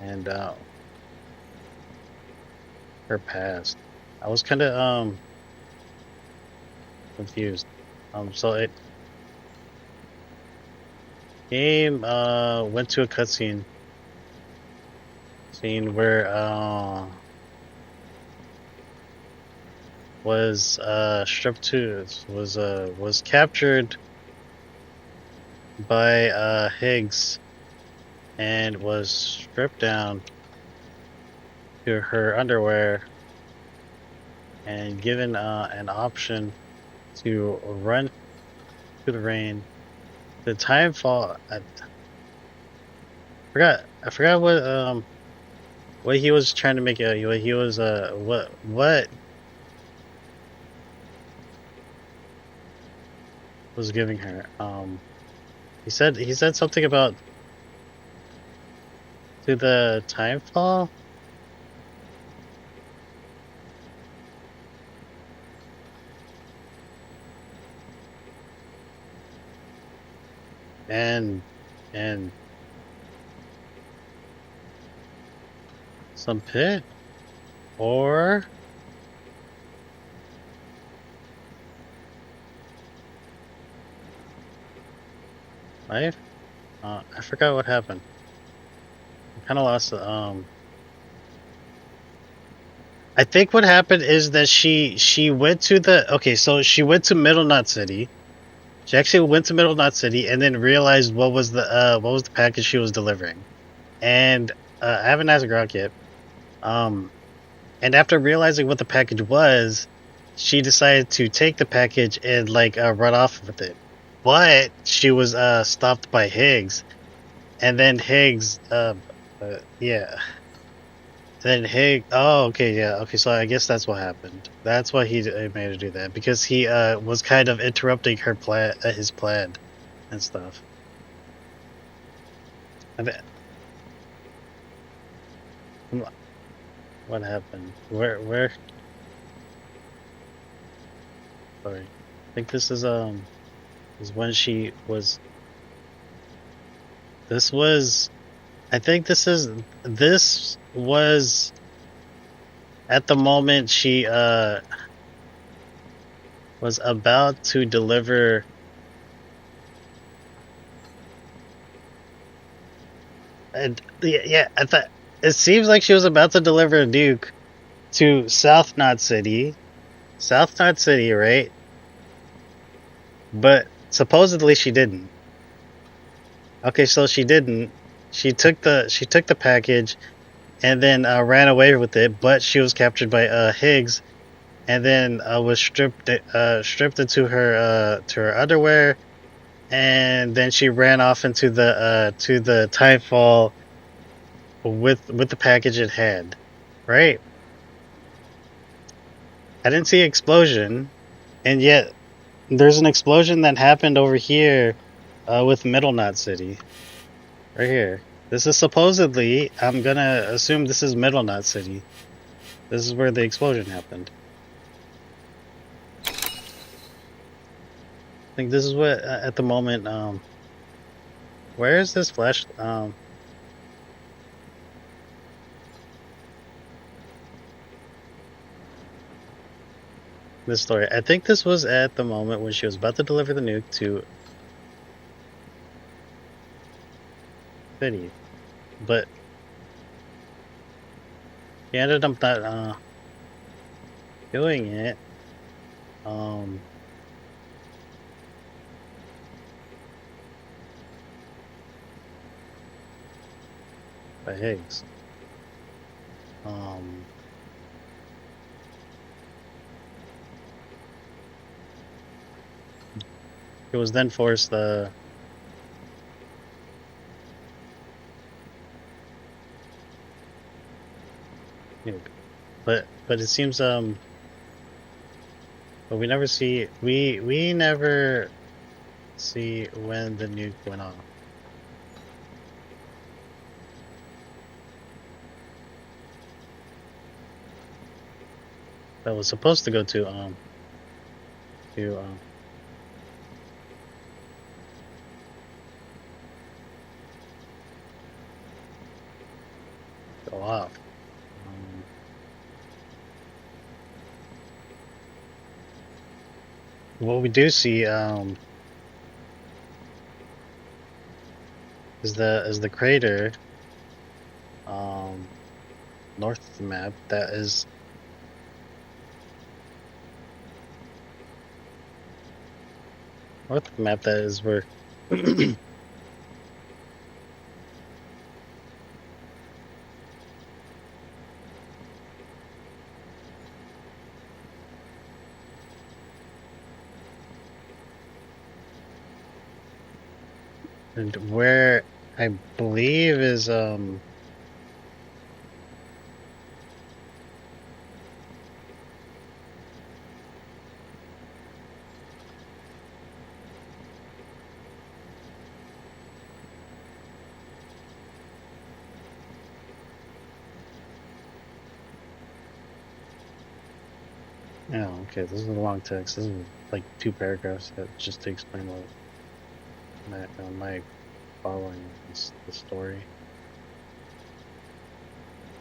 And her past. I was kind of confused. So it game went to a cutscene scene where was stripped to was captured by Higgs and was stripped down to her underwear and given an option to run to the rain. The time fall. I forgot what he was trying to make. What he was what was giving her. He said something about to the time fall. And some pit or life. I forgot what happened. I kind of lost the I think what happened is that she went to the so she went to Middle Knot City. She actually went to Middle Knot City and then realized what was the package she was delivering. And I haven't asked Grok yet. And after realizing what the package was, she decided to take the package and run off with it. But she was stopped by Higgs, and then Higgs yeah. Then Higgs. Oh, okay, yeah, okay. So I guess that's what happened. That's why he made her do that, because he was kind of interrupting her plan, his plan, and stuff. And then, what happened? Where? Sorry, I think this is when she was. This was. I think this was at the moment she was about to deliver and yeah, I thought it seems like she was about to deliver a nuke to South Knot City, right? But supposedly she didn't. Okay, so she didn't. She took the package and then ran away with it, but she was captured by Higgs, and then was stripped into her to her underwear, and then she ran off into the to the timefall with the package in hand, right? I didn't see an explosion, and yet there's an explosion that happened over here with Middle Knot City, right here. This is supposedly, I'm gonna assume this is Middle Knot City. This is where the explosion happened. I think this is what at the moment. Where is this flash? this story. I think this was at the moment when she was about to deliver the nuke to city, but she ended up not doing it. By Higgs. It was then forced the nuke, but it seems but we never see we never see when the nuke went off. That was supposed to go to go off. What we do see is the crater north of the map that is north of the map that is where and where I believe is yeah, okay, this is a long text. This is like 2 paragraphs that just to explain what my following the story.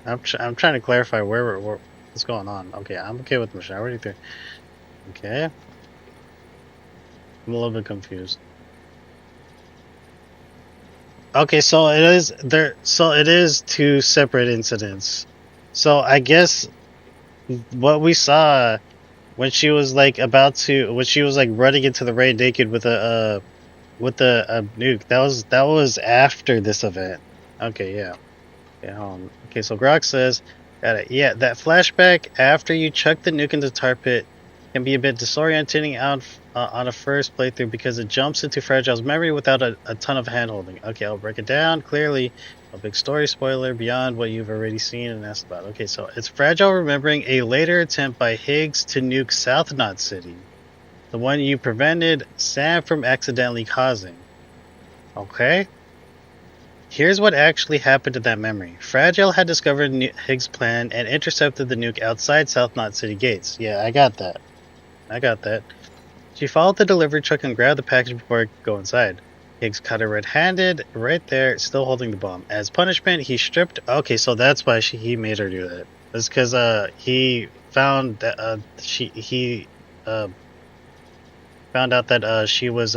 I'm trying to clarify where what's going on. Okay, I'm okay with the mission. I already think. Okay, I'm a little bit confused. Okay, so it is there. So it is 2 separate incidents. So I guess what we saw when she was like when she was like running into the rain naked with a nuke, that was after this event. Okay, yeah. Okay, so Grok says, got it. Yeah, that flashback after you chuck the nuke into the tar pit can be a bit disorienting on a first playthrough because it jumps into Fragile's memory without a ton of handholding. Okay, I'll break it down. Clearly, a big story spoiler beyond what you've already seen and asked about. Okay, so it's Fragile remembering a later attempt by Higgs to nuke South Knot City, the one you prevented Sam from accidentally causing. Okay? Here's what actually happened to that memory. Fragile had discovered Higgs' plan and intercepted the nuke outside South Knot City gates. Yeah, I got that. She followed the delivery truck and grabbed the package before it could go inside. Higgs caught her red-handed, right there, still holding the bomb. As punishment, he stripped... Okay, so that's why he made her do that. That's because he found that he found out that she was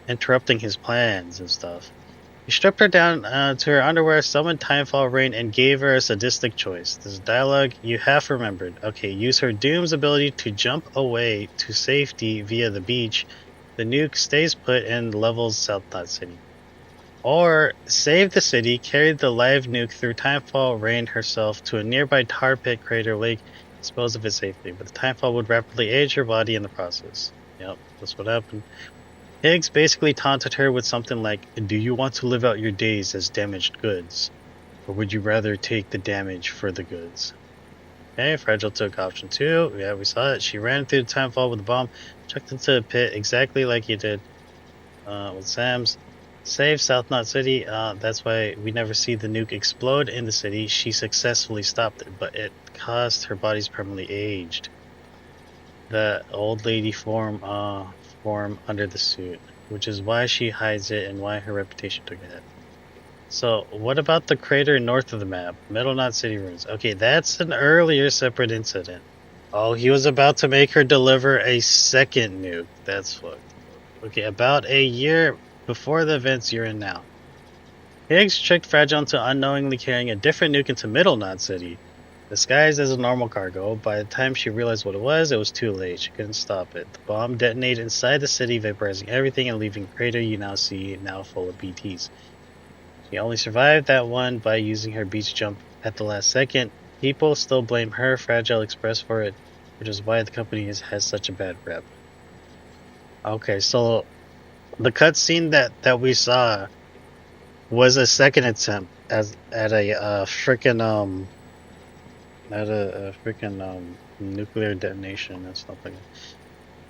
interrupting his plans and stuff. He stripped her down to her underwear, summoned Timefall Rain, and gave her a sadistic choice. This dialogue you have remembered. Okay, use her Doom's ability to jump away to safety via the beach. The nuke stays put and levels South Knot City. Or save the city, carry the live nuke through Timefall Rain herself to a nearby tar pit crater lake, dispose of it safely. But the Timefall would rapidly age her body in the process. Yep, that's what happened. Higgs basically taunted her with something like, do you want to live out your days as damaged goods? Or would you rather take the damage for the goods? Okay, Fragile took option 2. Yeah, we saw it. She ran through the Timefall with a bomb, chucked into a pit exactly like you did with Sam's. Saved South Knot City. That's why we never see the nuke explode in the city. She successfully stopped it, but it caused her body's permanently aged. The old lady form under the suit, which is why she hides it and why her reputation took a hit. So, what about the crater north of the map? Metal Knot City ruins. Okay, that's an earlier separate incident. Oh, he was about to make her deliver a second nuke. That's fucked up. Okay, about a year before the events you're in now. Higgs tricked Fragile into unknowingly carrying a different nuke into Middle Knot City, disguised as a normal cargo. By the time she realized what it was too late. She couldn't stop it. The bomb detonated inside the city, vaporizing everything and leaving the crater you now see, now full of BTs. She only survived that one by using her beach jump at the last second. People still blame her, Fragile Express, for it, which is why the company has such a bad rep. Okay, so the cutscene that we saw was a second attempt as at a freaking nuclear detonation and stuff like that.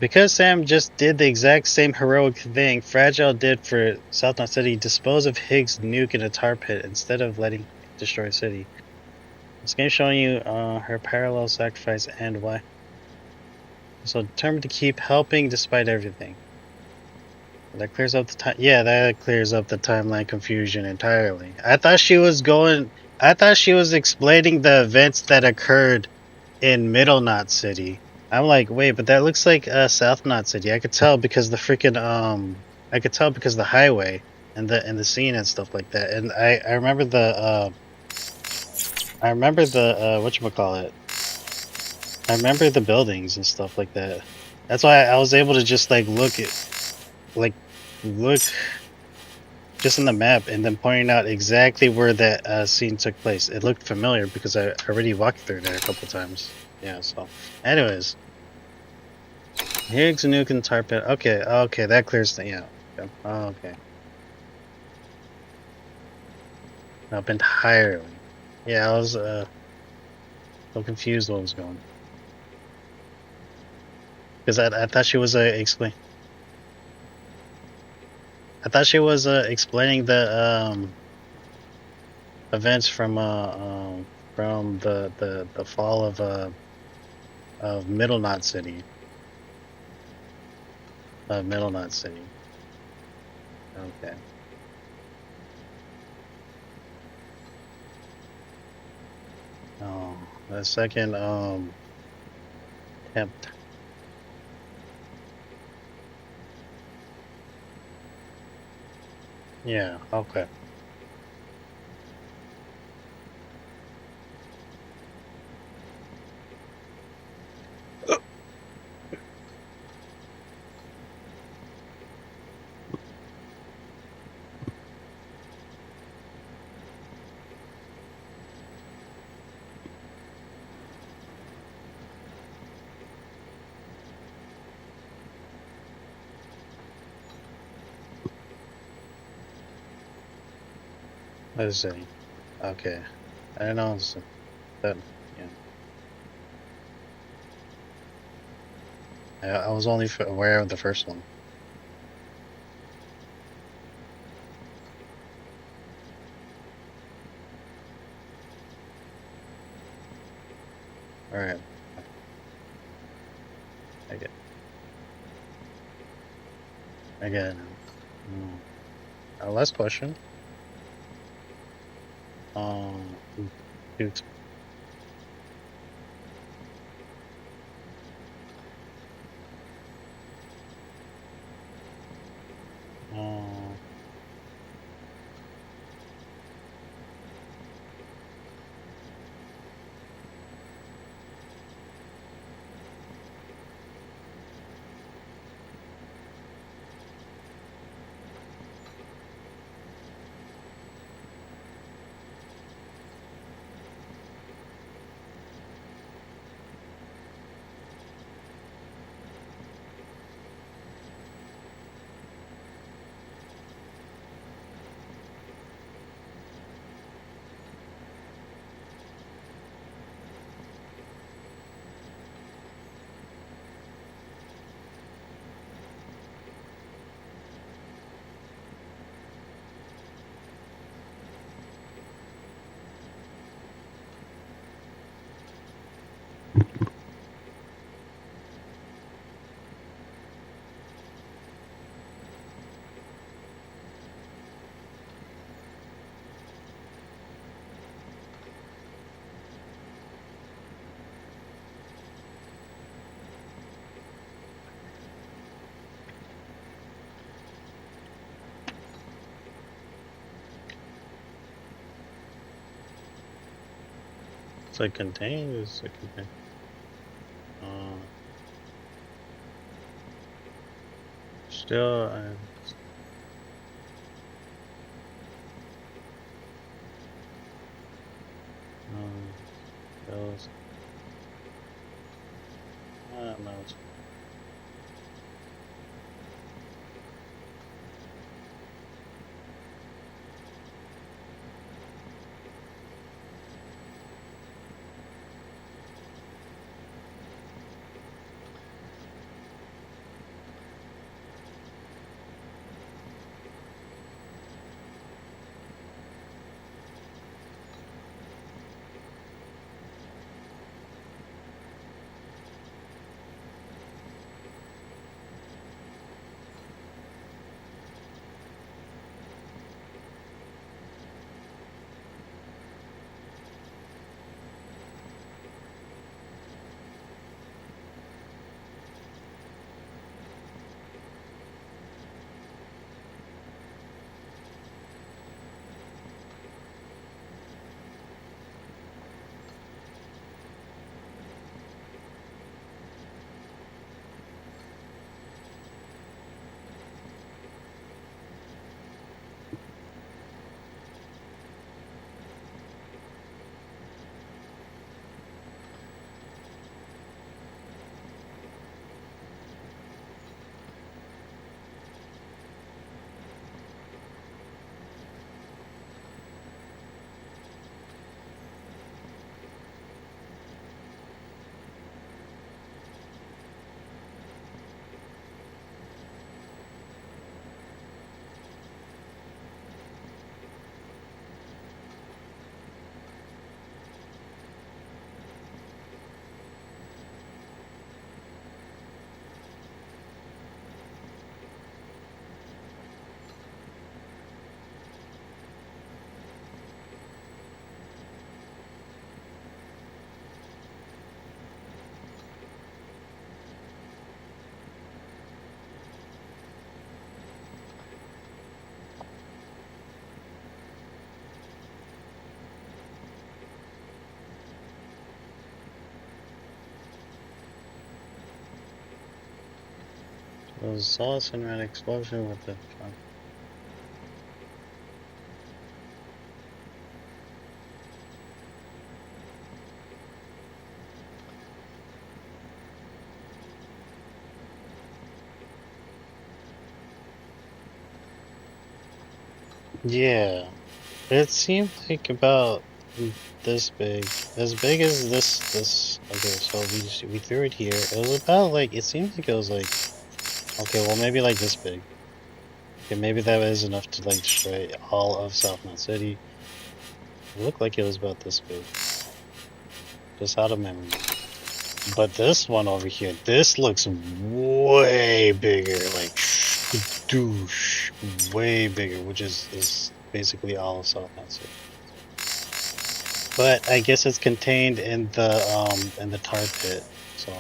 Because Sam just did the exact same heroic thing Fragile did for South Knot City, dispose of Higgs' nuke in a tar pit instead of letting it destroy the city. This game showing you her parallel sacrifice and why. So determined to keep helping despite everything. That clears up the time. Yeah, that clears up the timeline confusion entirely. I thought she was explaining the events that occurred in Middle Knot City. I'm like, wait, but that looks like South Knot City. I could tell because the freaking I could tell because the highway and the scene and stuff like that. And I remember the whatchamacallit. I remember the buildings and stuff like that. That's why I was able to just look just in the map and then pointing out exactly where that scene took place. It looked familiar because I already walked through there a couple times. Yeah, so anyways. Higgs nuke and tar pit. Okay, that clears the okay. Up entirely. Yeah, I was so confused what was going. Because I thought she was I thought she was explaining the events from the fall of Middle Knot City. Middle Knot City. Okay. Oh, the second attempt. Yeah, okay. Let's see. Okay. I don't know that yeah. I was only aware of the first one. All right. I get it now. Last question. Dukes. It's like contained. It's like contained. Still, those. No, it's It was a solid cinematic explosion with the trunk. Yeah, it seemed like about this big, as big as this. Okay, so we threw it here. It was about like it seemed like it was like okay, well maybe like this big. Okay, maybe that is enough to like destroy all of South Knot City. It looked like it was about this big, just out of memory. But this one over here, this looks way bigger, like douche, way bigger, which is basically all of South Knot City. But I guess it's contained in the tar pit, so.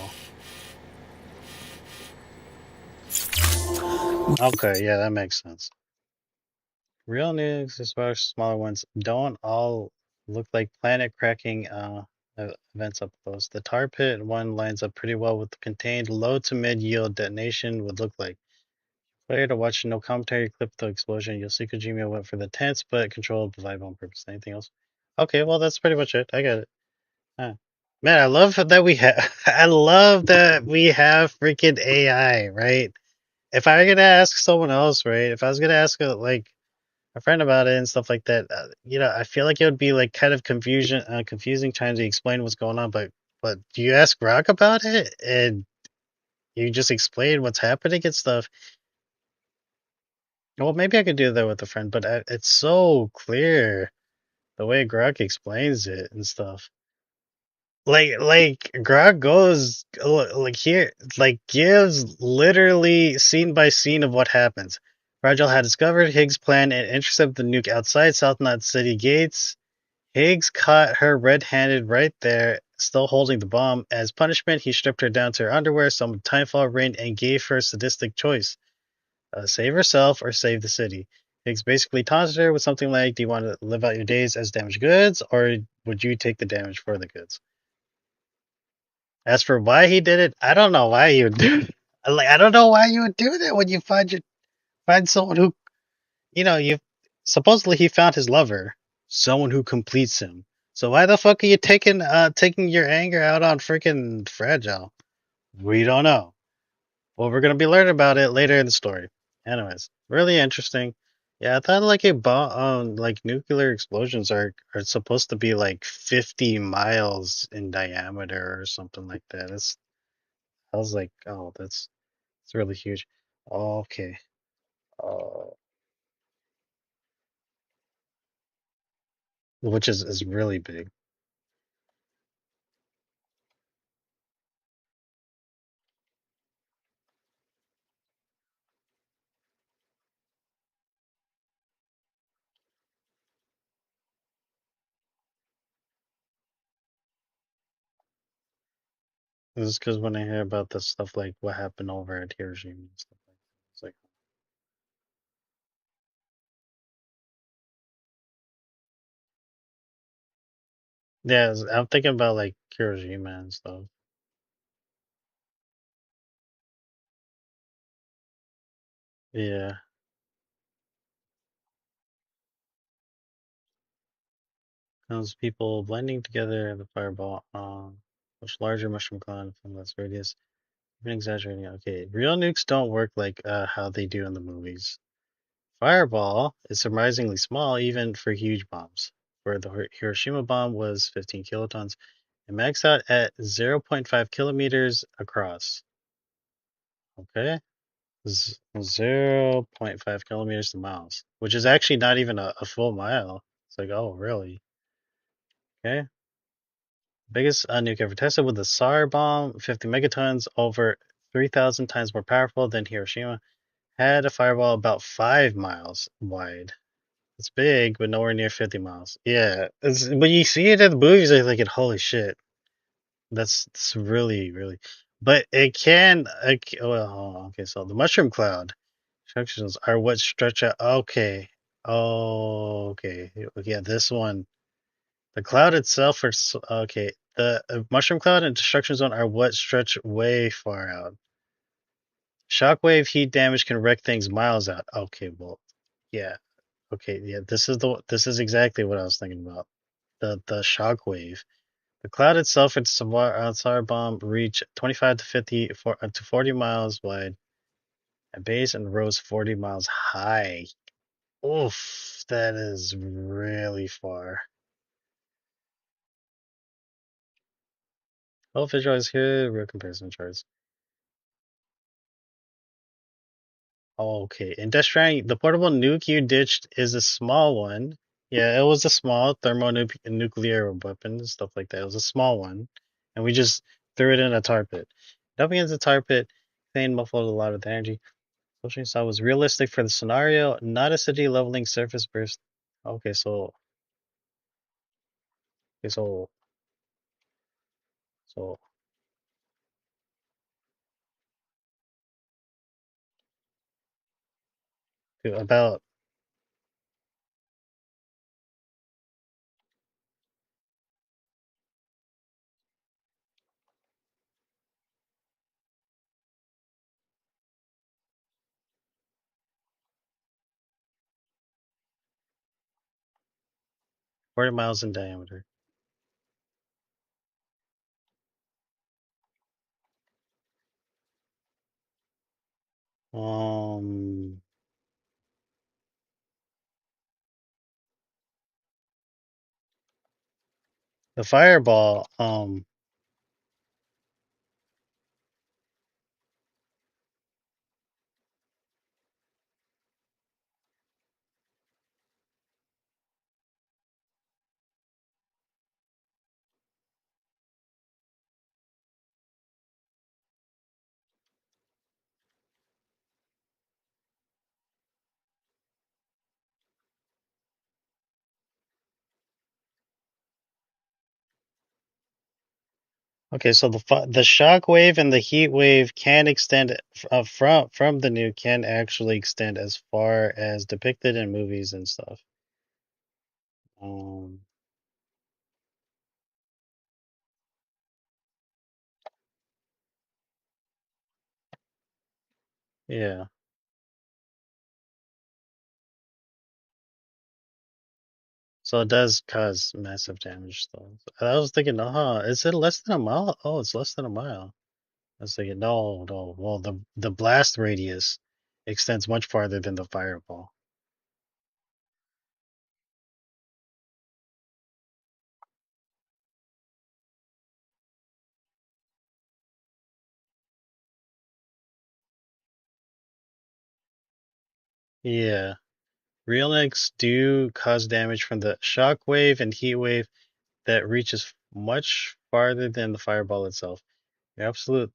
Okay, yeah, that makes sense. Real news as far as smaller ones don't all look like planet cracking events up close. The tar pit one lines up pretty well with the contained low to mid yield detonation would look like. Player to watch no commentary clip the explosion. You'll see Kojima went for the tense but controlled vibe on purpose. Anything else? Okay, well that's pretty much it. I got it. Man, I love that we have. I love that we have freaking AI, right? If I were gonna ask someone else, right? If I was gonna ask like a friend about it and stuff like that, I feel like it would be like kind of confusing trying to explain what's going on. But do you ask Rock about it and you just explain what's happening and stuff? Well, maybe I could do that with a friend, but it's so clear the way Grok explains it and stuff. Like Grok goes like here, like gives literally scene by scene of what happens. Rigel had discovered Higgs' plan and intercepted the nuke outside South Knot City gates. Higgs caught her red-handed right there, still holding the bomb. As punishment, he stripped her down to her underwear, summoned Timefall Rain, and gave her a sadistic choice. Save herself or save the city. Higgs basically taunted her with something like, do you want to live out your days as damaged goods, or would you take the damage for the goods? As for why he did it, I don't know why you would do it. I don't know why you would do that when you find someone who, you supposedly he found his lover, someone who completes him. So why the fuck are you taking your anger out on freaking Fragile? We don't know. Well, we're gonna be learning about it later in the story. Anyways, really interesting. Yeah, I thought like a bomb, like nuclear explosions are supposed to be like 50 miles in diameter or something like that. I was like, oh, it's really huge. Okay. Uh, which is really big. This is because when I hear about this stuff, like what happened over at Hiroshima and stuff like that, it's like, yeah, I'm thinking about like Hiroshima and stuff. Yeah. Those people blending together the fireball, much larger mushroom cloud from less radius. Even exaggerating. Okay, real nukes don't work like how they do in the movies. Fireball is surprisingly small even for huge bombs. Where the Hiroshima bomb was 15 kilotons, it maxed out at 0.5 kilometers across. Okay, 0.5 kilometers to miles, which is actually not even a full mile. It's like, oh, really? Okay. Biggest nuke ever tested with the SAR bomb, 50 megatons, over 3,000 times more powerful than Hiroshima. Had a fireball about 5 miles wide. It's big, but nowhere near 50 miles. Yeah, when you see it in the movies, I think, holy shit, that's really, really. But it can. Well, hold on, okay, so the mushroom cloud structures are what stretch out. Okay, okay, yeah, this one. The cloud itself is okay. The mushroom cloud and destruction zone are what stretch way far out. Shockwave heat damage can wreck things miles out. Okay, well, yeah. Okay, yeah. This is exactly what I was thinking about. The shockwave. The cloud itself and Sawar bomb reach 25 to 50 to 40 miles wide at base and rose 40 miles high. Oof, that is really far. Oh, visualize here, real comparison charts. Oh, okay. In Death Stranding, the portable nuke you ditched is a small one. Yeah, it was a small thermonuclear weapon and stuff like that. It was a small one, and we just threw it in a tar pit. Dumping into the tar pit, thing muffled a lot of the energy. Social style was realistic for the scenario, not a city leveling surface burst. Okay, okay, so about 40 miles in diameter. Um, the fireball, okay, so the shock wave and the heat wave can extend from the nuke can actually extend as far as depicted in movies and stuff. Um, Yeah. So it does cause massive damage, though. I was thinking, is it less than a mile? Oh, it's less than a mile. I was thinking, no, no. Well, the blast radius extends much farther than the fireball. Yeah. Realnecks do cause damage from the shock wave and heat wave that reaches much farther than the fireball itself. The absolute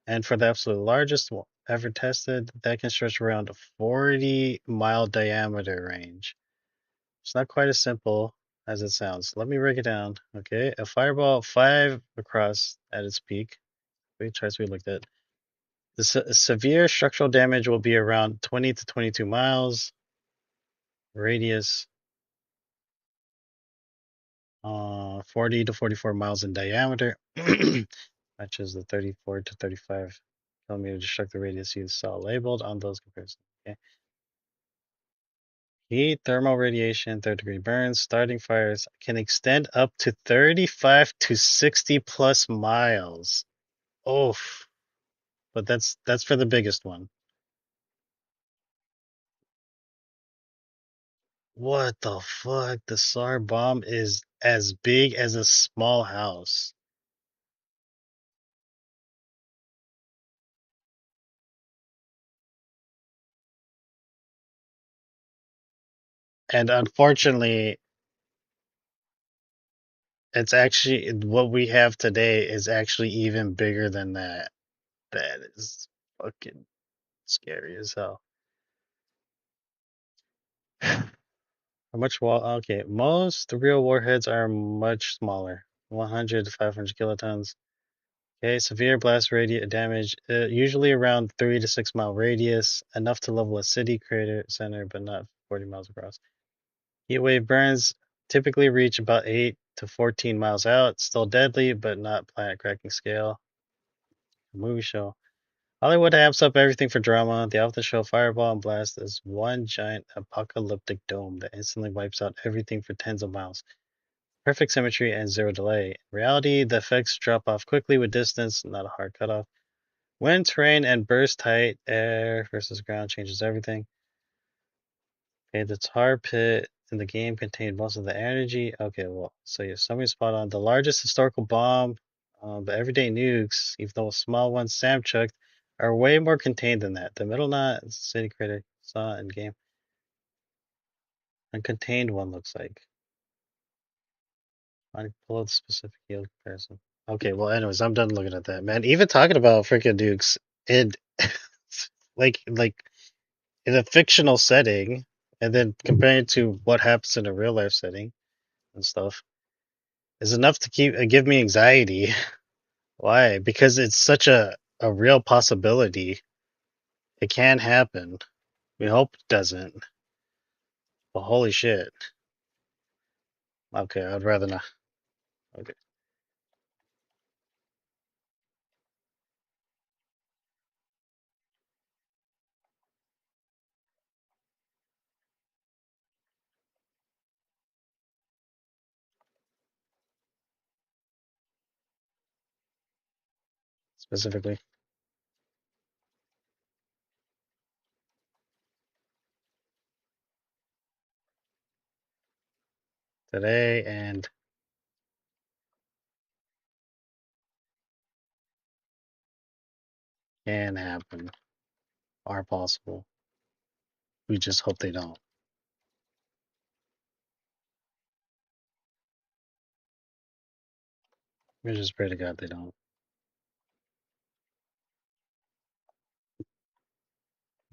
and for the absolute largest one ever tested, that can stretch around a 40-mile diameter range. It's not quite as simple as it sounds. Let me break it down. Okay, a fireball 5 across at its peak. Wait, tries we looked at. The severe structural damage will be around 20 to 22 miles. Radius 40 to 44 miles in diameter. Matches the 34 to 35 millimeter destructive radius you saw labeled on those comparisons. Okay. Heat, thermal radiation, third degree burns, starting fires can extend up to 35 to 60 plus miles. Oof. But that's for the biggest one. What the fuck? The SAR bomb is as big as a small house. And unfortunately, it's actually what we have today is actually even bigger than that. That is fucking scary as hell. How much okay, most real warheads are much smaller. 100 to 500 kilotons. Okay, severe blast radius damage, usually around 3 to 6 mile radius, enough to level a city crater center, but not 40 miles across. Heat wave burns typically reach about 8 to 14 miles out, still deadly, but not planet cracking scale. Movie show. Hollywood amps up everything for drama. The off-the-show fireball and blast is one giant apocalyptic dome that instantly wipes out everything for tens of miles. Perfect symmetry and zero delay. In reality, the effects drop off quickly with distance, not a hard cutoff. Wind, terrain, and burst height, air versus ground changes everything. Okay, the tar pit in the game contained most of the energy. Okay, well, so you're somebody spot on. The largest historical bomb, but everyday nukes, even though small ones Sam chucked, are way more contained than that. The middle knot, city critic, saw in game. Uncontained one looks like. I pull out the specific yield comparison. Okay, well, anyways, I'm done looking at that, man. Even talking about freaking nukes in like in a fictional setting, and then comparing to what happens in a real life setting and stuff is enough to give me anxiety. Why? Because it's such a real possibility. It can happen. We hope it doesn't. But holy shit. Okay, I'd rather not. Okay, specifically today and can happen. Are possible. We just hope they don't. We just pray to God they don't.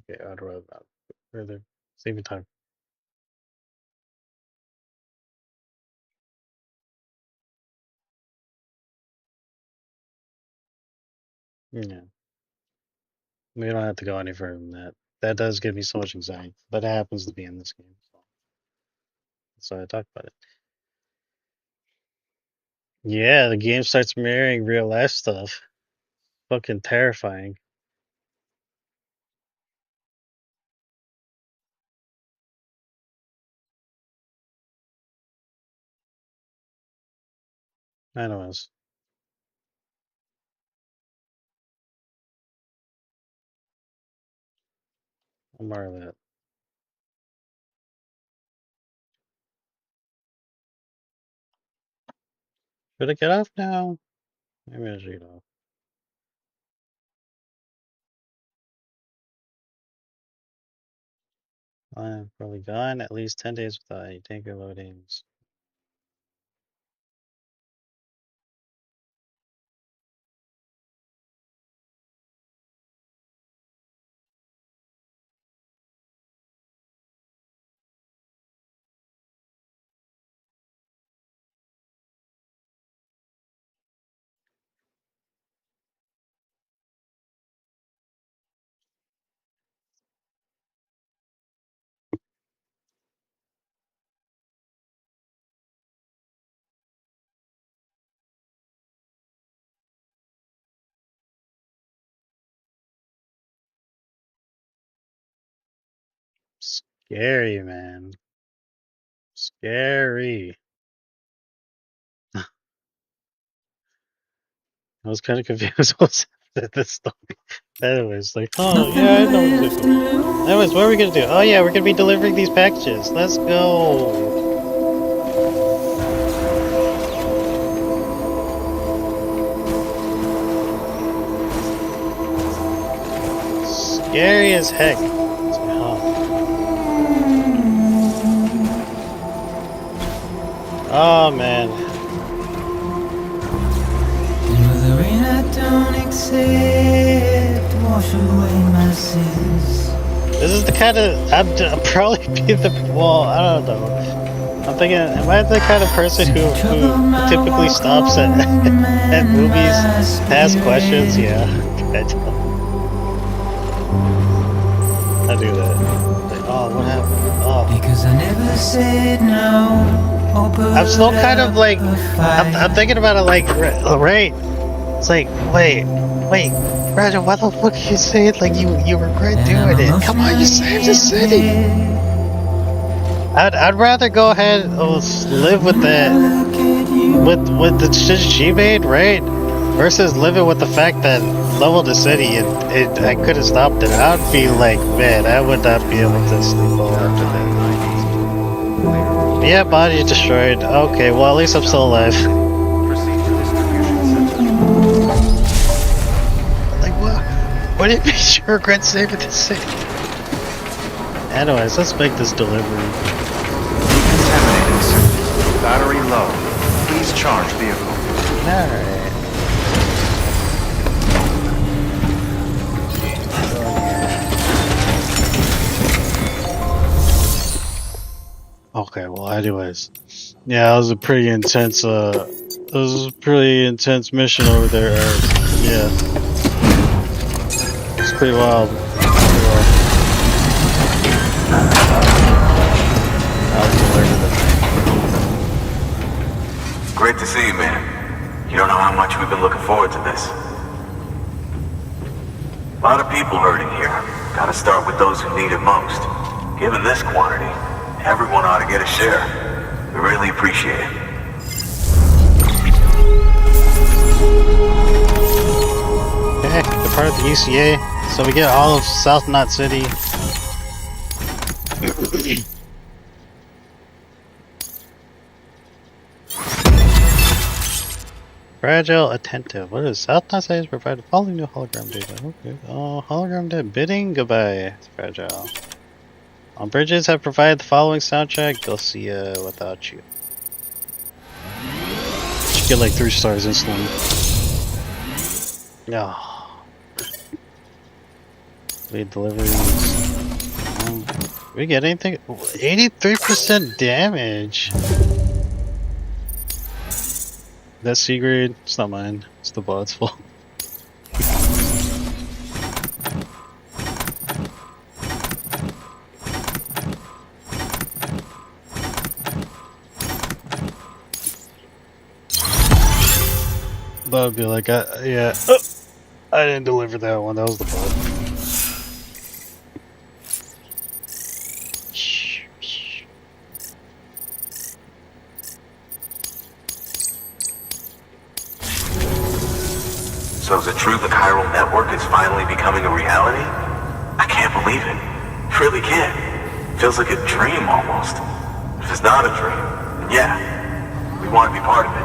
Okay, I'd rather save your time. Yeah. We don't have to go any further than that. That does give me so much anxiety. But it happens to be in this game. So that's why I talk about it. Yeah, the game starts mirroring real life stuff. Fucking terrifying. Anyways. I'm more of that. Should I get off now? Maybe I should get off. I'm probably gone at least 10 days without any tanker loadings. Scary, man. Scary. I was kind of confused what's this story. Anyways, like, oh yeah, I know what's it. Anyways, what are we gonna do? Oh yeah, we're gonna be delivering these packages. Let's go. Scary as heck. Oh man. The rain I don't accept, wash away my sins. This is the kind of I'll probably be the well, I don't know. I'm thinking, am I the kind of person who typically stops at movies to ask questions? Yeah, I do that. Like, oh, what happened? Oh, because I never said no. I'm still kind of like I'm thinking about it like right. It's like wait, Roger, why the fuck you say it like you regret doing it? Come on, you saved the city. I'd rather go ahead and live with that with the shit she made, right? Versus living with the fact that leveled the city and I could have stopped it. I'd be like, man, I would not be able to sleep well after that. Yeah, body destroyed. Okay, well at least I'm still alive. Like what do you mean you regret saving the city? Anyways, let's make this delivery. Contaminated, sir. Battery low. Please charge vehicle. Alright. Okay, well anyways. Yeah, that was a pretty intense mission over there, Eric. Yeah. It's pretty wild. Great to see you, man. You don't know how much we've been looking forward to this. A lot of people hurting here. Gotta start with those who need it most. Given this quantity, everyone ought to get a share. We really appreciate it. Okay, we're part of the UCA, so we get all of South Knot City. Fragile attentive. What is South Knot City provide the following new hologram data? Okay. Oh, hologram data. Bidding goodbye. It's fragile. On bridges have provided the following soundtrack. They'll see without you. Should get like 3 stars instantly. No. Lead deliveries. We get anything? 83% damage. That's C grade. It's not mine. It's the bot's fault. That would be like, yeah. Oh, I didn't deliver that one. That was the bot. chiral network is finally becoming a reality? I can't believe it. Really can't. Feels like a dream almost. If it's not a dream, then yeah, we want to be part of it.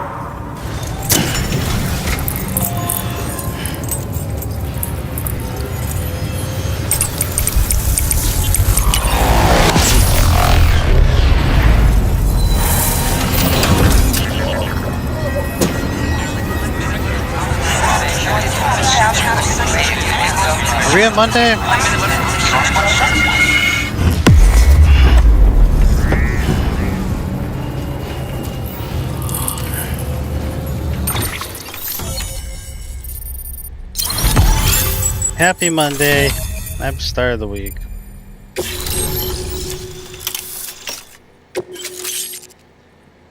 Are we on Monday? Happy Monday. I'm start of the week.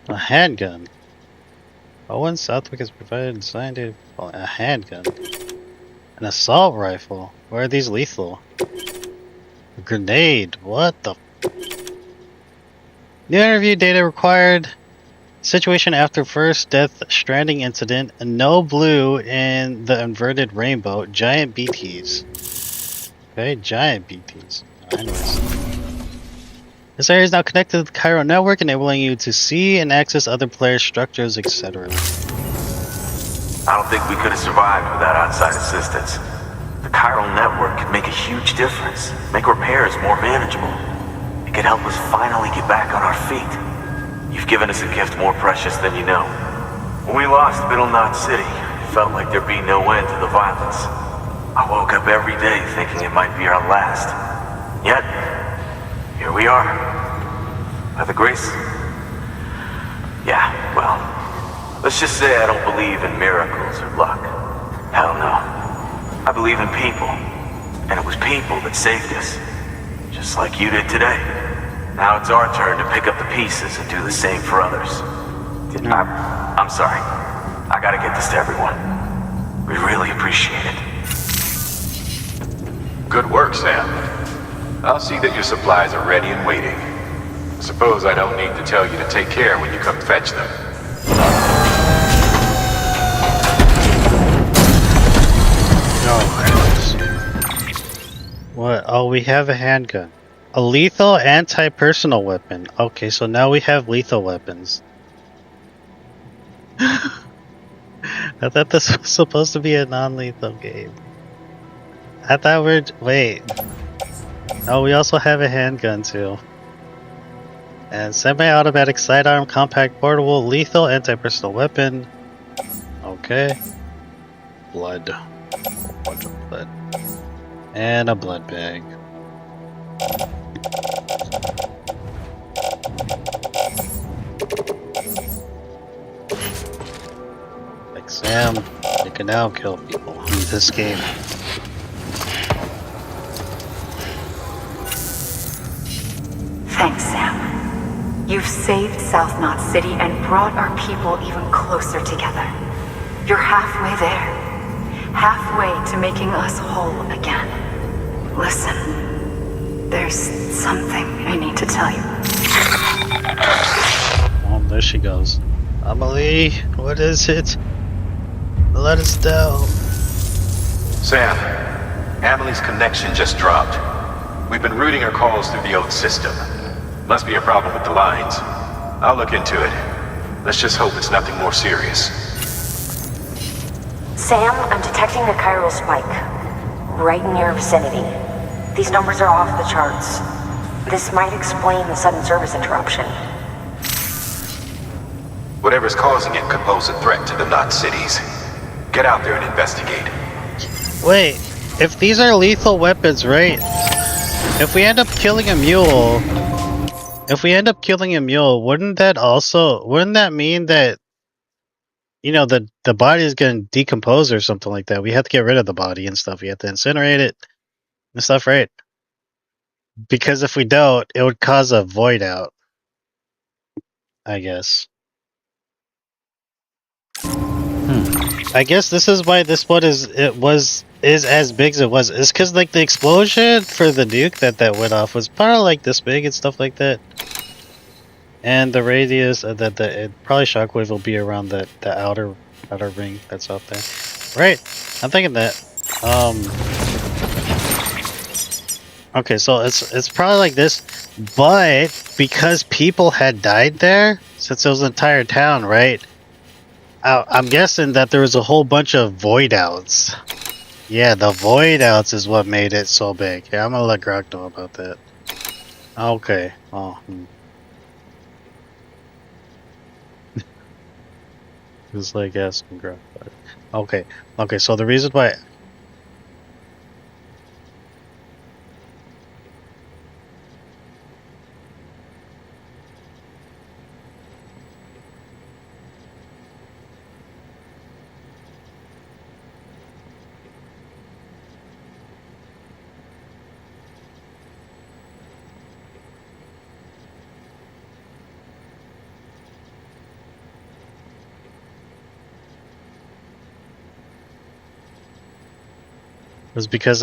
A handgun. Owen Southwick has provided designed a handgun. An assault rifle. Why are these lethal? A grenade. What the? New interview data required. Situation after first Death Stranding incident. No blue in the inverted rainbow. Giant BTs. Okay, giant BTs. Anyways. This area is now connected to the chiral network, enabling you to see and access other players' structures, etc. I don't think we could have survived without outside assistance. The chiral network could make a huge difference, make repairs more manageable. It could help us finally get back on our feet. You've given us a gift more precious than you know. When we lost Middle Knot City, it felt like there'd be no end to the violence. I woke up every day thinking it might be our last. Yet, here we are. By the grace... Yeah, well... Let's just say I don't believe in miracles or luck. Hell no. I believe in people. And it was people that saved us. Just like you did today. Now it's our turn to pick up the pieces and do the same for others. I'm sorry. I gotta get this to everyone. We really appreciate it. Good work, Sam. I'll see that your supplies are ready and waiting. Suppose I don't need to tell you to take care when you come fetch them. What? Oh, we have a handgun. A lethal anti-personal weapon. Okay, so now we have lethal weapons. I thought this was supposed to be a non-lethal game. I thought wait. Oh, we also have a handgun too. And semi-automatic sidearm, compact, portable, lethal anti-personal weapon. Okay. Blood. A bunch of blood. And a blood bag. Like Sam, you can now kill people in this game. Thanks, Sam. You've saved South Knot City and brought our people even closer together. You're halfway there. Halfway to making us whole again. Listen, there's something I need to tell you. Oh, there she goes. Amelie, what is it? Let us down. Sam, Amelie's connection just dropped. We've been routing her calls through the old system. Must be a problem with the lines. I'll look into it. Let's just hope it's nothing more serious. Sam, I'm detecting a chiral spike. Right in your vicinity. These numbers are off the charts. This might explain the sudden service interruption. Whatever's causing it could pose a threat to the Knot cities. Get out there and investigate. Wait, if these are lethal weapons, right? If we end up killing a mule... wouldn't that mean that, you know, the body is going to decompose or something like that? We have to get rid of the body and stuff. We have to incinerate it and stuff, right? Because if we don't, it would cause a void out, I guess. I guess this is why this one is as big as it was. It's because like the explosion for the nuke that went off was probably like this big and stuff like that. And the radius probably shockwave will be around the outer ring that's out there. Right. I'm thinking that. Okay, so it's probably like this, but because people had died there since it was an entire town, right? I'm guessing that there was a whole bunch of void outs. Yeah, the void outs is what made it so big. Yeah, I'm gonna let Grog know about that. Okay. Oh. It's like asking Grog about it. Okay. Okay, so the reason why. Was because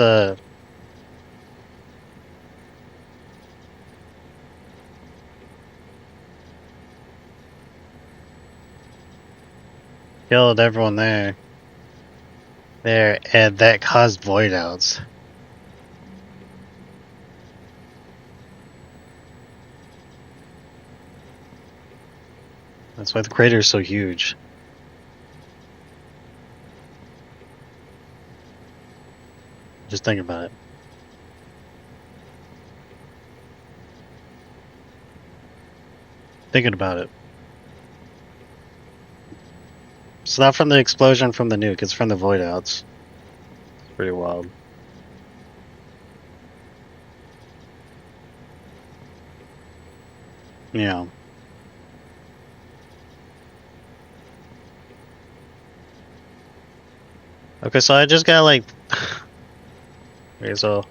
killed everyone there, and that caused void outs. That's why the crater is so huge. Just think about it. Thinking about it. It's not from the explosion from the nuke, it's from the void outs. It's pretty wild. Yeah. Okay, so I just got like okay, so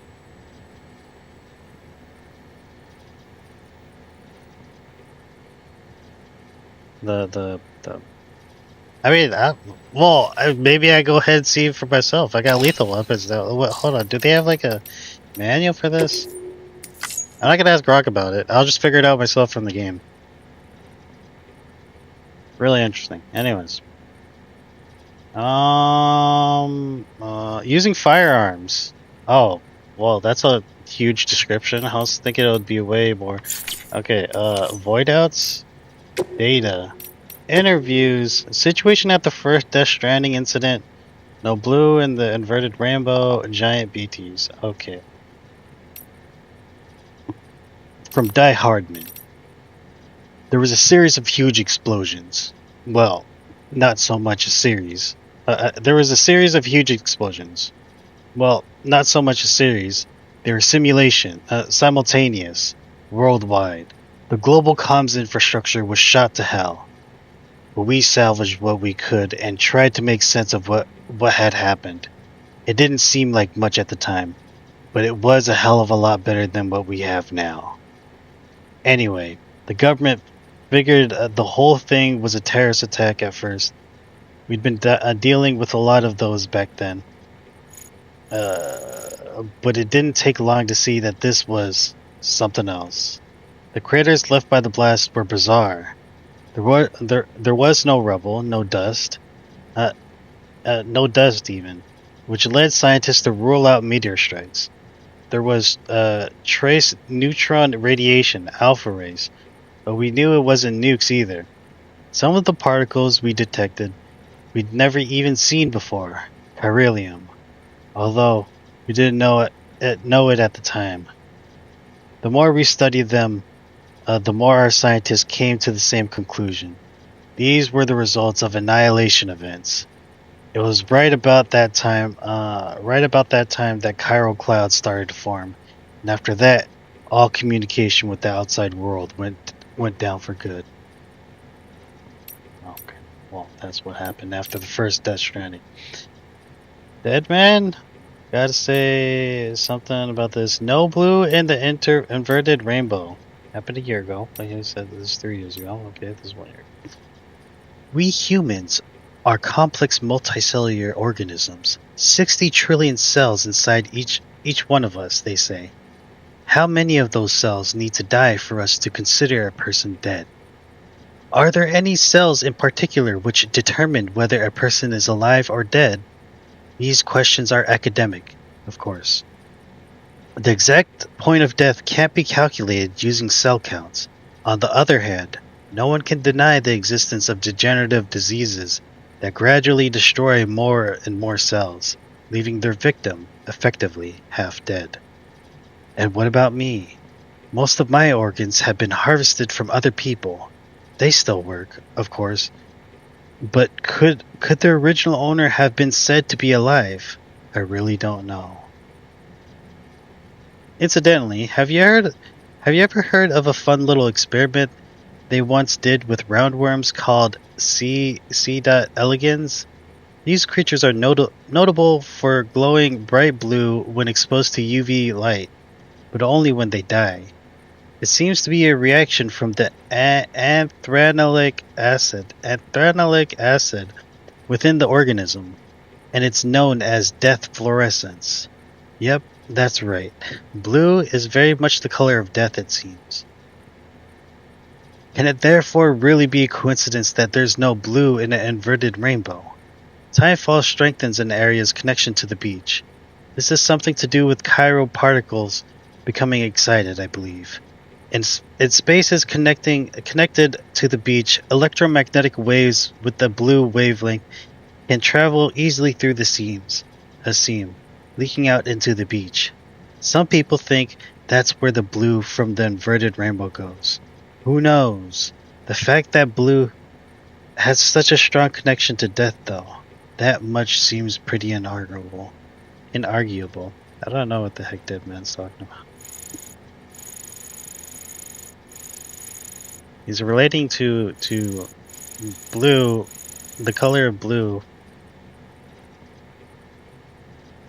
the I mean, maybe I go ahead and see for myself. I got lethal weapons though. Hold on, do they have like a manual for this? I'm not gonna ask Grok about it. I'll just figure it out myself from the game. Really interesting. Anyways. Using firearms. Oh, well, that's a huge description. I was thinking it would be way more. Okay, void outs, data, interviews, situation at the first Death Stranding incident, no blue in the inverted rainbow, giant BTs. Okay. From Die Hardman. There was a series of huge explosions. Well, not so much a series. There was a series of huge explosions. Well, not so much a series. They were simultaneous, worldwide. The global comms infrastructure was shot to hell. But we salvaged what we could and tried to make sense of what had happened. It didn't seem like much at the time, but it was a hell of a lot better than what we have now. Anyway, the government figured the whole thing was a terrorist attack at first. We'd been dealing with a lot of those back then. But it didn't take long to see that this was something else. The craters left by the blast were bizarre. There was no rubble, no dust, no dust even, which led scientists to rule out meteor strikes. There was trace neutron radiation, alpha rays, but we knew it wasn't nukes either. Some of the particles we detected we'd never even seen before, chiralium, although we didn't know it at the time. The more we studied them, the more our scientists came to the same conclusion. These were the results of annihilation events. It was right about that time that chiral clouds started to form, and after that, all communication with the outside world went down for good. Okay, well, that's what happened after the first Death Stranding. Dead man? Gotta say something about this. No blue in the inverted rainbow. Happened a year ago. Like I said, this is 3 years ago. Okay, this is 1 year. We humans are complex multicellular organisms. 60 trillion cells inside each one of us, they say. How many of those cells need to die for us to consider a person dead? Are there any cells in particular which determine whether a person is alive or dead? These questions are academic, of course. The exact point of death can't be calculated using cell counts. On the other hand, no one can deny the existence of degenerative diseases that gradually destroy more and more cells, leaving their victim effectively half dead. And what about me? Most of my organs have been harvested from other people. They still work, of course. But could their original owner have been said to be alive? I really don't know. Incidentally, have you ever heard of a fun little experiment they once did with roundworms called C. elegans? These creatures are notable for glowing bright blue when exposed to UV light, but only when they die. It seems to be a reaction from the anthranoic acid within the organism, and it's known as death fluorescence. Yep, that's right. Blue is very much the color of death, it seems. Can it therefore really be a coincidence that there's no blue in an inverted rainbow? Timefall strengthens an area's connection to the beach. This has something to do with chiral particles becoming excited, I believe. In spaces connected to the beach, electromagnetic waves with the blue wavelength can travel easily through a seam, leaking out into the beach. Some people think that's where the blue from the inverted rainbow goes. Who knows? The fact that blue has such a strong connection to death, though, that much seems pretty inarguable. I don't know what the heck Dead Man's talking about. He's relating to blue, the color of blue,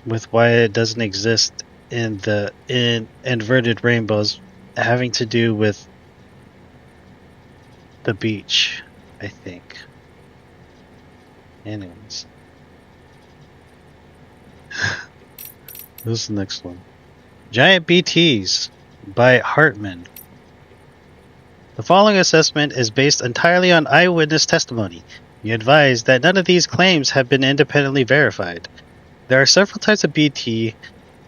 with why it doesn't exist in inverted rainbows, having to do with the beach, I think. Anyways. This is the next one. Giant BTs by Hartman. The following assessment is based entirely on eyewitness testimony. We advise that none of these claims have been independently verified. There are several types of BT,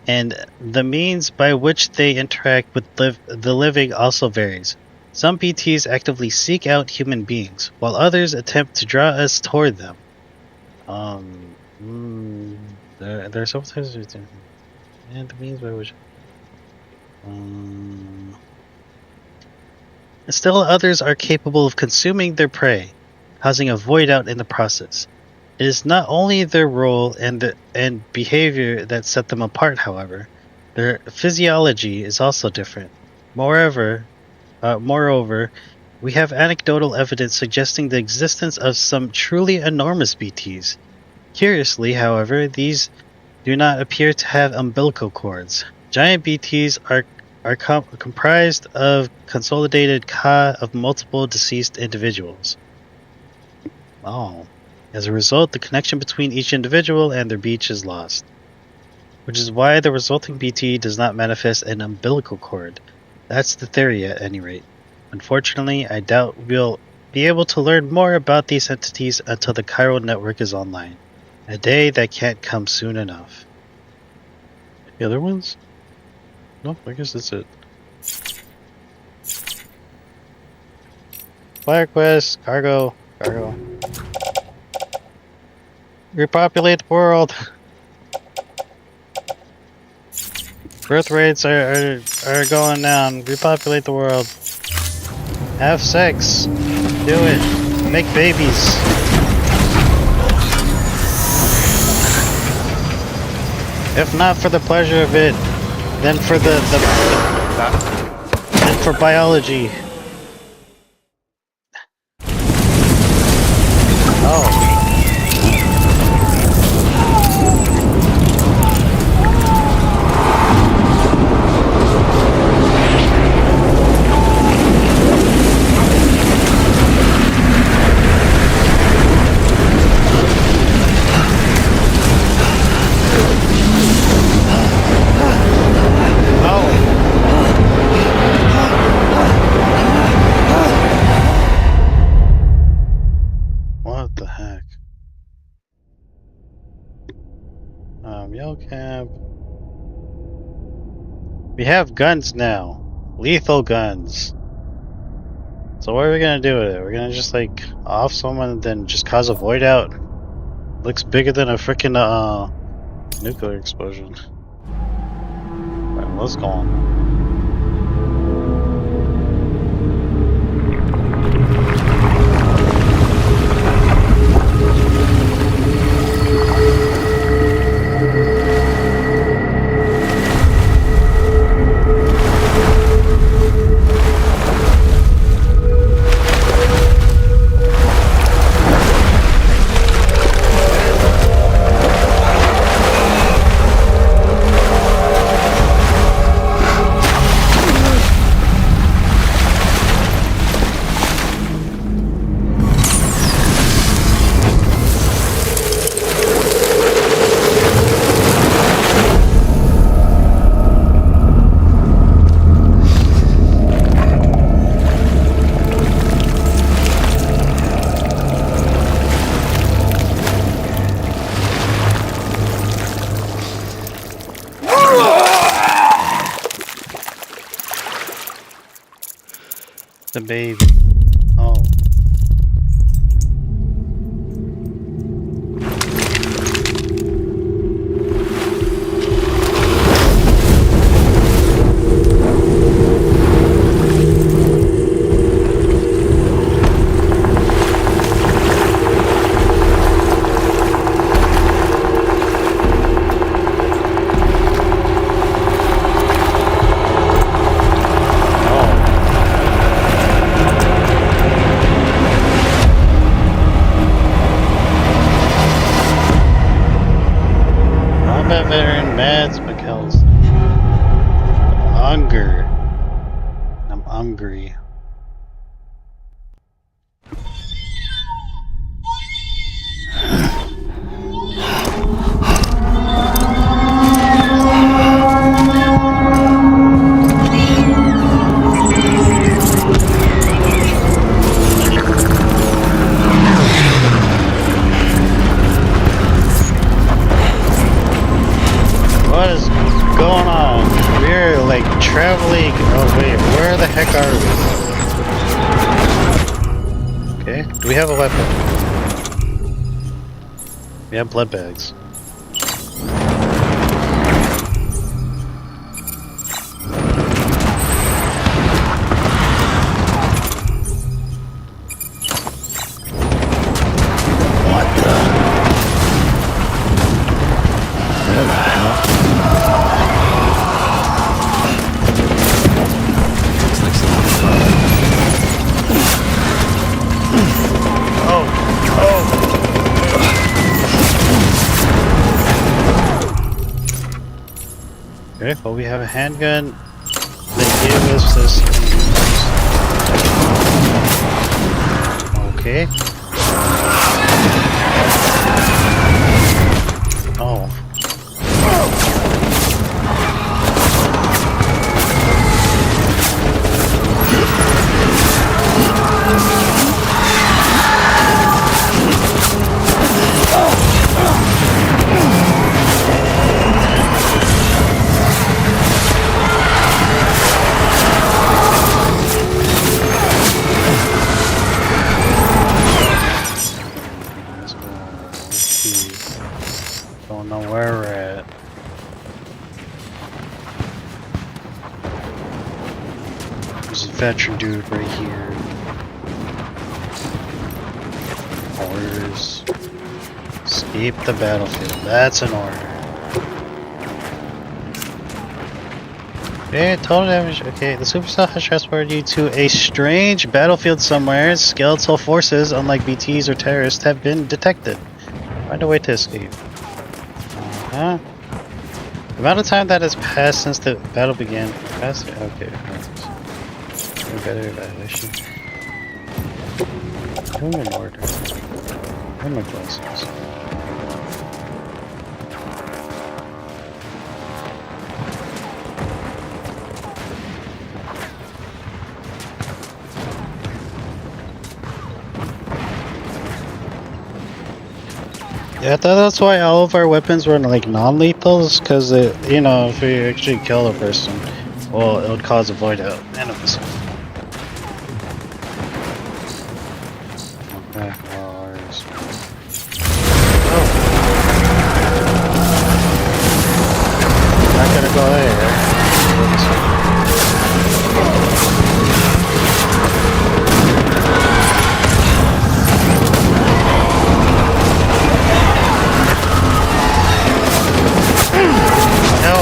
and the means by which they interact with the living also varies. Some BTs actively seek out human beings, while others attempt to draw us toward them. There are several types of BT, and the means by which... Still others are capable of consuming their prey, causing a void out in the process. It is not only their role and behavior that set them apart, however. Their physiology is also different. Moreover, we have anecdotal evidence suggesting the existence of some truly enormous BTs. Curiously, however, these do not appear to have umbilical cords. Giant BTs are comprised of consolidated Ka of multiple deceased individuals. Oh. As a result, the connection between each individual and their beach is lost, which is why the resulting BT does not manifest an umbilical cord. That's the theory at any rate. Unfortunately, I doubt we'll be able to learn more about these entities until the chiral network is online. A day that can't come soon enough. The other ones? No, I guess that's it. Fire quest, cargo. Repopulate the world. Birth rates are going down. Repopulate the world. Have sex. Do it. Make babies. If not for the pleasure of it, then for then for biology. Oh. We have guns now. Lethal guns. So what are we gonna do with it? We're gonna just like off someone and then just cause a void out? Looks bigger than a freaking nuclear explosion. Alright, let's go on. The baby. Oh. Veteran Mads McKelson. Hunger. I'm hungry. What is going on? We're like traveling. Oh wait, where the heck are we? Okay, do we have a weapon? We have blood bags. Okay, well we have a handgun that gave us this. Okay. Oh. Don't know where we're at. There's a veteran dude right here. Orders. Escape the battlefield. That's an order. Okay, total damage. Okay, the supercell has transported you to a strange battlefield somewhere. Skeletal forces, unlike BTs or terrorists, have been detected. Find a way to escape. The amount of time that has passed since the battle began. Faster? Okay. Better evaluation. Doing an order. Where are my glasses? Yeah, I thought that's why all of our weapons were like non-lethals, because you know, if you actually kill a person, Well, it would cause a void animus. Okay, Mars. Oh. Not gonna go there. No.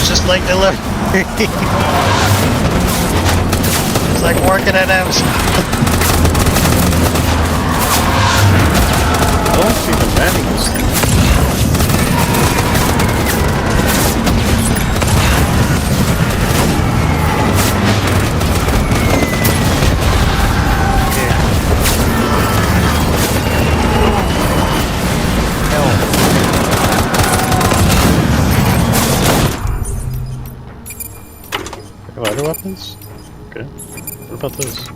Just like delivery. It's like working at Amazon. I don't see the landing this thing. Other weapons? Okay. What about this?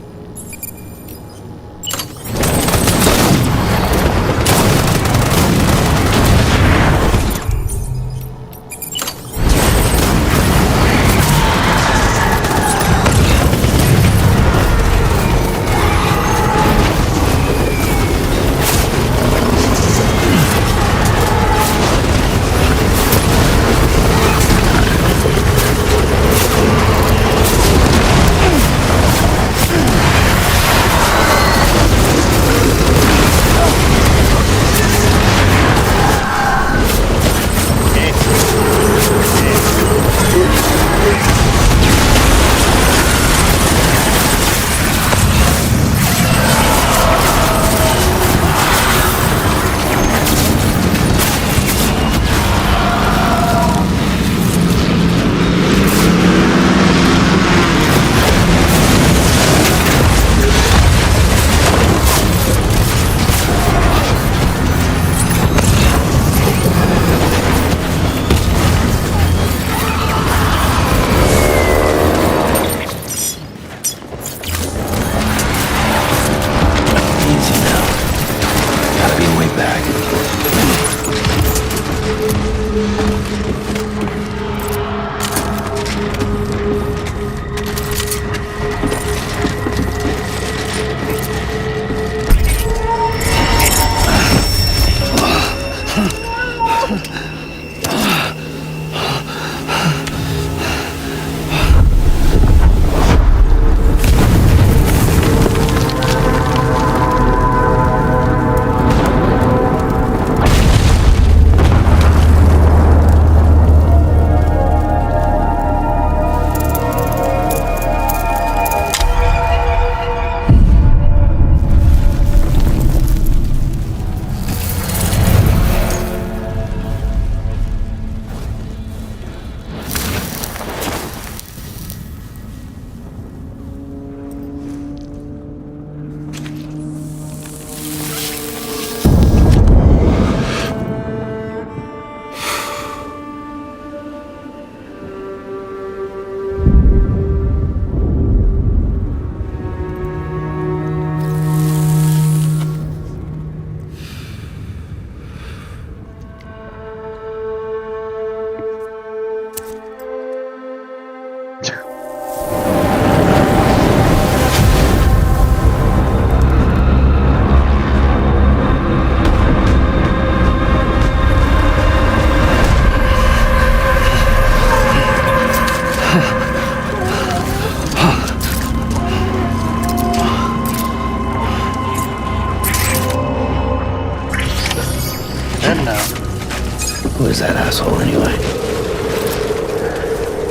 Who is that asshole anyway?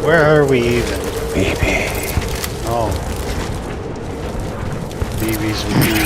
Where are we even? Baby. Oh. Babies with you.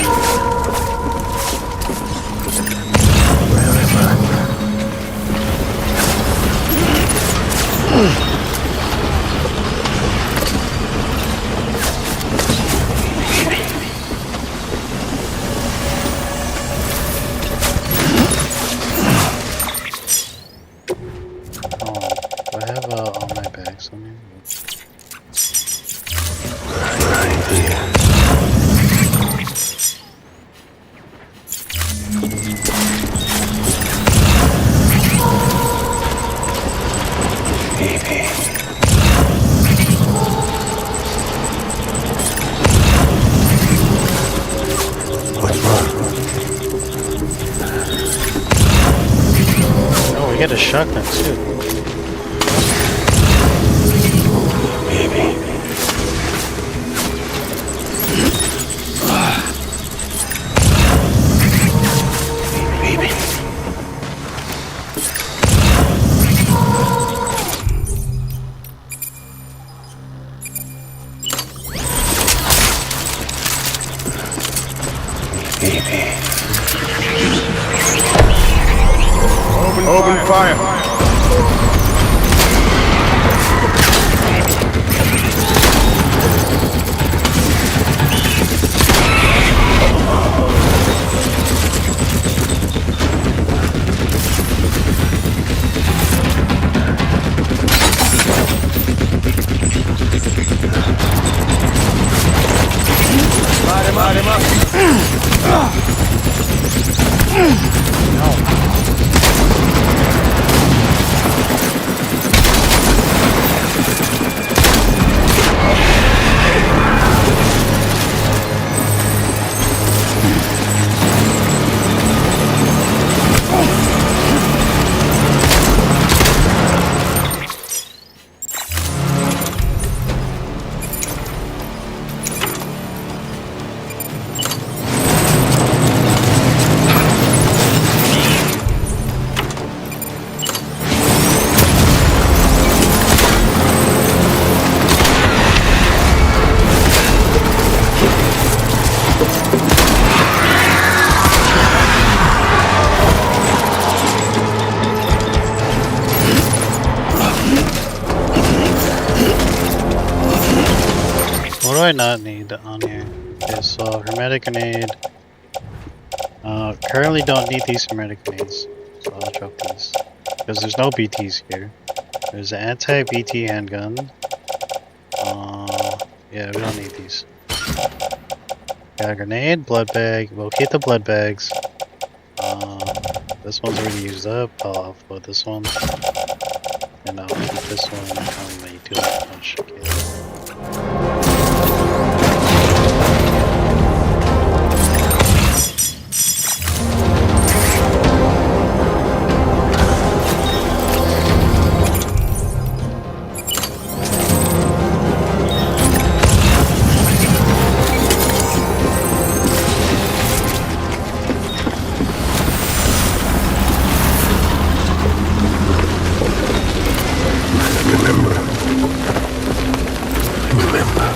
get a shotgun too. Baby. Baby. Open fire. Light him up. What do I not need on here? Okay, so hermetic grenade. Currently don't need these hermetic grenades, so I'll drop these. Because there's no BTs here. There's an anti-BT handgun. Yeah, we don't need these. Got a grenade, blood bag. We'll keep the blood bags. This one's already used up. I'll offload this one. And I'll keep this one. I don't need too much. Okay. Remember.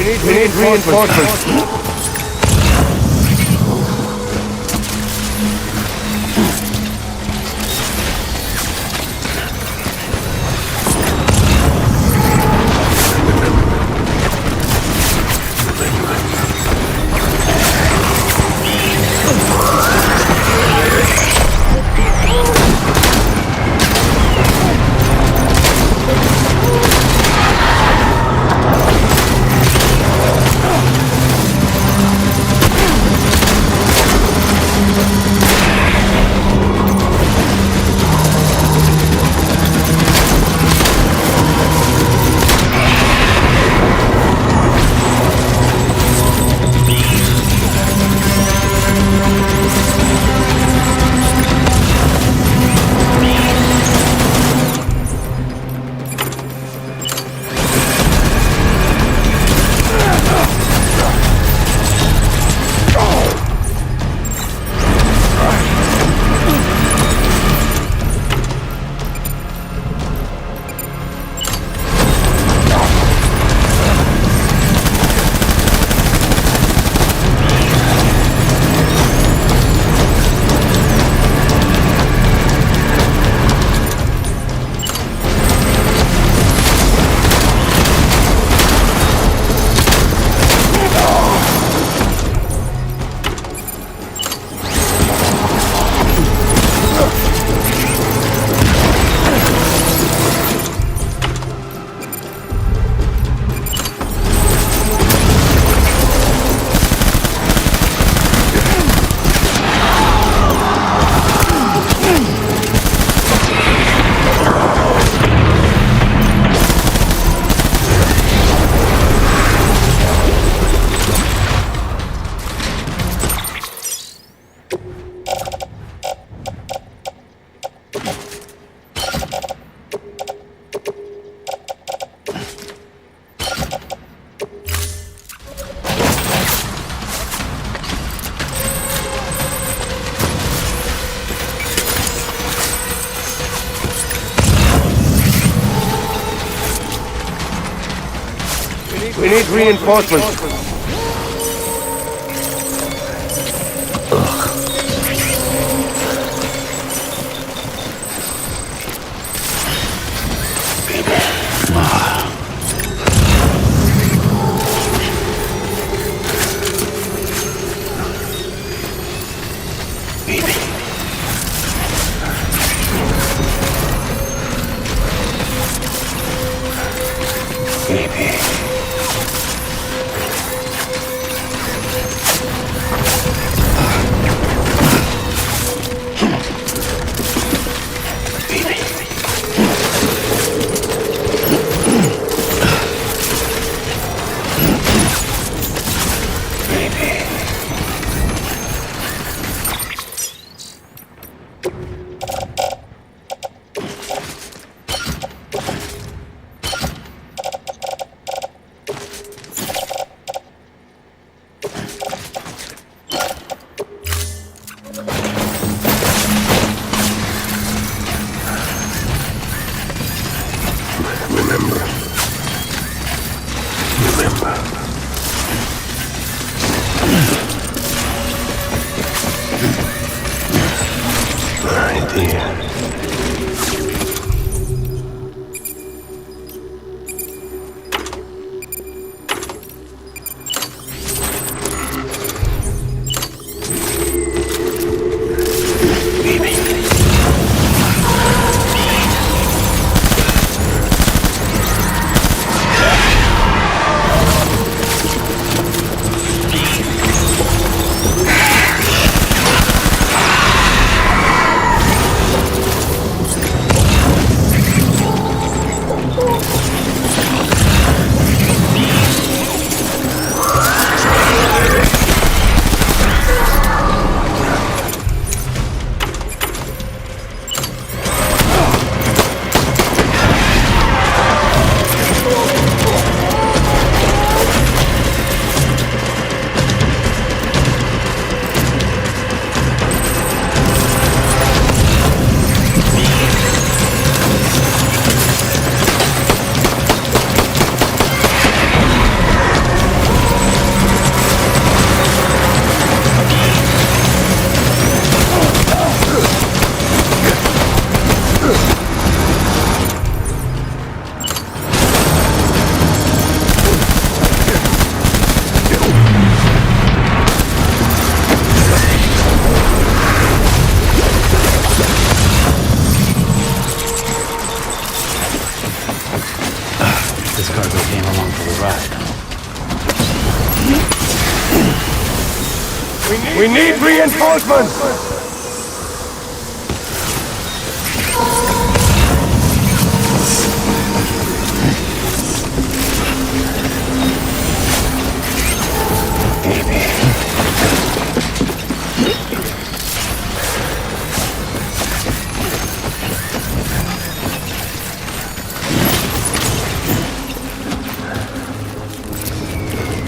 We need reinforcements. We need reinforcements. We need reinforcements!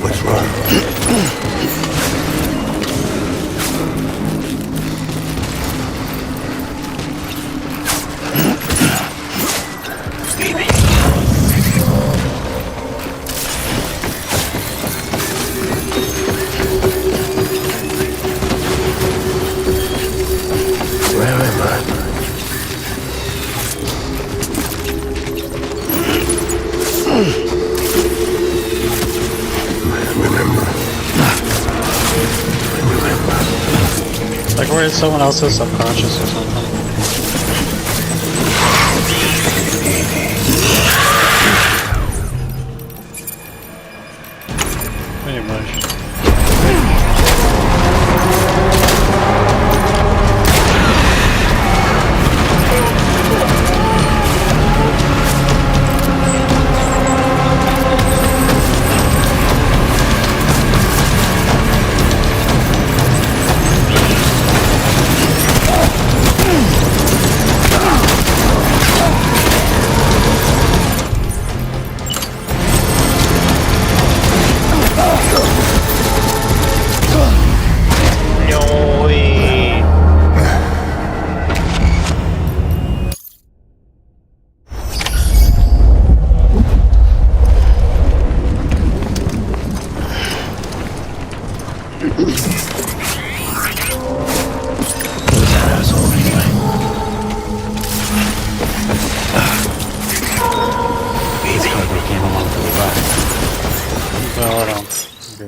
What's wrong? Like we're in someone else's subconscious or something. Pretty much.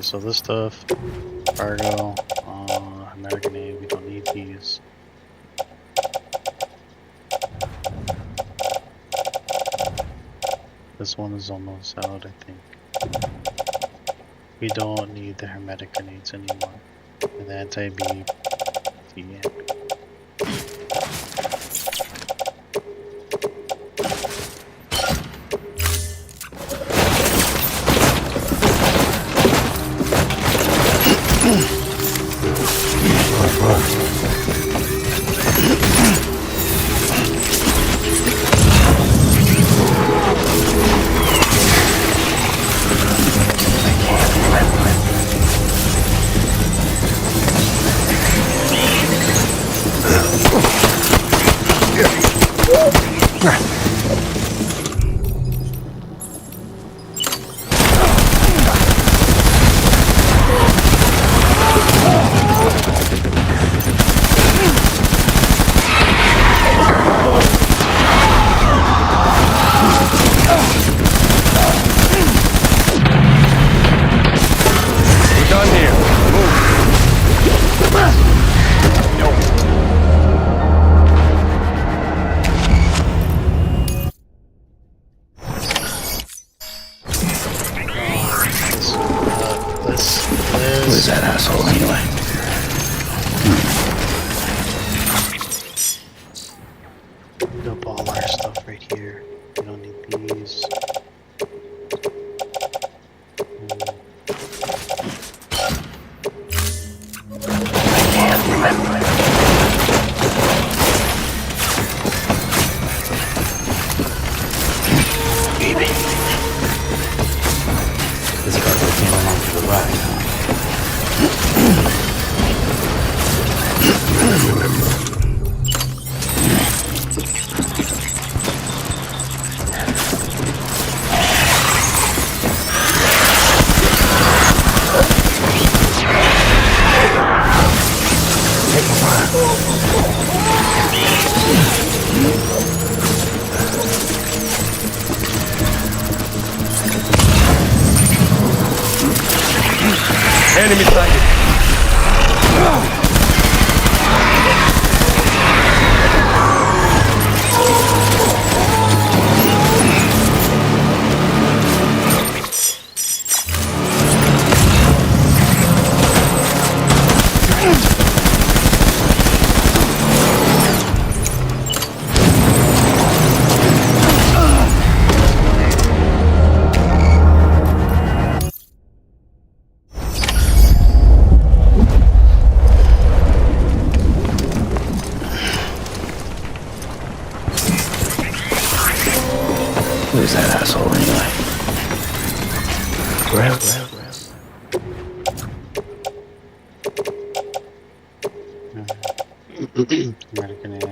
So this stuff, cargo, American aid, we don't need these. This one is almost out, I think. We don't need the hermetic grenades anymore. And the anti-B, yeah. Where's that asshole anyway? Put up all our stuff right here. We don't need these. I can't remember. Baby. This cargo came along for the ride, huh? Enemy sighted. American and we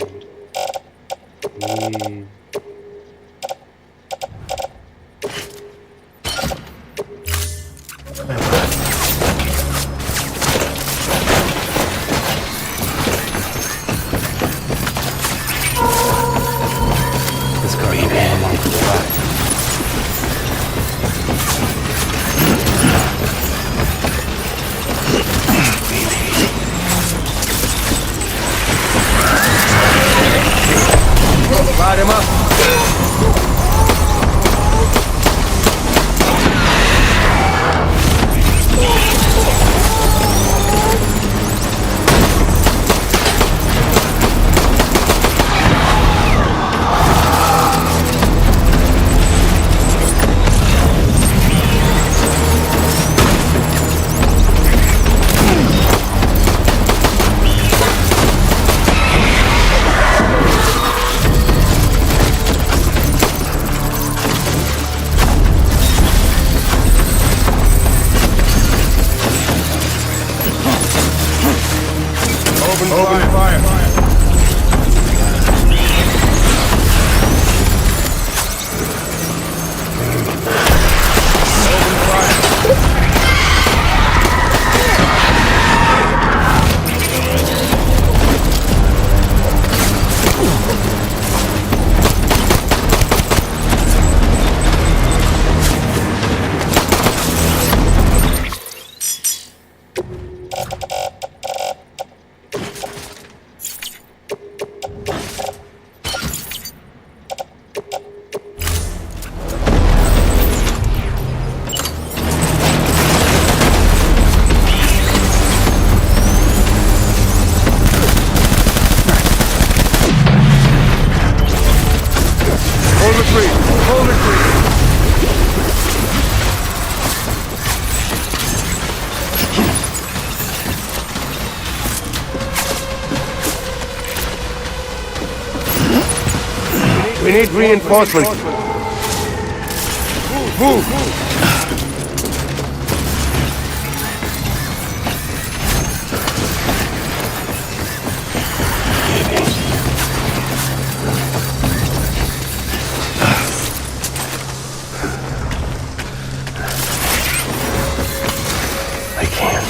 This car can be along for the ride. Light him up. Open fire. We need reinforcements. Move! I can't.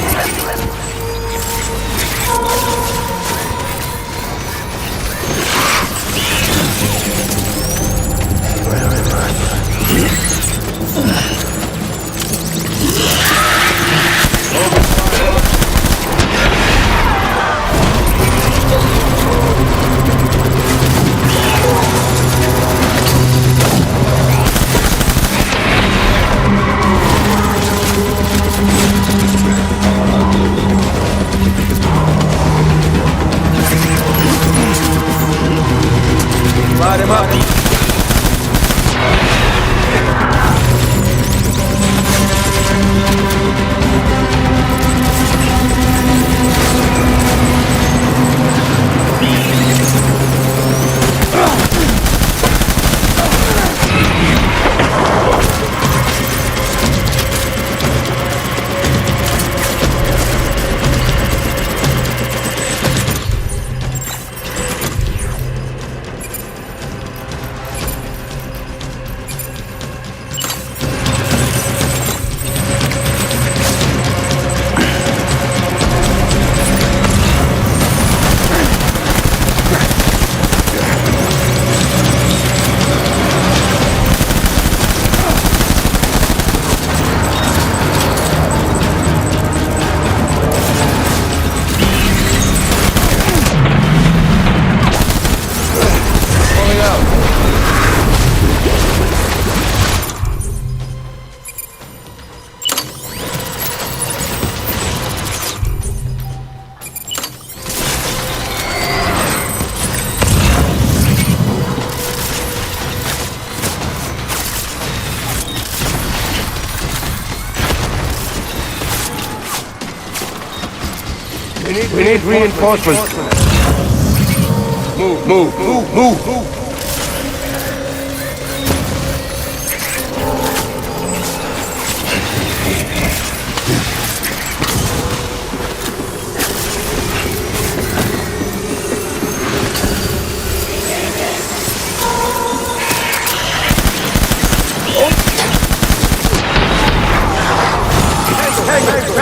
Light him up. We need reinforcements. Move.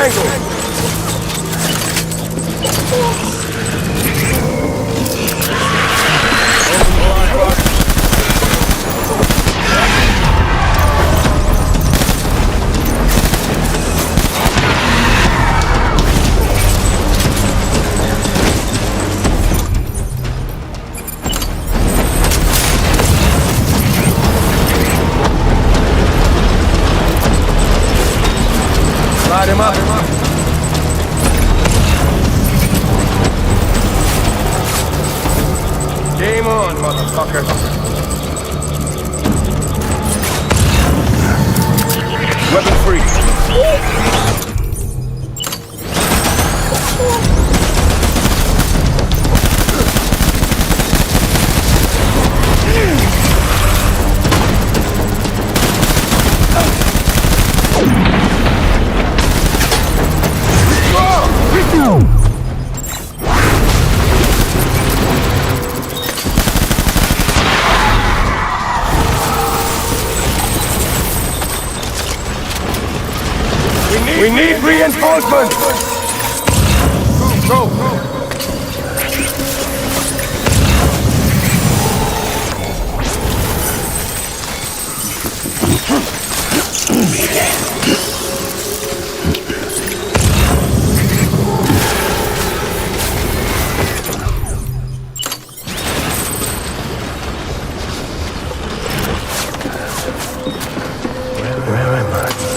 Tango! Light him up. Game on, motherfucker. Weapon free. We need reinforcements! Go! Where am I?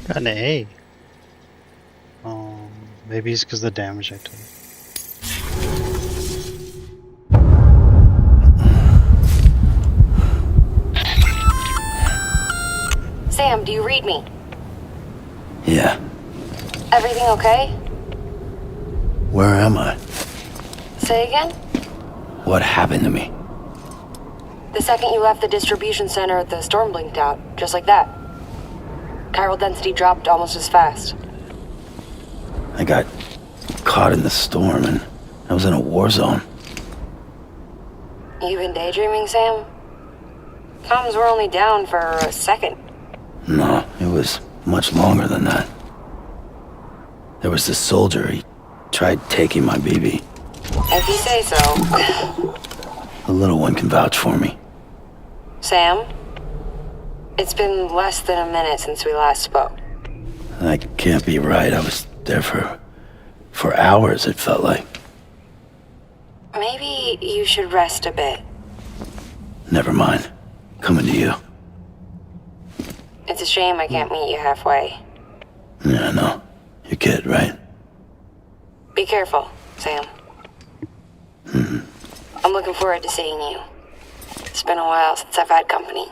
Got an A. Maybe it's because the damage I took. Sam, do you read me? Yeah. Everything okay? Where am I? Say again? What happened to me? The second you left the distribution center, the storm blinked out, just like that. Chiral density dropped almost as fast. I got caught in the storm and I was in a war zone. You been daydreaming, Sam? Comms were only down for a second. No, it was much longer than that. There was this soldier, he tried taking my BB. If you say so. The little one can vouch for me. Sam? It's been less than a minute since we last spoke. That can't be right. I was there for hours, it felt like. Maybe you should rest a bit. Never mind. Coming to you. It's a shame I can't meet you halfway. Yeah, I know. Your kid, right? Be careful, Sam. I'm looking forward to seeing you. It's been a while since I've had company.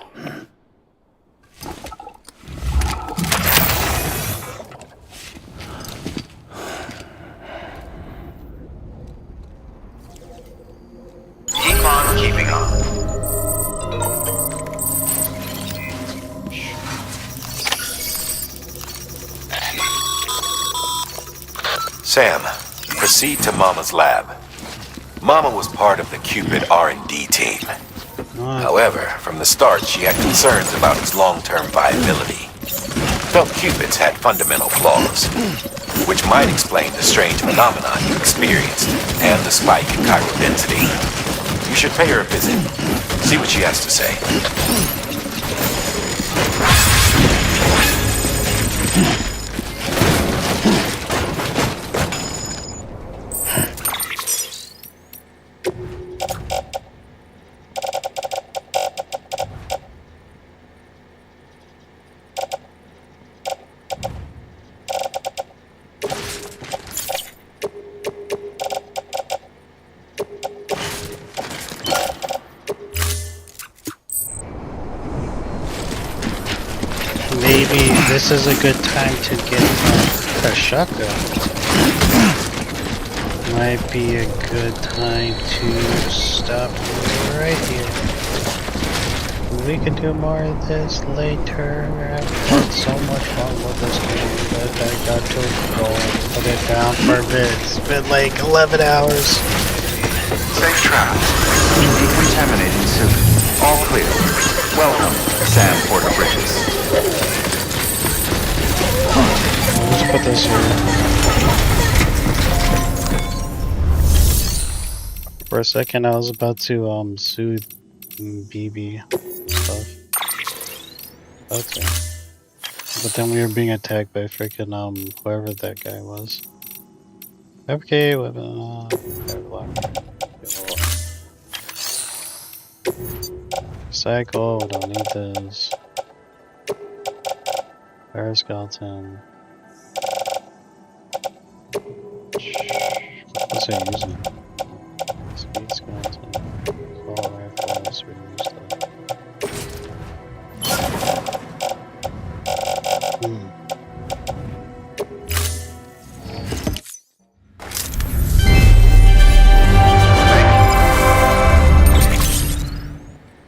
Keep on keeping on. Sam, proceed to Mama's lab. Mama was part of the Cupid R&D team. However, from the start, she had concerns about its long-term viability. Felt Cupids had fundamental flaws, which might explain the strange phenomenon you experienced and the spike in chiral density. You should pay her a visit. See what she has to say. Maybe this is a good time to get a shotgun. Might be a good time to stop right here. We can do more of this later. I've had so much fun with this game that I got to go and put it down for a bit. It's been like 11 hours. Safe travels. Decontaminating suit. All clear. Welcome, Sam Porter Bridges. Let's put this here. For a second, I was about to soothe BB stuff. Okay. But then we were being attacked by freaking whoever that guy was. Okay, weapon. Cycle. We don't need this. Fire skeleton. What's I using? Speed skeleton. Fall rifles. We use that.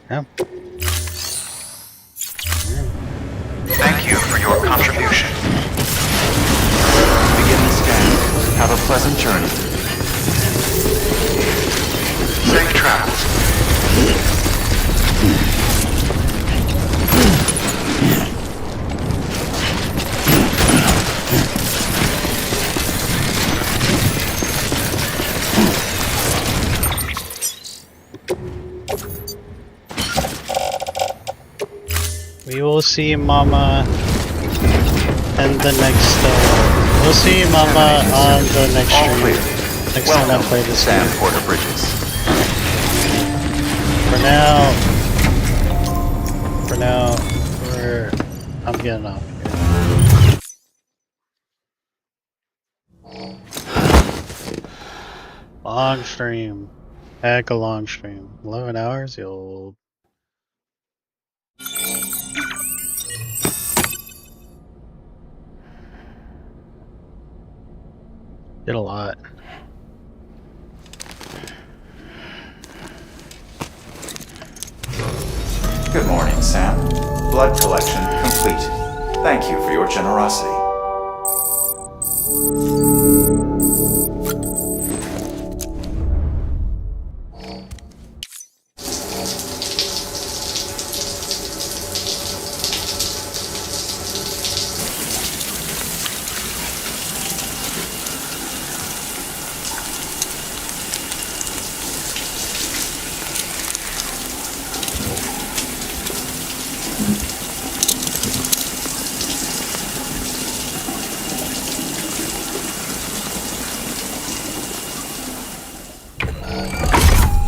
Yeah. Thank you for your contribution. Begin the scan. Have a pleasant journey. Safe travels. We will see Mama in the next we'll see Mama on the next stream. Next time I play this Sam game. Porter Bridges. For now, I'm getting off here. Long stream. Heck a long stream. 11 hours, you'll... Did a lot. Good morning, Sam. Blood collection complete. Thank you for your generosity.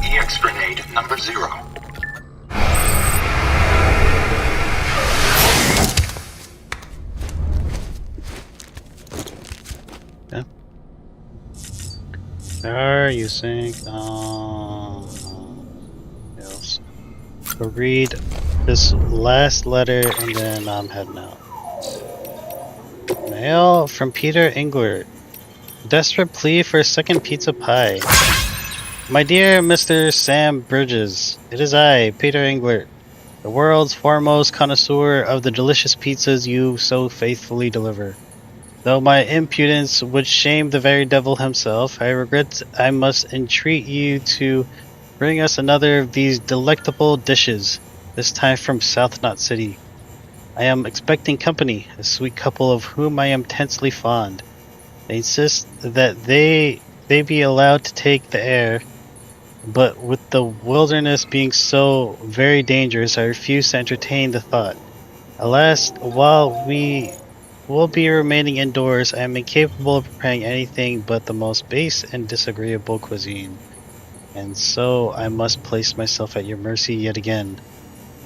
EX grenade number 0. Yeah. Are you saying? Yes. So read this last letter and then I'm heading out. Mail from Peter Englert. Desperate plea for a second pizza pie. My dear Mr. Sam Bridges, it is I, Peter Englert, the world's foremost connoisseur of the delicious pizzas you so faithfully deliver. Though my impudence would shame the very devil himself, I regret I must entreat you to bring us another of these delectable dishes, this time from South Knot City. I am expecting company, a sweet couple of whom I am tensely fond. They insist that they be allowed to take the air, but with the wilderness being so very dangerous, I refuse to entertain the thought. Alas, while we will be remaining indoors, I am incapable of preparing anything but the most base and disagreeable cuisine. And so I must place myself at your mercy yet again,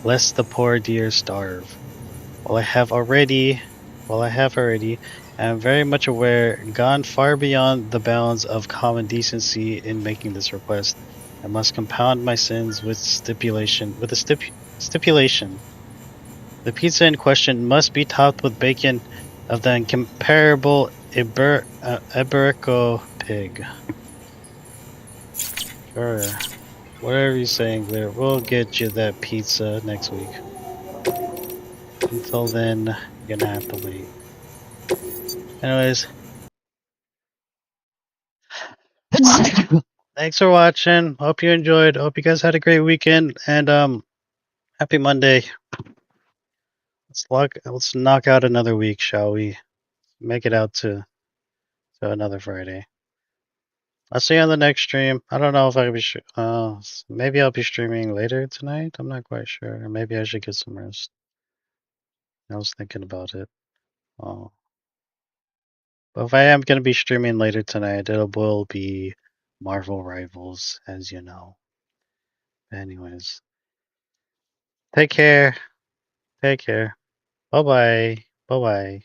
lest the poor dear starve. While I have already, I am very much aware, gone far beyond the bounds of common decency in making this request. I must compound my sins with stipulation. The pizza in question must be topped with bacon of the incomparable Iberico pig. Sure. Whatever you're saying, Blair, we'll get you that pizza next week. Until then, you're gonna have to wait. Anyways, thanks for watching. Hope you enjoyed. Hope you guys had a great weekend, and happy Monday. Let's knock out another week, shall we? Make it out to another Friday. I'll see you on the next stream. I don't know if I'll be maybe I'll be streaming later tonight. I'm not quite sure. Or maybe I should get some rest. I was thinking about it. Oh. But if I am gonna be streaming later tonight, it will be Marvel Rivals, as you know. Anyways. Take care. Take care. Bye bye. Bye bye.